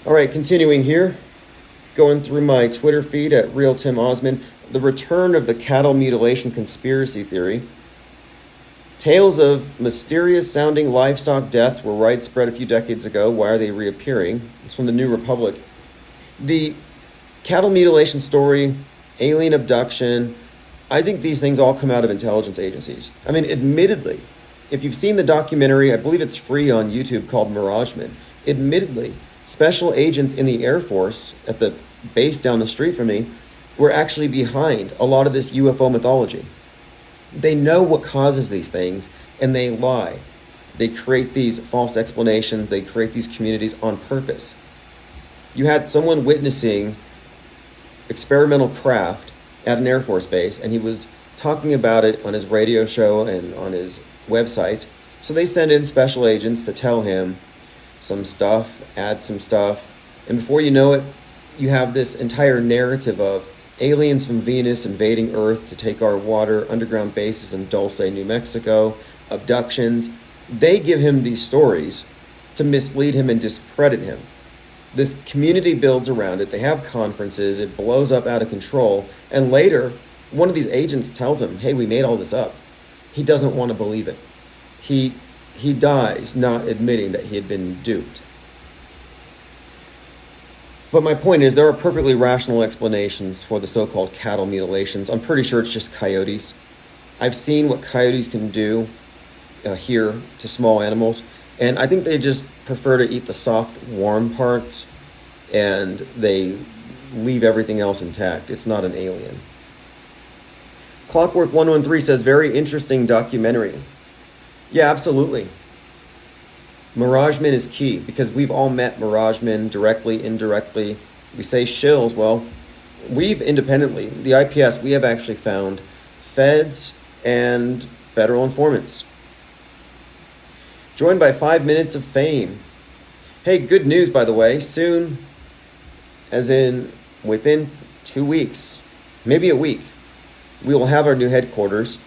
All right, continuing here. Going through my Twitter feed at Real Tim Osman. The return of the cattle mutilation conspiracy theory. Tales of mysterious sounding livestock deaths were widespread a few decades ago. Why are they reappearing? It's from the New Republic. The cattle mutilation story, alien abduction, I think these things all come out of intelligence agencies. I mean, admittedly, if you've seen the documentary, I believe it's free on YouTube, called Mirageman, admittedly, special agents in the Air Force at the base down the street from me were actually behind a lot of this UFO mythology. They know what causes these things, and they lie. They create these false explanations. They create these communities on purpose. You had someone witnessing experimental craft at an Air Force base, and he was talking about it on his radio show and on his websites. So they send in special agents to tell him some stuff, add some stuff, and before you know it, you have this entire narrative of aliens from Venus invading Earth to take our water, underground bases in Dulce, New Mexico, abductions. They give him these stories to mislead him and discredit him. This community builds around it. They have conferences. It blows up out of control. And later, one of these agents tells him, hey, we made all this up. He doesn't want to believe it. He dies not admitting that he had been duped. But my point is, there are perfectly rational explanations for the so-called cattle mutilations. I'm pretty sure it's just coyotes. I've seen what coyotes can do here to small animals, and I think they just prefer to eat the soft, warm parts, and they leave everything else intact. It's not an alien. Clockwork 113 says, very interesting documentary. Yeah, absolutely. Mirageman is key, because we've all met Mirageman directly, indirectly. We say shills. Well, we've independently, the IPS, we have actually found feds and federal informants. Joined by 5 minutes of fame. Hey, good news, by the way. Soon, as in within 2 weeks, maybe a week, we will have our new headquarters,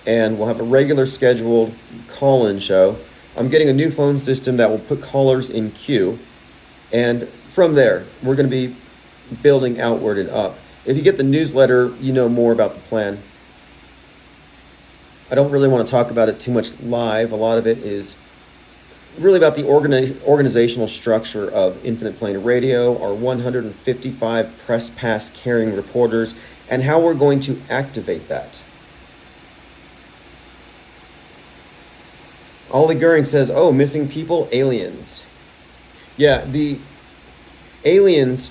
and we'll have a regular scheduled call-in show. I'm getting a new phone system that will put callers in queue. And from there, we're going to be building outward and up. If you get the newsletter, you know more about the plan. I don't really want to talk about it too much live. A lot of it is really about the organizational structure of Infinite Plane Radio, our 155 press pass carrying reporters, and how we're going to activate that. Ollie Goering says, oh, missing people, aliens. Yeah, the aliens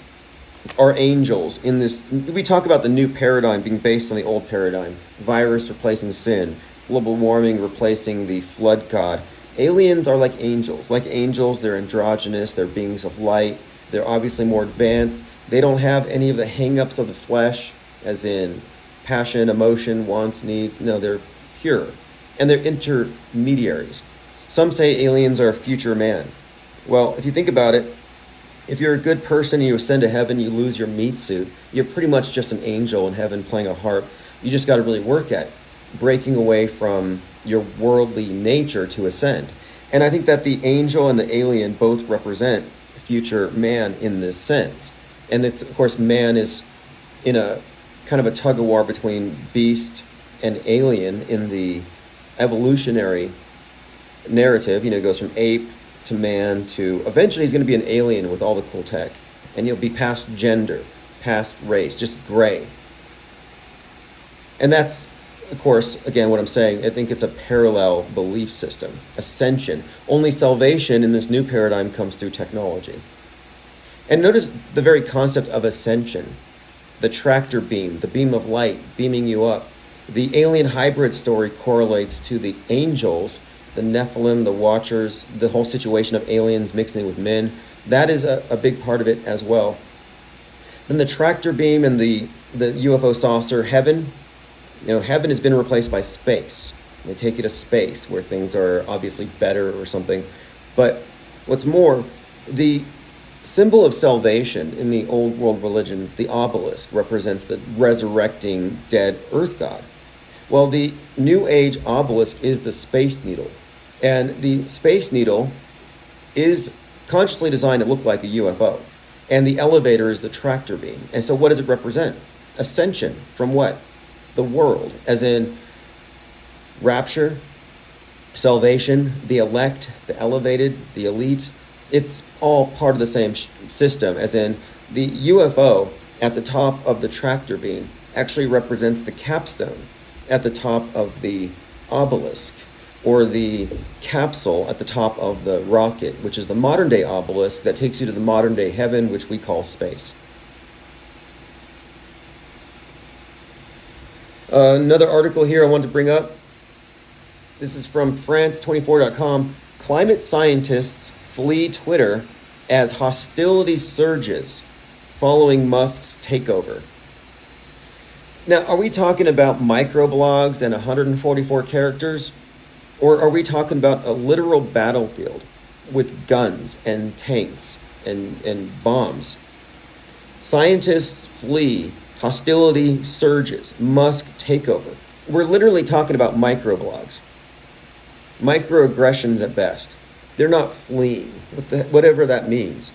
are angels in this. We talk about the new paradigm being based on the old paradigm. Virus replacing sin. Global warming replacing the flood god. Aliens are like angels. Like angels, they're androgynous. They're beings of light. They're obviously more advanced. They don't have any of the hang-ups of the flesh, as in passion, emotion, wants, needs. No, they're pure. And they're intermediaries. Some say aliens are a future man. Well, if you think about it, if you're a good person and you ascend to heaven, you lose your meat suit, you're pretty much just an angel in heaven playing a harp. You just got to really work at breaking away from your worldly nature to ascend. And I think that the angel and the alien both represent future man in this sense. And it's, of course, man is in a kind of a tug of war between beast and alien in the evolutionary narrative. You know, it goes from ape to man to eventually he's going to be an alien with all the cool tech. And he'll be past gender, past race, just gray. And that's, of course, again, what I'm saying, I think it's a parallel belief system. Ascension. Only salvation in this new paradigm comes through technology. And notice the very concept of ascension. The tractor beam, the beam of light beaming you up. The alien hybrid story correlates to the angels, the Nephilim, the Watchers, the whole situation of aliens mixing with men. That is a big part of it as well. Then the tractor beam and the UFO saucer, heaven. You know, heaven has been replaced by space. They take you to space where things are obviously better or something. But what's more, the symbol of salvation in the old world religions, the obelisk, represents the resurrecting dead earth god. Well, the New Age obelisk is the Space Needle. And the Space Needle is consciously designed to look like a UFO. And the elevator is the tractor beam. And so what does it represent? Ascension from what? The world, as in rapture, salvation, the elect, the elevated, the elite. It's all part of the same system, as in the UFO at the top of the tractor beam actually represents the capstone at the top of the obelisk, or the capsule at the top of the rocket, which is the modern day obelisk that takes you to the modern day heaven, which we call space. Another article here I want to bring up. This is from France24.com. Climate scientists flee Twitter as hostility surges following Musk's takeover. Now, are we talking about microblogs and 144 characters? Or are we talking about a literal battlefield with guns and tanks and bombs? Scientists flee. Hostility surges. Musk takeover. We're literally talking about microblogs. Microaggressions at best. They're not fleeing, whatever that means.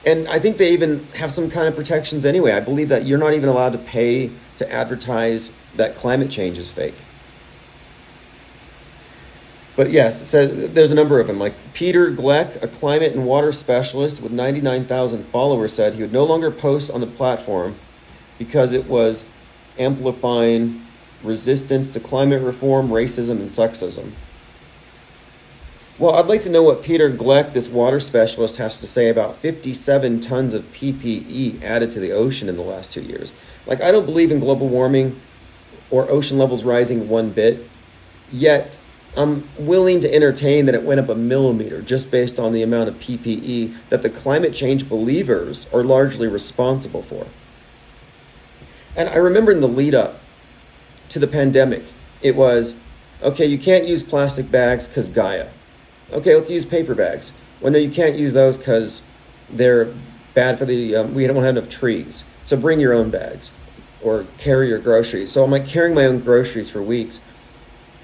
And I think they even have some kind of protections anyway. I believe that you're not even allowed to pay to advertise that climate change is fake. But yes, it says there's a number of them. Like Peter Gleck, a climate and water specialist with 99,000 followers, said he would no longer post on the platform because it was amplifying resistance to climate reform, racism, and sexism. Well, I'd like to know what Peter Gleck, this water specialist, has to say about 57 tons of PPE added to the ocean in the last 2 years. Like, I don't believe in global warming or ocean levels rising one bit, yet I'm willing to entertain that it went up a millimeter just based on the amount of PPE that the climate change believers are largely responsible for. And I remember in the lead up to the pandemic, it was, okay, you can't use plastic bags because Gaia. Okay, let's use paper bags. Well, no, you can't use those because they're bad for the, we don't have enough trees. So bring your own bags or carry your groceries. So I'm like carrying my own groceries for weeks.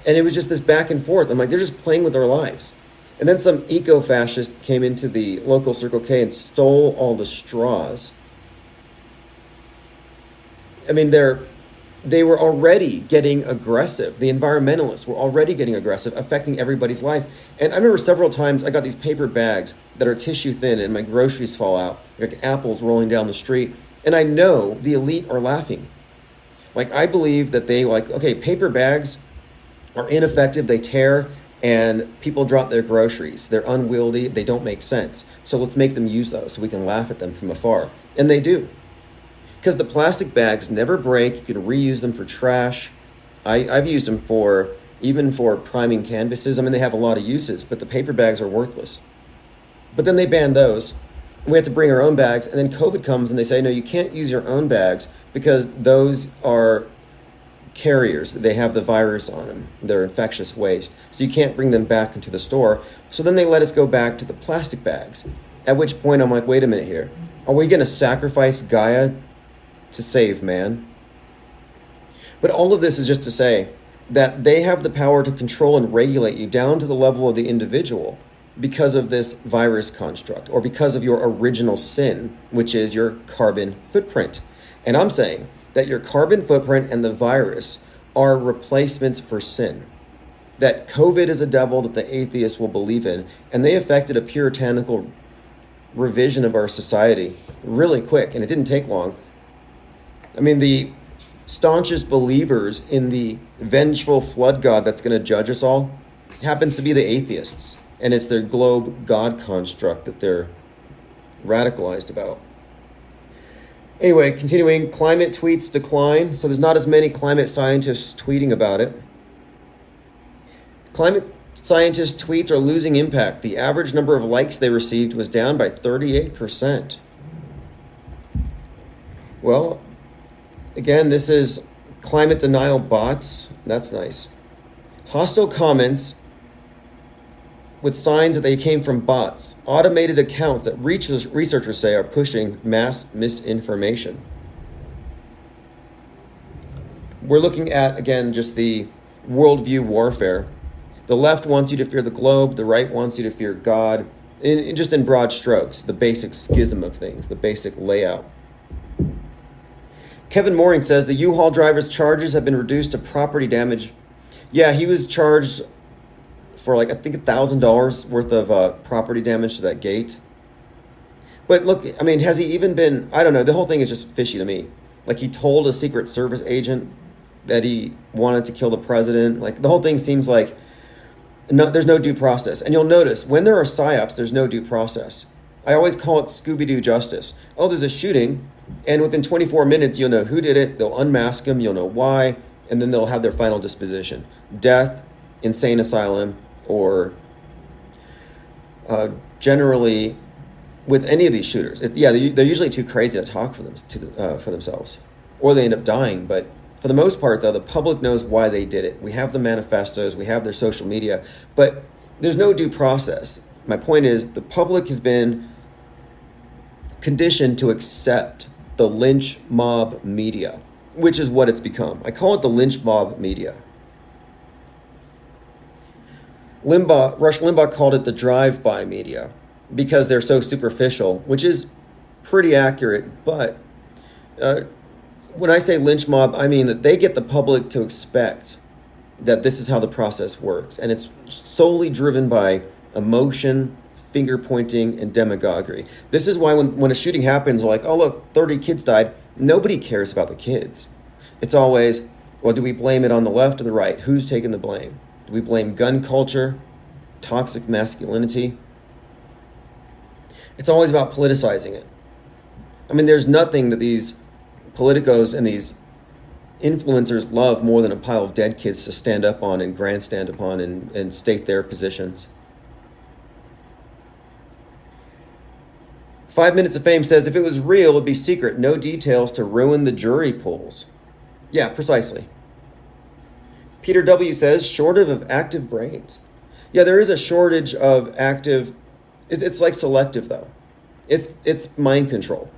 And it was just this back and forth. I'm like, they're just playing with our lives. And then some eco-fascist came into the local Circle K and stole all the straws. I mean, they were already getting aggressive. The environmentalists were already getting aggressive, affecting everybody's life. And I remember several times I got these paper bags that are tissue thin and my groceries fall out, like apples rolling down the street. And I know the elite are laughing. Like, I believe that they okay, paper bags are ineffective, they tear, and people drop their groceries. They're unwieldy, they don't make sense. So let's make them use those so we can laugh at them from afar. And they do. Because the plastic bags never break, you can reuse them for trash. I've used them even for priming canvases. I mean, they have a lot of uses, but the paper bags are worthless. But then they banned those. We have to bring our own bags, and then COVID comes and they say, no, you can't use your own bags because those are carriers. They have the virus on them. They're infectious waste. So you can't bring them back into the store. So then they let us go back to the plastic bags. At which point I'm like, wait a minute here. Are we going to sacrifice Gaia to save man? But all of this is just to say that they have the power to control and regulate you down to the level of the individual because of this virus construct, or because of your original sin, which is your carbon footprint. And I'm saying that your carbon footprint and the virus are replacements for sin. That COVID is a devil that the atheists will believe in, and they affected a puritanical revision of our society really quick, and it didn't take long. I mean, the staunchest believers in the vengeful flood god that's going to judge us all happens to be the atheists, and it's their globe god construct that they're radicalized about. Anyway, continuing, climate tweets decline, so there's not as many climate scientists tweeting about it. Climate scientist tweets are losing impact. The average number of likes they received was down by 38%. Well, again, this is climate denial bots. That's nice. Hostile comments with signs that they came from bots. Automated accounts that researchers say are pushing mass misinformation. We're looking at, again, just the worldview warfare. The left wants you to fear the globe. The right wants you to fear God. Just in broad strokes, the basic schism of things, the basic layout. Kevin Mooring says the U-Haul driver's charges have been reduced to property damage. Yeah, he was charged for I think $1,000 worth of property damage to that gate. But look, I mean, has he even been, I don't know, the whole thing is just fishy to me. Like, he told a Secret Service agent that he wanted to kill the president. Like, the whole thing seems like there's no due process. And you'll notice, when there are psyops, there's no due process. I always call it Scooby-Doo justice. Oh, there's a shooting, and within 24 minutes, you'll know who did it, they'll unmask him, you'll know why, and then they'll have their final disposition. Death, insane asylum, or generally with any of these shooters. They're usually too crazy to talk for themselves, or they end up dying. But for the most part, though, the public knows why they did it. We have the manifestos, we have their social media, but there's no due process. My point is, the public has been conditioned to accept the lynch mob media, which is what it's become. I call it the lynch mob media. Rush Limbaugh called it the drive-by media because they're so superficial, which is pretty accurate. But when I say lynch mob, I mean that they get the public to expect that this is how the process works. And it's solely driven by emotion, finger pointing, and demagoguery. This is why when a shooting happens, like, oh, look, 30 kids died, nobody cares about the kids. It's always, well, do we blame it on the left or the right? Who's taking the blame? Do we blame gun culture, toxic masculinity? It's always about politicizing it. I mean, there's nothing that these politicos and these influencers love more than a pile of dead kids to stand up on and grandstand upon and state their positions. 5 Minutes of Fame says, if it was real, it would be secret. No details to ruin the jury pools. Yeah, precisely. Peter W. says, shortage of active brains. Yeah, there is a shortage of active. It's like selective, though. It's mind control.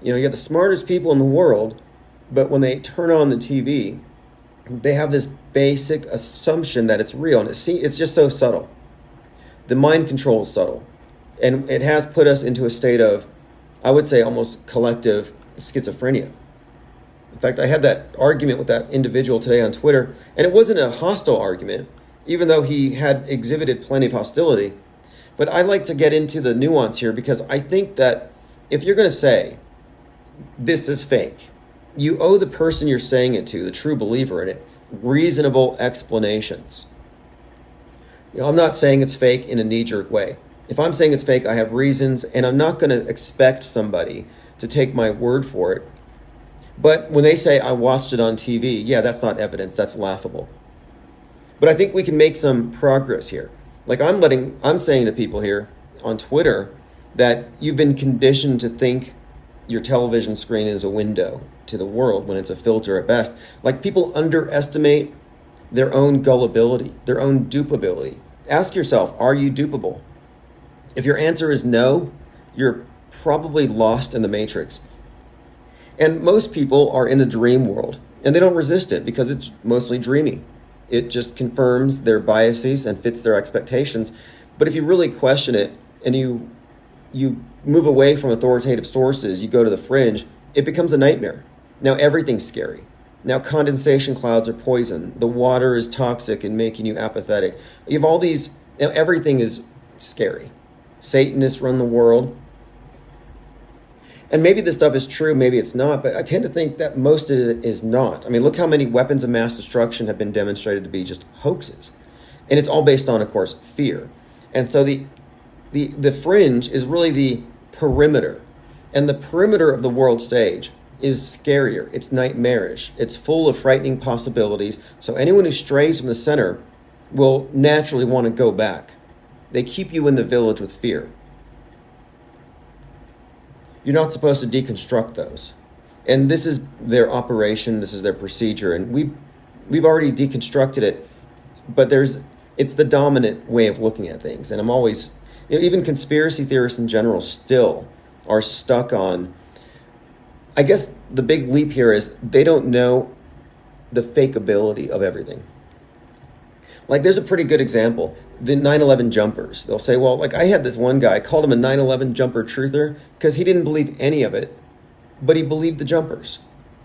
You got the smartest people in the world, but when they turn on the TV, they have this basic assumption that it's real, and it's just so subtle. the mind control is subtle. And it has put us into a state of, I would say, almost collective schizophrenia. In fact, I had that argument with that individual today on Twitter, and it wasn't a hostile argument, even though he had exhibited plenty of hostility. But I like to get into the nuance here because I think that if you're going to say, this is fake, you owe the person you're saying it to, the true believer in it, reasonable explanations. I'm not saying it's fake in a knee-jerk way. If I'm saying it's fake, I have reasons, and I'm not going to expect somebody to take my word for it. But when they say, I watched it on TV, yeah, that's not evidence. That's laughable. But I think we can make some progress here. Like I'm saying to people here on Twitter that you've been conditioned to think your television screen is a window to the world when it's a filter at best. Like people underestimate their own gullibility, their own dupability. Ask yourself, are you dupable? If your answer is no, you're probably lost in the matrix. And most people are in the dream world, and they don't resist it because it's mostly dreamy. It just confirms their biases and fits their expectations. But if you really question it and you move away from authoritative sources, you go to the fringe, it becomes a nightmare. Now everything's scary. Now condensation clouds are poison. The water is toxic and making you apathetic. You have all these, everything is scary. Satanists run the world. And maybe this stuff is true, maybe it's not, but I tend to think that most of it is not. I mean, look how many weapons of mass destruction have been demonstrated to be just hoaxes. And it's all based on, of course, fear. And so the fringe is really the perimeter. And the perimeter of the world stage is scarier. It's nightmarish. It's full of frightening possibilities. So anyone who strays from the center will naturally want to go back. They keep you in the village with fear. You're not supposed to deconstruct those. And this is their operation, this is their procedure, and we've already deconstructed it, but it's the dominant way of looking at things. And I'm always, even conspiracy theorists in general still are stuck on, I guess the big leap here is they don't know the fakeability of everything. Like there's a pretty good example, the 9/11 jumpers. They'll say, well, like I had this one guy, I called him a 9/11 jumper truther because he didn't believe any of it, but he believed the jumpers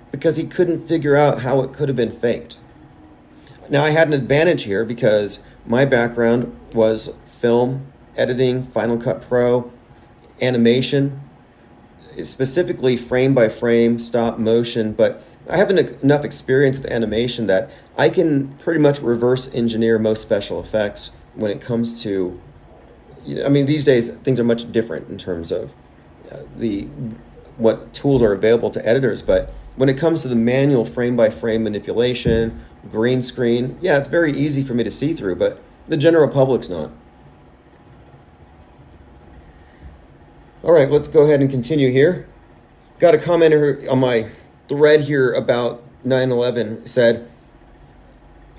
because he couldn't figure out how it could have been faked. Now I had an advantage here because my background was film, editing, Final Cut Pro, animation, specifically frame by frame, stop motion, but I have enough experience with animation that I can pretty much reverse engineer most special effects when it comes to, these days things are much different in terms of what tools are available to editors, but when it comes to the manual frame by frame manipulation, green screen, yeah, it's very easy for me to see through, but the general public's not. All right, let's go ahead and continue here. Got a commenter on my thread here about 9/11 said,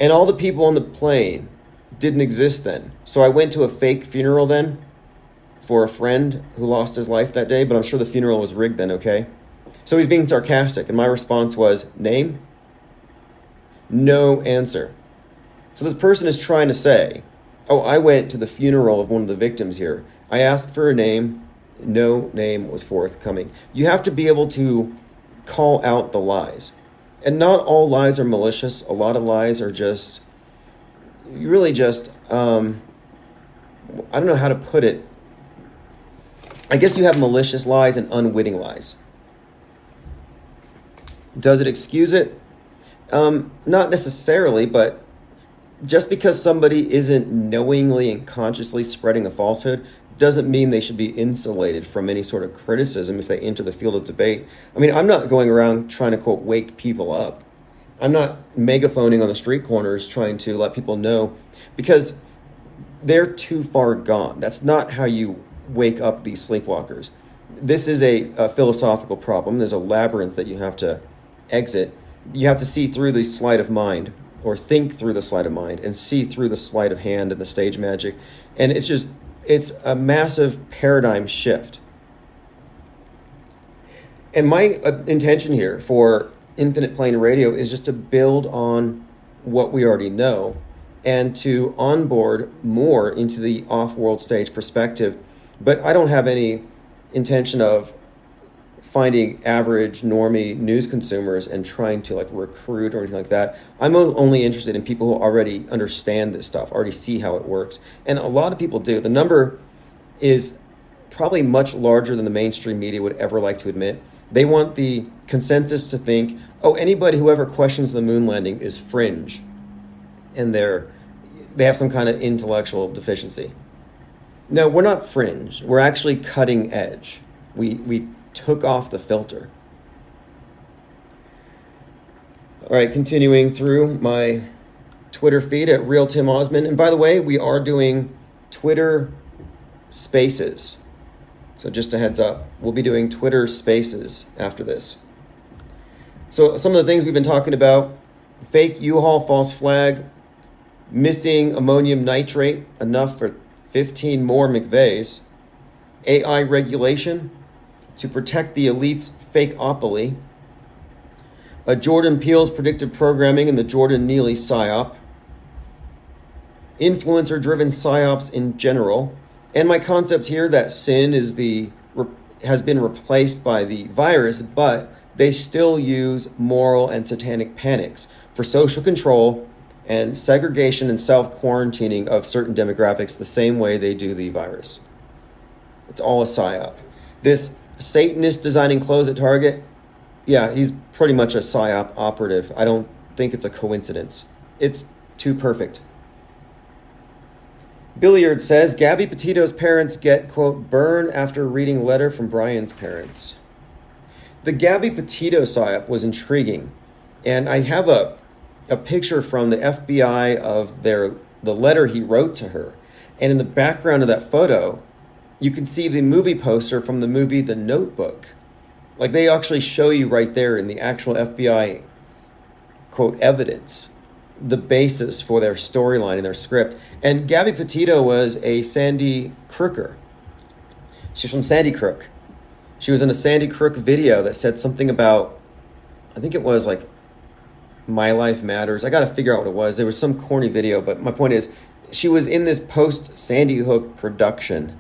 and all the people on the plane didn't exist then. So I went to a fake funeral then for a friend who lost his life that day, but I'm sure the funeral was rigged then, okay? So he's being sarcastic, and my response was, name? No answer. So this person is trying to say, oh, I went to the funeral of one of the victims here. I asked for a name. No name was forthcoming. You have to be able to call out the lies. And not all lies are malicious. A lot of lies are just, really just, I don't know how to put it. I guess you have malicious lies and unwitting lies. Does it excuse it? Not necessarily, but just because somebody isn't knowingly and consciously spreading a falsehood doesn't mean they should be insulated from any sort of criticism if they enter the field of debate. I mean, I'm not going around trying to, quote, wake people up. I'm not megaphoning on the street corners trying to let people know, because they're too far gone. That's not how you wake up these sleepwalkers. This is a philosophical problem. There's a labyrinth that you have to exit. You have to see through the sleight of mind, or think through the sleight of mind, and see through the sleight of hand and the stage magic. And it's a massive paradigm shift. And my intention here for Infinite Plane Radio is just to build on what we already know and to onboard more into the off-world stage perspective. But I don't have any intention of finding average normie news consumers and trying to like recruit or anything like that. I'm only interested in people who already understand this stuff, already see how it works. And a lot of people do. The number is probably much larger than the mainstream media would ever like to admit. They want the consensus to think, oh, anybody who ever questions the moon landing is fringe, and they have some kind of intellectual deficiency. No, we're not fringe. We're actually cutting edge. We took off the filter. All right, continuing through my Twitter feed at Real Tim Osman. And by the way, we are doing Twitter Spaces. So just a heads up, we'll be doing Twitter Spaces after this. So some of the things we've been talking about: fake U-Haul false flag, missing ammonium nitrate, enough for 15 more McVeighs, AI regulation to protect the elite's fakeopoly, a Jordan Peele's predictive programming and the Jordan Neely PSYOP, influencer-driven PSYOPs in general, and my concept here that sin is has been replaced by the virus, but they still use moral and satanic panics for social control and segregation and self-quarantining of certain demographics the same way they do the virus. It's all a PSYOP. This Satanist designing clothes at Target, yeah, he's pretty much a PSYOP operative. I don't think it's a coincidence. It's too perfect. Billiard says, Gabby Petito's parents get, quote, burn after reading letter from Brian's parents. The Gabby Petito PSYOP was intriguing, and I have a picture from the FBI of the letter he wrote to her. And in the background of that photo, you can see the movie poster from the movie The Notebook. Like, they actually show you right there in the actual FBI, quote, evidence, the basis for their storyline and their script. And Gabby Petito was a Sandy Crooker. She's from Sandy Crook. She was in a Sandy Crook video that said something about, I think it was like, My Life Matters. I got to figure out what it was. There was some corny video, but my point is, she was in this post-Sandy Hook production.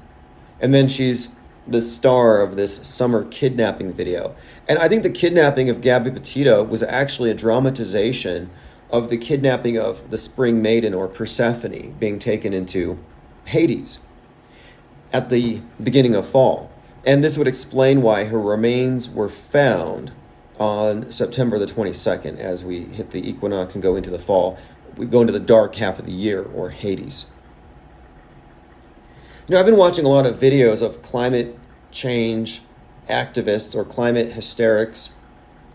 And then she's the star of this summer kidnapping video. And I think the kidnapping of Gabby Petito was actually a dramatization of the kidnapping of the Spring Maiden, or Persephone, being taken into Hades at the beginning of fall. And this would explain why her remains were found on September the 22nd as we hit the equinox and go into the fall. We go into the dark half of the year, or Hades. You know, I've been watching a lot of videos of climate change activists or climate hysterics,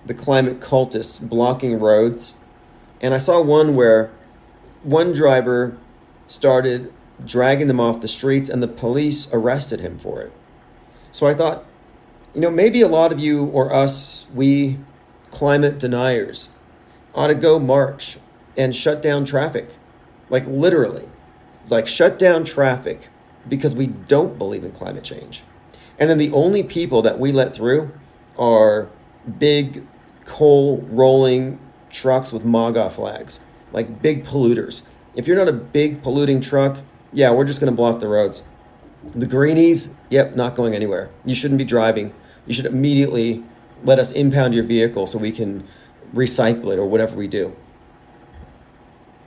the climate cultists blocking roads. And I saw one where one driver started dragging them off the streets and the police arrested him for it. So I thought, you know, maybe a lot of you or us, we climate deniers, ought to go march and shut down traffic. Like literally, like shut down traffic because we don't believe in climate change. And then the only people that we let through are big coal rolling trucks with MAGA flags, like big polluters. If you're not a big polluting truck, yeah, we're just going to block the roads. The greenies, yep, not going anywhere. You shouldn't be driving. You should immediately let us impound your vehicle so we can recycle it or whatever we do.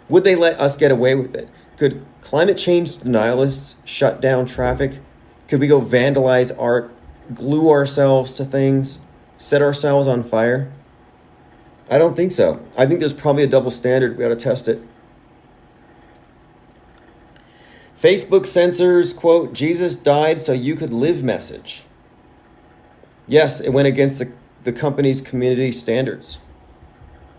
Would they let us get away with it? Could climate change denialists shut down traffic? Could we go vandalize art, glue ourselves to things, set ourselves on fire? I don't think so. I think there's probably a double standard. We ought to test it. Facebook censors, quote, Jesus died so you could live message. Yes, it went against the company's community standards.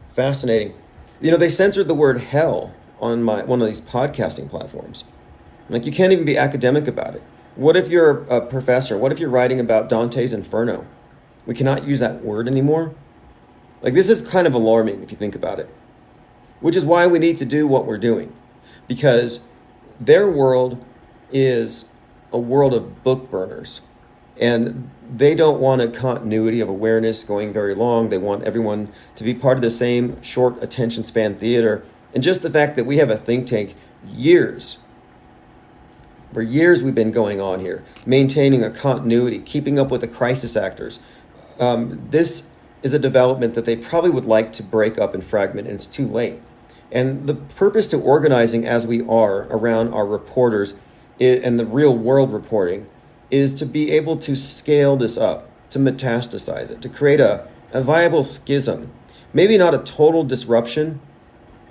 Fascinating. You know, they censored the word hell on one of these podcasting platforms. Like, you can't even be academic about it. What if you're a professor? What if you're writing about Dante's Inferno? We cannot use that word anymore. Like, this is kind of alarming if you think about it. Which is why we need to do what we're doing. Because their world is a world of book burners. And they don't want a continuity of awareness going very long. They want everyone to be part of the same short attention span theater. And just the fact that we have a think tank for years we've been going on here, maintaining a continuity, keeping up with the crisis actors. This is a development that they probably would like to break up and fragment, and it's too late. And the purpose to organizing as we are around our reporters and the real world reporting is to be able to scale this up, to metastasize it, to create a viable schism. Maybe not a total disruption.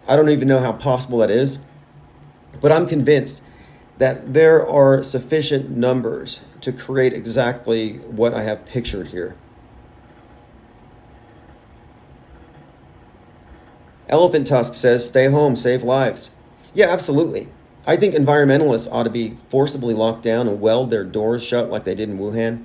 I don't even know how possible that is. But I'm convinced that there are sufficient numbers to create exactly what I have pictured here. Elephant Tusk says, stay home, save lives. Yeah, absolutely. I think environmentalists ought to be forcibly locked down and weld their doors shut like they did in Wuhan.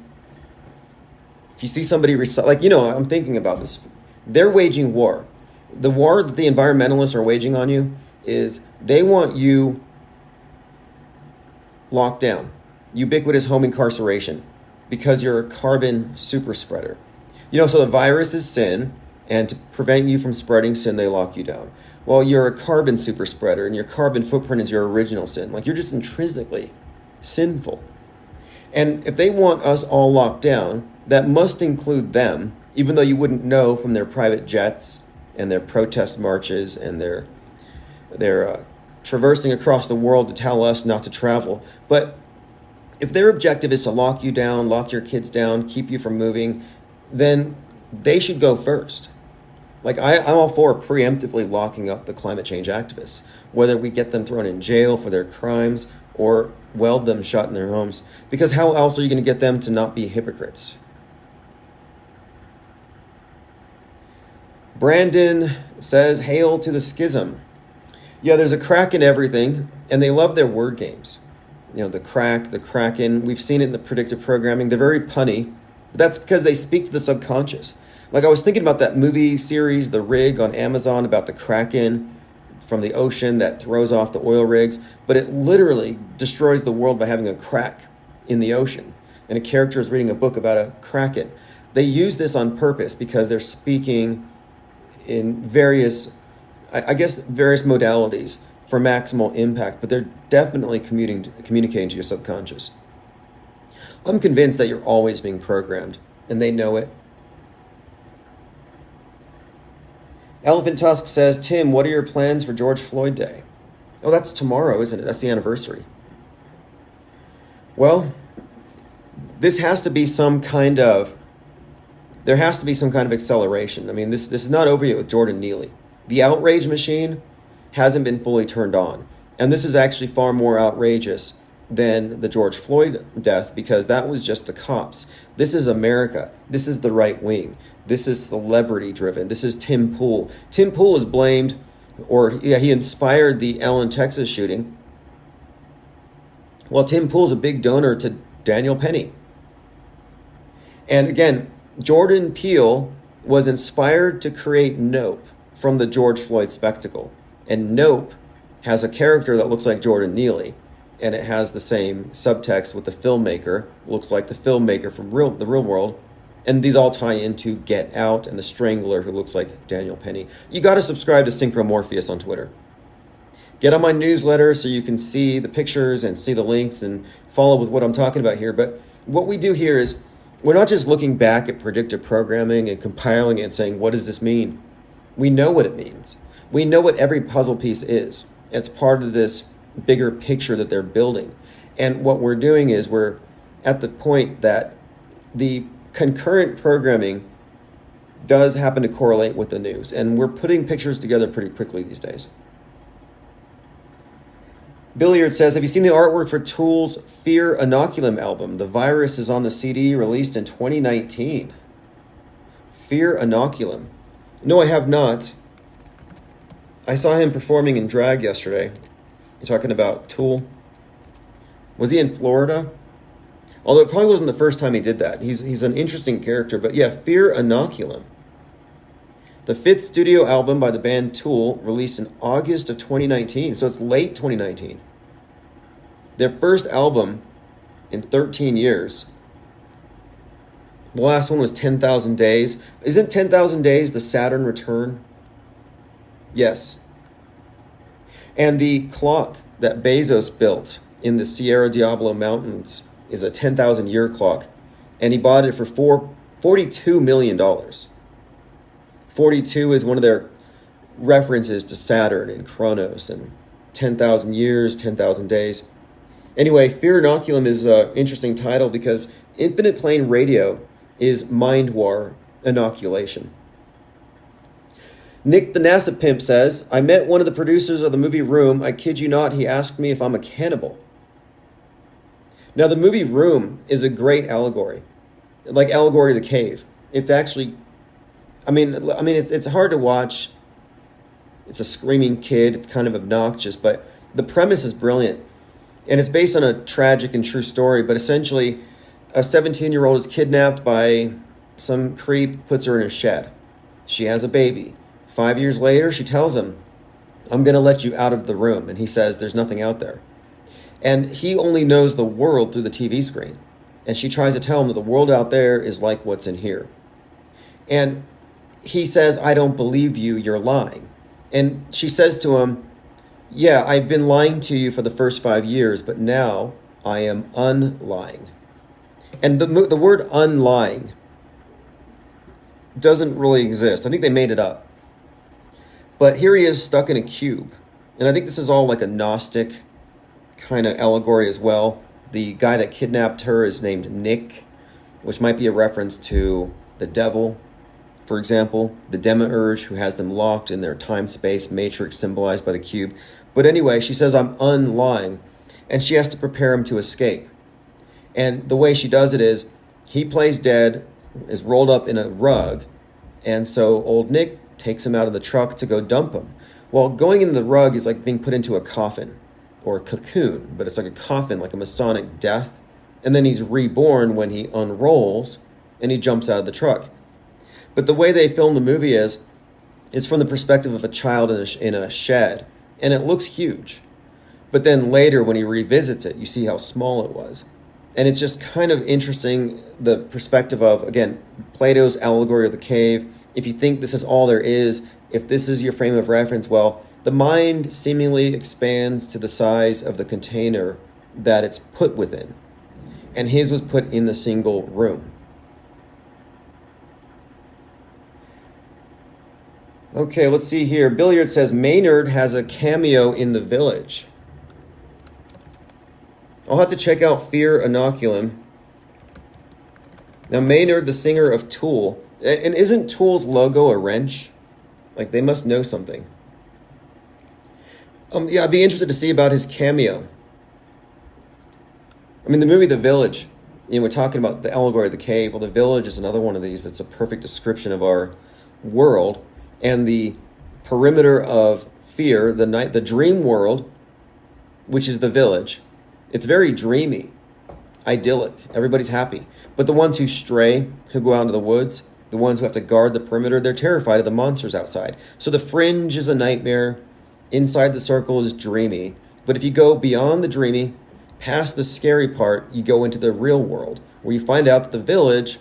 If you see somebody, I'm thinking about this. They're waging war. The war that the environmentalists are waging on you is they want you locked down, ubiquitous home incarceration, because you're a carbon super spreader. So the virus is sin, and to prevent you from spreading sin, they lock you down. Well, you're a carbon super spreader, and your carbon footprint is your original sin. Like, you're just intrinsically sinful. And if they want us all locked down, that must include them, even though you wouldn't know from their private jets and their protest marches and their traversing across the world to tell us not to travel. But if their objective is to lock you down, lock your kids down, keep you from moving, then they should go first. Like, I'm all for preemptively locking up the climate change activists, whether we get them thrown in jail for their crimes or weld them shut in their homes, because how else are you going to get them to not be hypocrites? Brandon says, hail to the schism. Yeah, there's a crack in everything, and they love their word games. The crack, the kraken, we've seen it in the predictive programming. They're very punny, but that's because they speak to the subconscious. Like, I was thinking about that movie series, The Rig, on Amazon, about the kraken from the ocean that throws off the oil rigs, but it literally destroys the world by having a crack in the ocean. And a character is reading a book about a kraken. They use this on purpose because they're speaking in various modalities for maximal impact, but they're definitely communicating to your subconscious. I'm convinced that you're always being programmed, and they know it. Elephant Tusk says, Tim, what are your plans for George Floyd Day? Oh, that's tomorrow, isn't it? That's the anniversary. Well, there has to be some kind of acceleration. I mean, this is not over yet with Jordan Neely. The outrage machine hasn't been fully turned on. And this is actually far more outrageous than the George Floyd death, because that was just the cops. This is America. This is the right wing. This is celebrity driven. This is Tim Pool. Tim Pool is blamed, he inspired the Allen, Texas shooting. Well, Tim Pool's a big donor to Daniel Penny. And again, Jordan Peele was inspired to create Nope from the George Floyd spectacle. And Nope has a character that looks like Jordan Neely. And it has the same subtext with the filmmaker. Looks like the filmmaker from the real world. And these all tie into Get Out and The Strangler, who looks like Daniel Penny. You got to subscribe to Synchromorpheus on Twitter. Get on my newsletter so you can see the pictures and see the links and follow with what I'm talking about here. But what we do here is we're not just looking back at predictive programming and compiling it and saying, what does this mean? We know what it means. We know what every puzzle piece is. It's part of this bigger picture that they're building. And what we're doing is we're at the point that the concurrent programming does happen to correlate with the news. And we're putting pictures together pretty quickly these days. Billiard says, have you seen the artwork for Tool's Fear Inoculum album? The virus is on the CD released in 2019. Fear Inoculum. No, I have not. I saw him performing in drag yesterday. You're talking about Tool? Was he in Florida? Although it probably wasn't the first time he did that. He's an interesting character. But yeah, Fear Inoculum. The fifth studio album by the band Tool, released in August of 2019. So it's late 2019. Their first album in 13 years. The last one was 10,000 Days. Isn't 10,000 Days the Saturn Return? Yes. And the clock that Bezos built in the Sierra Diablo Mountains is a 10,000 year clock, and he bought it for $42 million. 42 is one of their references to Saturn and Chronos and 10,000 years, 10,000 days. Anyway, Fear Inoculum is an interesting title because Infinite Plane Radio is Mind War inoculation. Nick the NASA Pimp says, I met one of the producers of the movie Room. I kid you not, he asked me if I'm a cannibal. Now, the movie Room is a great allegory, like Allegory of the Cave. It's actually, it's hard to watch. It's a screaming kid. It's kind of obnoxious, but the premise is brilliant. And it's based on a tragic and true story, but essentially a 17-year-old is kidnapped by some creep, puts her in a shed. She has a baby. 5 years later, she tells him, I'm going to let you out of the room. And he says, there's nothing out there. And he only knows the world through the TV screen. And she tries to tell him that the world out there is like what's in here. And he says, I don't believe you, you're lying. And she says to him, yeah, I've been lying to you for the first 5 years, but now I am unlying. And the word unlying doesn't really exist. I think they made it up. But here he is stuck in a cube. And I think this is all like a Gnostic kind of allegory as well. The guy that kidnapped her is named Nick, which might be a reference to the devil. For example, the demiurge who has them locked in their time-space matrix symbolized by the cube. But anyway, she says, I'm unlying, and she has to prepare him to escape. And the way she does it is, he plays dead, is rolled up in a rug, and so old Nick takes him out of the truck to go dump him. Well, going in the rug is like being put into a coffin, or a cocoon, but it's like a coffin, like a Masonic death. And then he's reborn when he unrolls, and he jumps out of the truck. But the way they film the movie is, it's from the perspective of a child in a shed, and it looks huge. But then later, when he revisits it, you see how small it was. And it's just kind of interesting, the perspective of, again, Plato's Allegory of the Cave. If you think this is all there is, if this is your frame of reference, well, the mind seemingly expands to the size of the container that it's put within. And his was put in the single room. Okay, let's see here. Billiard says Maynard has a cameo in The Village. I'll have to check out Fear Inoculum. Now, Maynard, the singer of Tool, and isn't Tool's logo a wrench? Like, they must know something. Yeah, I'd be interested to see about his cameo. I mean, the movie The Village, we're talking about the Allegory of the Cave. Well, The Village is another one of these that's a perfect description of our world. And the perimeter of fear, the dream world, which is the village, it's very dreamy, idyllic. Everybody's happy. But the ones who stray, who go out into the woods, the ones who have to guard the perimeter, they're terrified of the monsters outside. So the fringe is a nightmare. Inside the circle is dreamy. But if you go beyond the dreamy, past the scary part, you go into the real world, where you find out that the village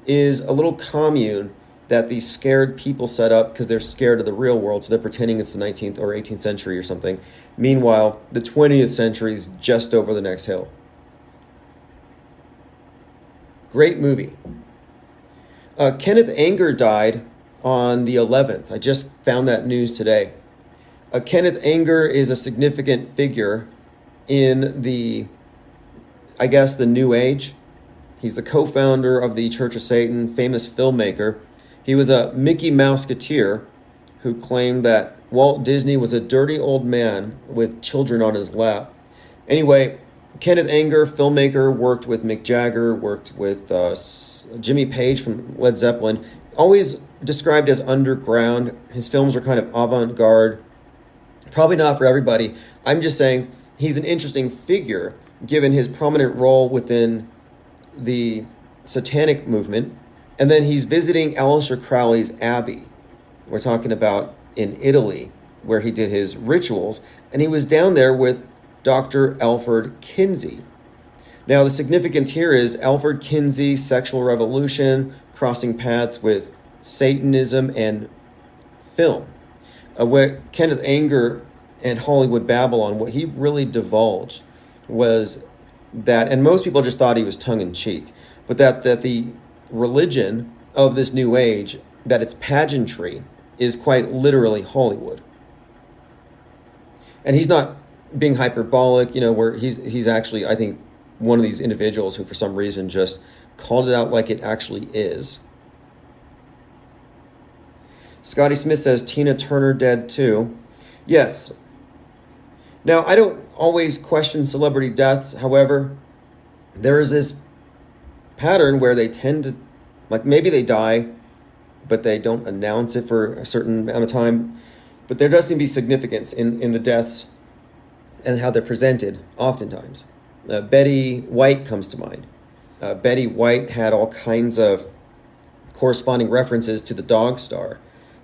is a little commune that these scared people set up because they're scared of the real world, so they're pretending it's the 19th or 18th century or something. Meanwhile, the 20th century is just over the next hill. Great movie. Kenneth Anger died on the 11th. I just found that news today. Kenneth Anger is a significant figure in the New Age. He's the co-founder of the Church of Satan, famous filmmaker. He was a Mickey Mouseketeer who claimed that Walt Disney was a dirty old man with children on his lap. Anyway, Kenneth Anger, filmmaker, worked with Mick Jagger, worked with Jimmy Page from Led Zeppelin, always described as underground. His films are kind of avant-garde. Probably not for everybody. I'm just saying he's an interesting figure given his prominent role within the satanic movement. And then he's visiting Aleister Crowley's abbey. We're talking about in Italy, where he did his rituals. And he was down there with Dr. Alfred Kinsey. Now, the significance here is Alfred Kinsey's sexual revolution, crossing paths with Satanism and film. What Kenneth Anger and Hollywood Babylon, what he really divulged was that, and most people just thought he was tongue-in-cheek, but that the religion of this new age, that its pageantry is quite literally Hollywood. And he's not being hyperbolic, where he's actually, I think, one of these individuals who for some reason just called it out like it actually is. Scotty Smith says, Tina Turner dead too. Yes. Now, I don't always question celebrity deaths. However, there is this pattern where they tend to, like, maybe they die, but they don't announce it for a certain amount of time. But there does seem to be significance in the deaths and how they're presented oftentimes. Betty White comes to mind. Betty White had all kinds of corresponding references to the Dog Star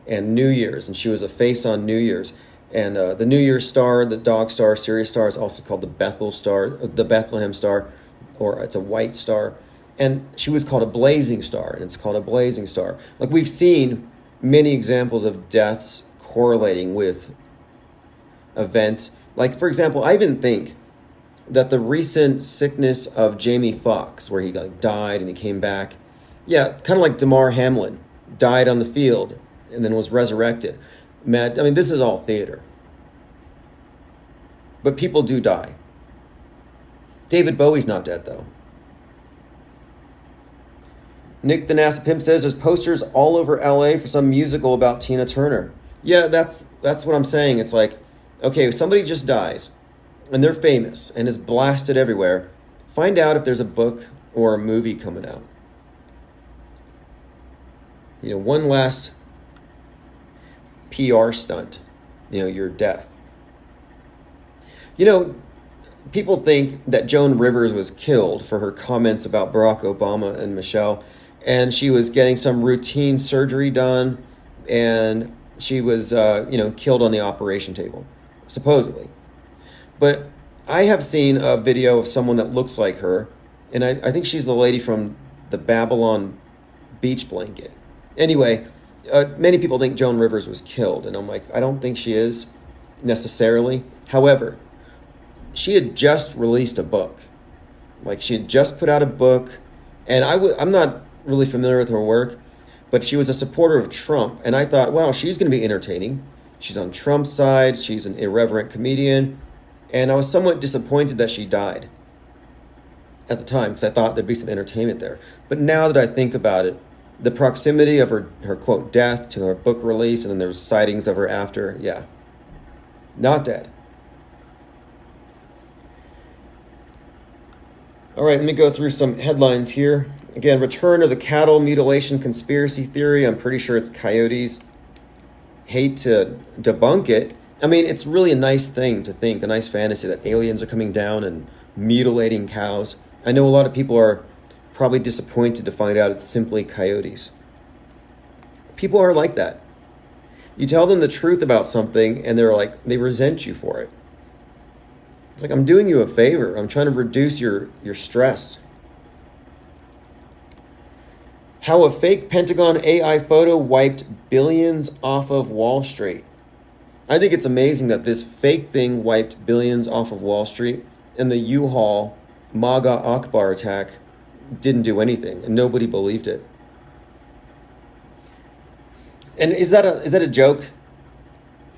and New Year's, and she was a face on New Year's. And the New Year's star, the Dog Star, Sirius Star, is also called the Bethlehem Star, or it's a white star. And she was called a blazing star, and it's called a blazing star. Like, we've seen many examples of deaths correlating with events. Like, for example, I even think that the recent sickness of Jamie Foxx, where he died and he came back, kind of like Damar Hamlin, died on the field and then was resurrected. This is all theater. But people do die. David Bowie's not dead, though. Nick the NASA Pimp says there's posters all over LA for some musical about Tina Turner. Yeah, that's what I'm saying. It's like, okay, if somebody just dies and they're famous and is blasted everywhere, find out if there's a book or a movie coming out. One last PR stunt, your death. People think that Joan Rivers was killed for her comments about Barack Obama and Michelle, and she was getting some routine surgery done, and she was, killed on the operation table, supposedly. But I have seen a video of someone that looks like her, and I think she's the lady from the Babylon Beach Blanket. Anyway, many people think Joan Rivers was killed, and I'm like, I don't think she is necessarily. However, she had just released a book. Like, she had just put out a book, and I'm not really familiar with her work, but she was a supporter of Trump, and I thought, wow, she's going to be entertaining. She's on Trump's side. She's an irreverent comedian, and I was somewhat disappointed that she died at the time, because I thought there'd be some entertainment there. But now that I think about it, the proximity of her quote, death to her book release, and then there's sightings of her after, not dead. All right, let me go through some headlines here. Again, return of the cattle mutilation conspiracy theory. I'm pretty sure it's coyotes. Hate to debunk it. It's really a nice thing to think, a nice fantasy that aliens are coming down and mutilating cows. I know a lot of people are probably disappointed to find out it's simply coyotes. People are like that. You tell them the truth about something and they resent you for it. It's like, I'm doing you a favor. I'm trying to reduce your stress. How a fake Pentagon AI photo wiped billions off of Wall Street. I think it's amazing that this fake thing wiped billions off of Wall Street, and the U-Haul MAGA Akbar attack didn't do anything, and nobody believed it. And is that a joke?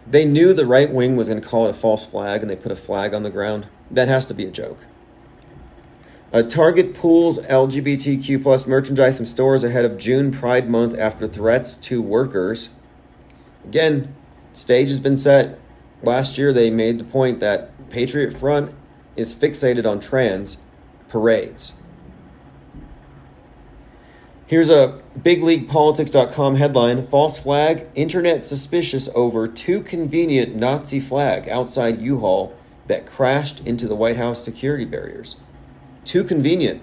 They knew the right wing was going to call it a false flag, and they put a flag on the ground. That has to be a joke. Target pulls LGBTQ plus merchandise from stores ahead of June Pride Month after threats to workers. Again, stage has been set. Last year they made the point that Patriot Front is fixated on trans parades. Here's a BigLeaguePolitics.com headline. False flag, internet suspicious over too convenient Nazi flag outside U-Haul that crashed into the White House security barriers. Too convenient.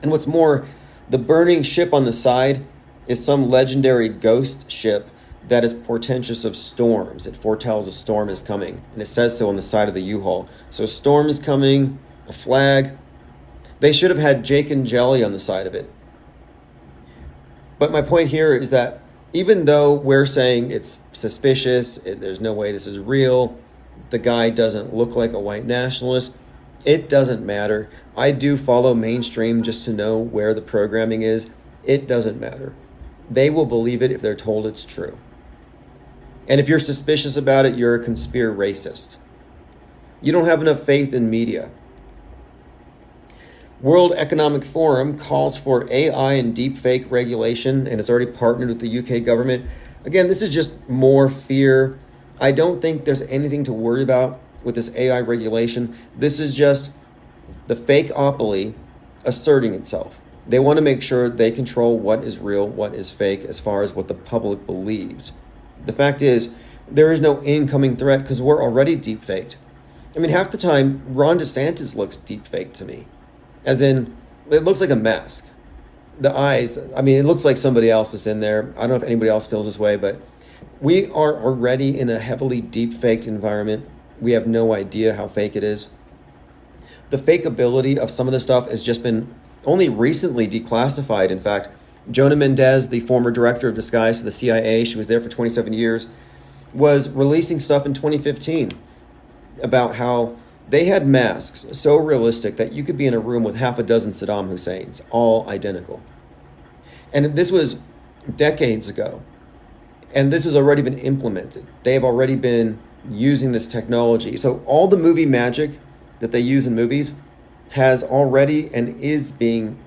And what's more, the burning ship on the side is some legendary ghost ship that is portentous of storms. It foretells a storm is coming, and it says so on the side of the U-Haul. So a storm is coming, a flag. They should have had Jake and Jelly on the side of it. But my point here is that even though we're saying it's suspicious, there's no way this is real, the guy doesn't look like a white nationalist, it doesn't matter. I do follow mainstream just to know where the programming is. It doesn't matter. They will believe it if they're told it's true. And if you're suspicious about it, you're a conspiracist. You don't have enough faith in media. World Economic Forum calls for AI and deepfake regulation and has already partnered with the UK government. Again, this is just more fear. I don't think there's anything to worry about with this AI regulation. This is just the fakeopoly asserting itself. They want to make sure they control what is real, what is fake, as far as what the public believes. The fact is, there is no incoming threat because we're already deepfaked. I mean, half the time, Ron DeSantis looks deepfaked to me. As in, it looks like a mask. The eyes, I mean, it looks like somebody else is in there. I don't know if anybody else feels this way, but we are already in a heavily deep-faked environment. We have no idea how fake it is. The fakeability of some of the stuff has just been only recently declassified. In fact, Jonah Mendez, the former director of disguise for the CIA, she was there for 27 years, was releasing stuff in 2015 about how they had masks so realistic that you could be in a room with half a dozen Saddam Husseins, all identical. And this was decades ago. And this has already been implemented. They have already been using this technology. So all the movie magic that they use in movies has already and is being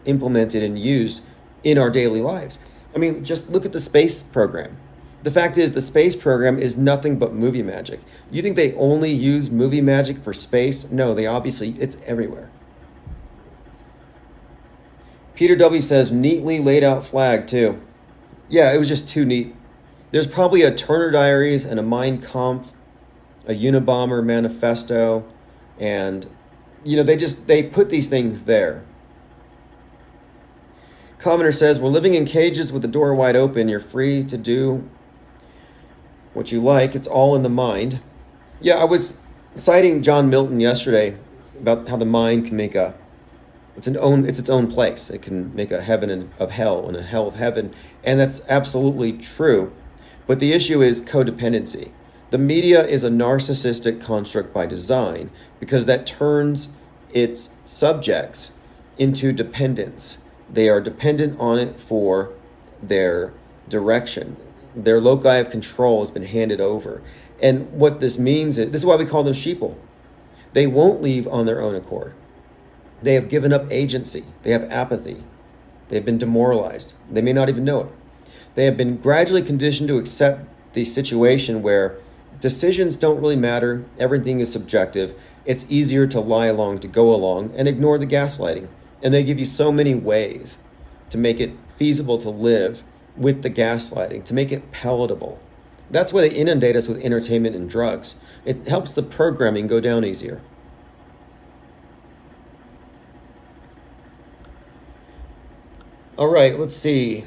implemented and used in our daily lives. I mean, just look at the space program. The fact is, the space program is nothing but movie magic. You think they only use movie magic for space? No, they obviously, it's everywhere. Peter W. says, neatly laid out flag, too. Yeah, it was just too neat. There's probably a Turner Diaries and a Mein Kampf, a Unabomber manifesto, and, you know, they put these things there. Commenter says, we're living in cages with the door wide open. You're free to do what you like. It's all in the mind. Yeah, I was citing John Milton yesterday about how the mind can make it's its own place. It can make a heaven of hell and a hell of heaven. And that's absolutely true. But the issue is codependency. The media is a narcissistic construct by design because that turns its subjects into dependents. They are dependent on it for their direction. Their loci of control has been handed over. And what this means is, this is why we call them sheeple. They won't leave on their own accord. They have given up agency. They have apathy. They've been demoralized. They may not even know it. They have been gradually conditioned to accept the situation where decisions don't really matter. Everything is subjective. It's easier to lie along, to go along, and ignore the gaslighting. And they give you so many ways to make it feasible to live with the gaslighting, to make it palatable. That's why they inundate us with entertainment and drugs. It helps the programming go down easier. All right, let's see.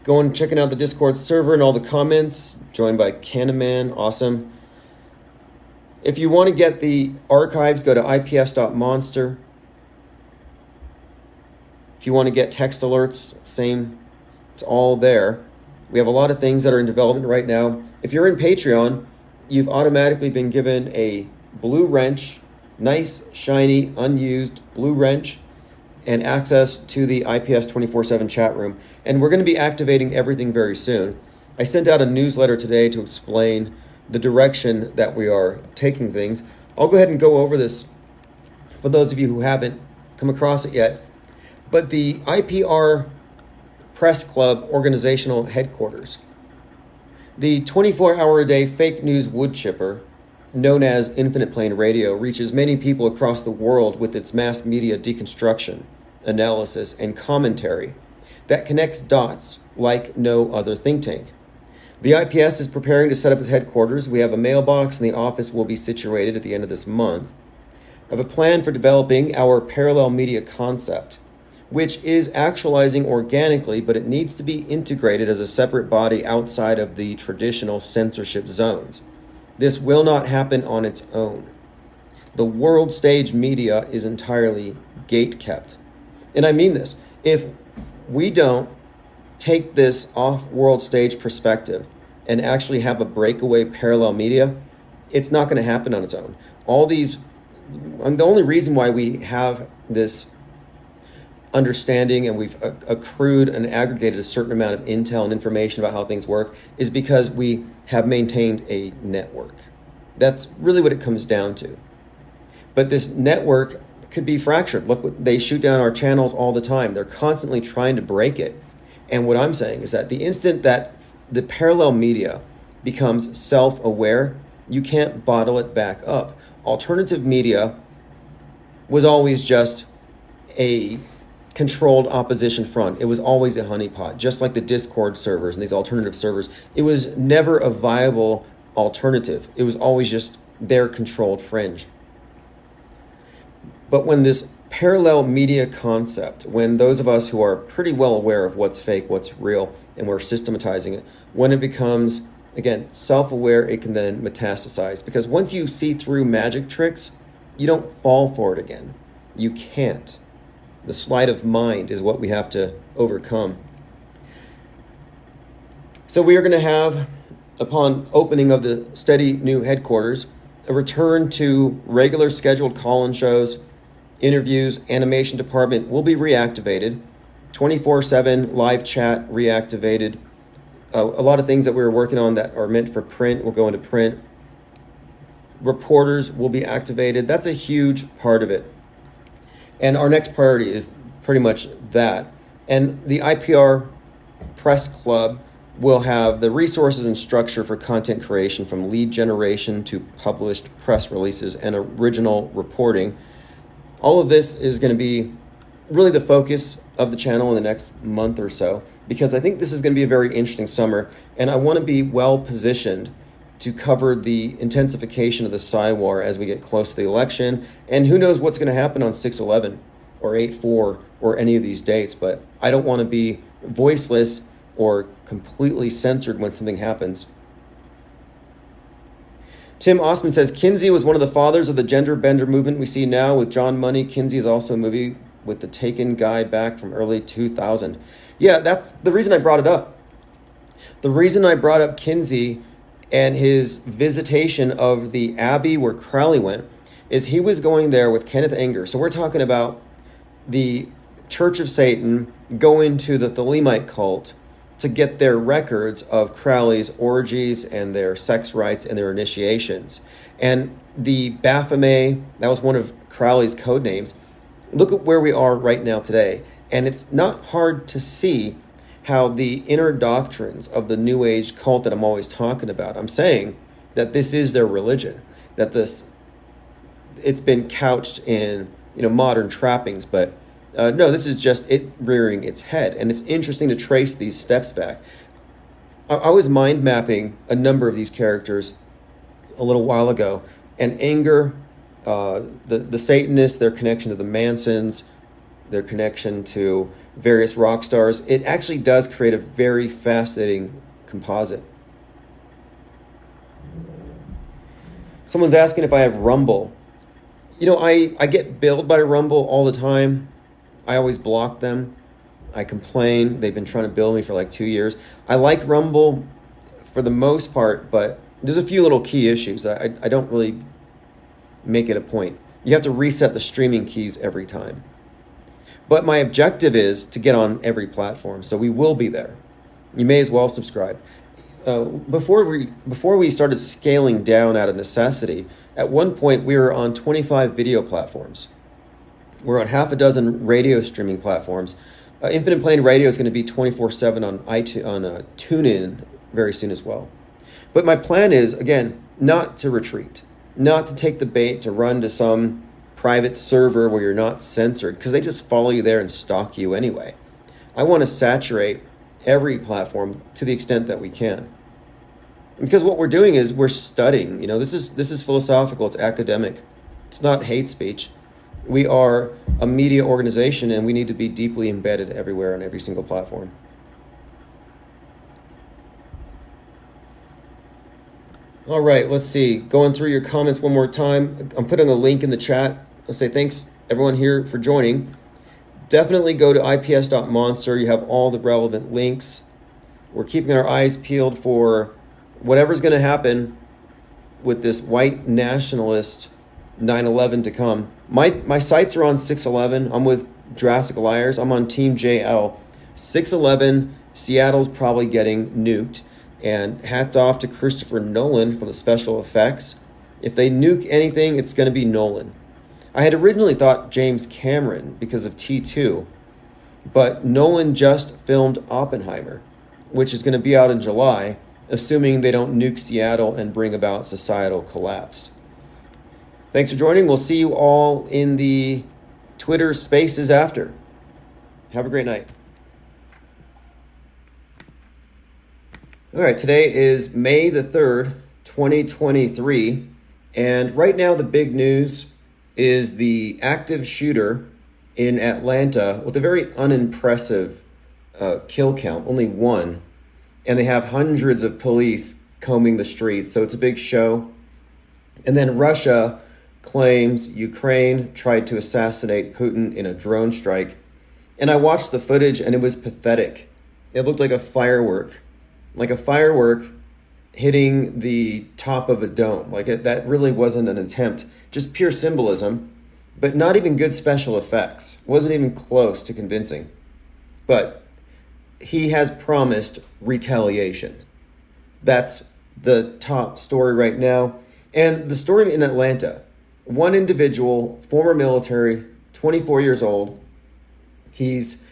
Going, checking out the Discord server and all the comments. Joined by Canaman, awesome. If you want to get the archives, go to ips.monster. If you want to get text alerts, same. It's all there. We have a lot of things that are in development right now. If you're in Patreon, you've automatically been given a blue wrench, nice, shiny, unused blue wrench, and access to the IPS 24/7 chat room. And we're going to be activating everything very soon. I sent out a newsletter today to explain the direction that we are taking things. I'll go ahead and go over this for those of you who haven't come across it yet. But the IPR Press Club organizational headquarters, the 24-hour-a-day fake news wood chipper known as Infinite Plane Radio, reaches many people across the world with its mass media deconstruction, analysis, and commentary that connects dots like no other think tank. The IPS is preparing to set up its headquarters. We have a mailbox, and the office will be situated at the end of this month. I have a plan for developing our parallel media concept, which is actualizing organically, but it needs to be integrated as a separate body outside of the traditional censorship zones. This will not happen on its own. The world stage media is entirely gate-kept. And I mean this. If we don't take this off-world stage perspective and actually have a breakaway parallel media, it's not going to happen on its own. All these, and the only reason why we have this understanding and we've accrued and aggregated a certain amount of intel and information about how things work is because we have maintained a network. That's really what it comes down to. But this network could be fractured. Look, they shoot down our channels all the time. They're constantly trying to break it. And what I'm saying is that the instant that the parallel media becomes self-aware, you can't bottle it back up. Alternative media was always just a controlled opposition front. It was always a honeypot, just like the Discord servers and these alternative servers. It was never a viable alternative. It was always just their controlled fringe. But when this parallel media concept, when those of us who are pretty well aware of what's fake, what's real, and we're systematizing it, when it becomes, again, self-aware, it can then metastasize. Because once you see through magic tricks, you don't fall for it again. You can't. The sleight of mind is what we have to overcome. So we are going to have, upon opening of the steady new headquarters, a return to regular scheduled call-in shows, interviews, animation department will be reactivated, 24/7 live chat reactivated. A lot of things that we were working on that are meant for print will go into print. Reporters will be activated. That's a huge part of it. And our next priority is pretty much that. And the IPR Press Club will have the resources and structure for content creation, from lead generation to published press releases and original reporting. All of this is going to be really the focus of the channel in the next month or so, because I think this is going to be a very interesting summer, and I want to be well positioned to cover the intensification of the Psy-War as we get close to the election. And who knows what's going to happen on 6/11 or 8/4 or any of these dates, but I don't want to be voiceless or completely censored when something happens. Tim Osman says, Kinsey was one of the fathers of the gender bender movement we see now with John Money. Kinsey is also a movie with the Taken guy back from early 2000. Yeah, that's the reason I brought it up. The reason I brought up Kinsey and his visitation of the Abbey where Crowley went is he was going there with Kenneth Anger. So we're talking about the Church of Satan going to the Thelemite cult to get their records of Crowley's orgies and their sex rites and their initiations. And the Baphomet, that was one of Crowley's code names. Look at where we are right now today. And it's not hard to see how the inner doctrines of the New Age cult that I'm always talking about, I'm saying that this is their religion, that it's been couched in modern trappings, but no, this is just it rearing its head. And it's interesting to trace these steps back. I was mind mapping a number of these characters a little while ago, and Anger, the Satanists, their connection to the Mansons, their connection to various rock stars, it actually does create a very fascinating composite. Someone's asking if I have Rumble. I get billed by Rumble all the time. I always block them. I complain. They've been trying to bill me for like 2 years. I like Rumble for the most part, but there's a few little key issues. I don't really make it a point. You have to reset the streaming keys every time. But my objective is to get on every platform, so we will be there. You may as well subscribe. Before we started scaling down out of necessity, at one point we were on 25 video platforms. We're on half a dozen radio streaming platforms. Infinite Plane Radio is going to be 24/7 on iTunes, on TuneIn very soon as well. But my plan is, again, not to retreat, not to take the bait to run to some private server where you're not censored, because they just follow you there and stalk you anyway. I want to saturate every platform to the extent that we can. Because what we're doing is we're studying. This is philosophical, it's academic. It's not hate speech. We are a media organization, and we need to be deeply embedded everywhere on every single platform. All right, let's see. Going through your comments one more time. I'm putting a link in the chat. I'll say thanks everyone here for joining. Definitely go to ips.monster. You have all the relevant links. We're keeping our eyes peeled for whatever's going to happen with this white nationalist 9/11 to come. My sights are on 6/11. I'm with Jurassic Liars. I'm on Team JL. 6/11, Seattle's probably getting nuked. And hats off to Christopher Nolan for the special effects. If they nuke anything, it's going to be Nolan. I had originally thought James Cameron because of T2, but Nolan just filmed Oppenheimer, which is going to be out in July, assuming they don't nuke Seattle and bring about societal collapse. Thanks for joining. We'll see you all in the Twitter spaces after. Have a great night. All right, today is May the 3rd, 2023, and right now the big news is the active shooter in Atlanta with a very unimpressive kill count, only one, and they have hundreds of police combing the streets, so it's a big show. And then Russia claims Ukraine tried to assassinate Putin in a drone strike, and I watched the footage and it was pathetic. It looked like a firework hitting the top of a dome. That really wasn't an attempt, just pure symbolism, but not even good special effects. Wasn't even close to convincing. But he has promised retaliation. That's the top story right now. And the story in Atlanta, one individual, former military, 24 years old, he's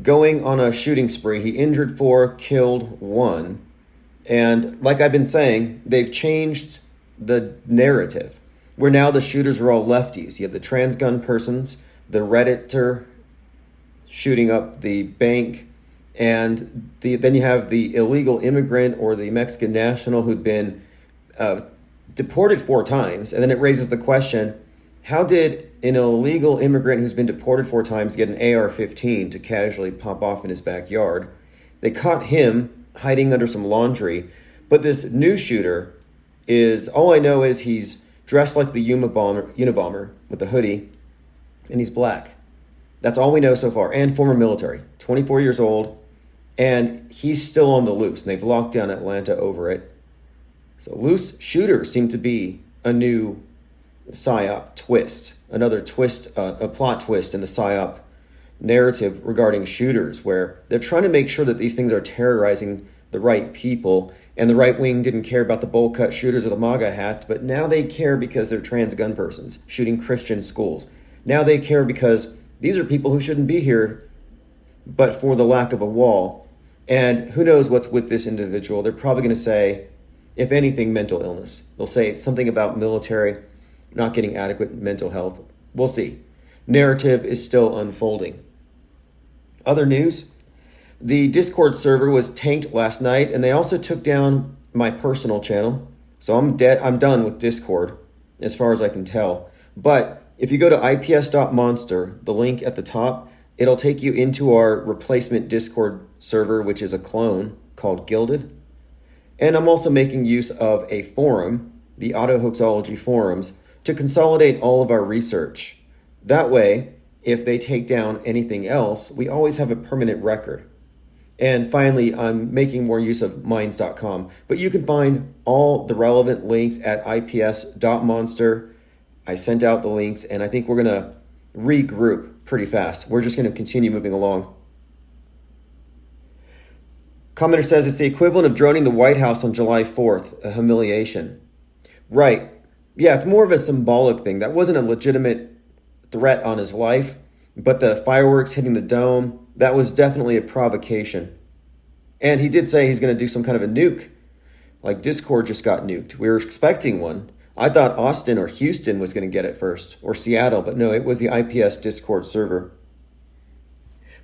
going on a shooting spree. He injured 4, killed 1. And like I've been saying, they've changed the narrative, where now the shooters are all lefties. You have the trans gun persons, the Redditor shooting up the bank, and then you have the illegal immigrant or the Mexican national who'd been deported 4 times. And then it raises the question, how did an illegal immigrant who's been deported 4 times get an AR-15 to casually pop off in his backyard? They caught him hiding under some laundry, but this new shooter all I know is he's dressed like the Unabomber with the hoodie, and he's black. That's all we know so far, and former military, 24 years old, and he's still on the loose, and they've locked down Atlanta over it. So loose shooters seem to be a new PSYOP twist, another twist, a plot twist in the PSYOP narrative regarding shooters, where they're trying to make sure that these things are terrorizing the right people, and the right wing didn't care about the bowl cut shooters or the MAGA hats, but now they care because they're trans gun persons shooting Christian schools. Now they care because these are people who shouldn't be here, but for the lack of a wall. And who knows what's with this individual. They're probably going to say, if anything, mental illness. They'll say something about military not getting adequate mental health. We'll see. Narrative is still unfolding. Other news, the Discord server was tanked last night, and they also took down my personal channel. So I'm done with Discord, as far as I can tell. But if you go to ips.monster, the link at the top, it'll take you into our replacement Discord server, which is a clone called Gilded. And I'm also making use of a forum, the Autohoaxology forums, to consolidate all of our research. That way, if they take down anything else, we always have a permanent record. And finally, I'm making more use of minds.com. But you can find all the relevant links at ips.monster. I sent out the links, and I think we're going to regroup pretty fast. We're just going to continue moving along. Commenter says it's the equivalent of droning the White House on July 4th, a humiliation. Right. Yeah, it's more of a symbolic thing. That wasn't a legitimate threat on his life, but the fireworks hitting the dome, that was definitely a provocation. And he did say he's going to do some kind of a nuke. Like Discord just got nuked. We were expecting one. I thought Austin or Houston was going to get it first, or Seattle, but no, it was the IPS Discord server.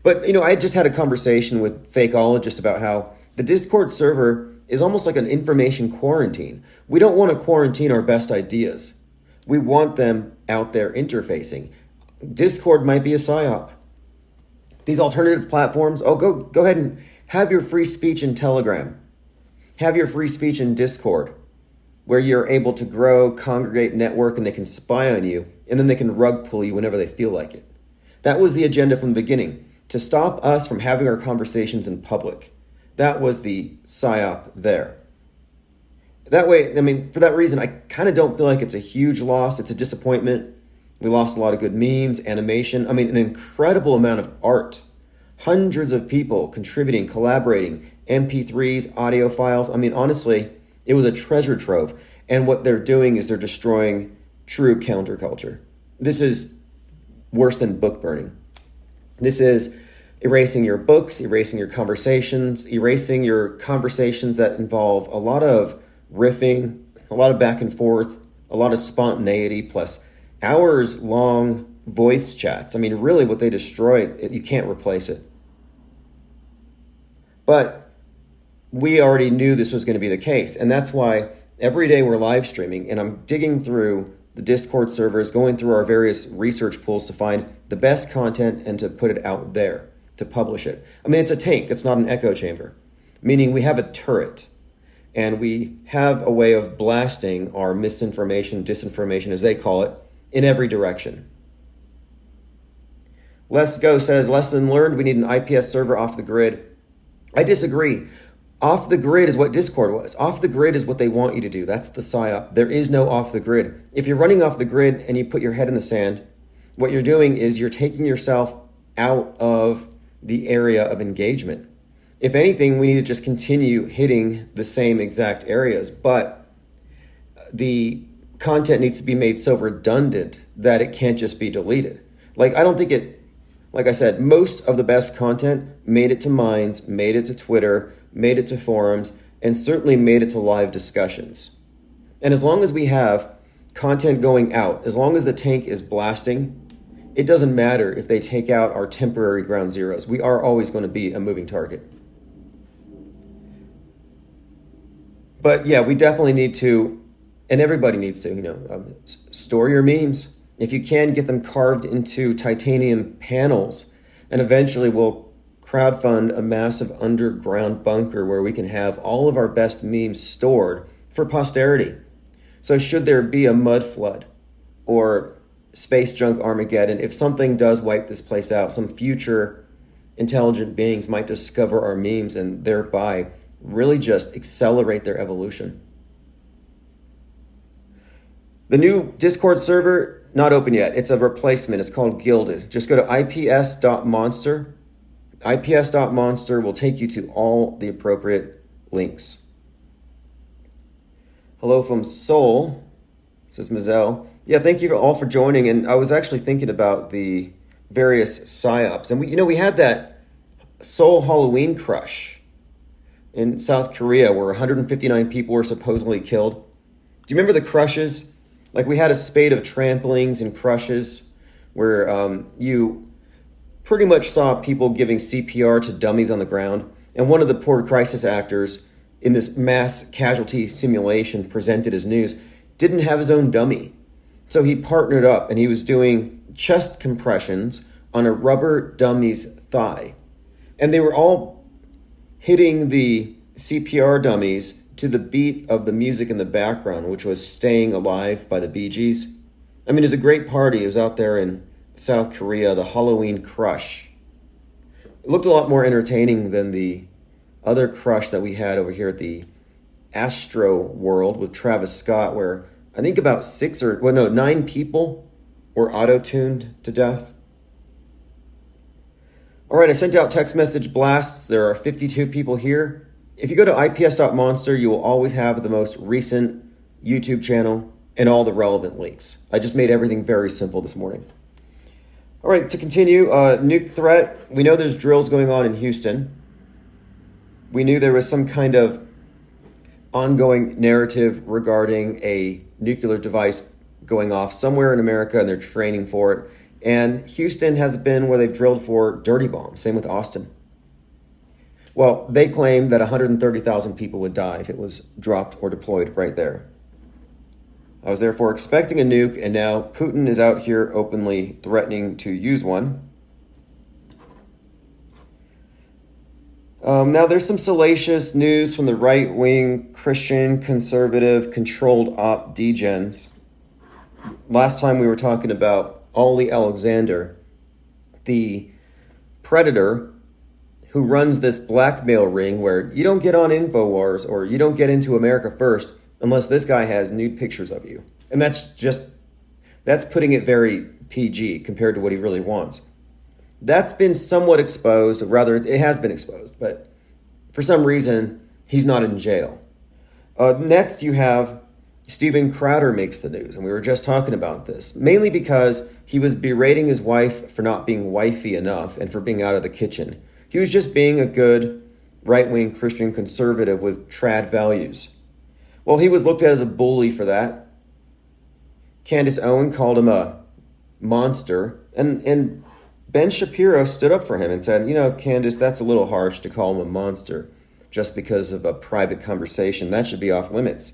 But, I just had a conversation with Fakeologist about how the Discord server is almost like an information quarantine. We don't want to quarantine our best ideas. We want them out there interfacing. Discord might be a PSYOP. These alternative platforms, go ahead and have your free speech in Telegram. Have your free speech in Discord, where you're able to grow, congregate, network, and they can spy on you, and then they can rug pull you whenever they feel like it. That was the agenda from the beginning, to stop us from having our conversations in public. That was the PSYOP there. That way, I mean, for that reason, I kind of don't feel like it's a huge loss. It's a disappointment. We lost a lot of good memes, animation. I mean, an incredible amount of art. Hundreds of people contributing, collaborating, MP3s, audio files. I mean, honestly, it was a treasure trove. And what they're doing is they're destroying true counterculture. This is worse than book burning. This is erasing your books, erasing your conversations that involve a lot of riffing, a lot of back and forth, a lot of spontaneity, plus hours long voice chats. I mean, really what they destroyed, you can't replace it. But we already knew this was going to be the case. And that's why every day we're live streaming, and I'm digging through the Discord servers, going through our various research pools to find the best content and to put it out there, to publish it. I mean, it's a tank, it's not an echo chamber, meaning we have a turret and we have a way of blasting our misinformation, disinformation, as they call it, in every direction. Les Go says, lesson learned, we need an IPS server off the grid. I disagree. Off the grid is what Discord was. Off the grid is what they want you to do. That's the PSYOP. There is no off the grid. If you're running off the grid and you put your head in the sand, what you're doing is you're taking yourself out of the area of engagement. If anything, we need to just continue hitting the same exact areas, but the content needs to be made so redundant that it can't just be deleted. Like I said, most of the best content made it to Minds, made it to Twitter, made it to forums, and certainly made it to live discussions. And as long as we have content going out, as long as the tank is blasting, it doesn't matter if they take out our temporary ground zeros. We are always going to be a moving target. But yeah, we definitely need to, and everybody needs to, store your memes. If you can, get them carved into titanium panels, and eventually we'll crowdfund a massive underground bunker where we can have all of our best memes stored for posterity. So should there be a mud flood or space junk Armageddon, if something does wipe this place out, some future intelligent beings might discover our memes and thereby really just accelerate their evolution. The new Discord server, not open yet. It's a replacement. It's called Gilded. Just go to ips.monster. ips.monster will take you to all the appropriate links. Hello from Seoul, says Mazel. Yeah, thank you all for joining. And I was actually thinking about the various PSYOPs. And we had that Seoul Halloween crush in South Korea where 159 people were supposedly killed. Do you remember the crushes? Like we had a spate of tramplings and crushes where you pretty much saw people giving CPR to dummies on the ground. And one of the poor crisis actors in this mass casualty simulation presented as news didn't have his own dummy. So he partnered up and he was doing chest compressions on a rubber dummy's thigh. And they were all hitting the CPR dummies to the beat of the music in the background, which was Staying Alive by the Bee Gees. I mean, it was a great party. It was out there in South Korea, the Halloween crush. It looked a lot more entertaining than the other crush that we had over here at the Astro World with Travis Scott, where I think about 9 people were auto-tuned to death. All right, I sent out text message blasts. There are 52 people here. If you go to ips.monster, you will always have the most recent YouTube channel and all the relevant links. I just made everything very simple this morning. All right, to continue, nuke threat. We know there's drills going on in Houston. We knew there was some kind of ongoing narrative regarding a nuclear device going off somewhere in America, and they're training for it. And Houston has been where they've drilled for dirty bombs. Same with Austin. Well, they claim that 130,000 people would die if it was dropped or deployed right there. I was therefore expecting a nuke, and now Putin is out here openly threatening to use one. Now, there's some salacious news from the right-wing, Christian, conservative, controlled op degens. Last time we were talking about Ollie Alexander, the predator who runs this blackmail ring where you don't get on InfoWars or you don't get into America First unless this guy has nude pictures of you. And that's putting it very PG compared to what he really wants. That's been somewhat exposed, or rather, it has been exposed, but for some reason, he's not in jail. Next, you have Steven Crowder makes the news, and we were just talking about this, mainly because he was berating his wife for not being wifey enough and for being out of the kitchen. He was just being a good right-wing Christian conservative with trad values. Well, he was looked at as a bully for that. Candace Owen called him a monster, and Ben Shapiro stood up for him and said, Candace, that's a little harsh to call him a monster just because of a private conversation. That should be off limits.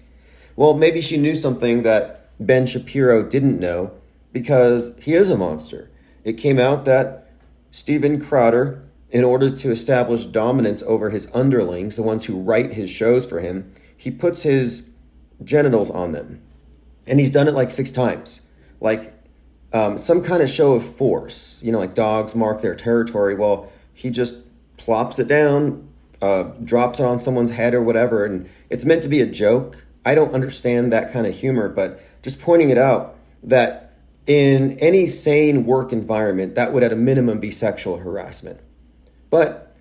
Well, maybe she knew something that Ben Shapiro didn't know, because he is a monster. It came out that Steven Crowder, in order to establish dominance over his underlings, the ones who write his shows for him, he puts his genitals on them. And he's done it like 6 times. Like some kind of show of force, like dogs mark their territory. Well, he just plops it down, drops it on someone's head or whatever, and it's meant to be a joke. I don't understand that kind of humor, but just pointing it out that in any sane work environment, that would at a minimum be sexual harassment. But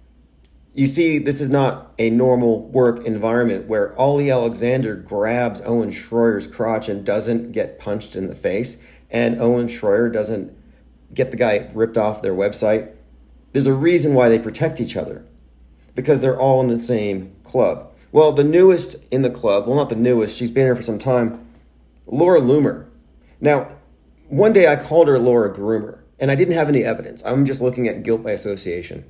you see, this is not a normal work environment where Ollie Alexander grabs Owen Schroyer's crotch and doesn't get punched in the face, and Owen Schroyer doesn't get the guy ripped off their website. There's a reason why they protect each other, because they're all in the same club. Well, the newest in the club, well, not the newest, she's been here for some time, Laura Loomer. Now, one day I called her Laura Groomer, and I didn't have any evidence. I'm just looking at guilt by association.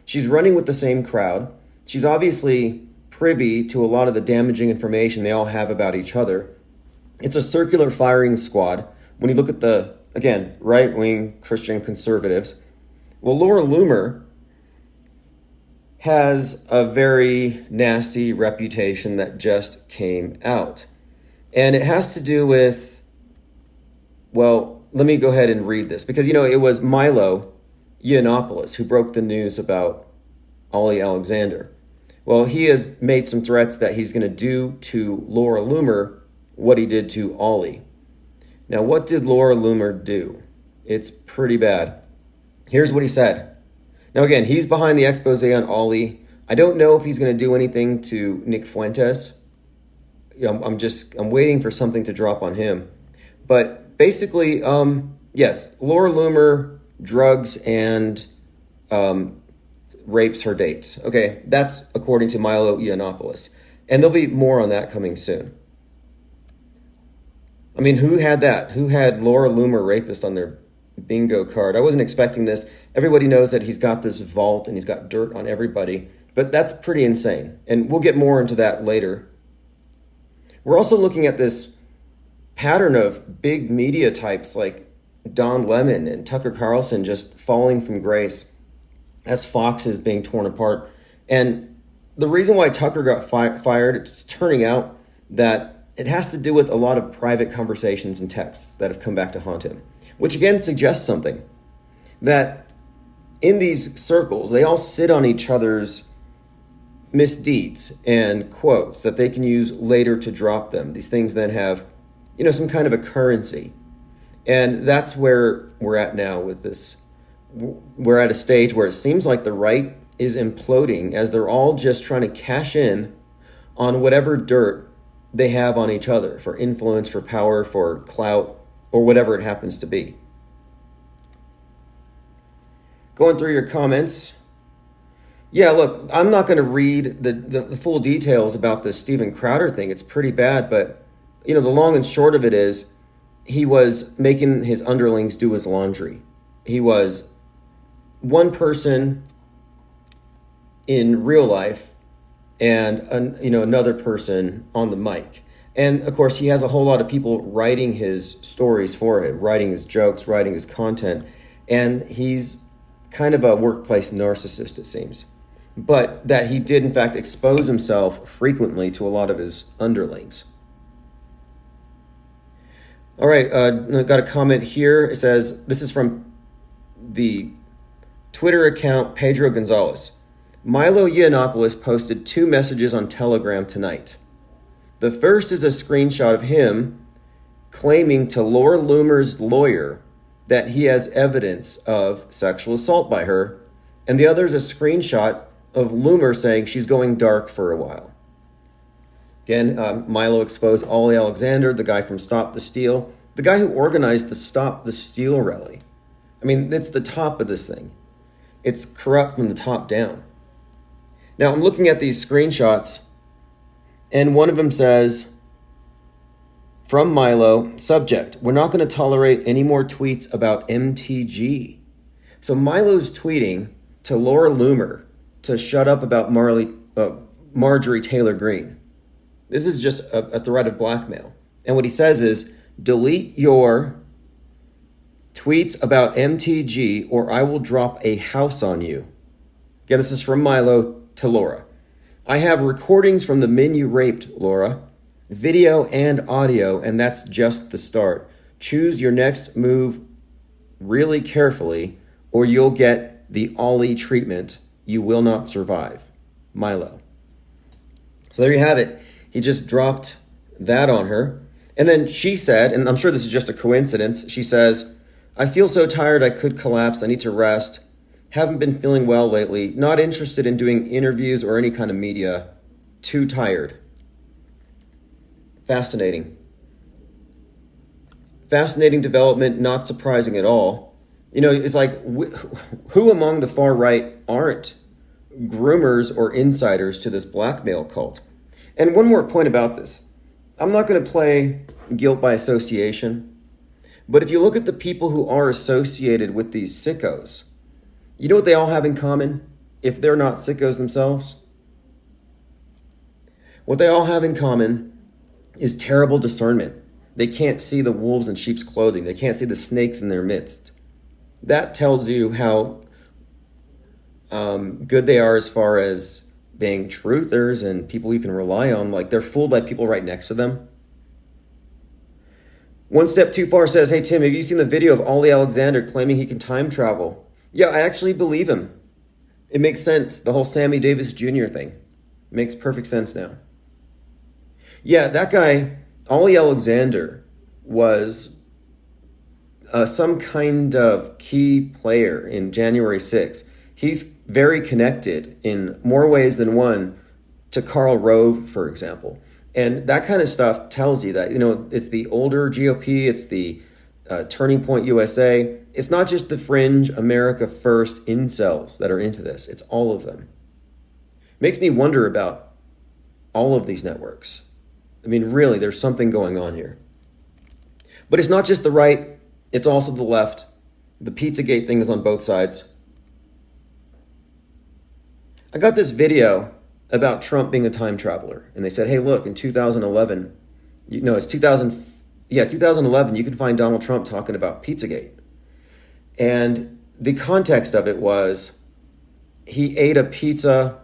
She's running with the same crowd. She's obviously privy to a lot of the damaging information they all have about each other. It's a circular firing squad. When you look at the, again, right-wing Christian conservatives, well, Laura Loomer has a very nasty reputation that just came out. And it has to do with, well, let me go ahead and read this, because, it was Milo Yiannopoulos who broke the news about Ollie Alexander. Well, he has made some threats that he's going to do to Laura Loomer what he did to Ollie. Now, what did Laura Loomer do? It's pretty bad. Here's what he said. Now, again, he's behind the expose on Ollie. I don't know if he's going to do anything to Nick Fuentes. I'm waiting for something to drop on him. But basically, yes, Laura Loomer drugs and rapes her dates. Okay, that's according to Milo Yiannopoulos. And there'll be more on that coming soon. I mean, who had that? Who had Laura Loomer rapist on their bingo card? I wasn't expecting this. Everybody knows that he's got this vault and he's got dirt on everybody, but that's pretty insane. And we'll get more into that later. We're also looking at this pattern of big media types like Don Lemon and Tucker Carlson just falling from grace as Fox is being torn apart. And the reason why Tucker got fired, it's turning out that it has to do with a lot of private conversations and texts that have come back to haunt him, which again suggests something, that in these circles, they all sit on each other's misdeeds and quotes that they can use later to drop them. These things then have, some kind of a currency. And that's where we're at now with this. We're at a stage where it seems like the right is imploding as they're all just trying to cash in on whatever dirt they have on each other for influence, for power, for clout, or whatever it happens to be. Going through your comments. Yeah, look, I'm not going to read the full details about this Steven Crowder thing. It's pretty bad, but, the long and short of it is he was making his underlings do his laundry. He was one person in real life and another person on the mic. And of course, he has a whole lot of people writing his stories for him, writing his jokes, writing his content. And he's kind of a workplace narcissist, it seems. But that he did, in fact, expose himself frequently to a lot of his underlings. All right, I got a comment here. It says, this is from the Twitter account Pedro Gonzalez. Milo Yiannopoulos posted 2 messages on Telegram tonight. The first is a screenshot of him claiming to Laura Loomer's lawyer that he has evidence of sexual assault by her, and the other is a screenshot of Loomer saying she's going dark for a while. Again, Milo exposed Ollie Alexander, the guy from Stop the Steal, the guy who organized the Stop the Steal rally. I mean, it's the top of this thing. It's corrupt from the top down. Now, I'm looking at these screenshots, and one of them says, from Milo, subject, we're not going to tolerate any more tweets about MTG. So Milo's tweeting to Laura Loomer to shut up about Marjorie Taylor Greene. This is just a threat of blackmail. And what he says is, delete your tweets about MTG or I will drop a house on you. Again, this is from Milo to Laura. I have recordings from the men you raped, Laura. Video and audio, and that's just the start. Choose your next move really carefully or you'll get the Ollie treatment. You will not survive. Milo. So there you have it. He just dropped that on her. And then she said, and I'm sure this is just a coincidence, she says, I feel so tired I could collapse. I need to rest. Haven't been feeling well lately. Not interested in doing interviews or any kind of media. Too tired. Fascinating. Fascinating development, not surprising at all. You know, it's like, who among the far right aren't groomers or insiders to this blackmail cult? And one more point about this. I'm not going to play guilt by association, but if you look at the people who are associated with these sickos, you know what they all have in common if they're not sickos themselves? What they all have in common is terrible discernment. They can't see the wolves in sheep's clothing. They can't see the snakes in their midst. That tells you how good they are as far as being truthers and people you can rely on. Like, they're fooled by people right next to them. One Step Too Far says, hey, Tim, have you seen the video of Ollie Alexander claiming he can time travel? Yeah, I actually believe him. It makes sense. The whole Sammy Davis Jr. thing makes perfect sense now. Yeah, that guy, Ollie Alexander, was some kind of key player in January 6th. He's very connected in more ways than one to Karl Rove, for example. And that kind of stuff tells you that, you know, it's the older GOP, it's the Turning Point USA. It's not just the fringe America First incels that are into this. It's all of them. Makes me wonder about all of these networks. I mean, really, there's something going on here. But it's not just the right, it's also the left. The Pizzagate thing is on both sides. I got this video about Trump being a time traveler. And they said, hey, look, in 2011, 2011, you can find Donald Trump talking about Pizzagate. And the context of it was he ate a pizza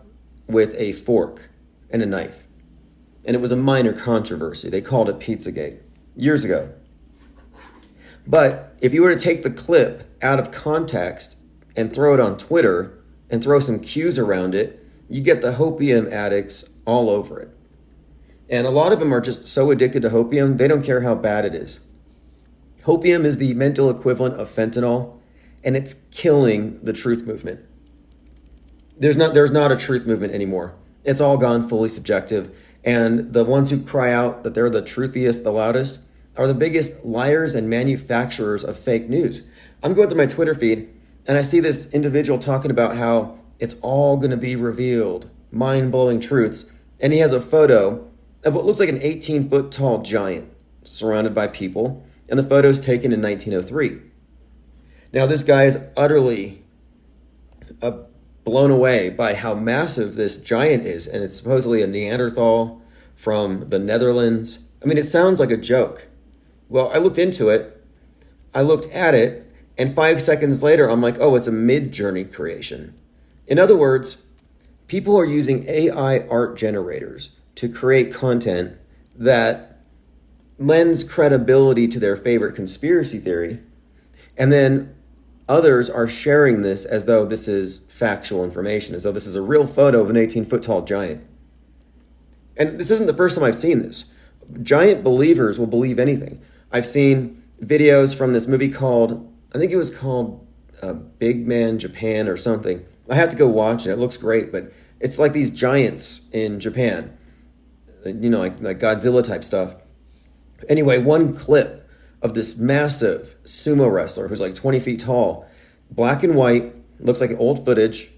with a fork and a knife. And it was a minor controversy. They called it Pizzagate years ago. But if you were to take the clip out of context and throw it on Twitter and throw some cues around it, you get the hopium addicts all over it. And a lot of them are just so addicted to hopium, they don't care how bad it is. Hopium is the mental equivalent of fentanyl, and it's killing the truth movement. There's not a truth movement anymore. It's all gone fully subjective. And the ones who cry out that they're the truthiest, the loudest, are the biggest liars and manufacturers of fake news. I'm going through my Twitter feed, and I see this individual talking about how it's all going to be revealed, mind-blowing truths. And he has a photo of what looks like an 18-foot tall giant surrounded by people. And the photo's taken in 1903. Now, this guy is utterly blown away by how massive this giant is. And it's supposedly a Neanderthal from the Netherlands. I mean, it sounds like a joke. Well, I looked into it. I looked at it. And 5 seconds later, I'm like, oh, it's a Mid-Journey creation. In other words, people are using AI art generators to create content that lends credibility to their favorite conspiracy theory. And then others are sharing this as though this is factual information, as though this is a real photo of an 18-foot tall giant. And this isn't the first time I've seen this. Giant believers will believe anything. I've seen videos from this movie called, I think it was called Big Man Japan or something. I have to go watch it. It looks great, but it's like these giants in Japan, like Godzilla type stuff. Anyway, one clip of this massive sumo wrestler who's like 20 feet tall, black and white, looks like old footage.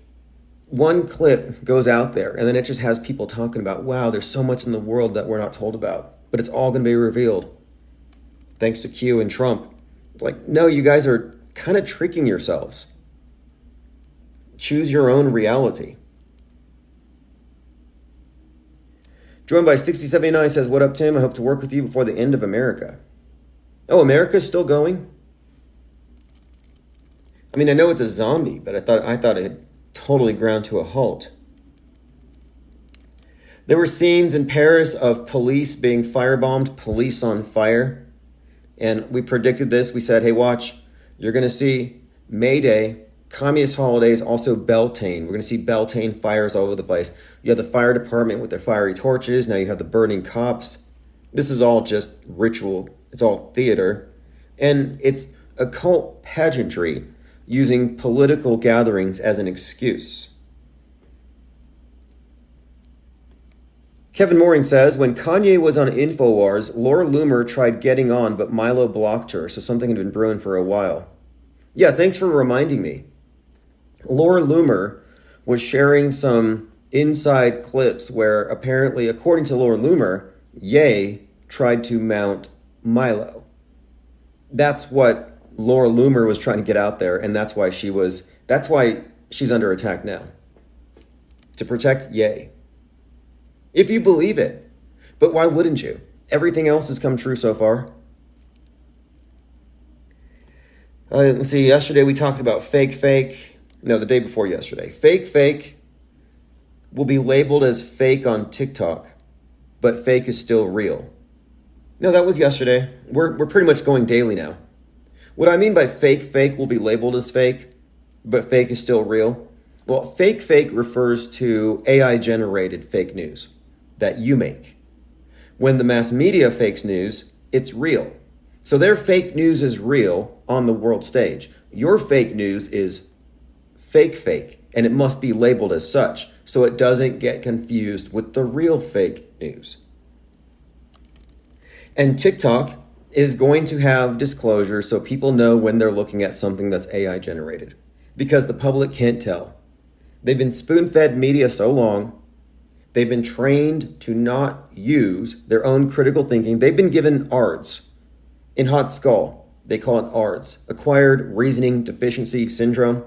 One clip goes out there, and then it just has people talking about, wow, there's so much in the world that we're not told about, but it's all going to be revealed thanks to Q and Trump. It's like, no, you guys are kind of tricking yourselves. Choose your own reality. Joined by 6079 says, what up, Tim? I hope to work with you before the end of America. Oh, America's still going? I mean, I know it's a zombie, but I thought it had totally ground to a halt. There were scenes in Paris of police being firebombed, police on fire. And we predicted this. We said, hey, watch, you're going to see May Day, communist holidays, also Beltane. We're going to see Beltane fires all over the place. You have the fire department with their fiery torches. Now you have the burning cops. This is all just ritual. It's all theater. And it's occult pageantry using political gatherings as an excuse. Kevin Mooring says, when Kanye was on InfoWars, Laura Loomer tried getting on, but Milo blocked her, so something had been brewing for a while. Yeah, thanks for reminding me. Laura Loomer was sharing some inside clips where apparently, according to Laura Loomer, Ye tried to mount Milo. That's what Laura Loomer was trying to get out there, and that's why she's under attack now. To protect Ye. If you believe it. But why wouldn't you? Everything else has come true so far. Let's see, yesterday we talked about fake. No, the day before yesterday. Fake will be labeled as fake on TikTok, but fake is still real. No, that was yesterday. We're pretty much going daily now. What I mean by fake will be labeled as fake, but fake is still real. Well, fake refers to AI-generated fake news that you make. When the mass media fakes news, it's real. So their fake news is real on the world stage. Your fake news is fake, and it must be labeled as such so it doesn't get confused with the real fake news. And TikTok is going to have disclosure so people know when they're looking at something that's AI generated, because the public can't tell. They've been spoon-fed media so long. They've been trained to not use their own critical thinking. They've been given ARDS. In Hot Skull, they call it ARDS, Acquired Reasoning Deficiency Syndrome,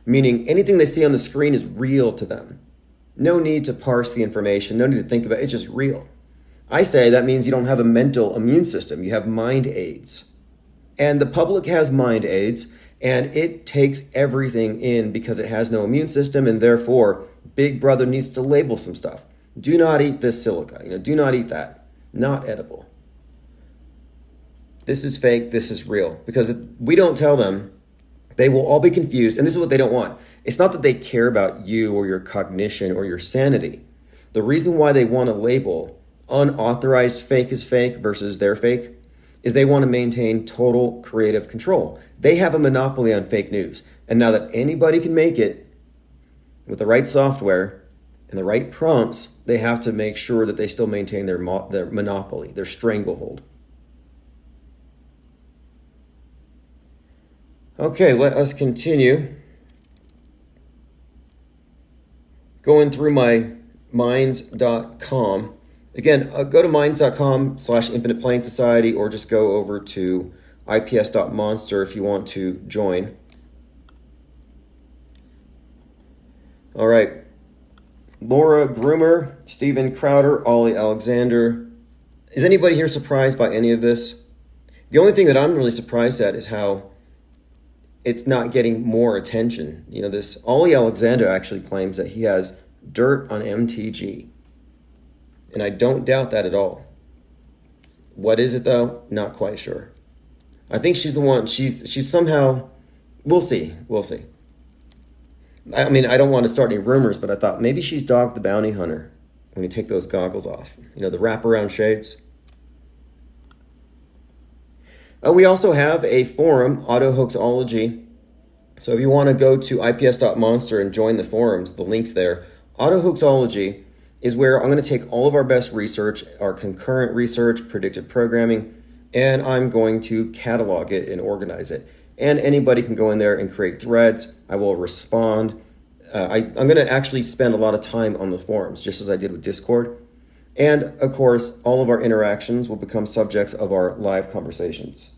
meaning anything they see on the screen is real to them. No need to parse the information, no need to think about it, it's just real. I say that means you don't have a mental immune system, you have mind aids. And the public has mind aids, and it takes everything in because it has no immune system, and therefore Big Brother needs to label some stuff. Do not eat this silica, do not eat that. Not edible. This is fake, this is real. Because if we don't tell them, they will all be confused, and this is what they don't want. It's not that they care about you or your cognition or your sanity. The reason why they want to label unauthorized fake is fake versus their fake is they want to maintain total creative control. They have a monopoly on fake news. And now that anybody can make it with the right software and the right prompts, they have to make sure that they still maintain their monopoly, their stranglehold. Okay, let us continue. Going through my minds.com. Again, go to minds.com/Infinite Plane Society, or just go over to ips.monster if you want to join. All right. Laura Groomer, Steven Crowder, Ollie Alexander. Is anybody here surprised by any of this? The only thing that I'm really surprised at is how it's not getting more attention. This Ollie Alexander actually claims that he has dirt on MTG. And I don't doubt that at all. What is it though? Not quite sure. I think she's the one, she's somehow, we'll see. I mean, I don't want to start any rumors, but I thought maybe she's Dog the Bounty Hunter. when you take those goggles off. You know, the wraparound shades. We also have a forum, AutoHoaxology. So if you want to go to ips.monster and join the forums, the link's there. AutoHoaxology is where I'm going to take all of our best research, our concurrent research, predictive programming, and I'm going to catalog it and organize it. And anybody can go in there and create threads. I will respond. I'm going to actually spend a lot of time on the forums, just as I did with Discord. And of course, all of our interactions will become subjects of our live conversations.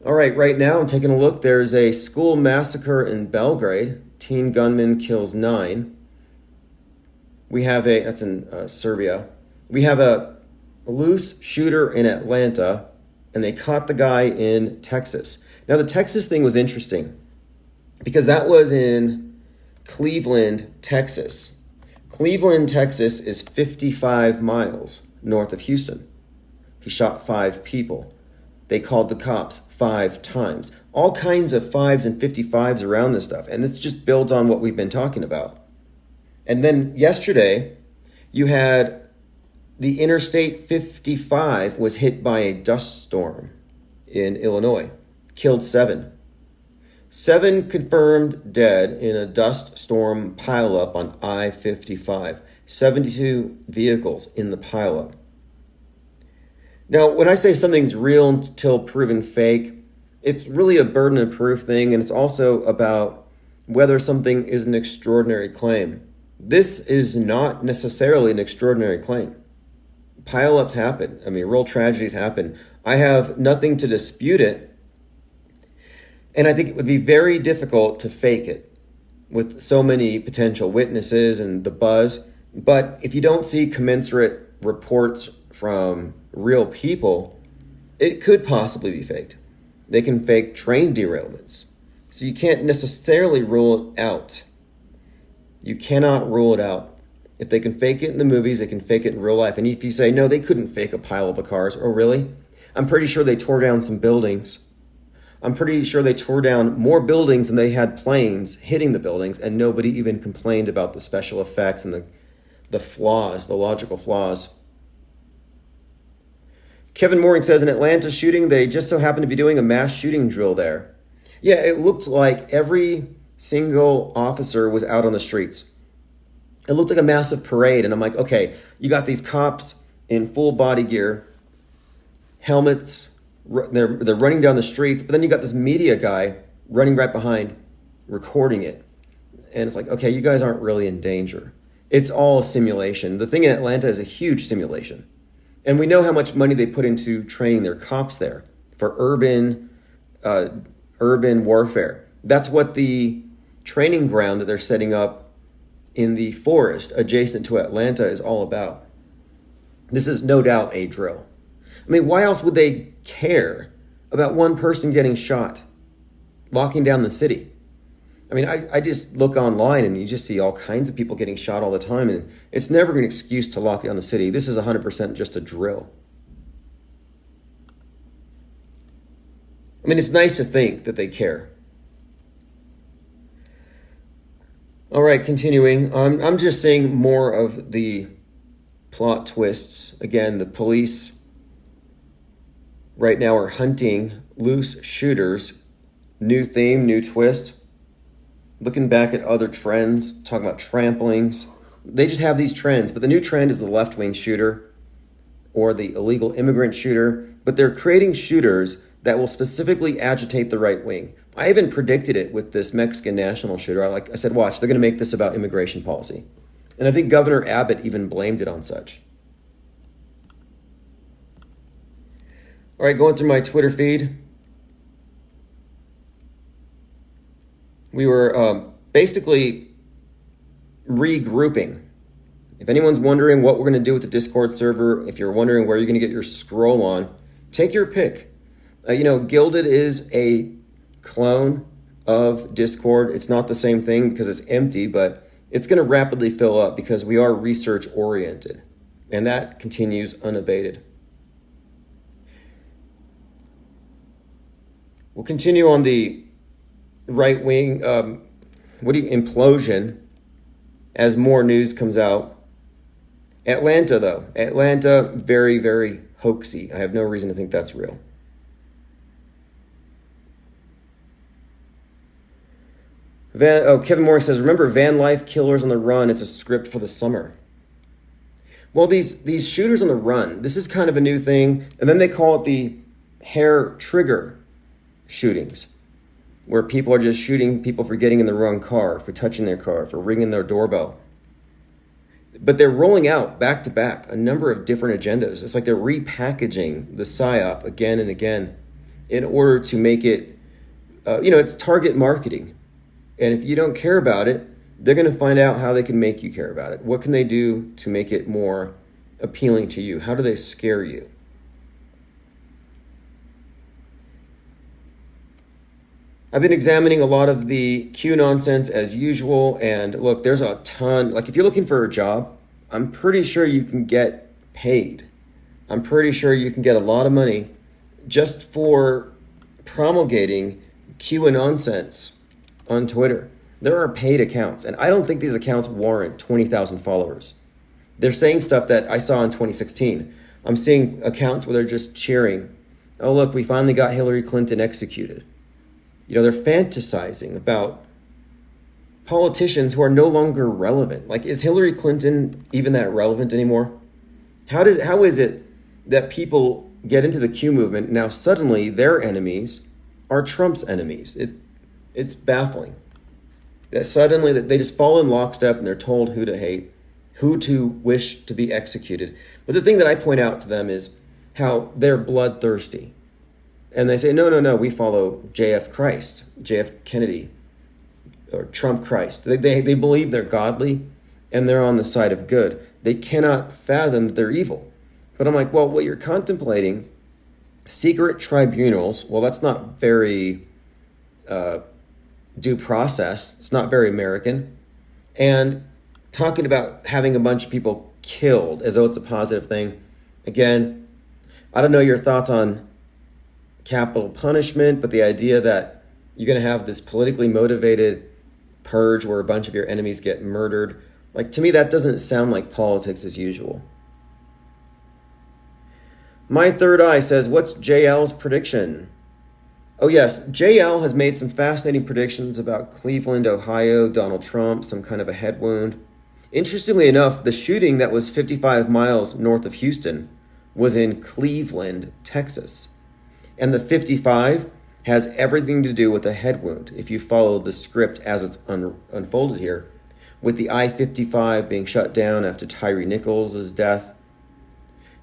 All right, right now I'm taking a look. There's a school massacre in Belgrade. Teen gunman kills 9. We have that's in Serbia. We have a loose shooter in Atlanta, and they caught the guy in Texas. Now, the Texas thing was interesting because that was in Cleveland, Texas. Cleveland, Texas is 55 miles north of Houston. He shot 5 people. They called the cops 5 times. All kinds of 5s and 55s around this stuff. And this just builds on what we've been talking about. And then yesterday, you had the Interstate 55 was hit by a dust storm in Illinois. Killed 7. 7 confirmed dead in a dust storm pileup on I-55. 72 vehicles in the pileup. Now, when I say something's real until proven fake, it's really a burden of proof thing, and it's also about whether something is an extraordinary claim. This is not necessarily an extraordinary claim. Pileups happen. I mean, real tragedies happen. I have nothing to dispute it, and I think it would be very difficult to fake it with so many potential witnesses and the buzz. But if you don't see commensurate reports from real people, it could possibly be faked. They can fake train derailments. So you can't necessarily rule it out. You cannot rule it out. If they can fake it in the movies, they can fake it in real life. And if you say, no, they couldn't fake a pile of cars. Oh, really? I'm pretty sure they tore down some buildings. I'm pretty sure they tore down more buildings than they had planes hitting the buildings, and nobody even complained about the special effects and the flaws, the logical flaws. Kevin Mooring says, in Atlanta shooting, they just so happened to be doing a mass shooting drill there. Yeah, it looked like every single officer was out on the streets. It looked like a massive parade, and I'm like, okay, you got these cops in full body gear, helmets, they're running down the streets, but then you got this media guy running right behind, recording it. And it's like, okay, you guys aren't really in danger. It's all a simulation. The thing in Atlanta is a huge simulation. And we know how much money they put into training their cops there for urban warfare. That's what the training ground that they're setting up in the forest adjacent to Atlanta is all about. This is no doubt a drill. I mean, why else would they care about one person getting shot, locking down the city? I mean, I just look online and you just see all kinds of people getting shot all the time, and it's never an excuse to lock down the city. This is 100% just a drill. I mean, it's nice to think that they care. All right, continuing. I'm just seeing more of the plot twists. Again, the police right now are hunting loose shooters. New theme, new twist. Looking back at other trends, talking about tramplings. They just have these trends, but the new trend is the left-wing shooter or the illegal immigrant shooter, but they're creating shooters that will specifically agitate the right wing. I even predicted it with this Mexican national shooter. I said, watch, they're going to make this about immigration policy. And I think Governor Abbott even blamed it on such. All right, going through my Twitter feed. We were basically regrouping. If anyone's wondering what we're going to do with the Discord server, if you're wondering where you're going to get your scroll on, take your pick. Gilded is a clone of Discord. It's not the same thing because it's empty, but it's going to rapidly fill up because we are research oriented, and that continues unabated. We'll continue on the right wing implosion. as more news comes out. Atlanta, though. Atlanta, very, very hoaxy. I have no reason to think that's real. Kevin Morris says, remember Van Life Killers on the Run? It's a script for the summer. Well, these shooters on the run, this is kind of a new thing. And then they call it the hair trigger shootings, where people are just shooting people for getting in the wrong car, for touching their car, for ringing their doorbell. But they're rolling out back to back a number of different agendas. It's like they're repackaging the PSYOP again and again in order to make it, it's target marketing. And if you don't care about it, they're going to find out how they can make you care about it. What can they do to make it more appealing to you? How do they scare you? I've been examining a lot of the Q nonsense as usual. And look, there's a ton. Like if you're looking for a job, I'm pretty sure you can get paid. I'm pretty sure you can get a lot of money just for promulgating Q nonsense on Twitter. There are paid accounts, and I don't think these accounts warrant 20,000 followers. They're saying stuff that I saw in 2016. I'm seeing accounts where they're just cheering, oh, look, we finally got Hillary Clinton executed. They're fantasizing about politicians who are no longer relevant. Like, is Hillary Clinton even that relevant anymore? How is it that people get into the Q movement, now suddenly their enemies are Trump's enemies? It's baffling. That suddenly that they just fall in lockstep and they're told who to hate, who to wish to be executed. But the thing that I point out to them is how they're bloodthirsty. And they say, no, we follow JF Kennedy, or Trump Christ. They believe they're godly and they're on the side of good. They cannot fathom that they're evil. But I'm like, well, what you're contemplating, secret tribunals, well, that's not very due process. It's not very American. And talking about having a bunch of people killed as though it's a positive thing. Again, I don't know your thoughts on capital punishment, but the idea that you're going to have this politically motivated purge where a bunch of your enemies get murdered, like, to me, that doesn't sound like politics as usual. My Third Eye says, what's JL's prediction? Oh, yes, JL has made some fascinating predictions about Cleveland, Ohio, Donald Trump, some kind of a head wound. Interestingly enough, the shooting that was 55 miles north of Houston was in Cleveland, Texas. And the 55 has everything to do with a head wound, if you follow the script as it's unfolded here, with the I-55 being shut down after Tyree Nichols' death,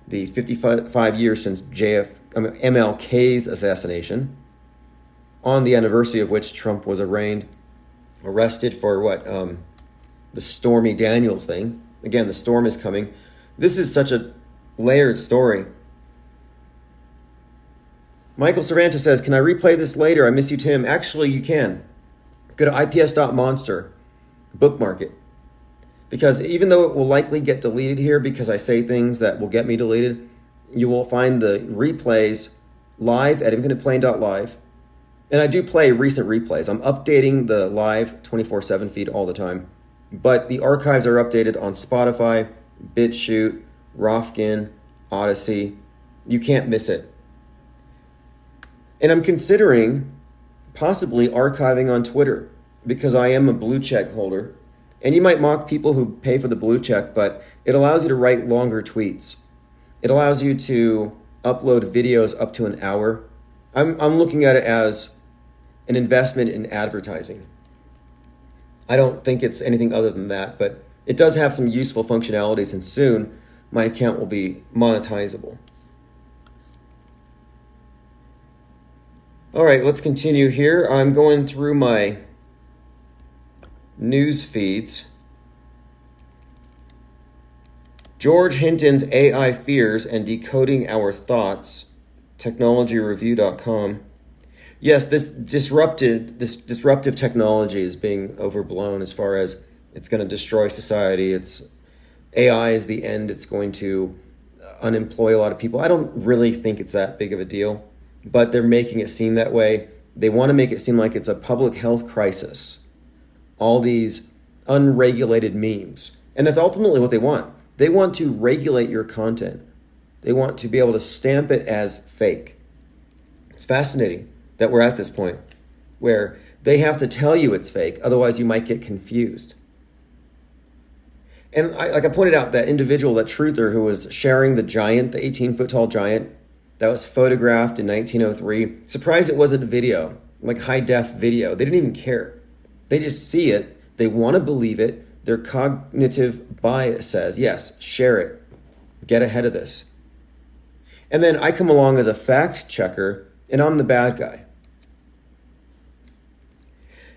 the 55 years since MLK's assassination, on the anniversary of which Trump was arrested for the Stormy Daniels thing. Again, the storm is coming. This is such a layered story. Michael Cervantes says, can I replay this later? I miss you, Tim. Actually, you can. Go to ips.monster, bookmark it. Because even though it will likely get deleted here because I say things that will get me deleted, you will find the replays live at infiniteplane.live. And I do play recent replays. I'm updating the live 24/7 feed all the time. But the archives are updated on Spotify, BitChute, Rofkin, Odyssey. You can't miss it. And I'm considering possibly archiving on Twitter because I am a blue check holder. And you might mock people who pay for the blue check, but it allows you to write longer tweets. It allows you to upload videos up to an hour. I'm looking at it as an investment in advertising. I don't think it's anything other than that, but it does have some useful functionalities, and soon my account will be monetizable. All right, let's continue here. I'm going through my news feeds. George Hinton's AI Fears and Decoding Our Thoughts, technologyreview.com. Yes, this disruptive technology is being overblown as far as it's going to destroy society. AI is the end. It's going to unemploy a lot of people. I don't really think it's that big of a deal, but they're making it seem that way. They want to make it seem like it's a public health crisis. All these unregulated memes. And that's ultimately what they want. They want to regulate your content. They want to be able to stamp it as fake. It's fascinating that we're at this point where they have to tell you it's fake, otherwise you might get confused. And like I pointed out, that individual, that truther who was sharing the giant, the 18-foot tall giant that was photographed in 1903, surprised it wasn't video, like high-def video. They didn't even care. They just see it. They want to believe it. Their cognitive bias says, yes, share it. Get ahead of this. And then I come along as a fact checker, and I'm the bad guy.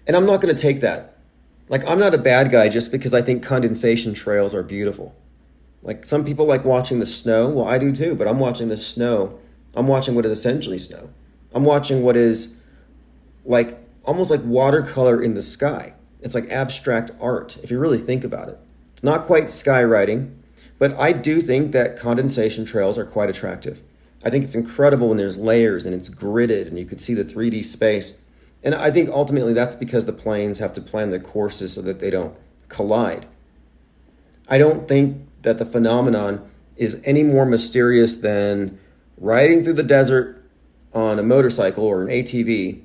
And I'm not going to take that. Like, I'm not a bad guy just because I think condensation trails are beautiful. Like, some people like watching the snow. Well, I do too, but I'm watching the snow. I'm watching what is essentially snow. I'm watching what is like almost like watercolor in the sky. It's like abstract art, if you really think about it. It's not quite skywriting, but I do think that condensation trails are quite attractive. I think it's incredible when there's layers and it's gridded and you could see the 3D space. And I think ultimately that's because the planes have to plan their courses so that they don't collide. I don't think that the phenomenon is any more mysterious than riding through the desert on a motorcycle or an ATV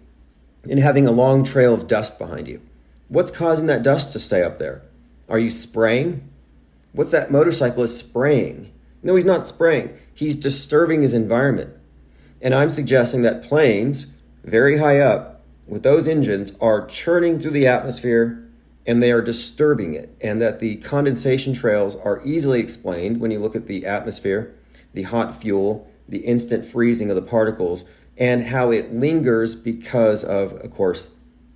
and having a long trail of dust behind you. What's causing that dust to stay up there? Are you spraying? What's that motorcyclist spraying? No, he's not spraying. He's disturbing his environment. And I'm suggesting that planes, very high up, with those engines, are churning through the atmosphere and they are disturbing it. And that the condensation trails are easily explained when you look at the atmosphere, the hot fuel, the instant freezing of the particles, and how it lingers because of course,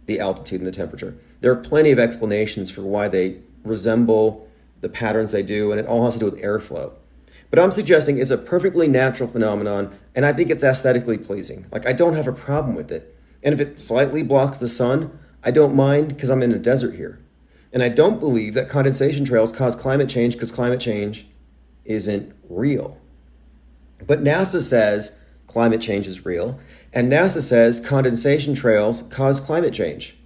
the altitude and the temperature. There are plenty of explanations for why they resemble the patterns they do, and it all has to do with airflow. But I'm suggesting it's a perfectly natural phenomenon, and I think it's aesthetically pleasing. Like, I don't have a problem with it. And if it slightly blocks the sun, I don't mind because I'm in a desert here. And I don't believe that condensation trails cause climate change because climate change isn't real. But NASA says climate change is real, and NASA says condensation trails cause climate change.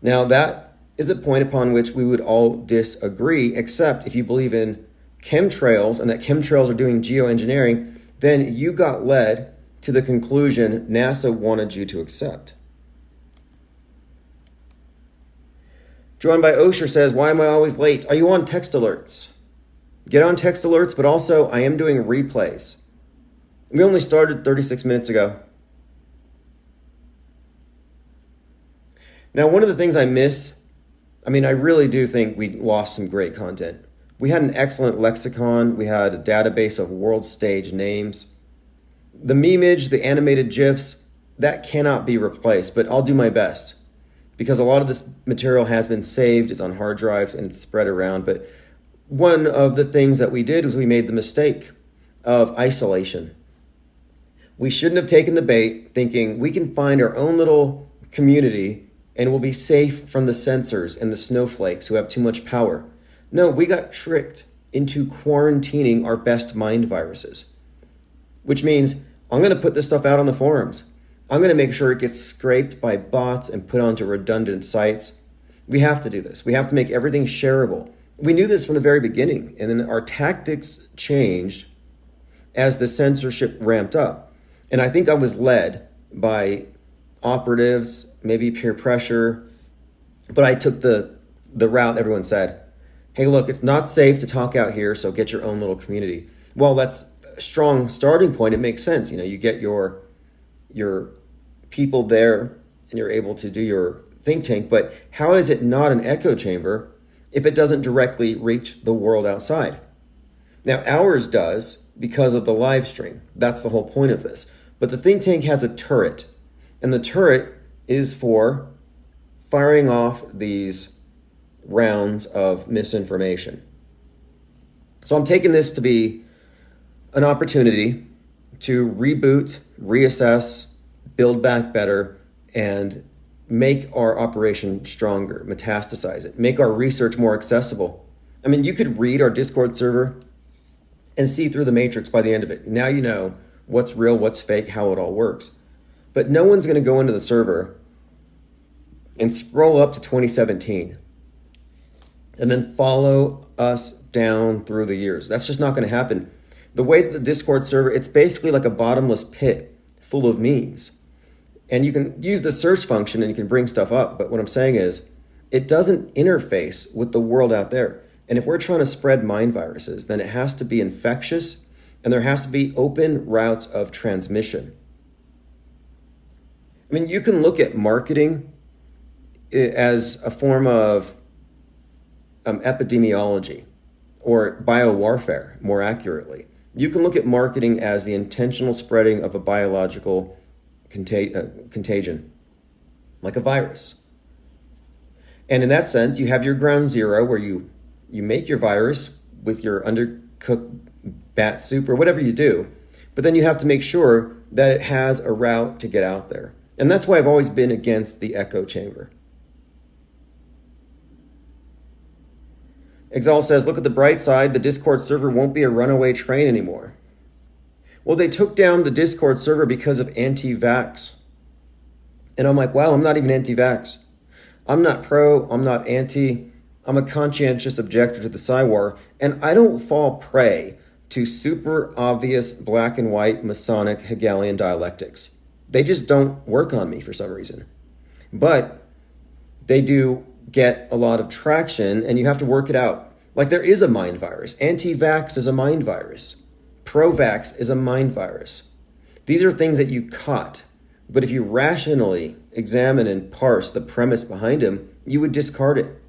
Now, that is a point upon which we would all disagree, except if you believe in chemtrails and that chemtrails are doing geoengineering, then you got led to the conclusion NASA wanted you to accept. Joined by Osher says, why am I always late? Are you on text alerts? Get on text alerts, but also I am doing replays. We only started 36 minutes ago. Now, one of the things I miss, I really do think we lost some great content. We had an excellent lexicon. We had a database of world stage names. The memeage, the animated GIFs, that cannot be replaced, but I'll do my best because a lot of this material has been saved, it's on hard drives, and it's spread around. But one of the things that we did was we made the mistake of isolation. We shouldn't have taken the bait thinking we can find our own little community and we'll be safe from the censors and the snowflakes who have too much power. No, we got tricked into quarantining our best mind viruses, which means I'm going to put this stuff out on the forums. I'm going to make sure it gets scraped by bots and put onto redundant sites. We have to do this. We have to make everything shareable. We knew this from the very beginning, and then our tactics changed as the censorship ramped up. And I think I was led by operatives, maybe peer pressure, but I took the route everyone said, hey, look, it's not safe to talk out here, so get your own little community. Well, that's a strong starting point. It makes sense. You get your people there and you're able to do your think tank, but how is it not an echo chamber if it doesn't directly reach the world outside? Now, ours does because of the live stream. That's the whole point of this. But the think tank has a turret, and the turret is for firing off these rounds of misinformation. So I'm taking this to be an opportunity to reboot, reassess, build back better, and make our operation stronger, metastasize it, make our research more accessible. You could read our Discord server and see through the matrix by the end of it. Now you know what's real, what's fake, how it all works. But no one's going to go into the server and scroll up to 2017 and then follow us down through the years. That's just not going to happen. The way that the Discord server, it's basically like a bottomless pit full of memes. And you can use the search function and you can bring stuff up. But what I'm saying is, it doesn't interface with the world out there. And if we're trying to spread mind viruses, then it has to be infectious and there has to be open routes of transmission. I mean, you can look at marketing as a form of epidemiology or biowarfare, more accurately. You can look at marketing as the intentional spreading of a biological contagion, like a virus. And in that sense, you have your ground zero where you make your virus with your undercooked bat soup or whatever you do, but then you have to make sure that it has a route to get out there. And that's why I've always been against the echo chamber. Exalt says, look at the bright side, the Discord server won't be a runaway train anymore. Well, they took down the Discord server because of anti-vax. And I'm like, wow, I'm not even anti-vax. I'm not pro, I'm not anti, I'm a conscientious objector to the Psywar, and I don't fall prey to super obvious black and white Masonic Hegelian dialectics. They just don't work on me for some reason. But they do get a lot of traction, and you have to work it out. Like there is a mind virus. Anti-vax is a mind virus. Pro-vax is a mind virus. These are things that you caught. But if you rationally examine and parse the premise behind them, you would discard it.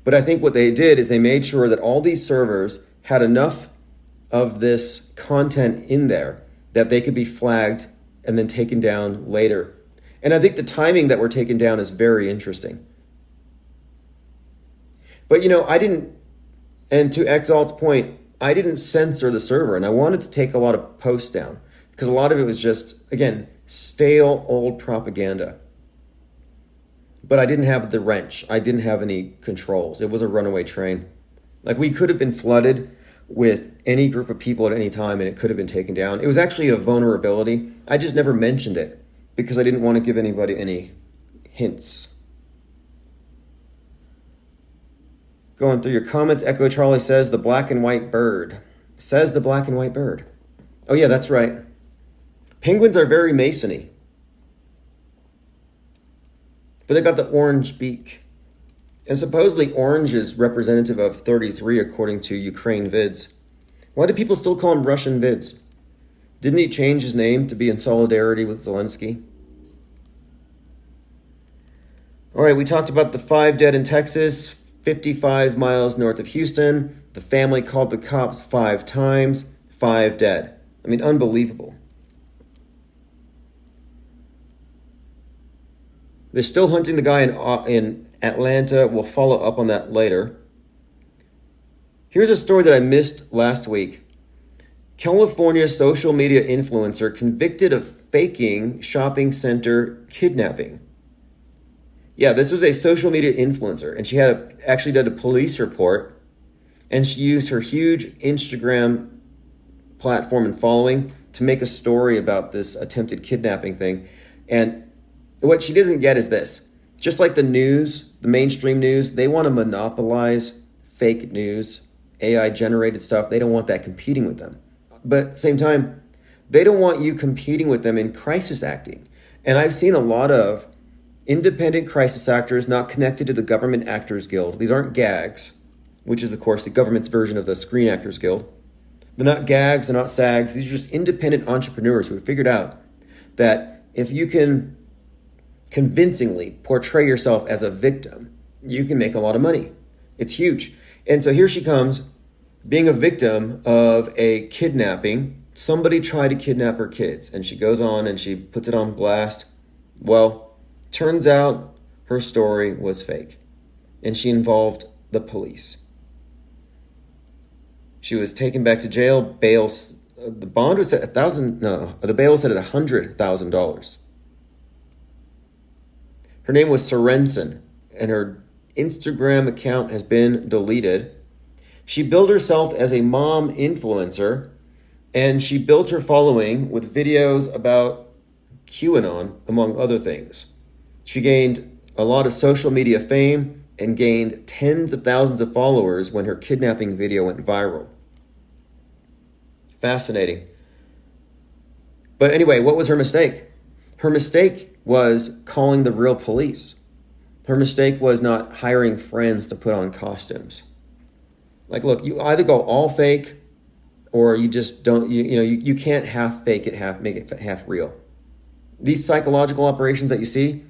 But I think what they did is they made sure that all these servers had enough of this content in there that they could be flagged and then taken down later. And I think the timing that we're taken down is very interesting. But I didn't, and to Exalt's point, I didn't censor the server, and I wanted to take a lot of posts down because a lot of it was just, again, stale old propaganda. But I didn't have the wrench. I didn't have any controls. It was a runaway train. Like we could have been flooded with any group of people at any time and it could have been taken down. It was actually a vulnerability. I just never mentioned it because I didn't want to give anybody any hints. Going through your comments, Echo Charlie says the black and white bird. Says the black and white bird. Oh yeah, that's right. Penguins are very Masony. But they got the orange beak. And supposedly orange is representative of 33 according to Ukraine vids. Why do people still call him Russian vids? Didn't he change his name to be in solidarity with Zelensky? All right, we talked about the 5 dead in Texas, 55 miles north of Houston. The family called the cops 5 times, 5 dead. I mean, unbelievable. They're still hunting the guy in Atlanta. We'll follow up on that later. Here's a story that I missed last week. California social media influencer convicted of faking shopping center kidnapping. Yeah, this was a social media influencer, and she actually did a police report, and she used her huge Instagram platform and following to make a story about this attempted kidnapping thing. And what she doesn't get is this. Just like the news, the mainstream news, they want to monopolize fake news, AI-generated stuff. They don't want that competing with them. But at the same time, they don't want you competing with them in crisis acting. And I've seen a lot of independent crisis actors not connected to the Government Actors Guild. These aren't gags, which is, of course, the government's version of the Screen Actors Guild. They're not gags, they're not SAGs. These are just independent entrepreneurs who have figured out that if you can convincingly portray yourself as a victim, you can make a lot of money. It's huge. And so here she comes, being a victim of a kidnapping. Somebody tried to kidnap her kids, and she goes on and she puts it on blast. Well, turns out her story was fake, and she involved the police. She was taken back to jail. Bail, the bond was at the bail was set at $100,000. Her name was Sorensen, and her Instagram account has been deleted. She billed herself as a mom influencer, and she built her following with videos about QAnon, among other things. She gained a lot of social media fame and gained tens of thousands of followers when her kidnapping video went viral. Fascinating. But anyway, what was her mistake? Her mistake was calling the real police. Her mistake was not hiring friends to put on costumes. Like, look, you either go all fake or you just don't, you can't half fake it, make it half real. These psychological operations that you see,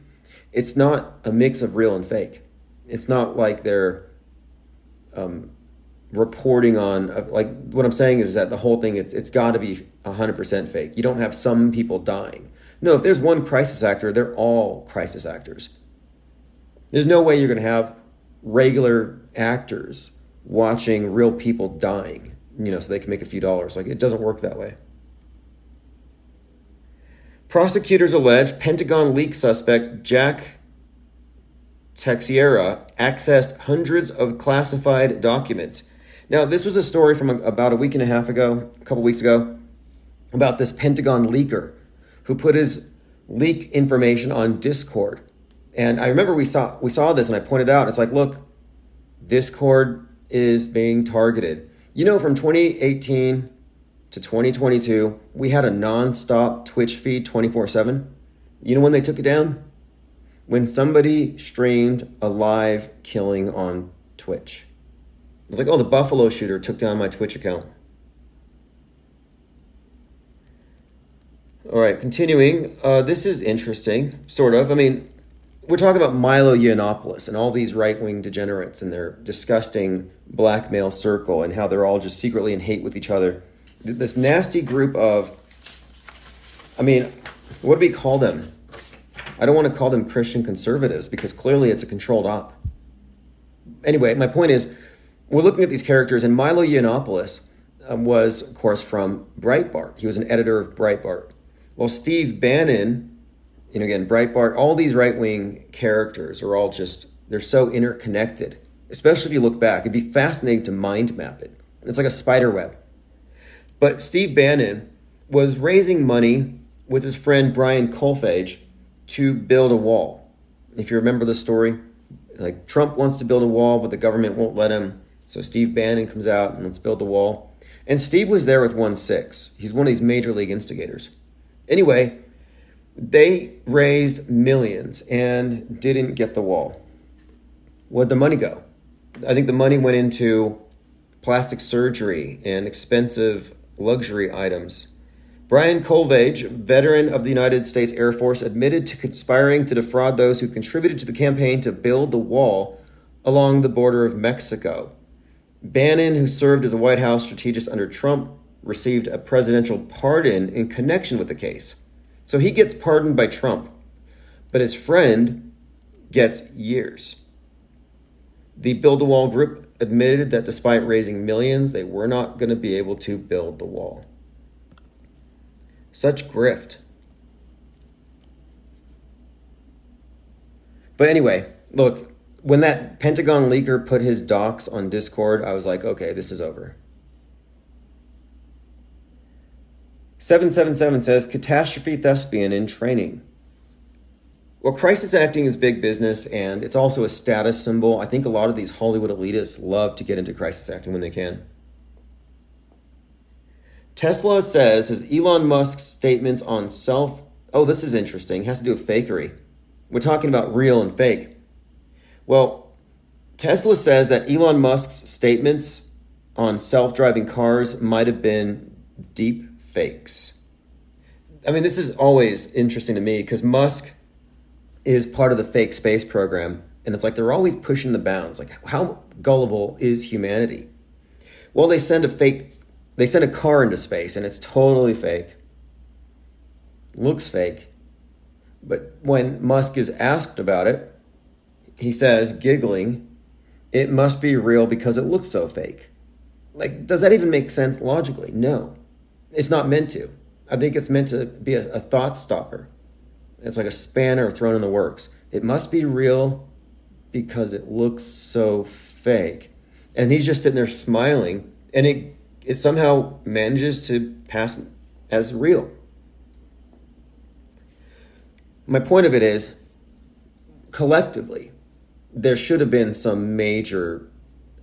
it's not a mix of real and fake. It's not like they're reporting on, like, what I'm saying is that the whole thing, it's got to be 100% fake. You don't have some people dying. No, if there's one crisis actor, they're all crisis actors. There's no way you're going to have regular actors watching real people dying, so they can make a few dollars. Like, it doesn't work that way. Prosecutors allege Pentagon leak suspect Jack Teixeira accessed hundreds of classified documents. Now, this was a story from about a couple weeks ago, about this Pentagon leaker who put his leak information on Discord. And I remember we saw this, and I pointed out, it's like, look, Discord is being targeted. From 2018 to 2022, we had a non-stop Twitch feed 24/7. You know when they took it down? When somebody streamed a live killing on Twitch. It's like, oh, the Buffalo shooter took down my Twitch account. All right, continuing. This is interesting, sort of. I mean, we're talking about Milo Yiannopoulos and all these right-wing degenerates and their disgusting blackmail circle and how they're all just secretly in hate with each other. This nasty group of, what do we call them? I don't want to call them Christian conservatives because clearly it's a controlled op. Anyway, my point is, we're looking at these characters, and Milo Yiannopoulos was, of course, from Breitbart. He was an editor of Breitbart. Well, Steve Bannon, again, Breitbart, all these right-wing characters are all just, they're so interconnected, especially if you look back. It'd be fascinating to mind map it. It's like a spider web. But Steve Bannon was raising money with his friend Brian Kolfage to build a wall. If you remember the story, like Trump wants to build a wall, but the government won't let him. So Steve Bannon comes out and let's build the wall. And Steve was there with 1-6. He's one of these major league instigators. Anyway, they raised millions and didn't get the wall. Where'd the money go? I think the money went into plastic surgery and expensive luxury items. Brian Kolfage, veteran of the United States Air Force, admitted to conspiring to defraud those who contributed to the campaign to build the wall along the border of Mexico. Bannon, who served as a White House strategist under Trump, received a presidential pardon in connection with the case. So he gets pardoned by Trump, but his friend gets years. The Build the Wall group admitted that despite raising millions, they were not going to be able to build the wall. Such grift. But anyway, look, when that Pentagon leaker put his docs on Discord, I was like, okay, this is over. 777 says, catastrophe thespian in training. Well, crisis acting is big business, and it's also a status symbol. I think a lot of these Hollywood elitists love to get into crisis acting when they can. Tesla says his Elon Musk's statements on this is interesting, it has to do with fakery. We're talking about real and fake. Well, Tesla says that Elon Musk's statements on self-driving cars might have been deep fakes. This is always interesting to me because Musk is part of the fake space program, and it's like they're always pushing the bounds. Like, how gullible is humanity? Well, they send a car into space, and it's totally fake. Looks fake. But when Musk is asked about it, he says, giggling, it must be real because it looks so fake. Like, does that even make sense logically? No. It's not meant to. I think it's meant to be a thought stopper. It's like a spanner thrown in the works. It must be real because it looks so fake. And he's just sitting there smiling, and it somehow manages to pass as real. My point of it is, collectively, there should have been some major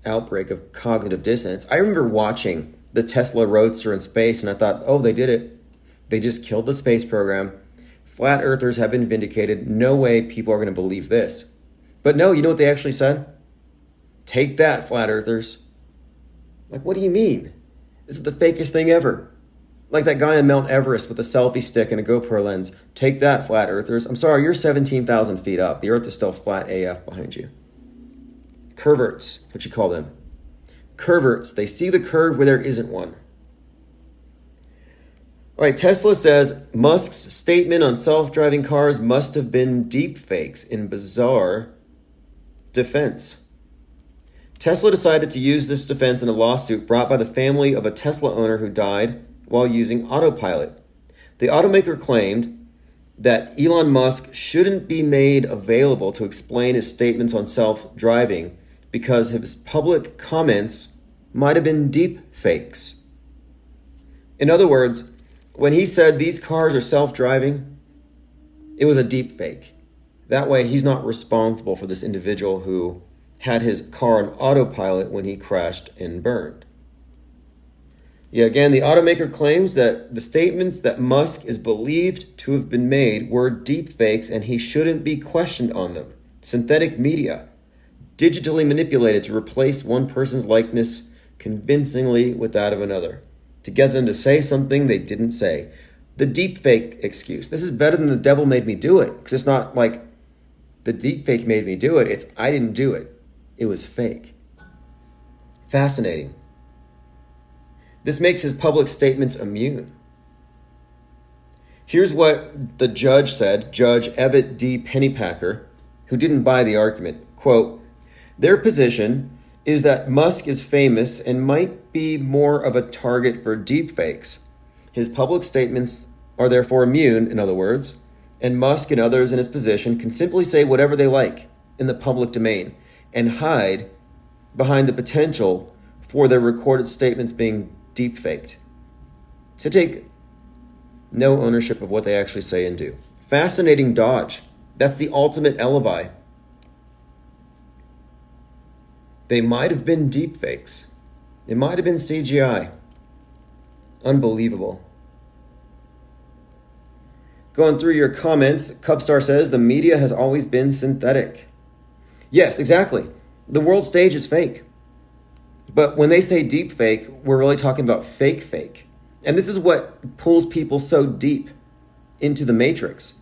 outbreak of cognitive dissonance. I remember watching the Tesla Roadster in space, and I thought, oh, they did it. They just killed the space program. Flat earthers have been vindicated. No way people are going to believe this. But no, you know what they actually said? Take that, flat earthers. Like, what do you mean? This is the fakest thing ever. Like that guy on Mount Everest with a selfie stick and a GoPro lens. Take that, flat earthers. I'm sorry, you're 17,000 feet up. The earth is still flat AF behind you. Curverts, what you call them. Curverts, they see the curve where there isn't one. All right, Tesla says Musk's statement on self-driving cars must have been deep fakes in bizarre defense. Tesla decided to use this defense in a lawsuit brought by the family of a Tesla owner who died while using autopilot. The automaker claimed that Elon Musk shouldn't be made available to explain his statements on self-driving because his public comments might have been deep fakes. In other words, when he said these cars are self-driving, it was a deep fake. That way, he's not responsible for this individual who had his car on autopilot when he crashed and burned. Yeah, again, the automaker claims that the statements that Musk is believed to have been made were deep fakes and he shouldn't be questioned on them. Synthetic media, digitally manipulated to replace one person's likeness convincingly with that of another, to get them to say something they didn't say. The deep fake excuse. This is better than the devil made me do it, because it's not like the deep fake made me do it. It's I didn't do it. It was fake. Fascinating. This makes his public statements immune. Here's what the judge said, Judge Evitt D. Pennypacker, who didn't buy the argument. Quote, their position is that Musk is famous and might be more of a target for deepfakes. His public statements are therefore immune, in other words, and Musk and others in his position can simply say whatever they like in the public domain and hide behind the potential for their recorded statements being deepfaked. To take no ownership of what they actually say and do. Fascinating dodge. That's the ultimate alibi. They might have been deepfakes. It might have been CGI. Unbelievable. Going through your comments, Cubstar says the media has always been synthetic. Yes, exactly. The world stage is fake. But when they say deep fake, we're really talking about fake. And this is what pulls people so deep into the matrix,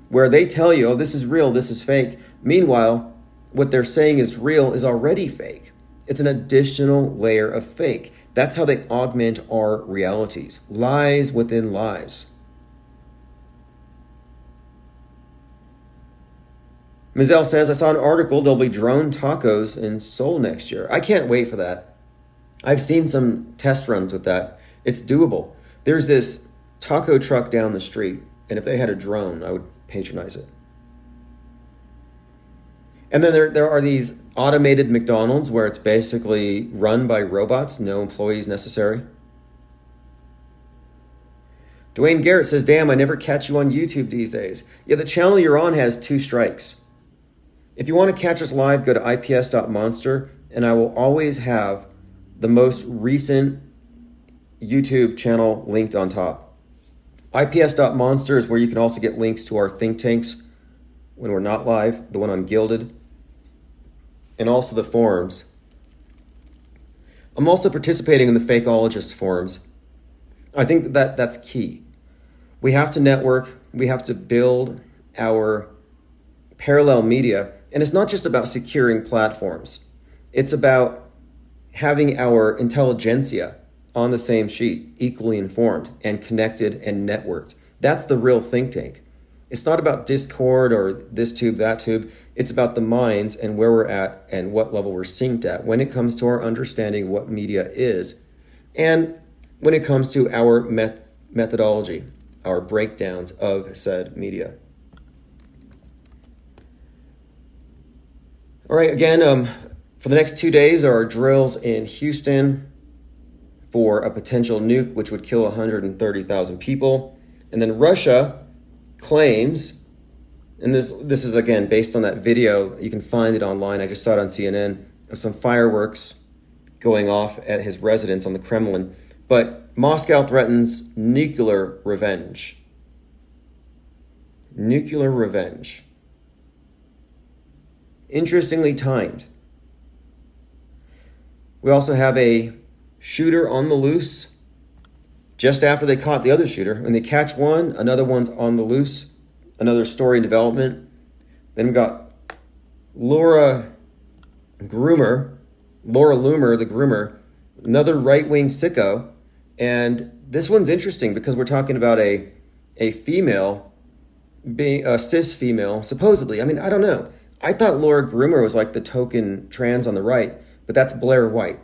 where they tell you, oh, this is real, this is fake. Meanwhile, what they're saying is real is already fake. It's an additional layer of fake. That's how they augment our realities. Lies within lies. Mizell says, I saw an article, there'll be drone tacos in Seoul next year. I can't wait for that. I've seen some test runs with that. It's doable. There's this taco truck down the street, and if they had a drone, I would patronize it. And then there are these automated McDonald's where it's basically run by robots, no employees necessary. Dwayne Garrett says, damn, I never catch you on YouTube these days. Yeah, the channel you're on has 2 strikes. If you want to catch us live, go to ips.monster, and I will always have the most recent YouTube channel linked on top. ips.monster is where you can also get links to our think tanks when we're not live, the one on Gilded, and also the forums. I'm also participating in the Fakeologist forums. I think that's key. We have to network, we have to build our parallel media, and it's not just about securing platforms. It's about having our intelligentsia on the same sheet, equally informed and connected and networked. That's the real think tank. It's not about Discord or this tube, that tube. It's about the minds and where we're at and what level we're synced at when it comes to our understanding what media is and when it comes to our methodology, our breakdowns of said media. All right, again, for the next 2 days, there are drills in Houston for a potential nuke, which would kill 130,000 people. And then Russia claims And this is, again, based on that video. You can find it online. I just saw it on CNN of some fireworks going off at his residence on the Kremlin. But Moscow threatens nuclear revenge. Nuclear revenge. Interestingly timed. We also have a shooter on the loose just after they caught the other shooter. When they catch one, another one's on the loose. Another story in development. Then we got Laura Loomer, the groomer, another right-wing sicko. And this one's interesting because we're talking about a female, being a cis female, supposedly. I mean, I don't know. I thought Laura Groomer was like the token trans on the right, but that's Blair White.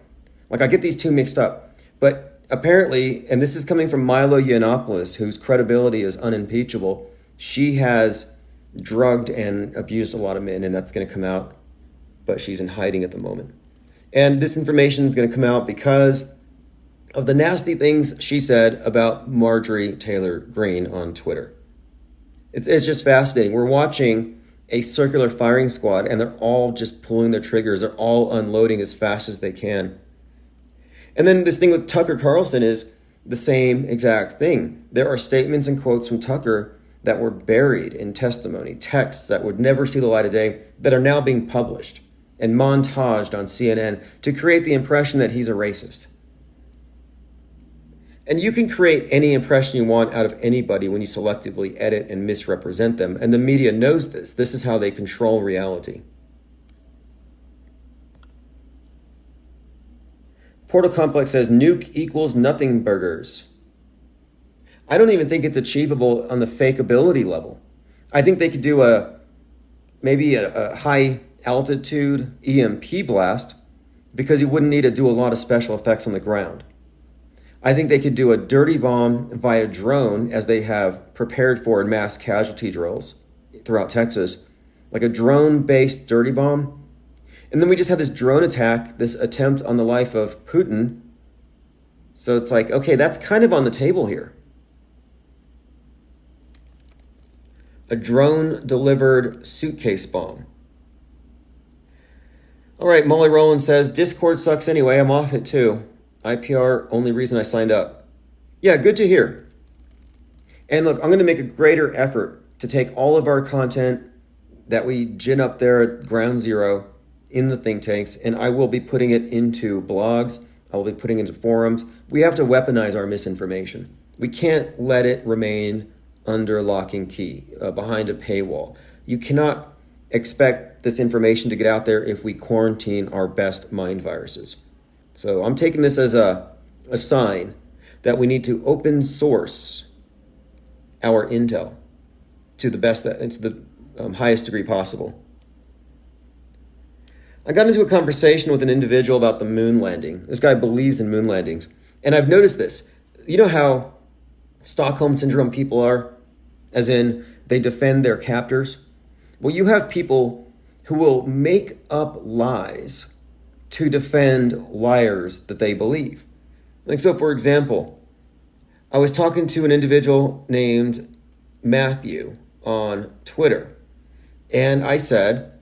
Like, I get these two mixed up. But apparently, and this is coming from Milo Yiannopoulos, whose credibility is unimpeachable, she has drugged and abused a lot of men, and that's going to come out, but she's in hiding at the moment. And this information is going to come out because of the nasty things she said about Marjorie Taylor Greene on Twitter. It's just fascinating. We're watching a circular firing squad, and they're all just pulling their triggers. They're all unloading as fast as they can. And then this thing with Tucker Carlson is the same exact thing. There are statements and quotes from Tucker that were buried in testimony, texts that would never see the light of day, that are now being published and montaged on CNN to create the impression that he's a racist. And you can create any impression you want out of anybody when you selectively edit and misrepresent them. And the media knows this. This is how they control reality. Portal Complex says nuke equals nothing burgers. I don't even think it's achievable on the fakeability level. I think they could do maybe a high altitude EMP blast because you wouldn't need to do a lot of special effects on the ground. I think they could do a dirty bomb via drone, as they have prepared for in mass casualty drills throughout Texas, like a drone-based dirty bomb. And then we just had this drone attack, this attempt on the life of Putin. So it's like, okay, that's kind of on the table here. A drone-delivered suitcase bomb. All right, Molly Rowland says, Discord sucks anyway, I'm off it too. IPR, only reason I signed up. Yeah, good to hear. And look, I'm going to make a greater effort to take all of our content that we gin up there at ground zero in the think tanks, and I will be putting it into blogs. I will be putting it into forums. We have to weaponize our misinformation. We can't let it remain under lock and key, behind a paywall. You cannot expect this information to get out there if we quarantine our best mind viruses. So I'm taking this as a sign that we need to open source our intel to the highest degree possible. I got into a conversation with an individual about the moon landing. This guy believes in moon landings. And I've noticed this. You know how Stockholm Syndrome people are? As in, they defend their captors? Well, you have people who will make up lies to defend liars that they believe. Like, so for example, I was talking to an individual named Matthew on Twitter. And I said,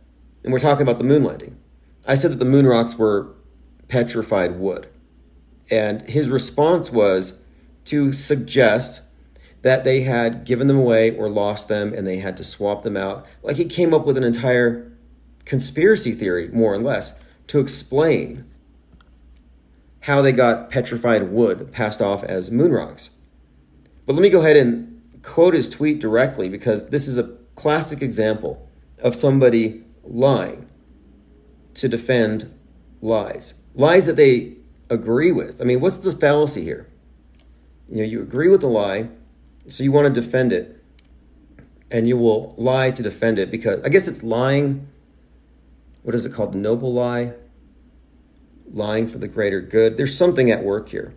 and we're talking about the moon landing, I said that the moon rocks were petrified wood. And his response was to suggest that they had given them away or lost them and they had to swap them out. Like, he came up with an entire conspiracy theory, more or less, to explain how they got petrified wood passed off as moon rocks. But let me go ahead and quote his tweet directly, because this is a classic example of somebody lying to defend lies. Lies that they agree with. I mean, what's the fallacy here? You know, you agree with the lie, so you want to defend it, and you will lie to defend it, because I guess it's lying. What is it called? The noble lie? Lying for the greater good. There's something at work here.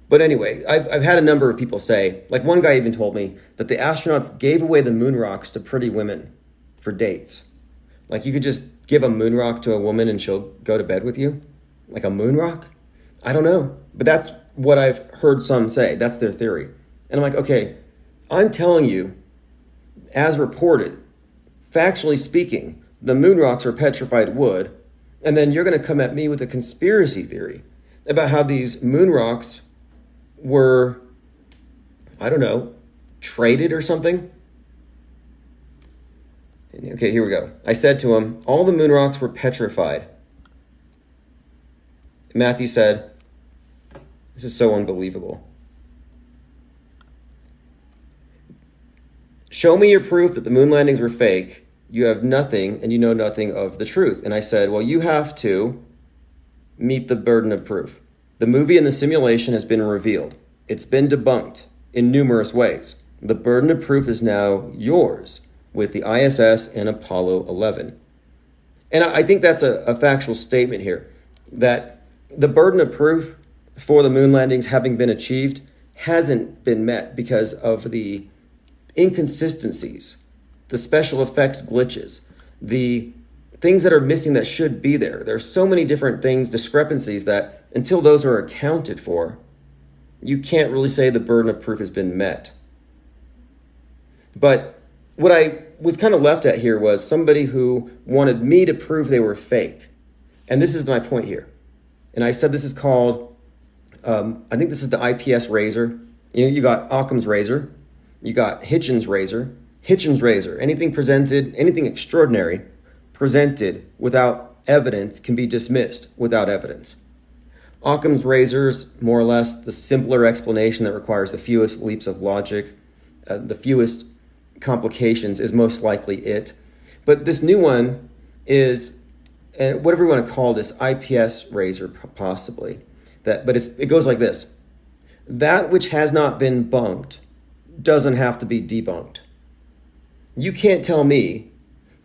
But anyway, I've had a number of people say, like one guy even told me that the astronauts gave away the moon rocks to pretty women for dates. Like, you could just give a moon rock to a woman and she'll go to bed with you? Like a moon rock? I don't know. But that's what I've heard some say. That's their theory. And I'm like, okay, I'm telling you, as reported, factually speaking, the moon rocks are petrified wood, and then you're going to come at me with a conspiracy theory about how these moon rocks were, I don't know, traded or something? Okay, here we go. I said to him, all the moon rocks were petrified. Matthew said, this is so unbelievable. Show me your proof that the moon landings were fake. You have nothing and you know nothing of the truth. And I said, well, you have to meet the burden of proof. The movie and the simulation has been revealed. It's been debunked in numerous ways. The burden of proof is now yours with the ISS and Apollo 11. And I think that's a factual statement here, that the burden of proof for the moon landings having been achieved hasn't been met because of the inconsistencies, the special effects glitches, the things that are missing that should be there. There's so many different things, discrepancies, that until those are accounted for, you can't really say the burden of proof has been met. But what I was kind of left at here was somebody who wanted me to prove they were fake. And this is my point here. And I said this is called, I think this is the IPS razor. You know, you got Occam's razor, you got Hitchens razor, anything presented, anything extraordinary presented without evidence can be dismissed without evidence. Occam's razor is more or less the simpler explanation that requires the fewest leaps of logic, the fewest complications is most likely it. But this new one is, whatever you want to call this, IPS razor possibly. But it goes like this. That which has not been bunked doesn't have to be debunked. You can't tell me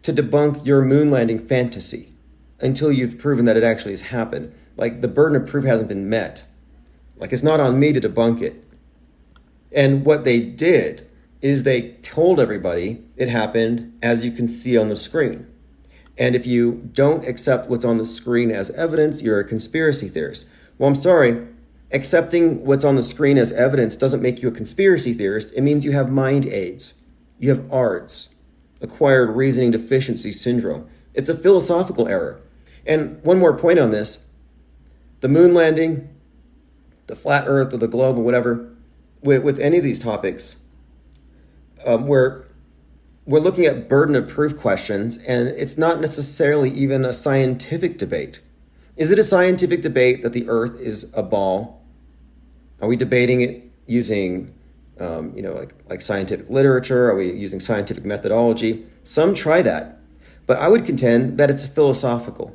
to debunk your moon landing fantasy until you've proven that it actually has happened. Like, the burden of proof hasn't been met. Like, it's not on me to debunk it. And what they did is they told everybody it happened as you can see on the screen. And if you don't accept what's on the screen as evidence, you're a conspiracy theorist. Well, I'm sorry. Accepting what's on the screen as evidence doesn't make you a conspiracy theorist. It means you have mind aids. You have ARDS, acquired reasoning deficiency syndrome. It's a philosophical error. And one more point on this. The moon landing, the flat earth or the globe or whatever, with any of these topics, we're looking at burden of proof questions, and it's not necessarily even a scientific debate. Is it a scientific debate that the earth is a ball? Are we debating it using, like scientific literature? Are we using scientific methodology? Some try that, but I would contend that it's philosophical,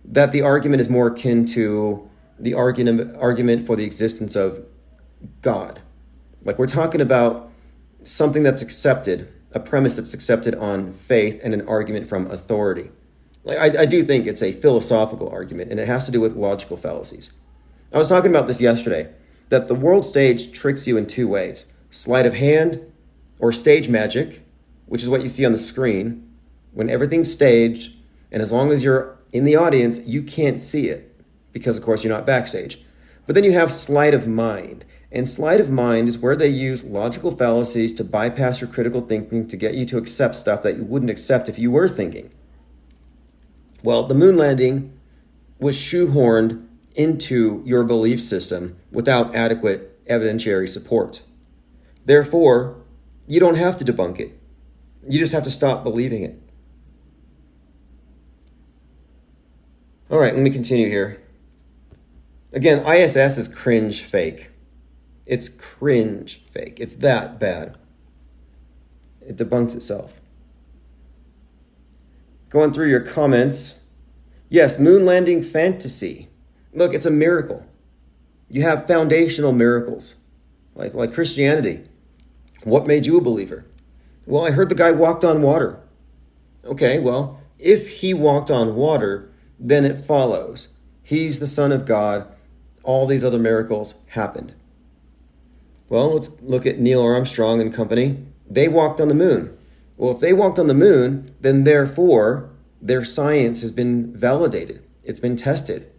that the argument is more akin to the argument for the existence of God. Like, we're talking about something that's accepted, a premise that's accepted on faith and an argument from authority. Like, I do think it's a philosophical argument, and it has to do with logical fallacies. I was talking about this yesterday, that the world stage tricks you in two ways. Sleight of hand or stage magic, which is what you see on the screen. When everything's staged, and as long as you're in the audience, you can't see it because, of course, you're not backstage. But then you have sleight of mind. And sleight of mind is where they use logical fallacies to bypass your critical thinking to get you to accept stuff that you wouldn't accept if you were thinking. Well, the moon landing was shoehorned into your belief system without adequate evidentiary support. Therefore, you don't have to debunk it. You just have to stop believing it. All right, let me continue here. Again, ISS is cringe fake. It's cringe fake. It's that bad. It debunks itself. Going through your comments. Yes, moon landing fantasy. Look, it's a miracle. You have foundational miracles, like Christianity. What made you a believer? Well, I heard the guy walked on water. Okay, well, if he walked on water, then it follows he's the Son of God. All these other miracles happened. Well, let's look at Neil Armstrong and company. They walked on the moon. Well, if they walked on the moon, then therefore their science has been validated. It's been tested.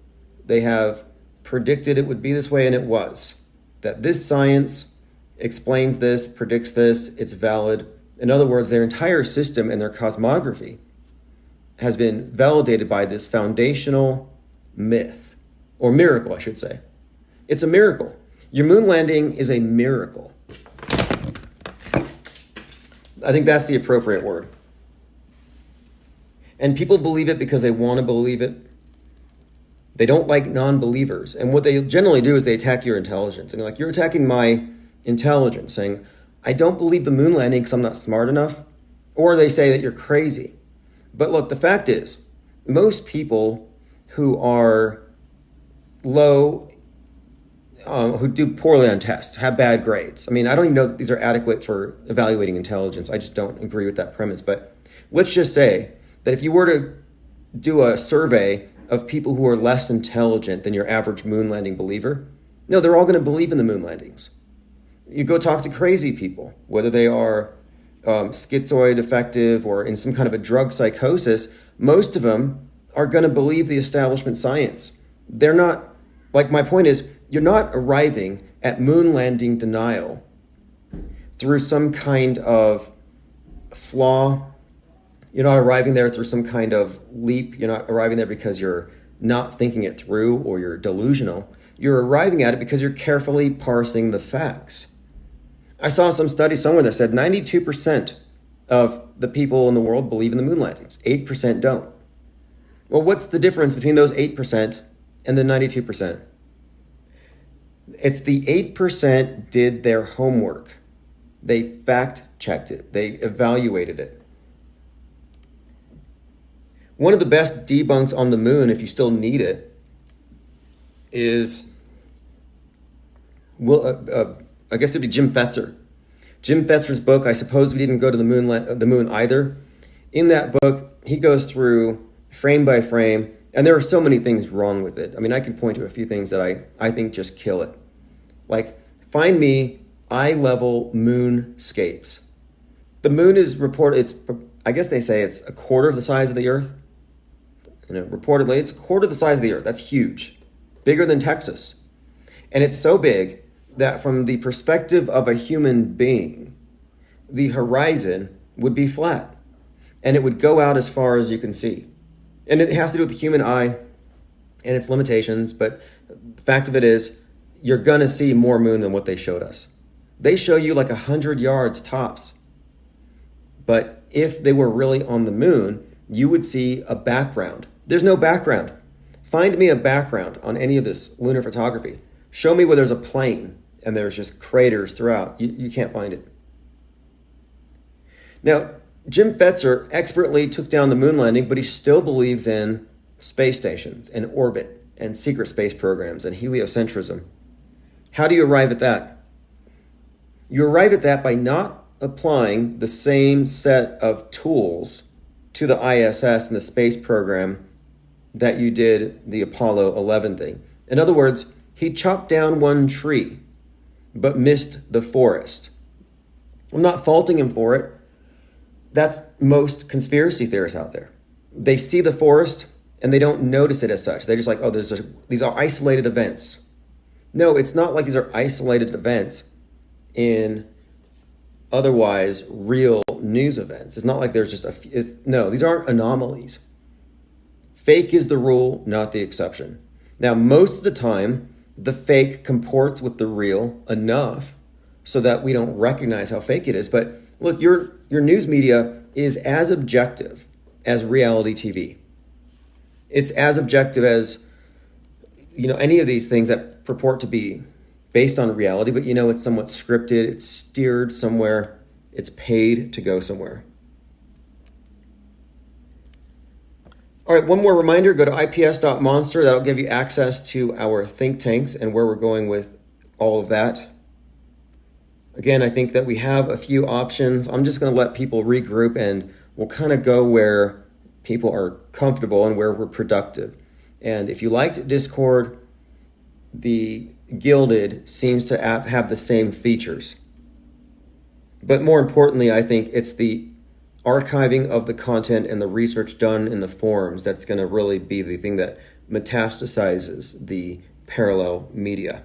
They have predicted it would be this way, and it was. That this science explains this, predicts this, it's valid, In other words, their entire system and their cosmography has been validated by this foundational myth, or miracle, I should say. It's a miracle. Your moon landing is a miracle. I think that's the appropriate word. And people believe it because they want to believe it. They don't like non-believers. And what they generally do is they attack your intelligence. And they're like, you're attacking my intelligence, saying, I don't believe the moon landing because I'm not smart enough. Or they say that you're crazy. But look, the fact is, most people who are low, who do poorly on tests, have bad grades. I mean, I don't even know that these are adequate for evaluating intelligence. I just don't agree with that premise. But let's just say that if you were to do a survey of people who are less intelligent than your average moon landing believer, no, they're all going to believe in the moon landings. You go talk to crazy people, whether they are schizoid affective or in some kind of a drug psychosis, most of them are going to believe the establishment science. They're not, like my point is, you're not arriving at moon landing denial through some kind of flaw. You're not arriving there through some kind of leap. You're not arriving there because you're not thinking it through or you're delusional. You're arriving at it because you're carefully parsing the facts. I saw some study somewhere that said 92% of the people in the world believe in the moon landings. 8% don't. Well, what's the difference between those 8% and the 92%? It's the 8% did their homework. They fact-checked it. They evaluated it. One of the best debunks on the moon, if you still need it, is, I guess it'd be Jim Fetzer. Jim Fetzer's book, I suppose we didn't go to the moon either. In that book, he goes through frame by frame, and there are so many things wrong with it. I mean, I can point to a few things that I think just kill it. Like, find me eye-level moonscapes. The moon is reported, I guess they say it's a quarter of the size of the Earth. Reportedly, it's a quarter of the size of the Earth. That's huge. Bigger than Texas. And it's so big that from the perspective of a human being, the horizon would be flat. And it would go out as far as you can see. And it has to do with the human eye and its limitations. But the fact of it is, you're going to see more moon than what they showed us. They show you like 100 yards tops. But if they were really on the moon, you would see a background. There's no background. Find me a background on any of this lunar photography. Show me where there's a plane and there's just craters throughout. You can't find it. Now, Jim Fetzer expertly took down the moon landing, but he still believes in space stations and orbit and secret space programs and heliocentrism. How do you arrive at that? You arrive at that by not applying the same set of tools to the ISS and the space program that you did the Apollo 11 thing. In other words, he chopped down one tree, but missed the forest. I'm not faulting him for it. That's most conspiracy theorists out there. They see the forest and they don't notice it as such. They're just like, oh, these are isolated events. No, it's not like these are isolated events in otherwise real news events. It's not like there's just no, these aren't anomalies. Fake is the rule, not the exception. Now, most of the time, the fake comports with the real enough so that we don't recognize how fake it is. But look, your news media is as objective as reality TV. It's as objective as, any of these things that purport to be based on reality, but it's somewhat scripted, it's steered somewhere, it's paid to go somewhere. All right, one more reminder, go to ips.monster. That'll give you access to our think tanks and where we're going with all of that. Again, I think that we have a few options. I'm just going to let people regroup and we'll kind of go where people are comfortable and where we're productive. And if you liked Discord, the Gilded seems to have the same features. But more importantly, I think it's the archiving of the content and the research done in the forums that's going to really be the thing that metastasizes the parallel media.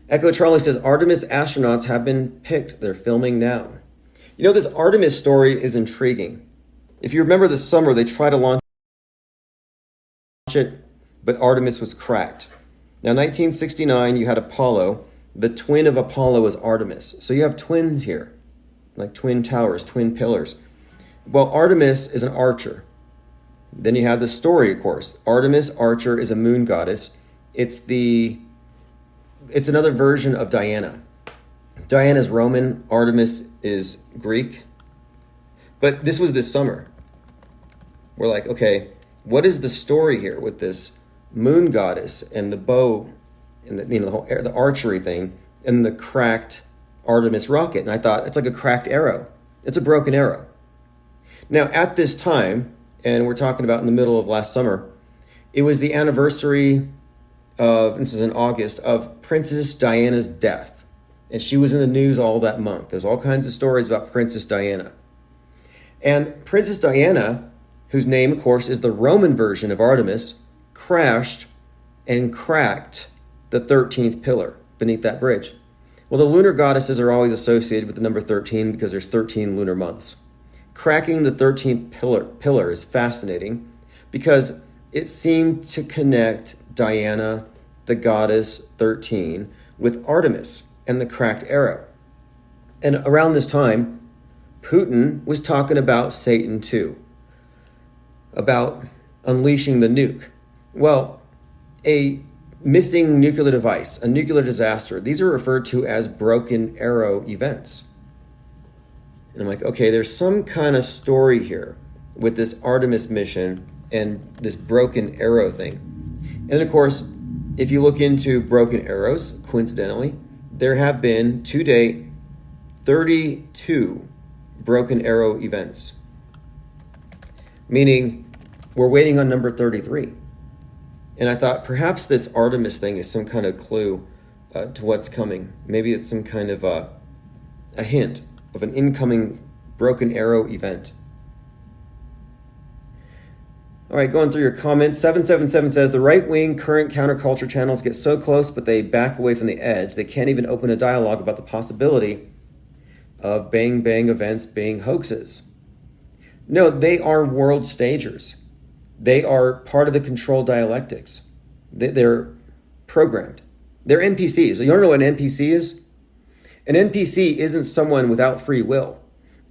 Echo Charlie says Artemis astronauts have been picked. They're filming now. You know, this Artemis story is intriguing. If you remember this summer, they tried to launch it, but Artemis was cracked. Now, 1969, you had Apollo. The twin of Apollo is Artemis. So you have twins here, like twin towers, twin pillars. Well, Artemis is an archer. Then you have the story, of course. Artemis, archer, is a moon goddess. It's another version of Diana. Diana is Roman, Artemis is Greek. But this was this summer. We're like, okay, what is the story here with this moon goddess and the bow and the archery thing and the cracked Artemis rocket? And I thought, it's like a cracked arrow. It's a broken arrow. Now, at this time, and we're talking about in the middle of last summer, it was the anniversary of, this is in August, of Princess Diana's death. And she was in the news all that month. There's all kinds of stories about Princess Diana. And Princess Diana, whose name, of course, is the Roman version of Artemis, crashed and cracked the 13th pillar beneath that bridge. Well, the lunar goddesses are always associated with the number 13 because there's 13 lunar months. Cracking the 13th pillar is fascinating because it seemed to connect Diana, the goddess 13, with Artemis and the cracked arrow. And around this time, Putin was talking about Satan too, about unleashing the nuke. Well, a missing nuclear device, a nuclear disaster, these are referred to as broken arrow events. And I'm like, okay, there's some kind of story here with this Artemis mission and this broken arrow thing. And of course, if you look into broken arrows, coincidentally, there have been, to date, 32 broken arrow events. Meaning, we're waiting on number 33. And I thought perhaps this Artemis thing is some kind of clue to what's coming. Maybe it's some kind of a hint of an incoming broken arrow event. All right, going through your comments. 777 says, the right-wing current counterculture channels get so close, but they back away from the edge. They can't even open a dialogue about the possibility of bang bang events being hoaxes. No, they are world stagers. They are part of the control dialectics. They're programmed. They're NPCs. So you want to know what an NPC is? An NPC isn't someone without free will.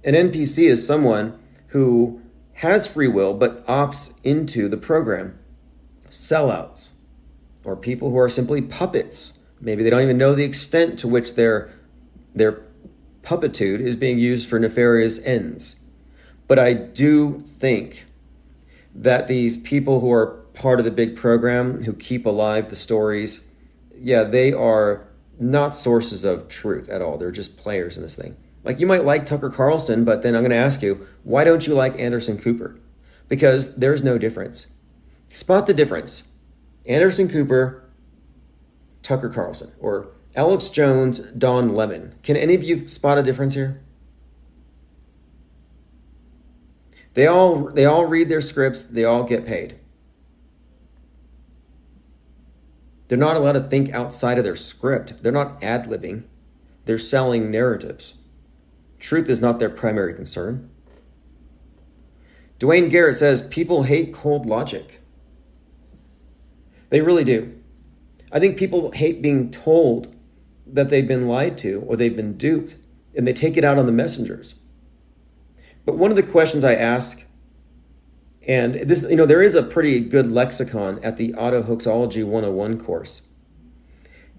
An NPC is someone who has free will but opts into the program. Sellouts, or people who are simply puppets. Maybe they don't even know the extent to which their puppitude is being used for nefarious ends. But I do think that these people who are part of the big program, who keep alive the stories, yeah, they are not sources of truth at all. They're just players in this thing. Like, you might like Tucker Carlson, but then I'm going to ask you, why don't you like Anderson Cooper? Because there's no difference. Spot the difference. Anderson Cooper, Tucker Carlson, or Alex Jones, Don Lemon. Can any of you spot a difference here? They all read their scripts. They all get paid. They're not allowed to think outside of their script. They're not ad-libbing. They're selling narratives. Truth is not their primary concern. Dwayne Garrett says, people hate cold logic. They really do. I think people hate being told that they've been lied to or they've been duped, and they take it out on the messengers. But one of the questions I ask, and this, there is a pretty good lexicon at the Auto Hoaxology 101 course.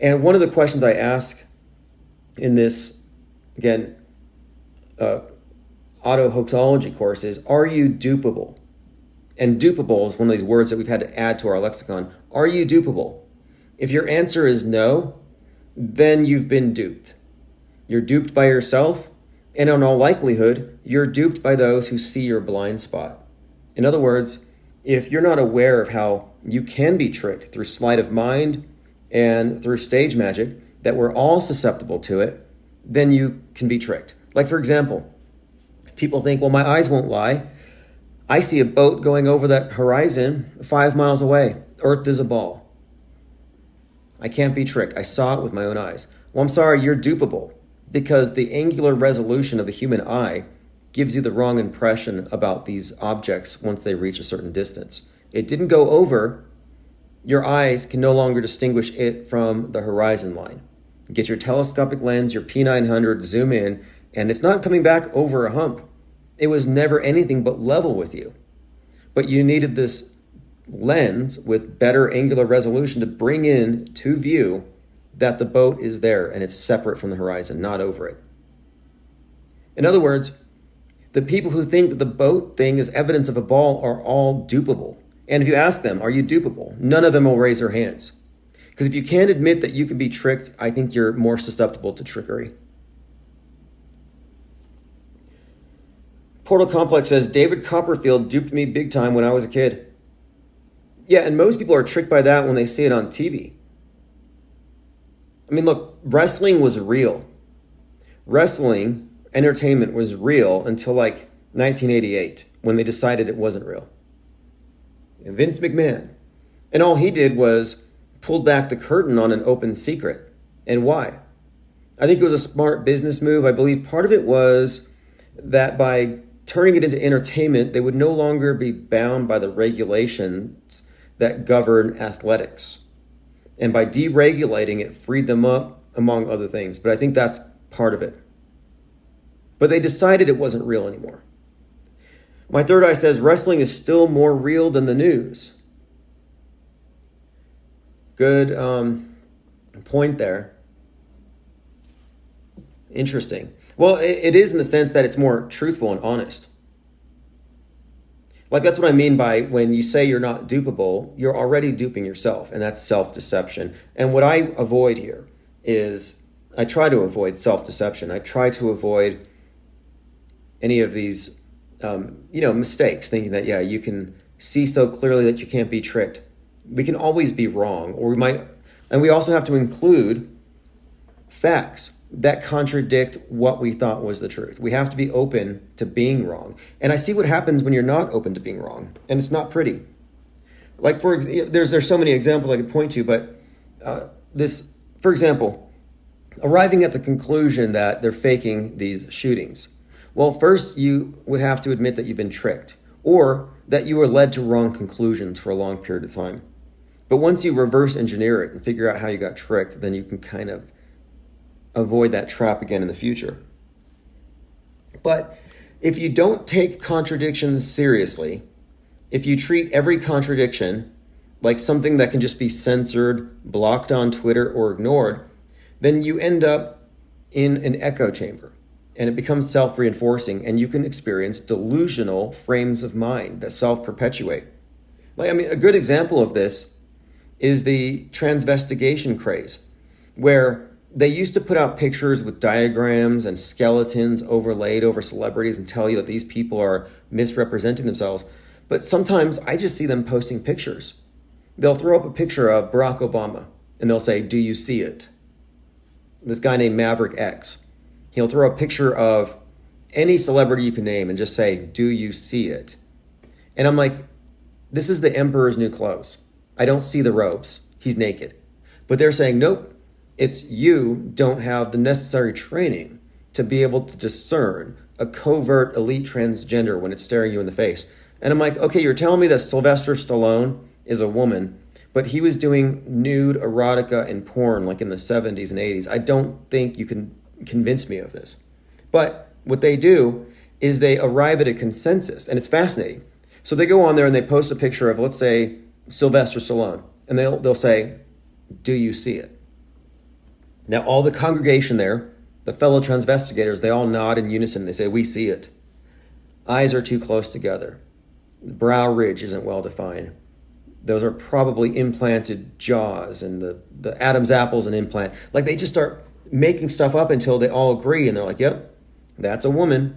And one of the questions I ask in this, again, Auto Hoaxology course is, are you dupable? And dupable is one of these words that we've had to add to our lexicon. Are you dupable? If your answer is no, then you've been duped. You're duped by yourself, and in all likelihood, you're duped by those who see your blind spot. In other words, if you're not aware of how you can be tricked through sleight of mind and through stage magic, that we're all susceptible to it, then you can be tricked. Like, for example, people think, well, my eyes won't lie. I see a boat going over that horizon 5 miles away. Earth is a ball. I can't be tricked. I saw it with my own eyes. Well, I'm sorry, you're dupable because the angular resolution of the human eye gives you the wrong impression about these objects once they reach a certain distance. It didn't go over. Your eyes can no longer distinguish it from the horizon line. Get your telescopic lens, your P900, zoom in, and it's not coming back over a hump. It was never anything but level with you. But you needed this lens with better angular resolution to bring in to view that the boat is there and it's separate from the horizon, not over it. In other words, the people who think that the boat thing is evidence of a ball are all dupable. And if you ask them, are you dupable? None of them will raise their hands. Because if you can't admit that you can be tricked, I think you're more susceptible to trickery. Portal Complex says, David Copperfield duped me big time when I was a kid. Yeah, and most people are tricked by that when they see it on TV. I mean, look, wrestling was real. Wrestling entertainment was real until like 1988 when they decided it wasn't real. And Vince McMahon. And all he did was pulled back the curtain on an open secret. And why? I think it was a smart business move. I believe part of it was that by turning it into entertainment, they would no longer be bound by the regulations that govern athletics. And by deregulating it, freed them up, among other things. But I think that's part of it. But they decided it wasn't real anymore. My third eye says wrestling is still more real than the news. Good point there. Interesting. Well, it is in the sense that it's more truthful and honest. Like, that's what I mean by when you say you're not dupable, you're already duping yourself, and that's self-deception. And what I avoid here is I try to avoid self-deception. I try to avoid any of these, mistakes, thinking that, yeah, you can see so clearly that you can't be tricked. We can always be wrong, or we might, and we also have to include facts that contradict what we thought was the truth. We have to be open to being wrong. And I see what happens when you're not open to being wrong, and it's not pretty. Like, there's so many examples I could point to, but for example, arriving at the conclusion that they're faking these shootings. Well, first you would have to admit that you've been tricked, or that you were led to wrong conclusions for a long period of time. But once you reverse engineer it and figure out how you got tricked, then you can kind of avoid that trap again in the future. But if you don't take contradictions seriously, if you treat every contradiction like something that can just be censored, blocked on Twitter, or ignored, then you end up in an echo chamber. And it becomes self-reinforcing, and you can experience delusional frames of mind that self-perpetuate. A good example of this is the transvestigation craze, where they used to put out pictures with diagrams and skeletons overlaid over celebrities and tell you that these people are misrepresenting themselves. But sometimes I just see them posting pictures. They'll throw up a picture of Barack Obama, and they'll say, "Do you see it?" This guy named Maverick X. He'll throw a picture of any celebrity you can name and just say, "Do you see it?" And I'm like, this is the emperor's new clothes. I don't see the robes. He's naked. But they're saying, nope, it's you don't have the necessary training to be able to discern a covert elite transgender when it's staring you in the face. And I'm like, okay, you're telling me that Sylvester Stallone is a woman, but he was doing nude erotica and porn like in the 70s and 80s. I don't think you can convince me of this. But what they do is they arrive at a consensus, and it's fascinating. So they go on there and they post a picture of, let's say, Sylvester Stallone, and they'll say, "Do you see it?" Now all the congregation there, the fellow transvestigators, they all nod in unison. They say, "We see it." Eyes are too close together. The brow ridge isn't well defined. Those are probably implanted jaws, and the Adam's apple's an implant. Like, they just start making stuff up until they all agree, and they're like, "Yep, that's a woman."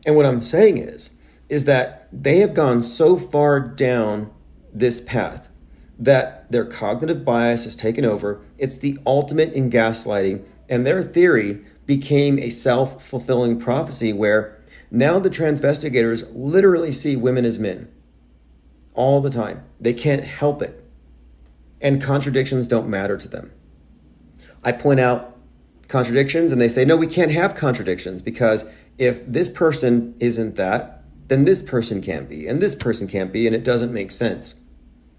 And what I'm saying is that they have gone so far down this path that their cognitive bias has taken over. It's the ultimate in gaslighting, and their theory became a self-fulfilling prophecy where now the transvestigators literally see women as men all the time. They can't help it. And contradictions don't matter to them. I point out contradictions and they say, no, we can't have contradictions because if this person isn't that, then this person can't be, and this person can't be, and it doesn't make sense.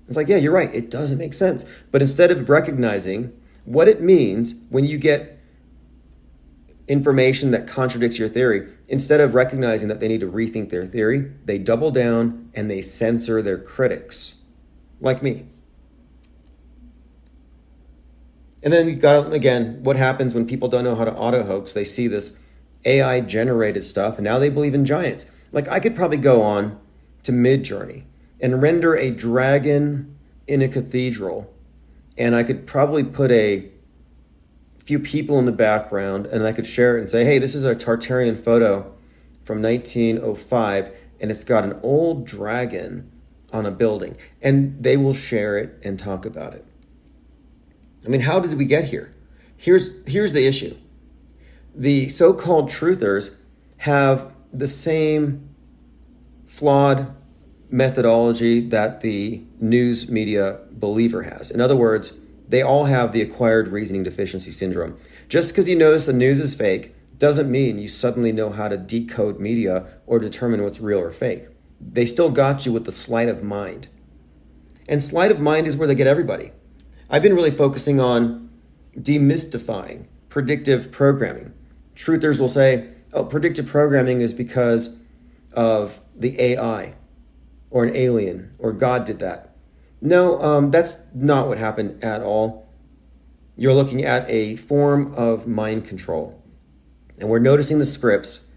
It's like, yeah, you're right, it doesn't make sense. But instead of recognizing what it means when you get information that contradicts your theory, instead of recognizing that they need to rethink their theory, they double down and they censor their critics, like me. And then you got, again, what happens when people don't know how to auto-hoax? They see this AI-generated stuff, and now they believe in giants. Like, I could probably go on to Midjourney and render a dragon in a cathedral, and I could probably put a few people in the background, and I could share it and say, hey, this is a Tartarian photo from 1905, and it's got an old dragon on a building, and they will share it and talk about it. I mean, how did we get here? Here's the issue. The so-called truthers have the same flawed methodology that the news media believer has. In other words, they all have the acquired reasoning deficiency syndrome. Just because you notice the news is fake doesn't mean you suddenly know how to decode media or determine what's real or fake. They still got you with the sleight of mind. And sleight of mind is where they get everybody. I've been really focusing on demystifying predictive programming. Truthers will say, oh, predictive programming is because of the AI or an alien or God did that. No, that's not what happened at all. You're looking at a form of mind control. And we're noticing the scripts,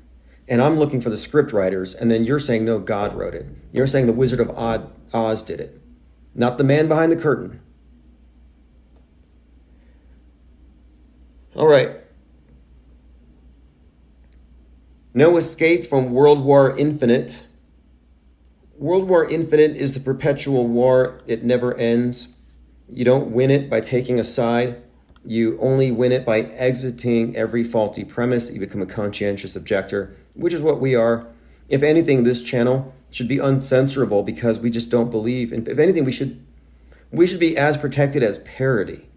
and I'm looking for the script writers, and then you're saying, no, God wrote it. You're saying the Wizard of Oz did it, not the man behind the curtain. All right. No escape from World War Infinite. World War Infinite is the perpetual war. It never ends. You don't win it by taking a side. You only win it by exiting every faulty premise. You become a conscientious objector, which is what we are. If anything, this channel should be uncensorable because we just don't believe. And if anything, we should be as protected as parody.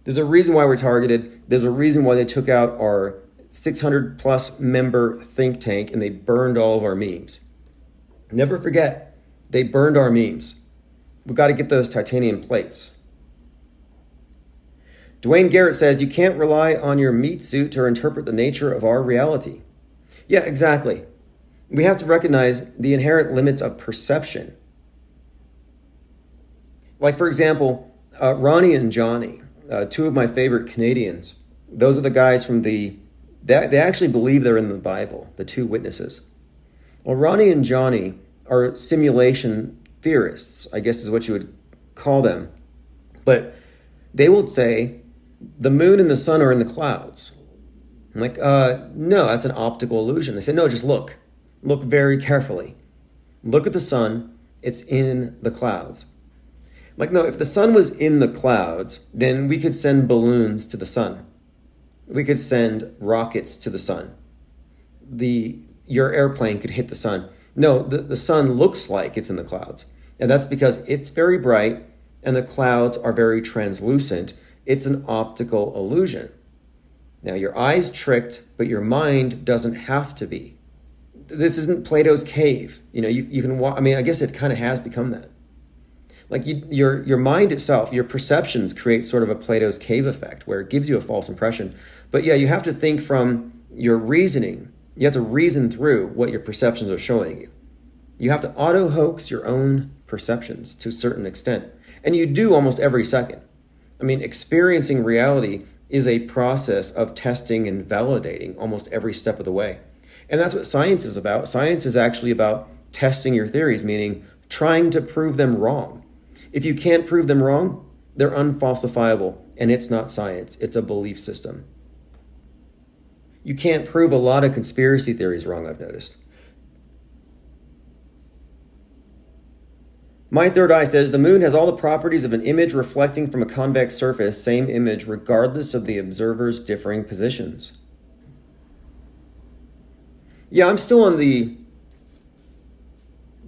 There's a reason why we're targeted. There's a reason why they took out our 600 plus member think tank and they burned all of our memes. Never forget, they burned our memes. We've got to get those titanium plates. Dwayne Garrett says, you can't rely on your meat suit to interpret the nature of our reality. Yeah, exactly. We have to recognize the inherent limits of perception. Like, for example, Ronnie and Johnny, two of my favorite Canadians. Those are the guys from they actually believe they're in the Bible, the two witnesses. Well, Ronnie and Johnny are simulation theorists, I guess is what you would call them. But they will say the moon and the sun are in the clouds. I'm like, no, that's an optical illusion. They say, no, just look. Look very carefully. Look at the sun. It's in the clouds. I'm like, no, if the sun was in the clouds, then we could send balloons to the sun. We could send rockets to the sun. Your airplane could hit the sun. No, the sun looks like it's in the clouds. And that's because it's very bright and the clouds are very translucent. It's an optical illusion. Now, your eye's tricked, but your mind doesn't have to be. This isn't Plato's cave. You know, you can walk. I mean, I guess it kind of has become that. Like your mind itself, your perceptions create sort of a Plato's cave effect where it gives you a false impression. But yeah, you have to think from your reasoning. You have to reason through what your perceptions are showing you. You have to auto-hoax your own perceptions to a certain extent. And you do almost every second. I mean, experiencing reality is a process of testing and validating almost every step of the way. And that's what science is about. Science is actually about testing your theories, meaning trying to prove them wrong. If you can't prove them wrong, they're unfalsifiable, and it's not science, it's a belief system. You can't prove a lot of conspiracy theories wrong, I've noticed. My Third Eye says, the moon has all the properties of an image reflecting from a convex surface, same image, regardless of the observer's differing positions. Yeah, I'm still on the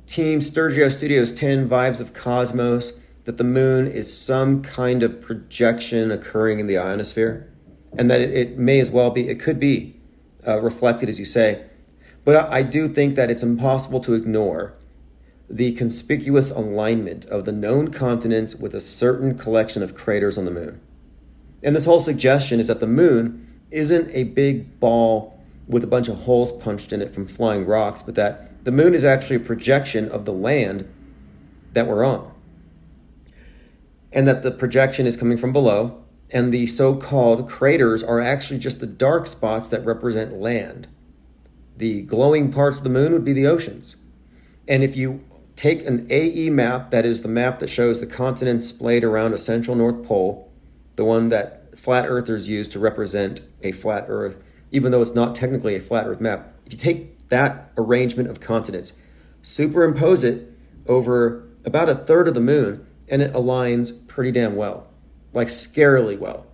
Team Sturgio Studios 10 Vibes of Cosmos, that the moon is some kind of projection occurring in the ionosphere, and that it may as well be, it could be reflected, as you say. But I do think that it's impossible to ignore the conspicuous alignment of the known continents with a certain collection of craters on the moon. And this whole suggestion is that the moon isn't a big ball with a bunch of holes punched in it from flying rocks, but that the moon is actually a projection of the land that we're on. And that the projection is coming from below, and the so-called craters are actually just the dark spots that represent land. The glowing parts of the moon would be the oceans. And if you take an AE map, that is the map that shows the continents splayed around a central North Pole, the one that flat earthers use to represent a flat Earth, even though it's not technically a flat Earth map. If you take that arrangement of continents, superimpose it over about a third of the moon, and it aligns pretty damn well, like scarily well.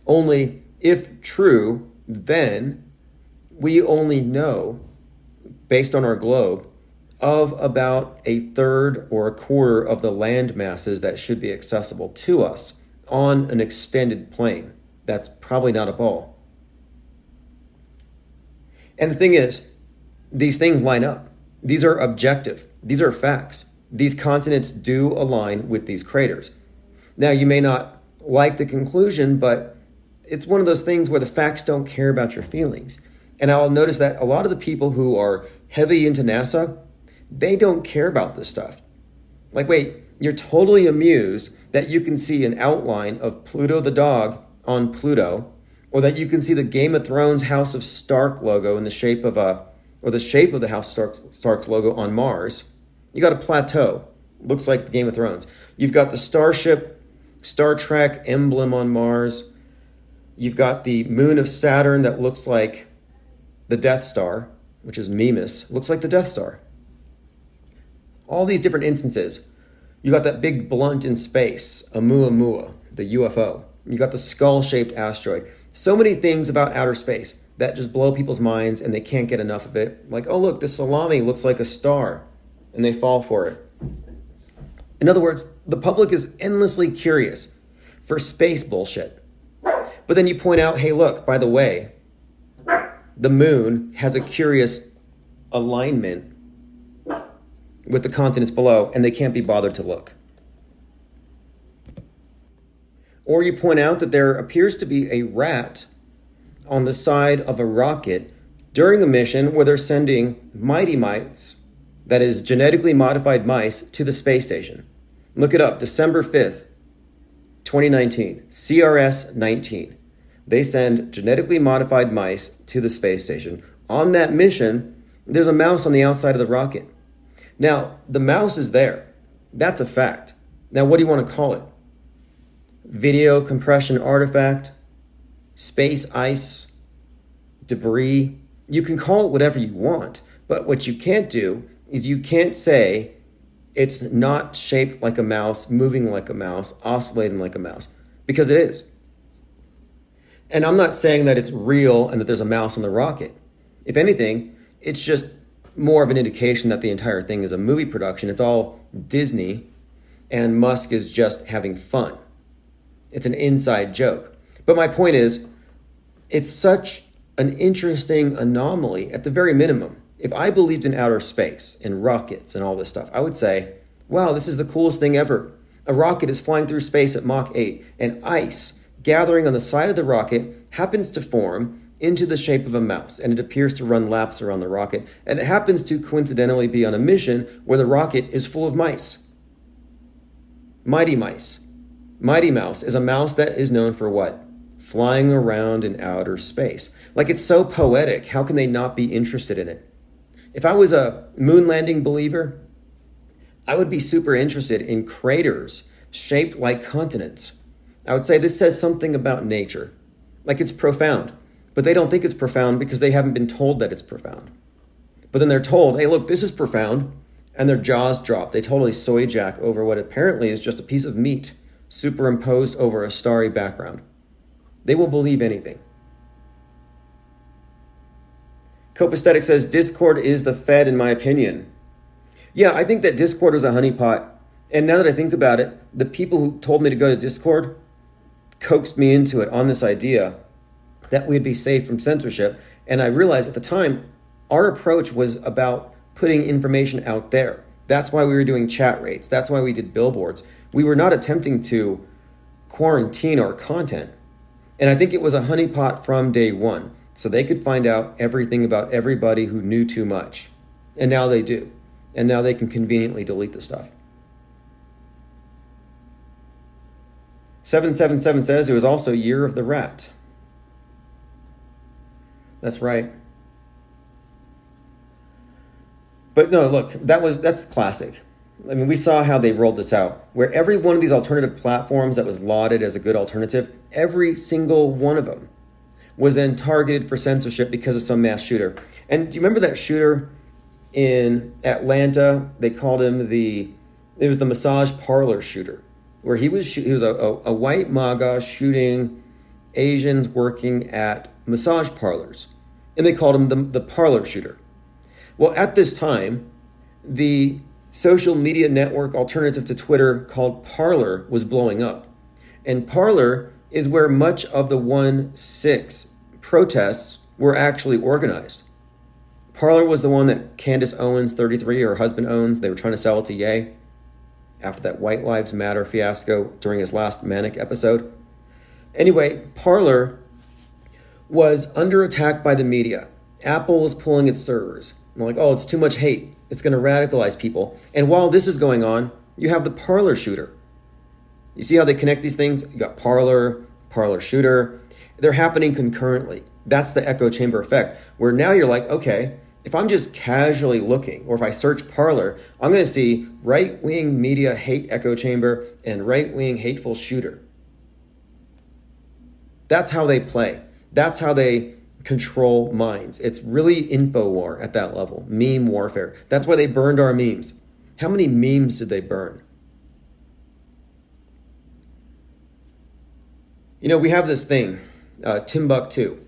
Only if true, then we only know, based on our globe, of about a third or a quarter of the land masses that should be accessible to us on an extended plane. That's probably not a ball. And the thing is, these things line up. These are objective. These are facts. These continents do align with these craters. Now, you may not like the conclusion, but it's one of those things where the facts don't care about your feelings. And I'll notice that a lot of the people who are heavy into NASA, they don't care about this stuff. Like, wait, you're totally amused that you can see an outline of Pluto the dog on Pluto, or that you can see the Game of Thrones House of Stark logo in the shape of the shape of the House Stark's logo on Mars. You got a plateau, looks like the Game of Thrones. You've got the starship, Star Trek emblem on Mars. You've got the moon of Saturn that looks like the Death Star, which is Mimas, looks like the Death Star. All these different instances. You got that big blunt in space, Oumuamua, the UFO. You got the skull-shaped asteroid. So many things about outer space that just blow people's minds and they can't get enough of it. Like, oh look, this salami looks like a star, and they fall for it. In other words, the public is endlessly curious for space bullshit. But then you point out, hey look, by the way, the moon has a curious alignment with the continents below, and they can't be bothered to look. Or you point out that there appears to be a rat on the side of a rocket during a mission where they're sending mighty mice, that is genetically modified mice, to the space station. Look it up, December 5th, 2019, CRS-19. They send genetically modified mice to the space station. On that mission, there's a mouse on the outside of the rocket. Now, the mouse is there. That's a fact. Now, what do you want to call it? Video compression artifact? Space ice? Debris? You can call it whatever you want, but what you can't do is you can't say it's not shaped like a mouse, moving like a mouse, oscillating like a mouse, because it is. And I'm not saying that it's real and that there's a mouse on the rocket. If anything, it's just more of an indication that the entire thing is a movie production. It's all Disney, and Musk is just having fun. It's an inside joke. But my point is, it's such an interesting anomaly at the very minimum. If I believed in outer space and rockets and all this stuff, I would say, wow, this is the coolest thing ever. A rocket is flying through space at Mach 8, and ice gathering on the side of the rocket happens to form into the shape of a mouse, and it appears to run laps around the rocket, and it happens to coincidentally be on a mission where the rocket is full of mice. Mighty mice. Mighty Mouse is a mouse that is known for what? Flying around in outer space. Like, it's so poetic, how can they not be interested in it? If I was a moon landing believer, I would be super interested in craters shaped like continents. I would say this says something about nature. Like, it's profound. But they don't think it's profound because they haven't been told that it's profound. But then they're told, hey, look, this is profound. And their jaws drop. They totally soy jack over what apparently is just a piece of meat superimposed over a starry background. They will believe anything. Copaesthetic says, Discord is the Fed, in my opinion. Yeah, I think that Discord was a honeypot, And now that I think about it, the people who told me to go to Discord coaxed me into it on this idea that we'd be safe from censorship. And I realized at the time, our approach was about putting information out there. That's why we were doing chat rates. That's why we did billboards. We were not attempting to quarantine our content. And I think it was a honeypot from day one. So they could find out everything about everybody who knew too much. And now they do. And now they can conveniently delete the stuff. 777 says it was also Year of the Rat. That's right. But no, look, that's classic. I mean, we saw how they rolled this out, where every one of these alternative platforms that was lauded as a good alternative, every single one of them was then targeted for censorship because of some mass shooter. And do you remember that shooter in Atlanta? They called him it was the massage parlor shooter, where he was a white MAGA shooting Asians working at massage parlors. And they called him the parlor shooter. Well, at this time, the social media network alternative to Twitter called Parler was blowing up. And Parler is where much of the 1-6 protests were actually organized. Parler was the one that Candace Owens, 33, her husband owns. They were trying to sell it to Ye after that White Lives Matter fiasco during his last Manic episode. Anyway, Parler was under attack by the media. Apple was pulling its servers. I'm like, oh, it's too much hate. It's going to radicalize people. And while this is going on, you have the Parler shooter. You see how they connect these things? You got Parler shooter. They're happening concurrently. That's the echo chamber effect, where now you're like, okay, if I'm just casually looking, or if I search Parler, I'm going to see right-wing media hate echo chamber and right-wing hateful shooter. That's how they play. That's how they control minds. It's really info war at that level, meme warfare. That's why they burned our memes. How many memes did they burn? You know, we have this thing, Timbuktu.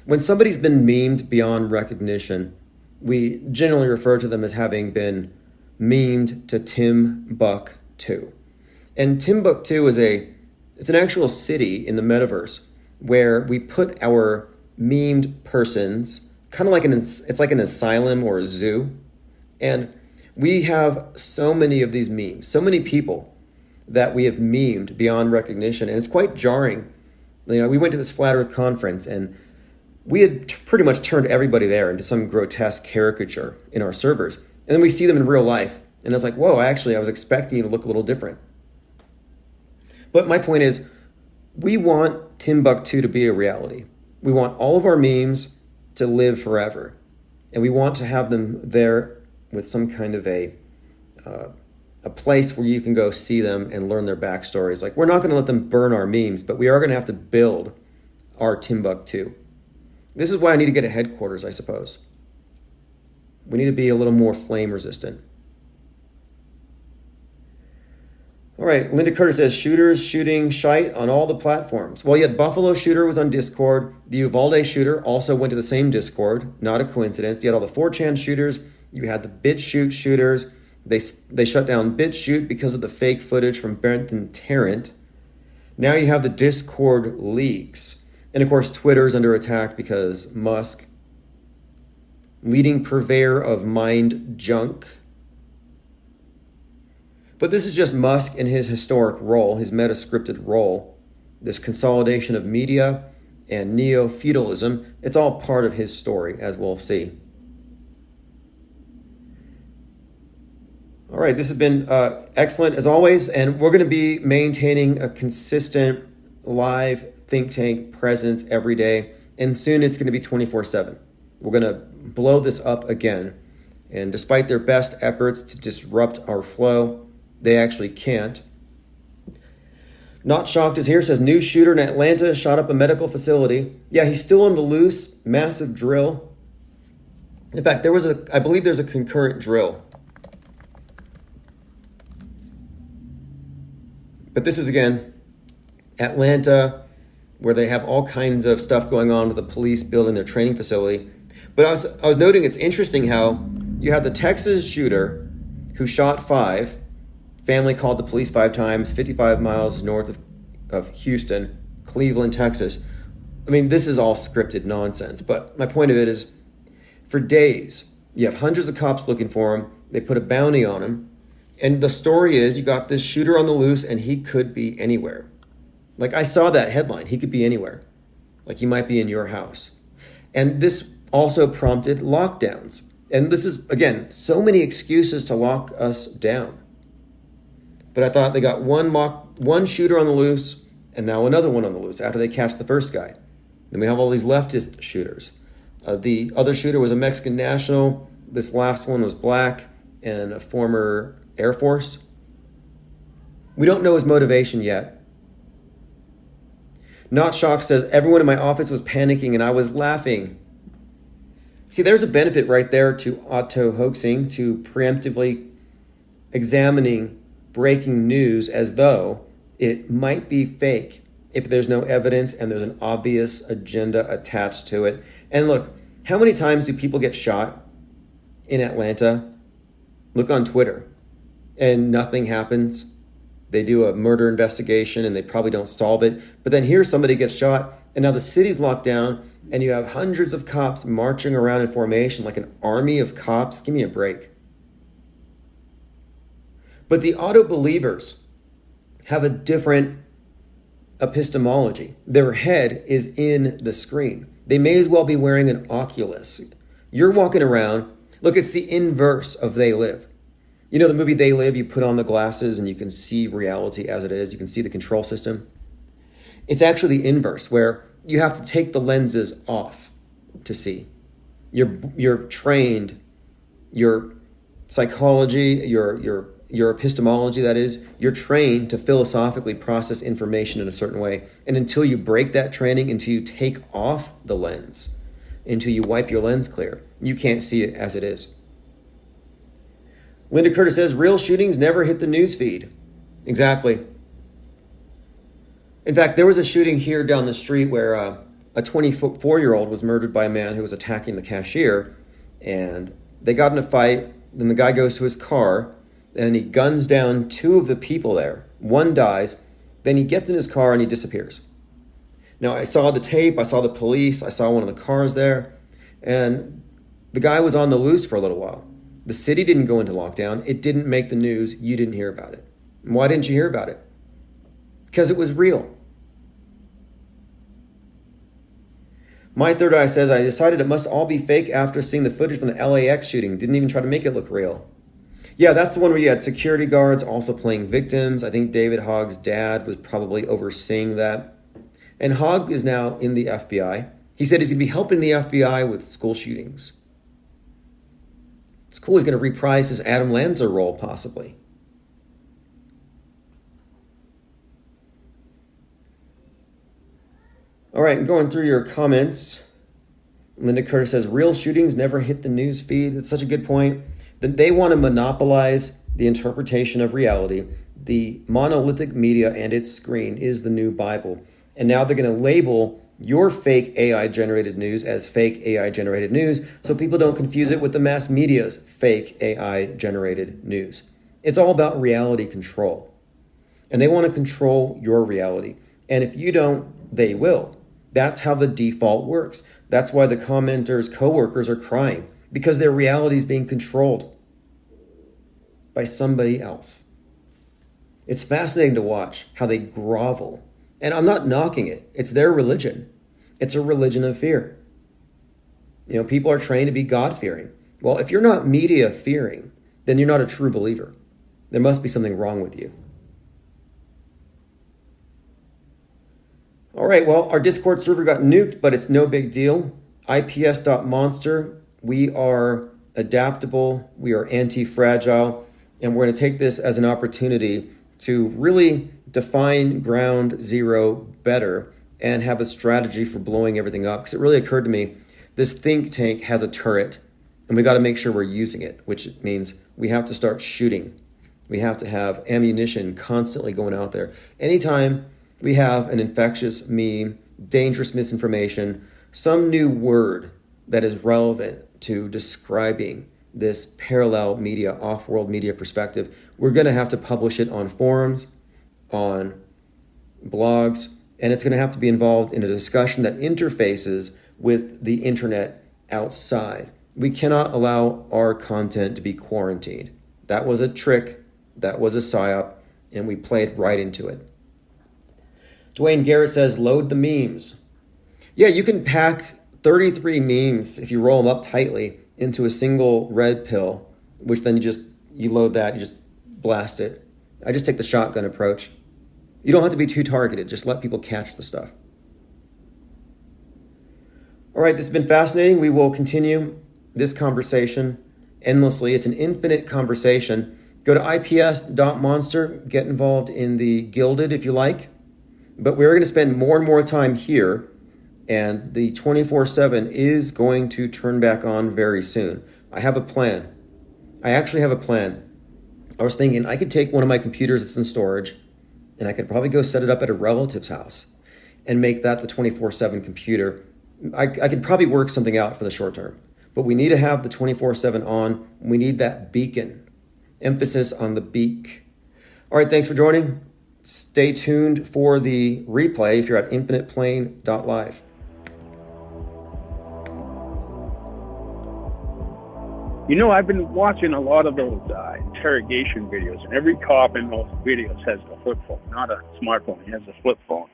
When somebody's been memed beyond recognition, we generally refer to them as having been memed to Timbuktu. And Timbuktu it's an actual city in the metaverse where we put our memed persons, kind of like it's like an asylum or a zoo. And we have so many of these memes, so many people that we have memed beyond recognition. And it's quite jarring. You know, we went to this Flat Earth conference and we had pretty much turned everybody there into some grotesque caricature in our servers. And then we see them in real life. And I was like, whoa, I was expecting you to look a little different. But my point is, we want Timbuktu to be a reality. We want all of our memes to live forever. And we want to have them there with some kind of a place where you can go see them and learn their backstories. Like, we're not going to let them burn our memes, but we are going to have to build our Timbuktu. This is why I need to get a headquarters, I suppose. We need to be a little more flame resistant. All right, Linda Curtis says, shooters shooting shite on all the platforms. Well, yet Buffalo Shooter was on Discord. The Uvalde Shooter also went to the same Discord. Not a coincidence. You had all the 4chan shooters. You had the BitChute shooters. They shut down BitChute because of the fake footage from Brenton Tarrant. Now you have the Discord leaks. And of course, Twitter's under attack because Musk, leading purveyor of mind junk. But this is just Musk in his historic role, his meta-scripted role, this consolidation of media and neo-feudalism. It's all part of his story, as we'll see. All right, this has been excellent as always, and we're going to be maintaining a consistent live think tank presence every day, and soon it's going to be 24/7. We're going to blow this up again, and despite their best efforts to disrupt our flow, they actually can't. Not Shocked is here, says new shooter in Atlanta shot up a medical facility. Yeah, he's still on the loose, massive drill. In fact, I believe there's a concurrent drill. But this is, again, Atlanta, where they have all kinds of stuff going on with the police building their training facility. But I was noting it's interesting how you have the Texas shooter who shot 5 Family called the police 5 times, 55 miles north of Houston, Cleveland, Texas. I mean, this is all scripted nonsense. But my point of it is, for days, you have hundreds of cops looking for him. They put a bounty on him. And the story is, you got this shooter on the loose, and he could be anywhere. Like, I saw that headline. He could be anywhere. Like, he might be in your house. And this also prompted lockdowns. And this is, again, so many excuses to lock us down. But I thought they got one shooter on the loose, and now another one on the loose after they catch the first guy. Then we have all these leftist shooters. The other shooter was a Mexican national. This last one was black and a former Air Force. We don't know his motivation yet. Not Shocked says, everyone in my office was panicking and I was laughing. See, there's a benefit right there to auto-hoaxing, to preemptively examining breaking news as though it might be fake if there's no evidence and there's an obvious agenda attached to it. And look, how many times do people get shot in Atlanta? Look on Twitter and nothing happens. They do a murder investigation and they probably don't solve it. But then here somebody gets shot and now the city's locked down and you have hundreds of cops marching around in formation like an army of cops. Give me a break. But the auto-believers have a different epistemology. Their head is in the screen. They may as well be wearing an Oculus. You're walking around. Look, it's the inverse of They Live. You know the movie They Live, you put on the glasses and you can see reality as it is. You can see the control system. It's actually the inverse, where you have to take the lenses off to see. You're trained, your psychology, your epistemology, that is, you're trained to philosophically process information in a certain way. And until you break that training, until you take off the lens, until you wipe your lens clear, you can't see it as it is. Linda Curtis says, real shootings never hit the news feed. Exactly. In fact, there was a shooting here down the street where a 24-year-old was murdered by a man who was attacking the cashier. And they got in a fight. Then the guy goes to his car and he guns down 2 of the people there. One dies. Then he gets in his car and he disappears. Now, I saw the tape. I saw the police. I saw one of the cars there. And the guy was on the loose for a little while. The city didn't go into lockdown. It didn't make the news. You didn't hear about it. And why didn't you hear about it? Because it was real. My Third Eye says, I decided it must all be fake after seeing the footage from the LAX shooting. Didn't even try to make it look real. Yeah, that's the one where you had security guards also playing victims. I think David Hogg's dad was probably overseeing that. And Hogg is now in the FBI. He said he's going to be helping the FBI with school shootings. It's cool. He's going to reprise his Adam Lanza role, possibly. All right, going through your comments. Linda Curtis says, real shootings never hit the news feed. It's such a good point. That they want to monopolize the interpretation of reality. The monolithic media and its screen is the new Bible. And now they're going to label your fake AI-generated news as fake AI-generated news so people don't confuse it with the mass media's fake AI-generated news. It's all about reality control. And they want to control your reality. And if you don't, they will. That's how the default works. That's why the commenters' coworkers are crying, because their reality is being controlled by somebody else. It's fascinating to watch how they grovel. And I'm not knocking it. It's their religion. It's a religion of fear. You know, people are trained to be God-fearing. Well, if you're not media-fearing, then you're not a true believer. There must be something wrong with you. All right, well, our Discord server got nuked, but it's no big deal. IPS.monster, we are adaptable, we are anti-fragile, and we're going to take this as an opportunity to really define ground zero better and have a strategy for blowing everything up. Because it really occurred to me, this think tank has a turret, and we got to make sure we're using it, which means we have to start shooting. We have to have ammunition constantly going out there. Anytime we have an infectious meme, dangerous misinformation, some new word that is relevant to describing this parallel media, off-world media perspective, we're going to have to publish it on forums, on blogs, and it's going to have to be involved in a discussion that interfaces with the internet outside. We cannot allow our content to be quarantined. That was a trick, that was a psyop, and we played right into it. Dwayne Garrett says, load the memes. Yeah, you can pack 33 memes, if you roll them up tightly, into a single red pill, which then you load that, you just blast it. I just take the shotgun approach. You don't have to be too targeted. Just let people catch the stuff. All right, this has been fascinating. We will continue this conversation endlessly. It's an infinite conversation. Go to ips.monster, get involved in the Gilded if you like. But we're going to spend more and more time here, and the 24/7 is going to turn back on very soon. I have a plan. I actually have a plan. I was thinking I could take one of my computers that's in storage, and I could probably go set it up at a relative's house and make that the 24/7 computer. I could probably work something out for the short term, but we need to have the 24/7 on. We need that beacon. Emphasis on the beak. All right, thanks for joining. Stay tuned for the replay if you're at infiniteplane.live. You know, I've been watching a lot of those interrogation videos, and every cop in those videos has a flip phone, not a smartphone. He has a flip phone.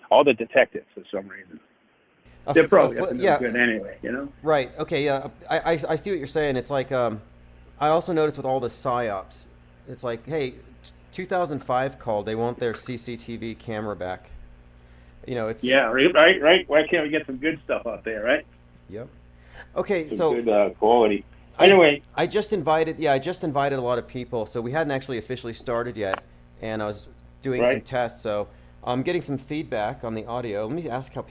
All the detectives, for some reason. They're probably up to no good anyway, you know? Right. Okay, yeah. I see what you're saying. It's like, I also noticed with all the PSYOPs, it's like, hey, 2005 called, they want their CCTV camera back. You know, it's... Yeah, right. Why can't we get some good stuff out there, right? Yep. Okay, Some so... good quality. Anyway. I just invited a lot of people, so we hadn't actually officially started yet, and I was doing some tests, so I'm getting some feedback on the audio. Let me ask how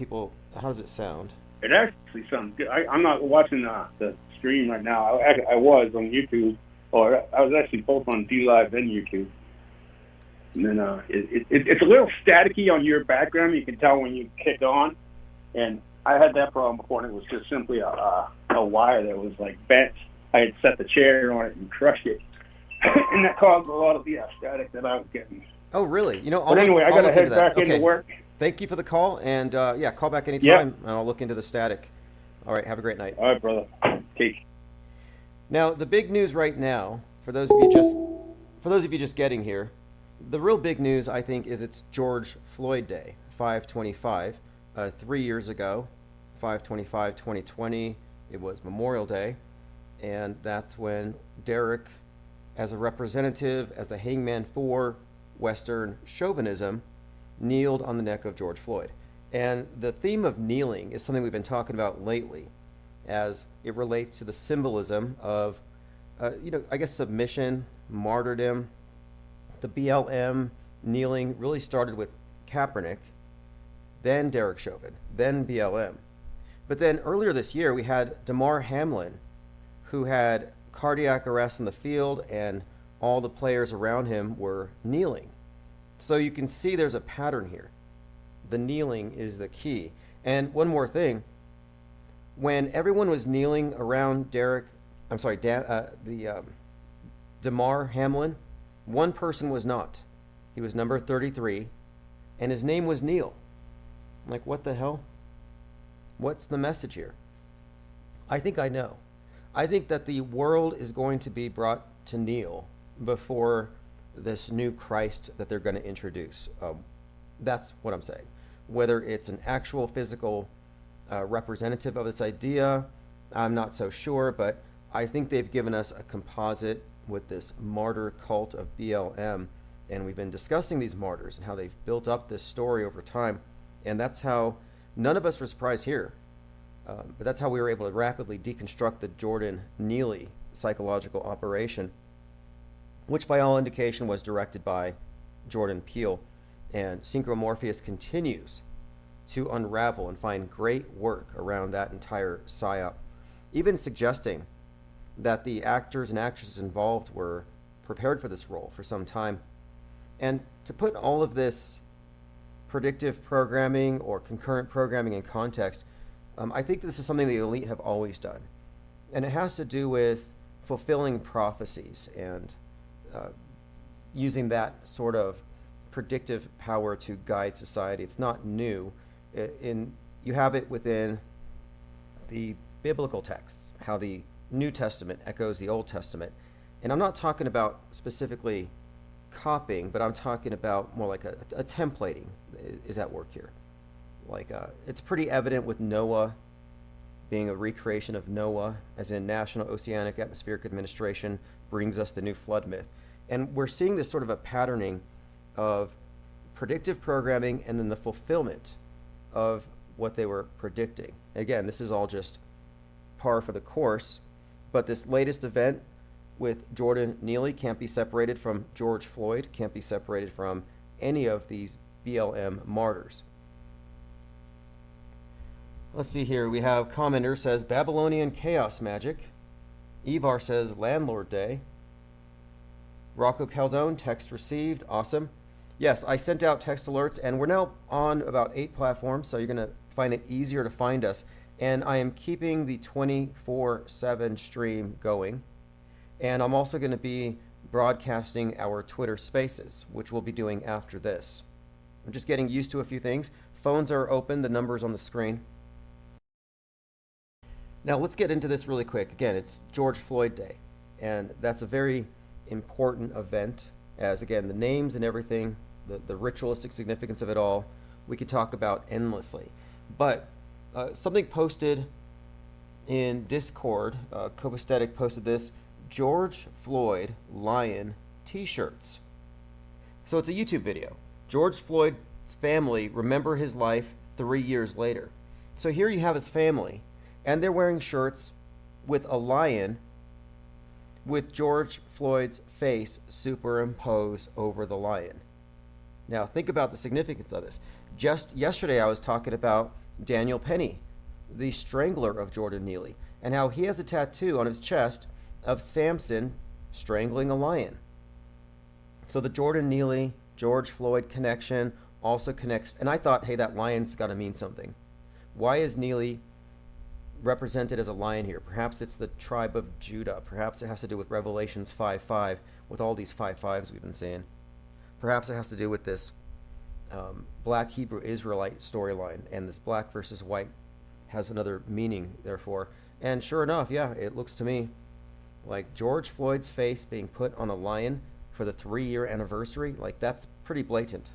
does it sound? It actually sounds good. I'm not watching the stream right now. I was on YouTube, or I was actually both on DLive and YouTube. And then it's a little staticky on your background. You can tell when you kick on. And I had that problem before, and it was just simply a wire that was like bent. I had set the chair on it and crushed it. And that caused a lot of the static that I was getting. Oh, really? You know, but anyway, I got to head back into work. Thank you for the call, and call back anytime, and I'll look into the static. All right, have a great night. All right, brother. Take. Now, the big news right now, for those of you just getting here, the real big news, I think, is it's George Floyd Day, 5/25. 3 years ago, 5/25/2020, it was Memorial Day, and that's when Derek, as a representative, as the hangman for Western chauvinism, kneeled on the neck of George Floyd. And the theme of kneeling is something we've been talking about lately, as it relates to the symbolism of, I guess submission, martyrdom. The BLM kneeling really started with Kaepernick, then Derek Chauvin, then BLM. But then earlier this year, we had Damar Hamlin, who had cardiac arrest in the field, and all the players around him were kneeling. So you can see there's a pattern here. The kneeling is the key. And one more thing, when everyone was kneeling around Damar Hamlin, one person was not. He was number 33, and his name was Neil. I'm like, what the hell? What's the message here? I think I know. I think that the world is going to be brought to kneel before this new Christ that they're going to introduce. That's what I'm saying. Whether it's an actual physical representative of this idea, I'm not so sure, but I think they've given us a composite with this martyr cult of BLM, and we've been discussing these martyrs and how they've built up this story over time, and that's how none of us were surprised here, but that's how we were able to rapidly deconstruct the Jordan Neely psychological operation, which by all indication was directed by Jordan Peele. And Synchromorpheus continues to unravel and find great work around that entire psyop, even suggesting that the actors and actresses involved were prepared for this role for some time. And to put all of this predictive programming or concurrent programming in context, I think this is something the elite have always done. And it has to do with fulfilling prophecies and using that sort of predictive power to guide society. It's not new. You have it within the biblical texts, how the New Testament echoes the Old Testament. And I'm not talking about specifically copying, but I'm talking about more like a templating is at work here. Like it's pretty evident with Noah being a recreation of Noah, as in National Oceanic Atmospheric Administration brings us the new flood myth. And we're seeing this sort of a patterning of predictive programming and then the fulfillment of what they were predicting. Again, this is all just par for the course, but this latest event with Jordan Neely can't be separated from George Floyd, can't be separated from any of these BLM martyrs. Let's see here. We have commenter says Babylonian chaos magic. Evar says landlord day. Rocco Calzone, text received. Awesome. Yes, I sent out text alerts, and we're now on about 8 platforms, so you're going to find it easier to find us. And I am keeping the 24/7 stream going. And I'm also going to be broadcasting our Twitter Spaces, which we'll be doing after this. I'm just getting used to a few things. Phones are open, the number's on the screen. Now let's get into this really quick. Again, it's George Floyd Day, and that's a very important event, as again, the names and everything, the ritualistic significance of it all, we could talk about endlessly. But something posted in Discord, Copaesthetic posted this, George Floyd Lion t-shirts. So it's a YouTube video. George Floyd's family remember his life 3 years later. So here you have his family, and they're wearing shirts with a lion with George Floyd's face superimposed over the lion. Now think about the significance of this. Just yesterday I was talking about Daniel Penny, the strangler of Jordan Neely, and how he has a tattoo on his chest of Samson strangling a lion. So the Jordan Neely, George Floyd connection also connects, and I thought, hey, that lion's got to mean something. Why is Neely represented as a lion here? Perhaps it's the tribe of Judah. Perhaps it has to do with Revelations 5:5, with all these 5:5s we've been seeing. Perhaps it has to do with this black Hebrew Israelite storyline, and this black versus white has another meaning, therefore. And sure enough, yeah, it looks to me like George Floyd's face being put on a lion for the 3-year anniversary, like that's pretty blatant.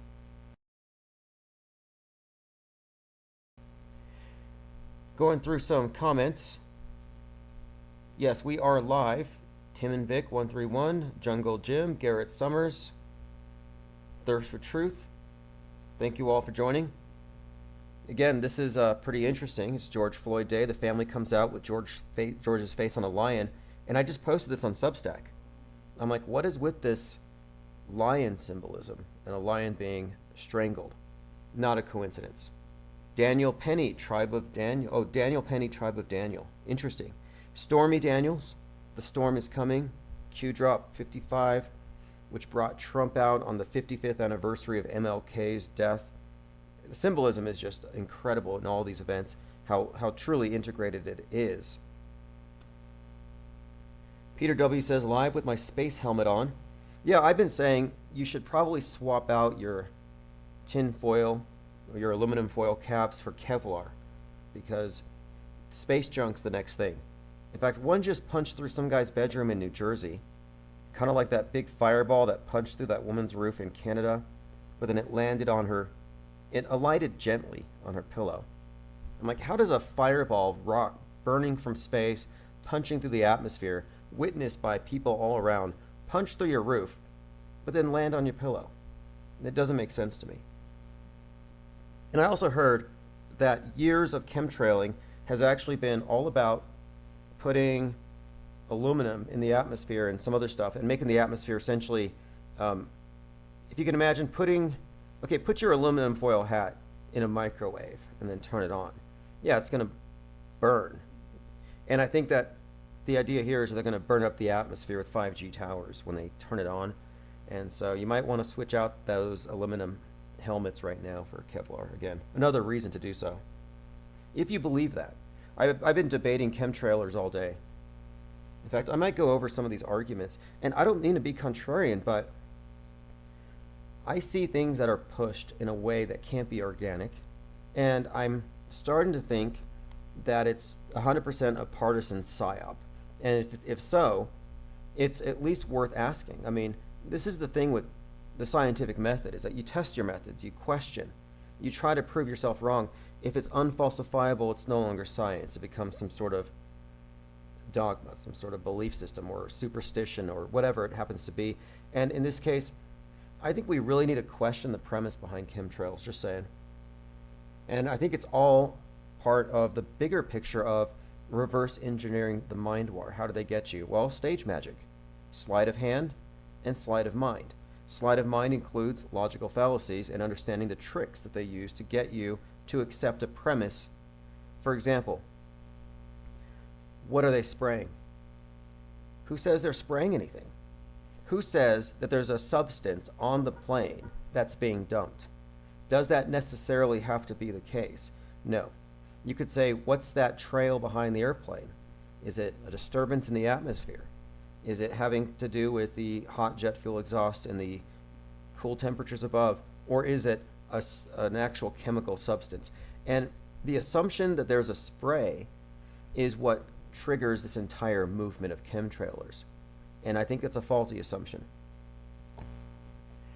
Going through some comments. Yes, we are live. Tim and Vic 131, Jungle Jim, Garrett Summers, Thirst for Truth. Thank you all for joining. Again, this is pretty interesting. It's George Floyd Day. The family comes out with George's face on a lion. And I just posted this on Substack. I'm like, what is with this lion symbolism and a lion being strangled? Not a coincidence. Daniel Penny, tribe of Daniel. Oh, Daniel Penny, tribe of Daniel. Interesting. Stormy Daniels, the storm is coming. Q drop 55, which brought Trump out on the 55th anniversary of MLK's death. The symbolism is just incredible in all these events, how truly integrated it is. Peter W. says, live with my space helmet on. Yeah, I've been saying you should probably swap out your tin foil or your aluminum foil caps for Kevlar, because space junk's the next thing. In fact, one just punched through some guy's bedroom in New Jersey, kind of like that big fireball that punched through that woman's roof in Canada, but then it landed on her, it alighted gently on her pillow. I'm like, how does a fireball, rock burning from space, punching through the atmosphere, witnessed by people all around, punch through your roof, but then land on your pillow? It doesn't make sense to me. And I also heard that years of chemtrailing has actually been all about putting aluminum in the atmosphere and some other stuff and making the atmosphere essentially, if you can imagine put your aluminum foil hat in a microwave and then turn it on. Yeah, it's going to burn. And I think that the idea here is they're going to burn up the atmosphere with 5G towers when they turn it on. And so you might want to switch out those aluminum helmets right now for Kevlar. Again, another reason to do so, if you believe that. I've been debating chemtrailers all day. In fact, I might go over some of these arguments, and I don't mean to be contrarian, but I see things that are pushed in a way that can't be organic, and I'm starting to think that it's 100% a partisan psyop. And if so, it's at least worth asking. I mean, this is the thing with the scientific method, is that you test your methods, you question, you try to prove yourself wrong. If it's unfalsifiable, it's no longer science. It becomes some sort of dogma, some sort of belief system or superstition or whatever it happens to be. And in this case, I think we really need to question the premise behind chemtrails, just saying. And I think it's all part of the bigger picture of reverse engineering the mind war. How do they get you? Well, stage magic, sleight of hand, and sleight of mind. Sleight of mind includes logical fallacies and understanding the tricks that they use to get you to accept a premise. For example, what are they spraying? Who says they're spraying anything? Who says that there's a substance on the plane that's being dumped? Does that necessarily have to be the case? No. You could say, what's that trail behind the airplane? Is it a disturbance in the atmosphere? Is it having to do with the hot jet fuel exhaust and the cool temperatures above? Or is it an actual chemical substance? And the assumption that there's a spray is what triggers this entire movement of chemtrailers. And I think it's a faulty assumption.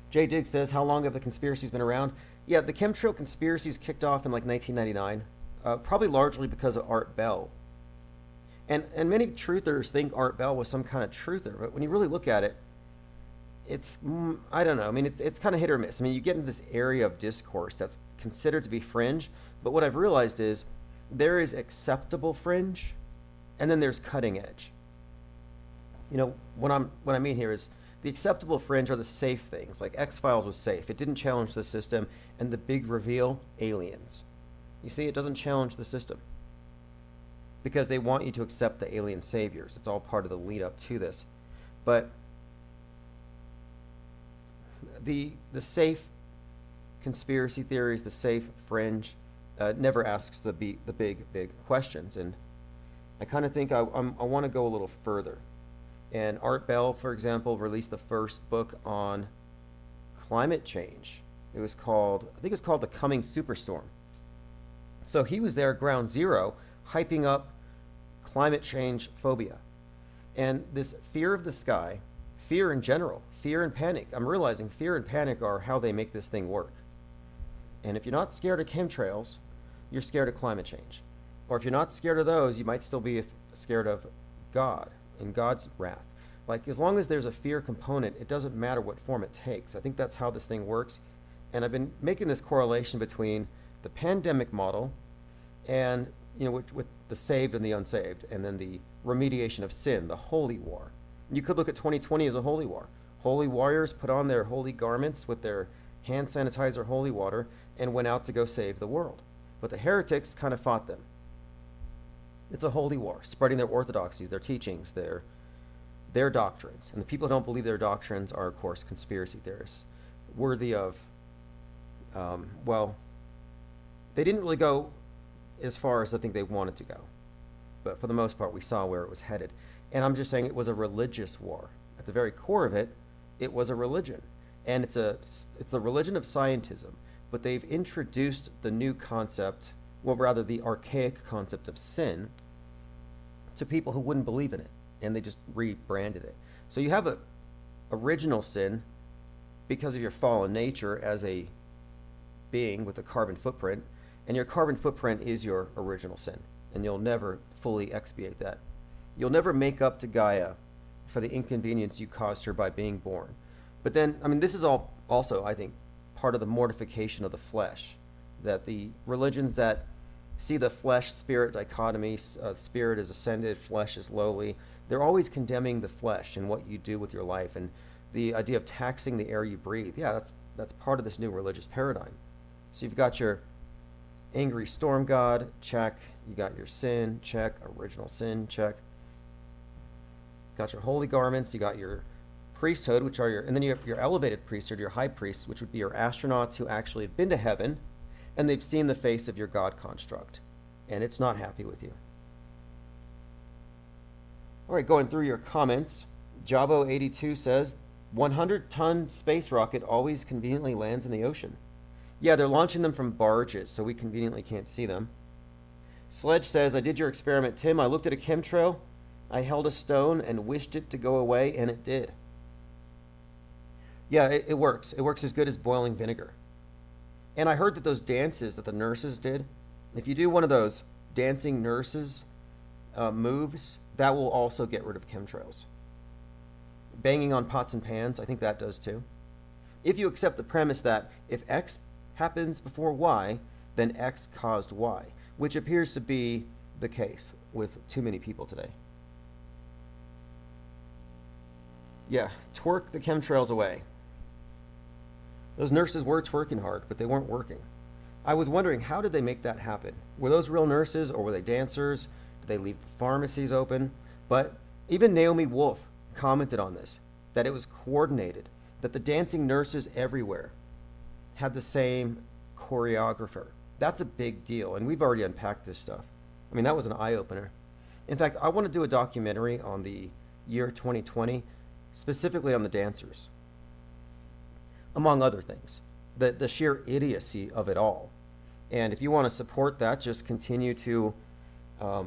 Jay Diggs says, how long have the conspiracies been around? Yeah, the chemtrail conspiracies kicked off in like 1999, probably largely because of Art Bell. And many truthers think Art Bell was some kind of truther, but when you really look at it, it's, I don't know, I mean, it's kind of hit or miss. I mean, you get into this area of discourse that's considered to be fringe, but what I've realized is there is acceptable fringe, and then there's cutting edge. You know, what I mean here is the acceptable fringe are the safe things, like X-Files was safe. It didn't challenge the system, and the big reveal, aliens. You see, it doesn't challenge the system because they want you to accept the alien saviors. It's all part of the lead up to this. But the safe conspiracy theories, the safe fringe, never asks the big questions. And I kind of think I want to go a little further. And Art Bell, for example, released the first book on climate change. It was called, I think it's called The Coming Superstorm. So he was there, ground zero, hyping up climate change phobia. And this fear of the sky, fear in general, fear and panic. I'm realizing fear and panic are how they make this thing work. And if you're not scared of chemtrails, you're scared of climate change. Or if you're not scared of those, you might still be scared of God and God's wrath. Like, as long as there's a fear component, it doesn't matter what form it takes. I think that's how this thing works. And I've been making this correlation between the pandemic model and, you know, with the saved and the unsaved, and then the remediation of sin, the holy war. You could look at 2020 as a holy war. Holy warriors put on their holy garments with their hand sanitizer holy water and went out to go save the world. But the heretics kind of fought them. It's a holy war, spreading their orthodoxies, their teachings, their doctrines. And the people who don't believe their doctrines are, of course, conspiracy theorists, worthy of, well, they didn't really go as far as I think they wanted to go. But for the most part, we saw where it was headed. And I'm just saying it was a religious war. At the very core of it, it was a religion. And it's the religion of scientism. But they've introduced the new concept, well, rather the archaic concept of sin, to people who wouldn't believe in it. And they just rebranded it. So you have a original sin because of your fallen nature as a being with a carbon footprint. And your carbon footprint is your original sin. And you'll never fully expiate that. You'll never make up to Gaia for the inconvenience you caused her by being born. But then, I mean, this is all also, I think, part of the mortification of the flesh. That the religions that see the flesh-spirit dichotomy, spirit is ascended, flesh is lowly, they're always condemning the flesh and what you do with your life. And the idea of taxing the air you breathe, yeah, that's part of this new religious paradigm. So you've got your angry storm god, check. You got your sin, check. Original sin, check. Got your holy garments. You got your priesthood, which are and then you have your elevated priesthood, your high priests, which would be your astronauts who actually have been to heaven, and they've seen the face of your God construct, and it's not happy with you. All right, going through your comments, Javo82 says, 100-ton space rocket always conveniently lands in the ocean. Yeah, they're launching them from barges, so we conveniently can't see them. Sledge says, I did your experiment, Tim. I looked at a chemtrail, I held a stone and wished it to go away, and it did. Yeah, it works. It works as good as boiling vinegar. And I heard that those dances that the nurses did, if you do one of those dancing nurses moves, that will also get rid of chemtrails. Banging on pots and pans, I think that does too. If you accept the premise that if X happens before Y, then X caused Y, which appears to be the case with too many people today. Yeah, twerk the chemtrails away. Those nurses were twerking hard, but they weren't working. I was wondering, how did they make that happen? Were those real nurses or were they dancers? Did they leave pharmacies open? But even Naomi Wolf commented on this, that it was coordinated, that the dancing nurses everywhere had the same choreographer. That's a big deal, and we've already unpacked this stuff. I mean, that was an eye-opener. In fact, I want to do a documentary on the year 2020, specifically on the dancers, among other things. The sheer idiocy of it all. And if you want to support that, just continue to,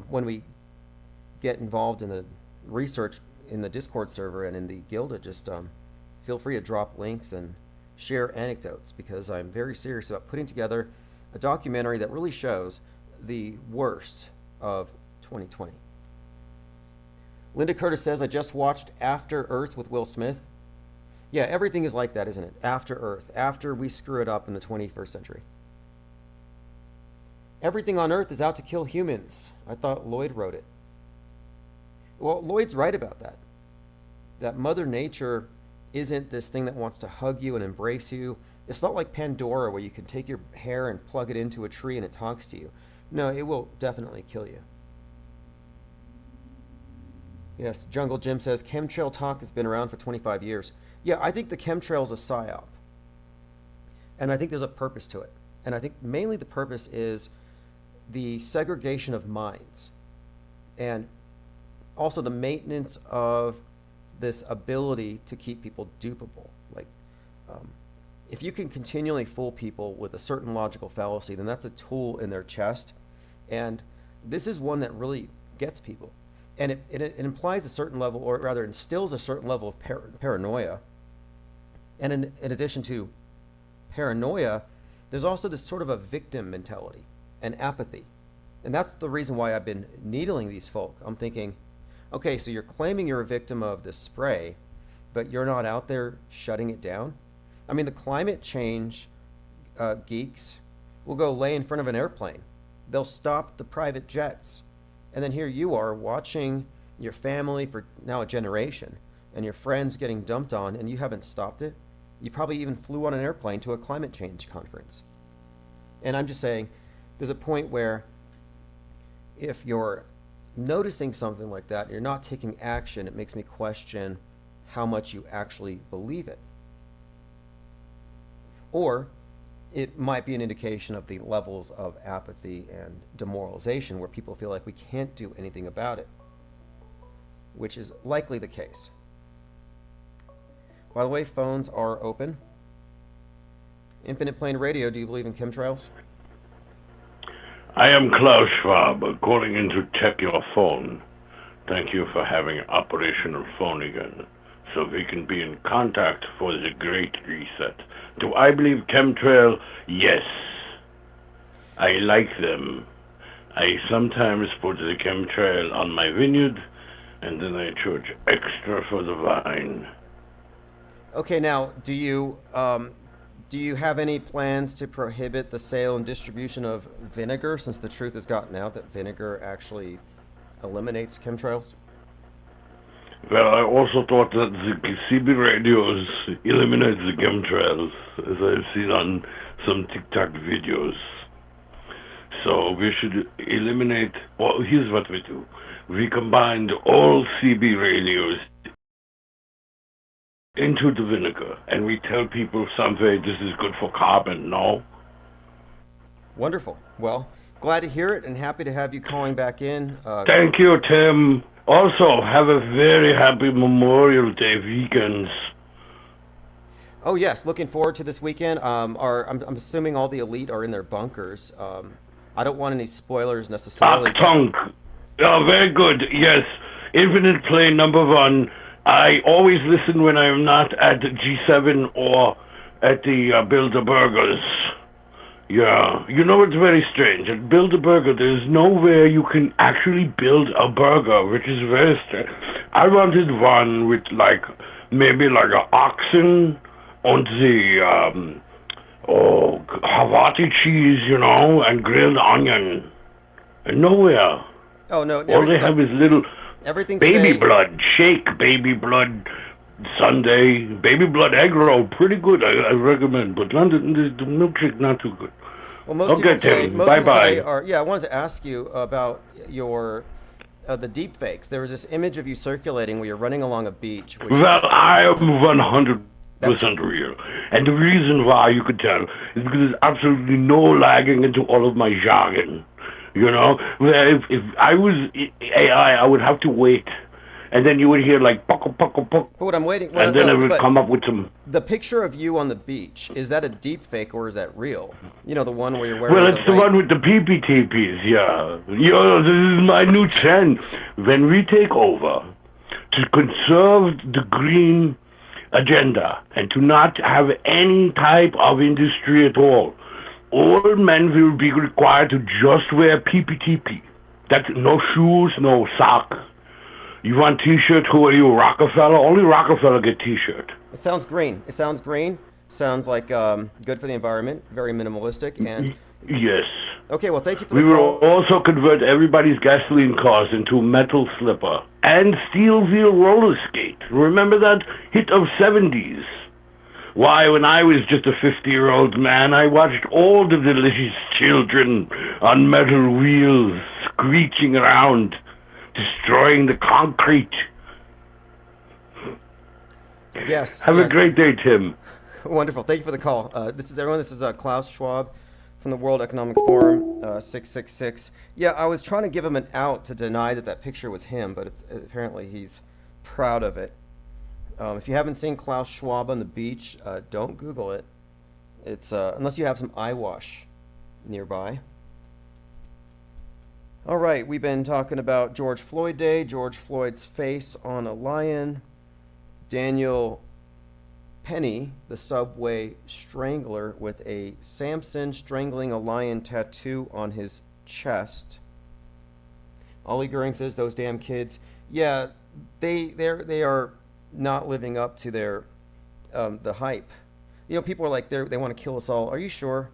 when we get involved in the research in the Discord server and in the Gilda, just feel free to drop links and share anecdotes, because I'm very serious about putting together a documentary that really shows the worst of 2020. Linda Curtis says, I just watched After Earth with Will Smith. Yeah, everything is like that, isn't it? After Earth, after we screw it up in the 21st century. Everything on Earth is out to kill humans. I thought Lloyd wrote it. Well, Lloyd's right about that. That Mother Nature isn't this thing that wants to hug you and embrace you. It's not like Pandora, where you can take your hair and plug it into a tree and it talks to you. No, it will definitely kill you. Yes, Jungle Jim says, chemtrail talk has been around for 25 years. Yeah, I think the chemtrail is a psyop. And I think there's a purpose to it. And I think mainly the purpose is the segregation of minds. And also the maintenance of this ability to keep people dupable. Like, if you can continually fool people with a certain logical fallacy, then that's a tool in their chest. And this is one that really gets people. And it implies a certain level, or rather instills a certain level of paranoia. And in addition to paranoia, there's also this sort of a victim mentality and apathy. And that's the reason why I've been needling these folk. I'm thinking, okay, so you're claiming you're a victim of this spray, but you're not out there shutting it down? I mean, the climate change geeks will go lay in front of an airplane. They'll stop the private jets. And then here you are watching your family for now a generation and your friends getting dumped on, and you haven't stopped it. You probably even flew on an airplane to a climate change conference. And I'm just saying, there's a point where if you're noticing something like that, you're not taking action, it makes me question how much you actually believe it. Or it might be an indication of the levels of apathy and demoralization where people feel like we can't do anything about it, which is likely the case. By the way, phones are open. Infinite Plane Radio, do you believe in chemtrails? I am Klaus Schwab, calling in to check your phone. Thank you for having an operational phone again, so we can be in contact for the Great Reset. Do I believe chemtrail? Yes. I like them. I sometimes put the chemtrail on my vineyard, and then I charge extra for the vine. Okay, now, do you have any plans to prohibit the sale and distribution of vinegar, since the truth has gotten out that vinegar actually eliminates chemtrails? Well, I also thought that the CB radios eliminate the chemtrails, as I've seen on some TikTok videos. So we should eliminate, well, here's what we do. We combined all CB radios into the vinegar, and we tell people someday this is good for carbon, no? Wonderful. Well, glad to hear it and happy to have you calling back in. Thank you, Tim. Also, have a very happy Memorial Day weekend. Oh yes, looking forward to this weekend. I'm assuming all the elite are in their bunkers. I don't want any spoilers necessarily. Achtung! Very good. Yes, Infinite Plane #1. I always listen when I am not at G7 or at the Bilderbergers. Yeah, you know, it's very strange. At Bilderberger, there's nowhere you can actually build a burger, which is very strange. I wanted one with maybe like an oxen and the Havarti cheese, you know, and grilled onion. And nowhere. Oh no! All they have is little everything. Baby today, blood shake, baby blood sundae, baby blood egg roll. Pretty good, I recommend. But London, the milkshake not too good. Well, most Okay, people today, Tim. most people Bye-bye. today are. Yeah, I wanted to ask you about your the deep fakes. There was this image of you circulating where you're running along a beach. Which Well, I am 100% real. And the reason why you could tell is because there's absolutely no lagging into all of my jargon. You know, where if I was AI, I would have to wait. And then you would hear like, puck, puck, puck. But what I'm waiting, And then I would but come up with some. the picture of you on the beach, is that a deep fake or is that real? You know, the one where you're wearing. Well, it's the white- one with the PPTPs, yeah. Yo, this is my new trend. When we take over to conserve the green agenda and to not have any type of industry at all, all men will be required to just wear PPTP. That's no shoes, no sock. You want T-shirt? Who are you, Rockefeller? Only Rockefeller get T-shirt. It sounds green. It sounds green. Sounds like good for the environment. Very minimalistic. And Yes. okay, well, thank you for We the will call. also convert everybody's gasoline cars into metal slipper and steel wheel roller skate. Remember that hit of 70s? Why, when I was just a 50-year-old man, I watched all the delicious children on metal wheels screeching around, destroying the concrete. Yes. Have yes. a great day, Tim. Wonderful. Thank you for the call. This is everyone. This is Klaus Schwab from the World Economic Forum, 666. Yeah, I was trying to give him an out to deny that that picture was him, but it's apparently he's proud of it. If you haven't seen Klaus Schwab on the beach, don't Google it. It's unless you have some eye wash nearby. All right, we've been talking about George Floyd Day, George Floyd's face on a lion, Daniel Penny, the subway strangler with a Samson strangling a lion tattoo on his chest. Ollie Goering says those damn kids. Yeah, they are not living up to their the hype. You know, people are like they want to kill us all. Are you sure?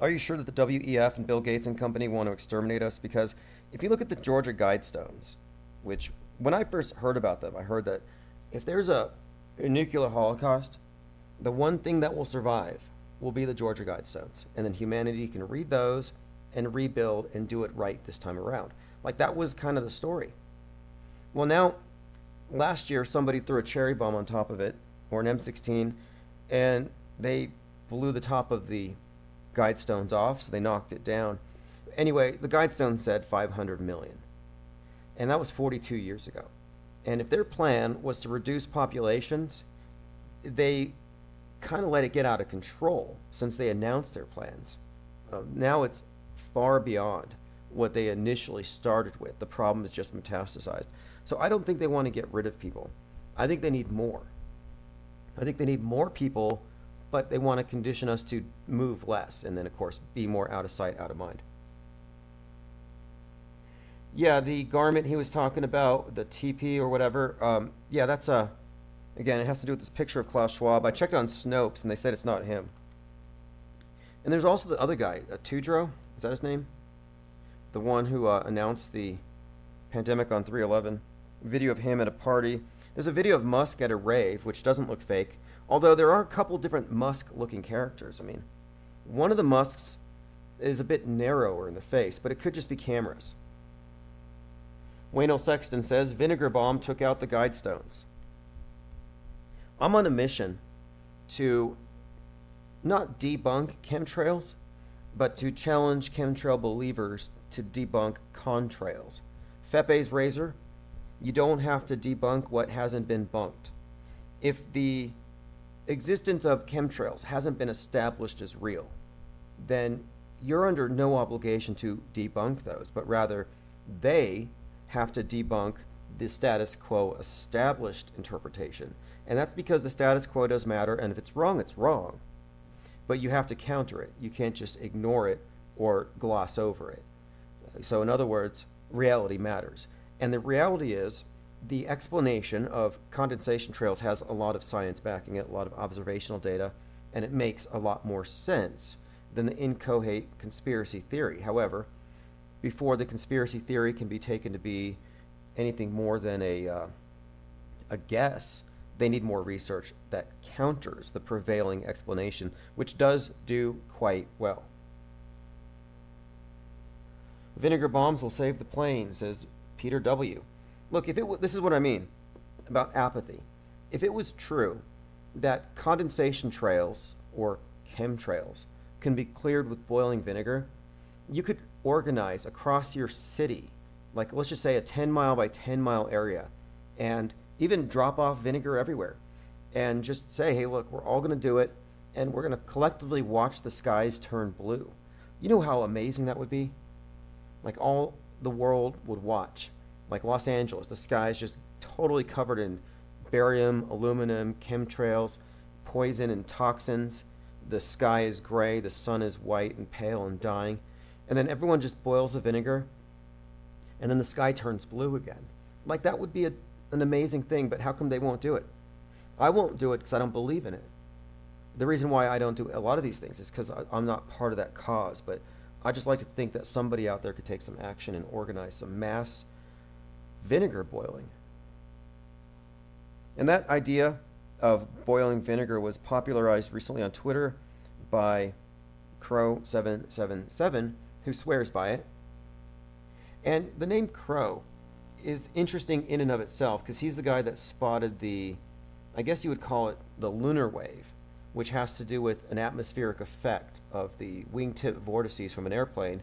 Are you sure that the WEF and Bill Gates and company want to exterminate us? Because if you look at the Georgia Guidestones, which when I first heard about them, I heard that if there's a nuclear holocaust, the one thing that will survive will be the Georgia Guidestones. And then humanity can read those and rebuild and do it right this time around. Like that was kind of the story. Well, now, last year, somebody threw a cherry bomb on top of it, or an M16, and they blew the top of the Guidestones off, so they knocked it down. Anyway, the Guidestone said 500 million. And that was 42 years ago. And if their plan was to reduce populations, they kind of let it get out of control since they announced their plans. Now it's far beyond what they initially started with. The problem is just metastasized. So I don't think they want to get rid of people. I think they need more. I think they need more people, but they want to condition us to move less and then, of course, be more out of sight, out of mind. Yeah, the garment he was talking about, the TP or whatever, yeah, that's again, it has to do with this picture of Klaus Schwab. I checked on Snopes, and they said it's not him. And there's also the other guy, Tudor, is that his name? The one who announced the pandemic on 3/11. Video of him at a party. There's a video of Musk at a rave, which doesn't look fake, although there are a couple different Musk-looking characters. I mean, one of the Musks is a bit narrower in the face, but it could just be cameras. Wayne L. Sexton says, Vinegar Bomb took out the Guidestones. I'm on a mission to not debunk chemtrails, but to challenge chemtrail believers to debunk contrails. Fepe's razor, you don't have to debunk what hasn't been bunked. If the existence of chemtrails hasn't been established as real, then you're under no obligation to debunk those, but rather they have to debunk the status quo established interpretation. And that's because the status quo does matter, and if it's wrong, it's wrong. But you have to counter it. You can't just ignore it or gloss over it. So in other words, reality matters. And the reality is the explanation of condensation trails has a lot of science backing it, a lot of observational data, and it makes a lot more sense than the inchoate conspiracy theory. However, before the conspiracy theory can be taken to be anything more than a guess, they need more research that counters the prevailing explanation, which does do quite well. Vinegar bombs will save the plane, says Peter W. Look, this is what I mean about apathy. If it was true that condensation trails or chemtrails can be cleared with boiling vinegar, you could organize across your city, like let's just say a 10 mile by 10 mile area, and even drop off vinegar everywhere and just say, hey, look, we're all going to do it, and we're going to collectively watch the skies turn blue. You know how amazing that would be? Like all the world would watch. Like Los Angeles, the sky is just totally covered in barium, aluminum, chemtrails, poison and toxins. The sky is gray, the sun is white and pale and dying. And then everyone just boils the vinegar, and then the sky turns blue again. Like that would be an amazing thing, but how come they won't do it? I won't do it because I don't believe in it. The reason why I don't do a lot of these things is because I'm not part of that cause, but I just like to think that somebody out there could take some action and organize some mass vinegar boiling. And that idea of boiling vinegar was popularized recently on Twitter by Crow777, who swears by it. And the name Crow is interesting in and of itself because he's the guy that spotted the, I guess you would call it the lunar wave, which has to do with an atmospheric effect of the wingtip vortices from an airplane